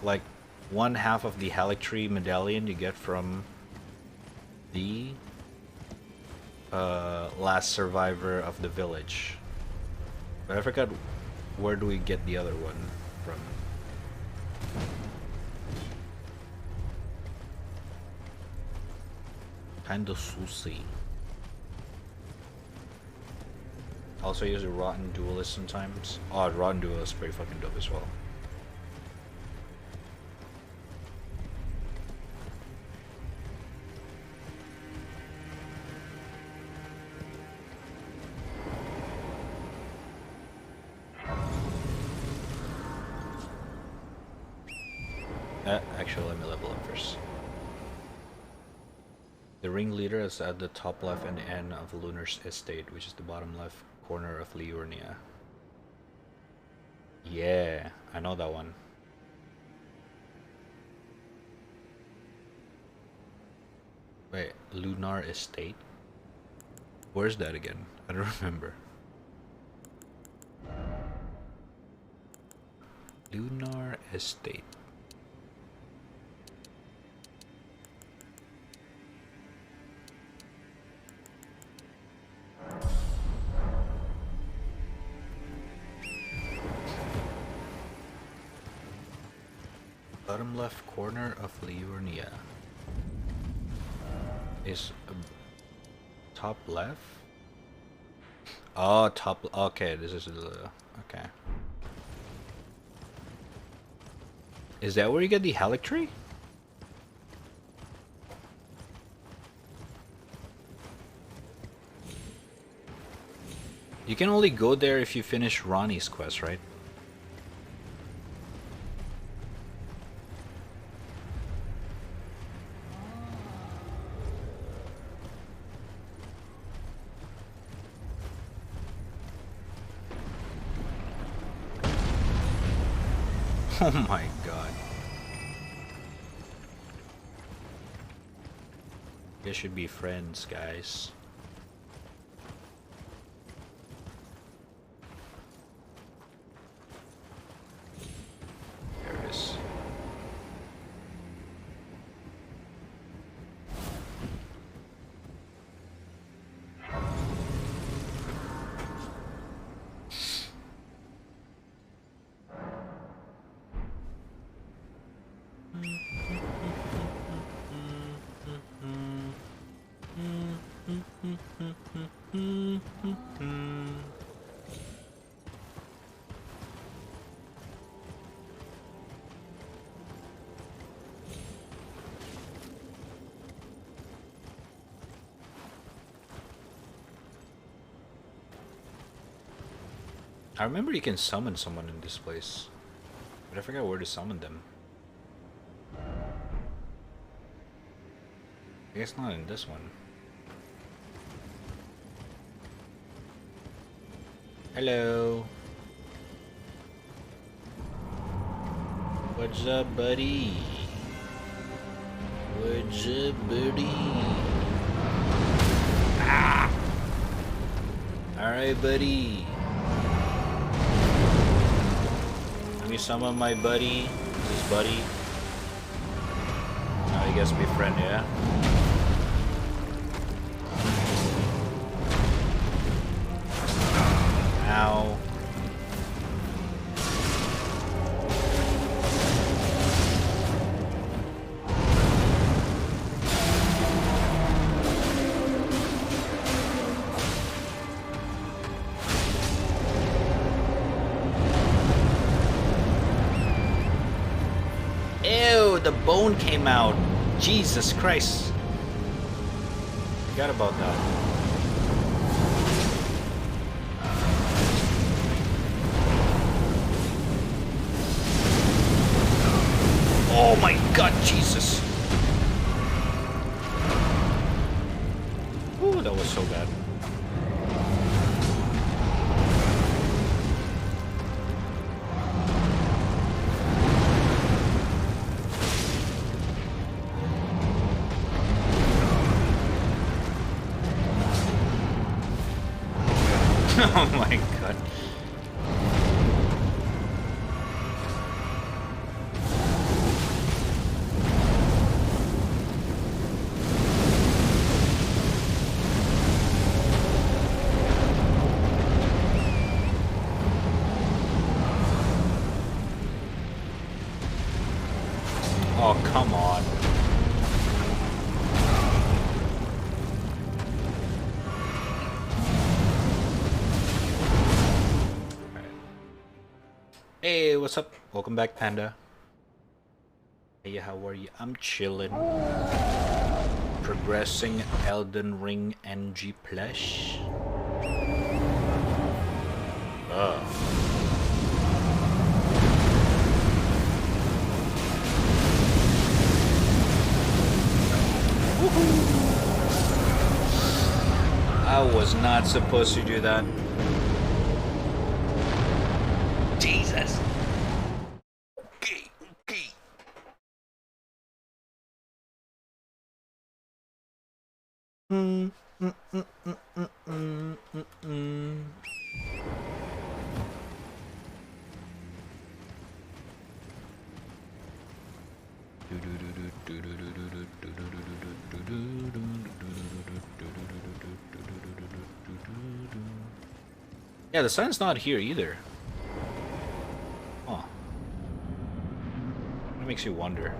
Like one half of the Halictree medallion you get from the last survivor of the village. But I forgot where do we get the other one from. Kinda sussy. Also use a Rotten Duelist sometimes. Oh, Rotten Duelist is pretty fucking dope as well. Actually, let me level up first. The ringleader is at the top left and end of Lunar's estate, which is the bottom left corner of Liurnia. Yeah, I know that one. Wait, Lunar Estate? Where's that again? I don't remember. Lunar Estate. Bottom left corner of Liurnia. Is top left? Oh, top. Okay, this is the. Okay. Is that where you get the Halictree? You can only go there if you finish Ronnie's quest, right? Oh my god. You should be friends, guys. There it is. I remember you can summon someone in this place, but I forgot where to summon them. I guess not in this one. Hello. What's up, buddy? What's up, buddy? Ah! Alright, buddy. Let me summon my buddy. This buddy. I guess be friend, yeah? Ow. Ew, the bone came out. Jesus Christ. Forgot about that. Oh my god, Jesus. Ooh, that was so bad. Oh my god. Oh, come on. Hey, what's up? Welcome back, Panda. Hey, how are you? I'm chilling. Progressing Elden Ring NG plush. I was not supposed to do that. Jesus. Yeah, the sun's not here either. Oh. That makes you wonder.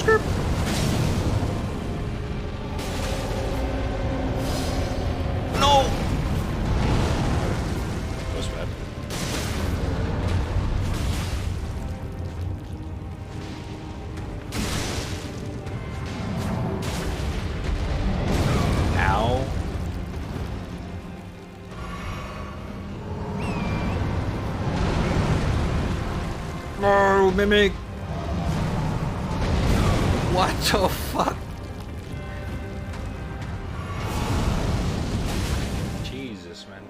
Script. No. That was bad. Ow. No, Mimic. What the fuck? Jesus, man.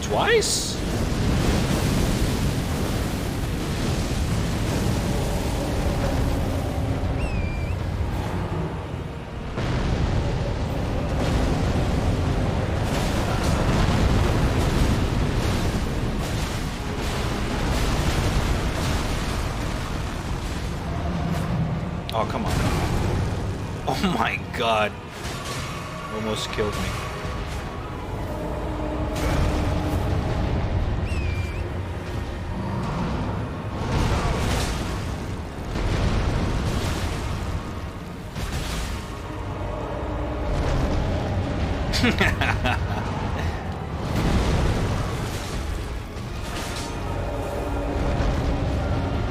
Twice? Oh, come on. Oh my god. Almost killed me.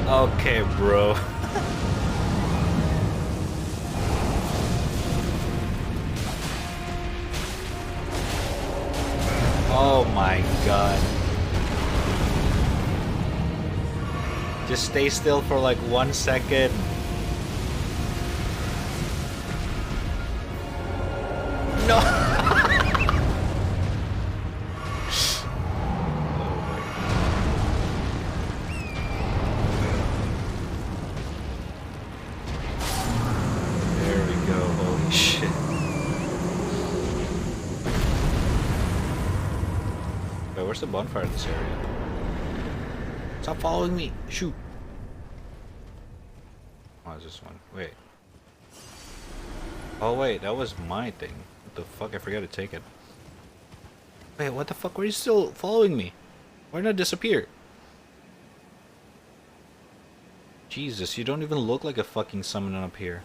Okay, bro. Oh my god. Just stay still for like 1 second. No. There we go. Holy shit. Wait, where's the bonfire in this area? Stop following me! Shoot! Oh, it's this one. Wait. Oh wait, that was my thing. What the fuck? I forgot to take it. Wait, what the fuck? Were you still following me? Why did I disappear? Jesus, you don't even look like a fucking summoner up here.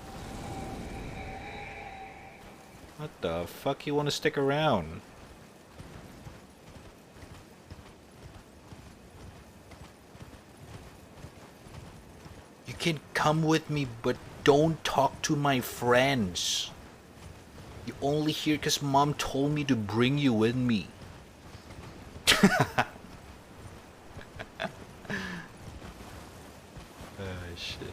What the fuck? You want to stick around? You can come with me, but don't talk to my friends. You only here because mom told me to bring you with me. Shit.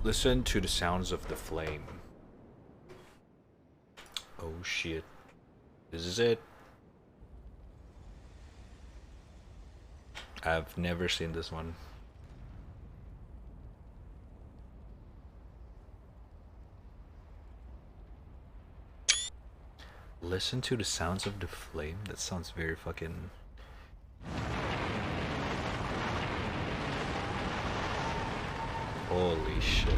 Listen to the sounds of the flame. Oh shit. This is it. I've never seen this one. Listen to the sounds of the flame? That sounds very fucking... Holy shit.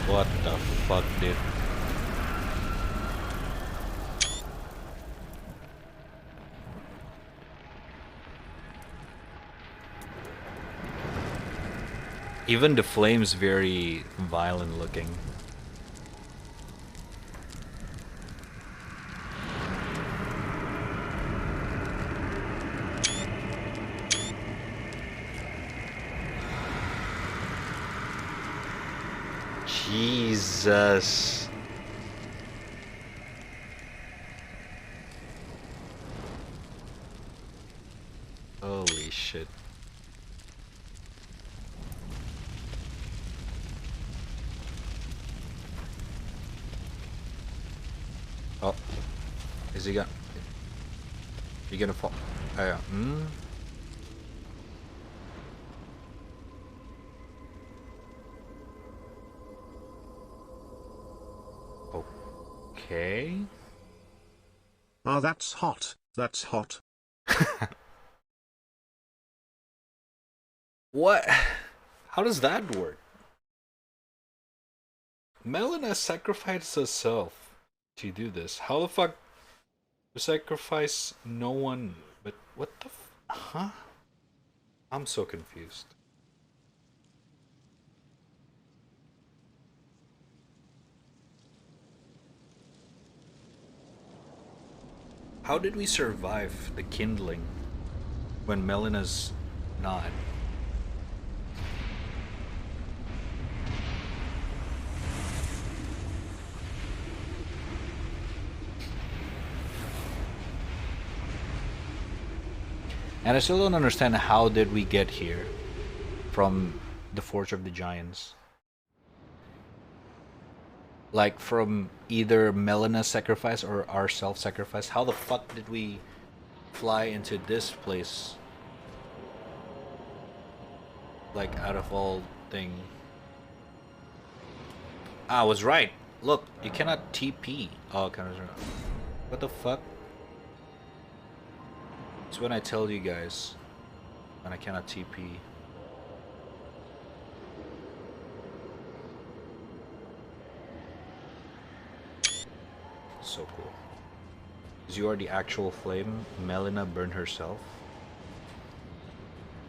What the fuck, dude? Even the flame's very violent looking. Jesus. Holy shit. Oh. Is he gonna... You gonna fall? Oh yeah. Okay. Oh, that's hot. That's hot. What? How does that work? Melina sacrificed herself to do this. How the fuck to sacrifice no one? But what the huh? I'm so confused. How did we survive the kindling when Melina's not? And I still don't understand how did we get here from the Forge of the Giants. Like from either Melina's sacrifice or our self-sacrifice. How the fuck did we fly into this place? Like out of all things. I was right. Look, you cannot TP. Oh, kind of. What the fuck? It's when I tell you guys when I cannot TP. So cool. Because you are the actual flame. Melina burned herself.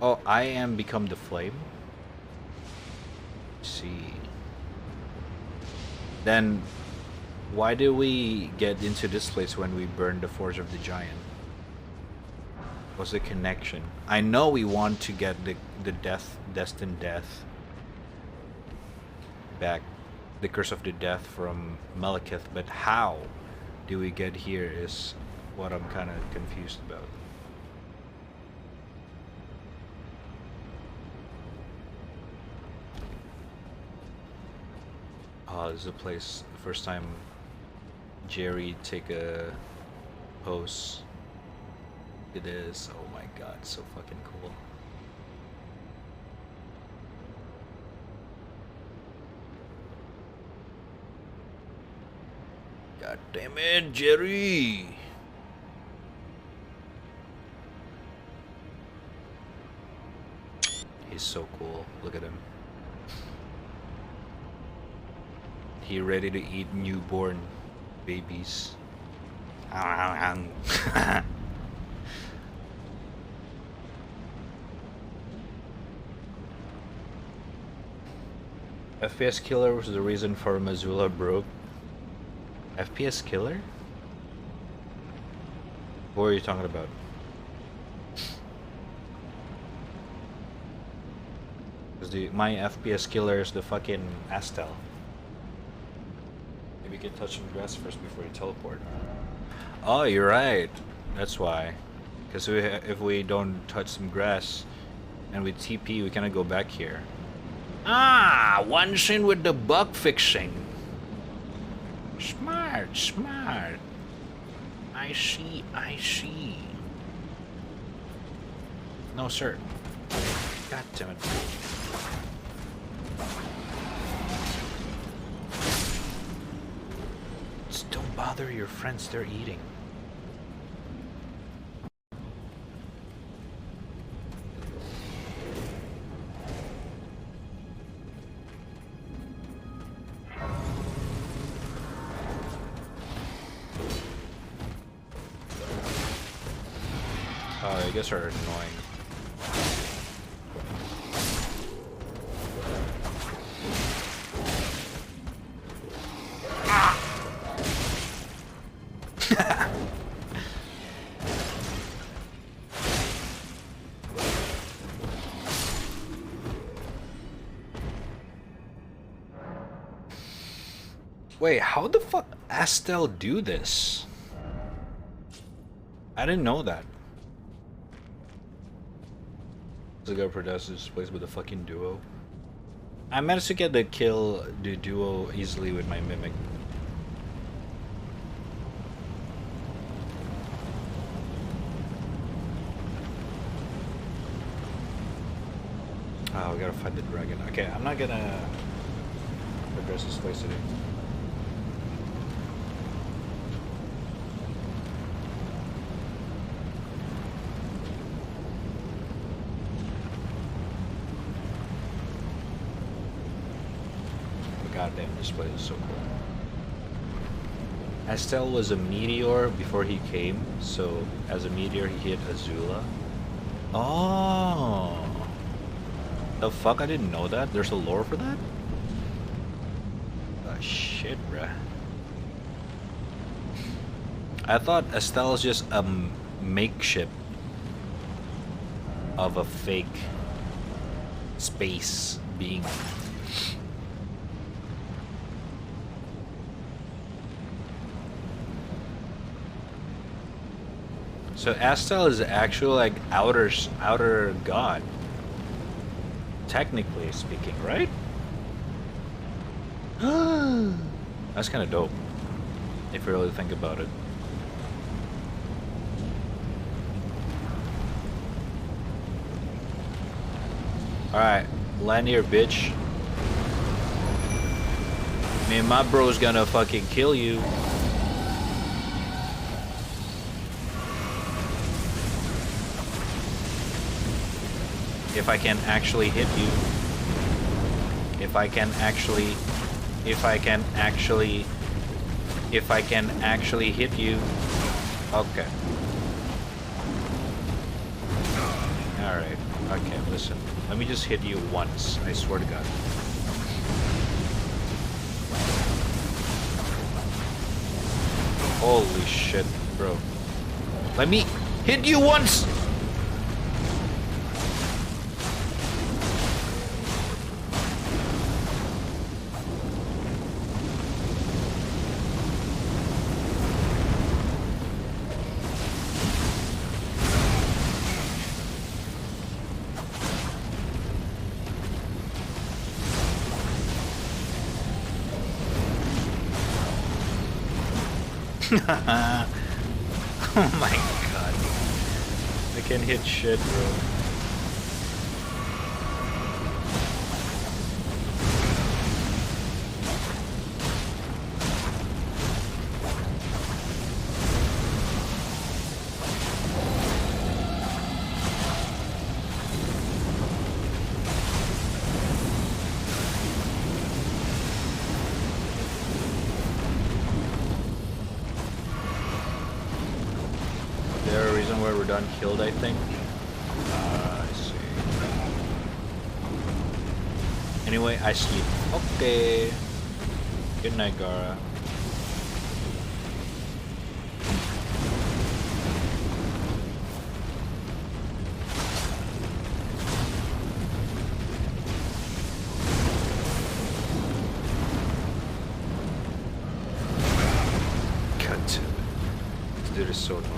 Oh, I am become the flame. Let's see. Then why do we get into this place when we burn the Forge of the Giant? What's the connection? I know we want to get the destined death back, the curse of the death from Malekith, but how do we get here is what I'm kind of confused about. Oh, this is a place, the first time Jerry take a pose. It is. Oh my god, so fucking cool. God damn it, Jerry! He's so cool. Look at him. He ready to eat newborn babies. FPS killer was the reason for Missoula broke. FPS killer? What are you talking about? Because my FPS killer is the fucking Astel. Maybe you can touch some grass first before you teleport. Oh, you're right. That's why. Because if we don't touch some grass and we TP, we cannot go back here. Ah, one in with the bug fixing. Smart, smart. I see, I see. No, sir. God damn it. Just don't bother your friends, they're eating. Oh, I guess are annoying. Wait, how the fuck Estelle do this? I didn't know that. The guy produces plays with a fucking duo. I managed to get the kill the duo easily with my mimic. Oh, we gotta fight the dragon. Okay, I'm not gonna address this place today. Goddamn, this place is so cool. Estelle was a meteor before he came, so as a meteor he hit Azula. Oh, the fuck! I didn't know that. There's a lore for that. Oh shit, bruh. I thought Estelle is just a makeshift of a fake space being. So Estelle is actual like outer god, technically speaking, right? That's kind of dope, if you really think about it. All right, land here, bitch. Me and my bro's gonna fucking kill you. If I can actually hit you. If I can actually hit you. Okay. Alright. Okay, listen. Let me just hit you once. I swear to God. Holy shit, bro. Let me hit you once! Oh my god. I can hit shit, bro. Killed, I think. I see. Anyway, I sleep. Okay. Good night, Gara. God damn it. This dude is so annoying.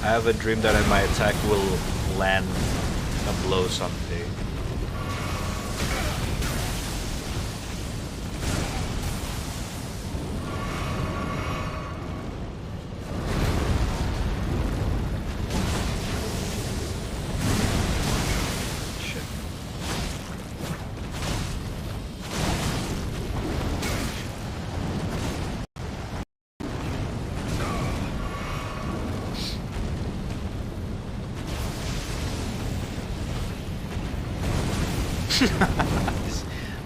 I have a dream that my attack will land a blow someday.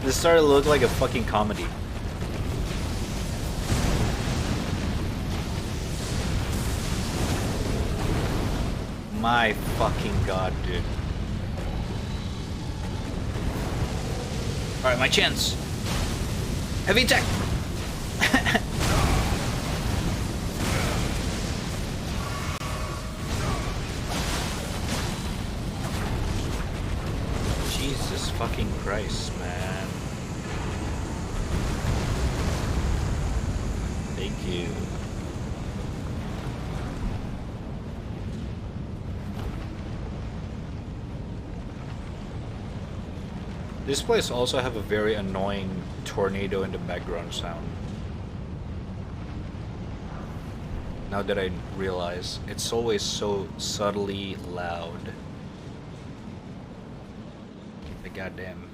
This started to look like a fucking comedy. My fucking god, dude. Alright, my chance. Heavy attack! Jesus fucking Christ, man. Thank you. This place also have a very annoying tornado in the background sound. Now that I realize, it's always so subtly loud. The goddamn.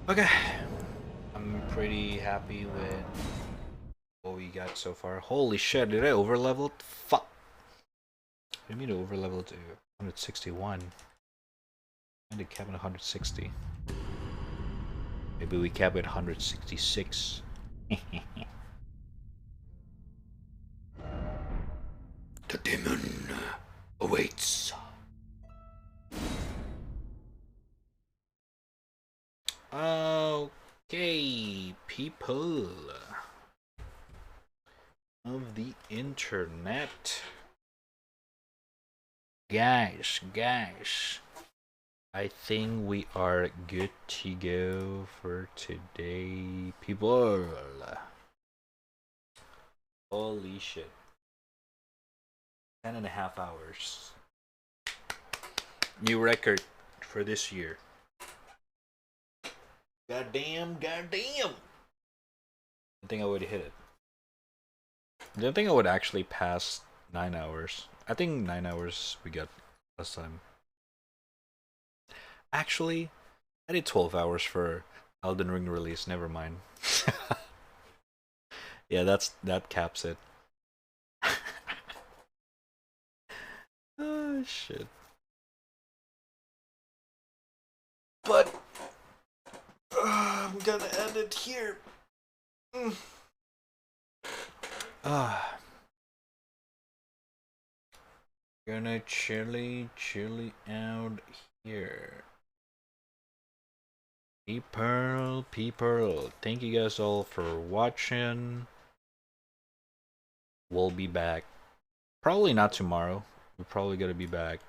Okay. I'm pretty happy with what we got so far. Holy shit, did I overlevel? Fuck. I didn't mean to overlevel to 161. And to cap at 160. Maybe we cap at 166. The demon awaits. Okay, people of the internet. Guys, I think we are good to go for today, people. Holy shit. 10.5 hours. New record for this year. Goddamn. I think I would hit it. I don't think I would actually pass 9 hours. I think 9 hours we got last time. Actually, I did 12 hours for Elden Ring release. Never mind. Yeah, that caps it. Oh shit. But I'm gonna end it here. Gonna chilly out here. People, thank you guys all for watching. We'll be back. Probably not tomorrow. We're probably gonna be back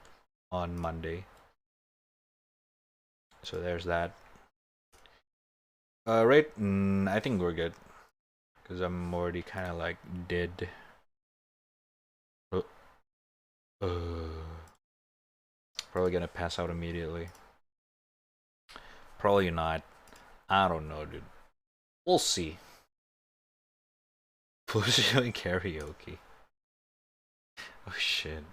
on Monday. So there's that. Right, I think we're good. Because I'm already kind of like dead. Probably gonna pass out immediately. Probably not. I don't know, dude. We'll see. Who's doing karaoke? Oh shit.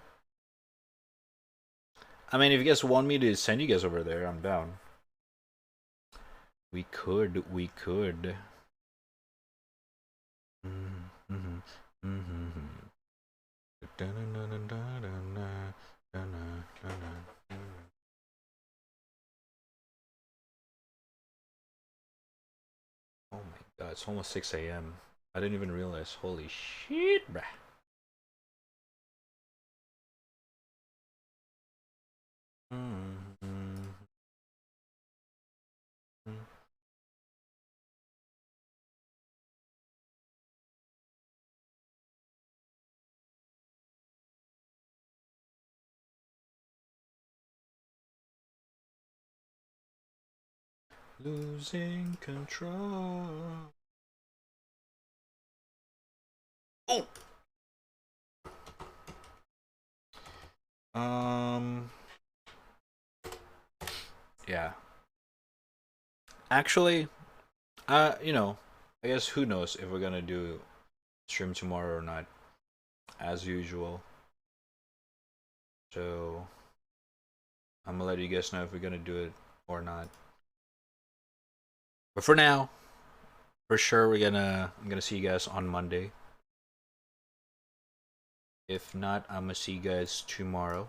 I mean, if you guys want me to send you guys over there, I'm down. We could. Oh my god, it's almost 6 a.m. I didn't even realize. Holy shit, bruh. Losing control. Oh. Yeah. Actually, you know, I guess who knows if we're gonna do stream tomorrow or not, as usual. So I'm gonna let you guys know if we're gonna do it or not. But for now, for sure I'm gonna see you guys on Monday. If not, I'm gonna see you guys tomorrow.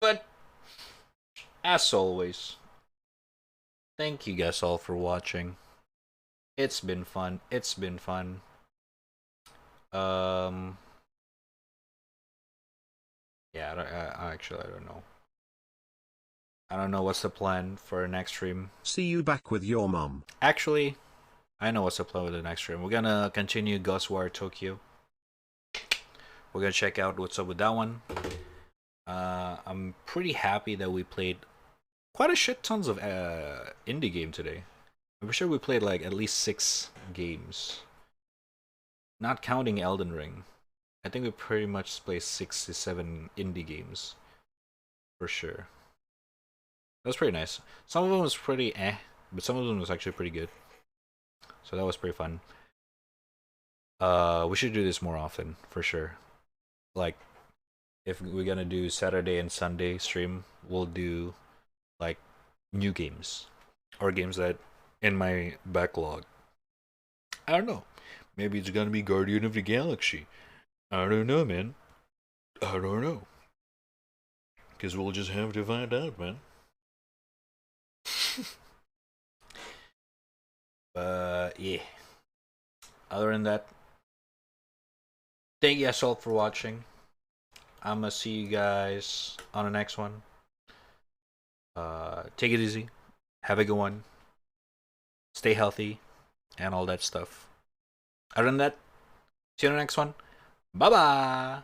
But as always, thank you guys all for watching. It's been fun. It's been fun. Yeah, actually, I don't know. I don't know what's the plan for our next stream. See you back with your mom. Actually, I know what's the plan with the next stream. We're gonna continue Ghostwire Tokyo. We're gonna check out what's up with that one. I'm pretty happy that we played quite a shit tons of indie game today. I'm sure we played like at least 6 games. Not counting Elden Ring. I think we pretty much played 6 to 7 indie games. For sure. That was pretty nice. Some of them was pretty but some of them was actually pretty good. So that was pretty fun. We should do this more often, for sure. Like, if we're gonna do Saturday and Sunday stream, we'll do like new games or games that in my backlog. I don't know. Maybe it's gonna be Guardian of the Galaxy. I don't know, man. I don't know. Because we'll just have to find out, man. Yeah. Other than that, thank you guys all for watching. I'm gonna see you guys on the next one. Take it easy. Have a good one. Stay healthy. And all that stuff. Other than that, see you on the next one. Bye-bye.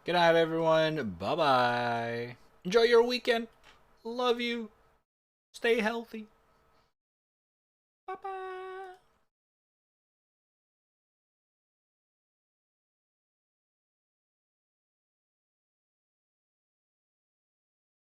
Good night, everyone. Bye-bye. Enjoy your weekend. Love you. Stay healthy.